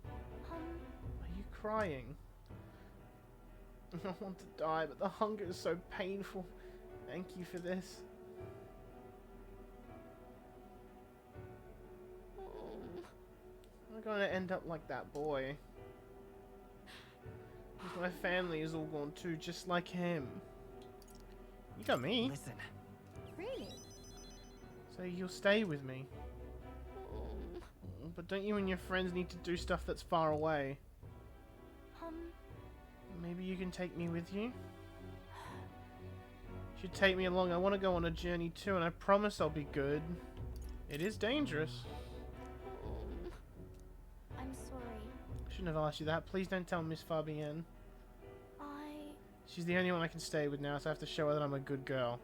Are you crying? I want to die, but the hunger is so painful. Thank you for this. I'm going to end up like that boy. My family is all gone too, just like him. You got me. Listen. Really? So you'll stay with me. But don't you and your friends need to do stuff that's far away? Maybe you can take me with you? You should take me along. I want to go on a journey too, and I promise I'll be good. It is dangerous. I'm sorry. Shouldn't have asked you that. Please don't tell Miss Fabienne. She's the only one I can stay with now, so I have to show her that I'm a good girl.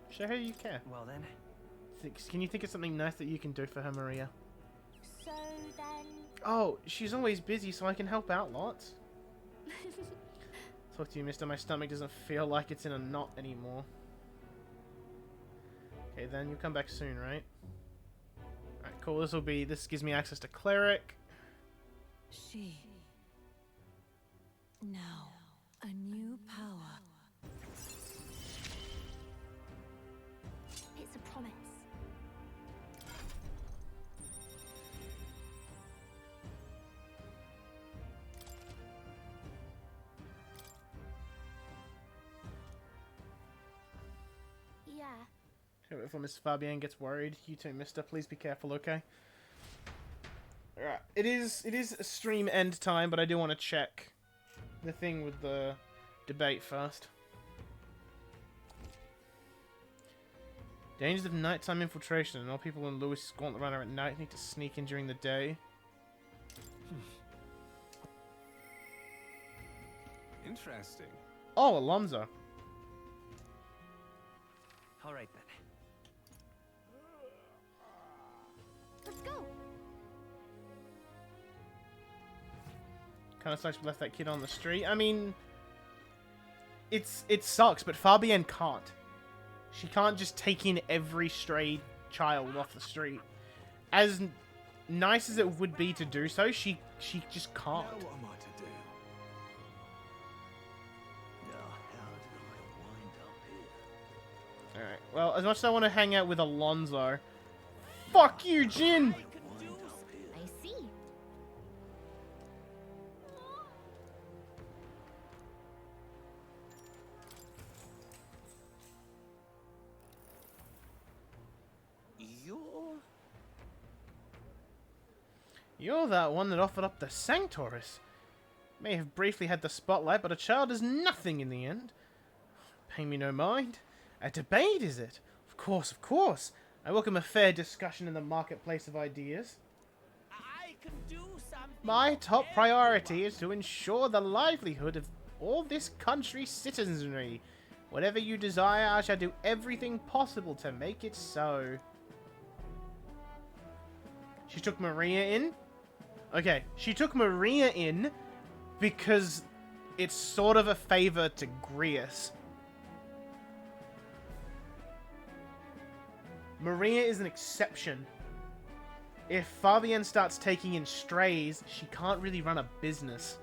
Show her you care. Well then. Can you think of something nice that you can do for her, Maria? So then... Oh, she's always busy, so I can help out lots. Talk to you, mister. My stomach doesn't feel like it's in a knot anymore. Okay, then you'll come back soon, right? Alright, cool. This gives me access to cleric. She. Now, a new power. It's a promise. Yeah. Okay, before Miss Fabienne gets worried, you too, mister. Please be careful, okay? Alright, it is a stream end time, but I do want to check the thing with the debate first. Dangers of nighttime infiltration, and all people in Lewis Gauntlet Runner at night need to sneak in during the day. Interesting. Oh, Alonzo. All right then. Let's go. Kind of sucks we left that kid on the street. I mean, it sucks, but Fabienne can't. She can't just take in every stray child off the street. As nice as it would be to do so, she just can't. Now what am I to do? Now, how did I wind up here? Alright, well, as much as I want to hang out with Alonso, fuck you, Jin! I see. You're that one that offered up the Sanctoris. May have briefly had the spotlight, but a child is nothing in the end. Pay me no mind. A debate, is it? Of course, of course. I welcome a fair discussion in the marketplace of ideas. My top priority is to ensure the livelihood of all this country's citizenry. Whatever you desire, I shall do everything possible to make it so. She took Maria in? Okay, she took Maria in because it's sort of a favor to Grius. Maria is an exception. If Fabienne starts taking in strays, she can't really run a business.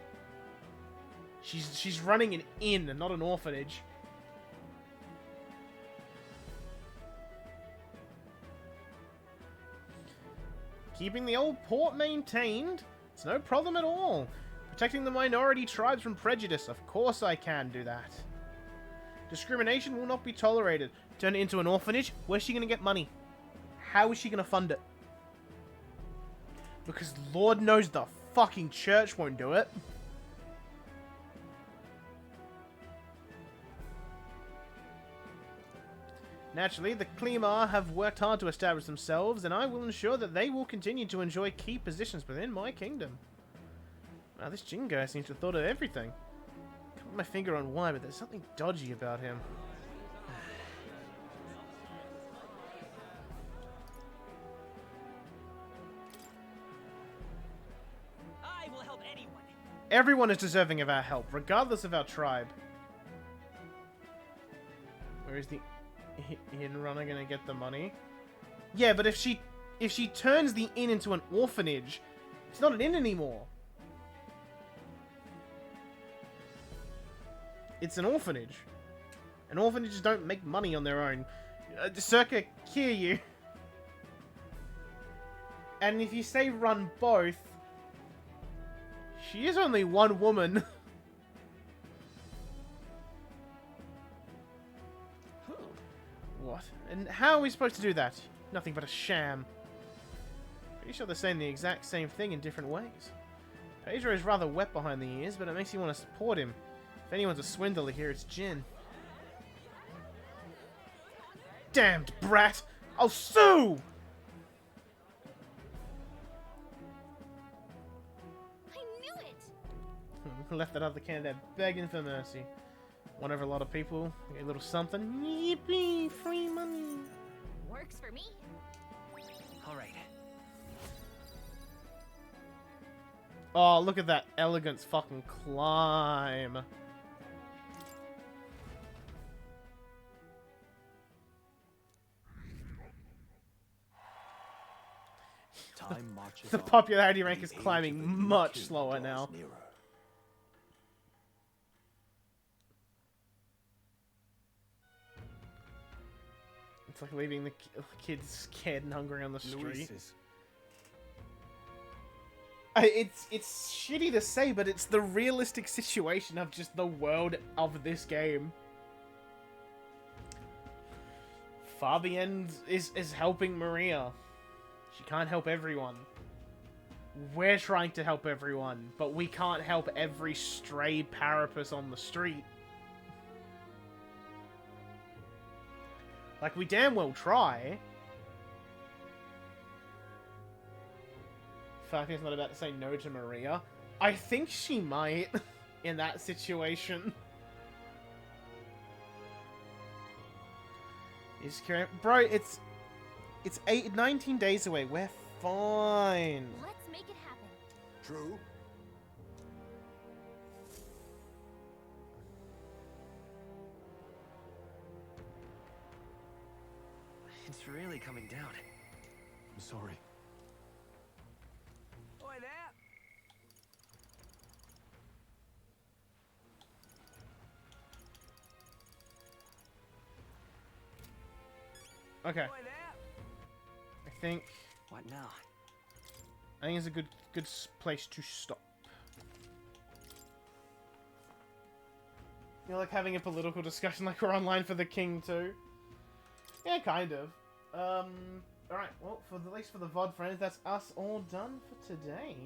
She's running an inn and not an orphanage. Keeping the old port maintained? It's no problem at all. Protecting the minority tribes from prejudice? Of course I can do that. Discrimination will not be tolerated. Turn it into an orphanage? Where's she going to get money? How is she going to fund it? Because Lord knows the fucking church won't do it. Naturally, the Klimar have worked hard to establish themselves, and I will ensure that they will continue to enjoy key positions within my kingdom. Wow, this Jin guy seems to have thought of everything. Can't put my finger on why, but there's something dodgy about him. I will help anyone. Everyone is deserving of our help, regardless of our tribe. Where is the inn runner gonna get the money? Yeah, but if she turns the inn into an orphanage, it's not an inn anymore. It's an orphanage. And orphanages don't make money on their own. Circa Kiryu. And if you say run both, she is only one woman. What? And how are we supposed to do that? Nothing but a sham. Pretty sure they're saying the exact same thing in different ways. Pedro is rather wet behind the ears, but it makes you want to support him. If anyone's a swindler here, it's Jin. Damned brat! I'll sue! I knew it! Left that other candidate begging for mercy. Won over a lot of people. Get a little something. Yippee! Free money! Works for me. Alright. Oh, look at that elegant fucking climb. Time marches The on. popularity rank The is age of climbing the new much king slower draws now. nearer. It's like leaving the kids scared and hungry on the street. Luis's. It's shitty to say, but it's the realistic situation of just the world of this game. Fabienne is helping Maria. She can't help everyone. We're trying to help everyone, but we can't help every stray parapus on the street. Like, we damn well try. Fabienne's not about to say no to Maria. I think she might in that situation. Bro, it's 19 days away. We're fine. Let's make it happen. True. It's really coming down. I'm sorry. Okay. I think... What now? I think it's a good place to stop. You're like having a political discussion like we're online for the king too. Yeah, kind of. Alright, well, at least for the VOD friends, that's us all done for today.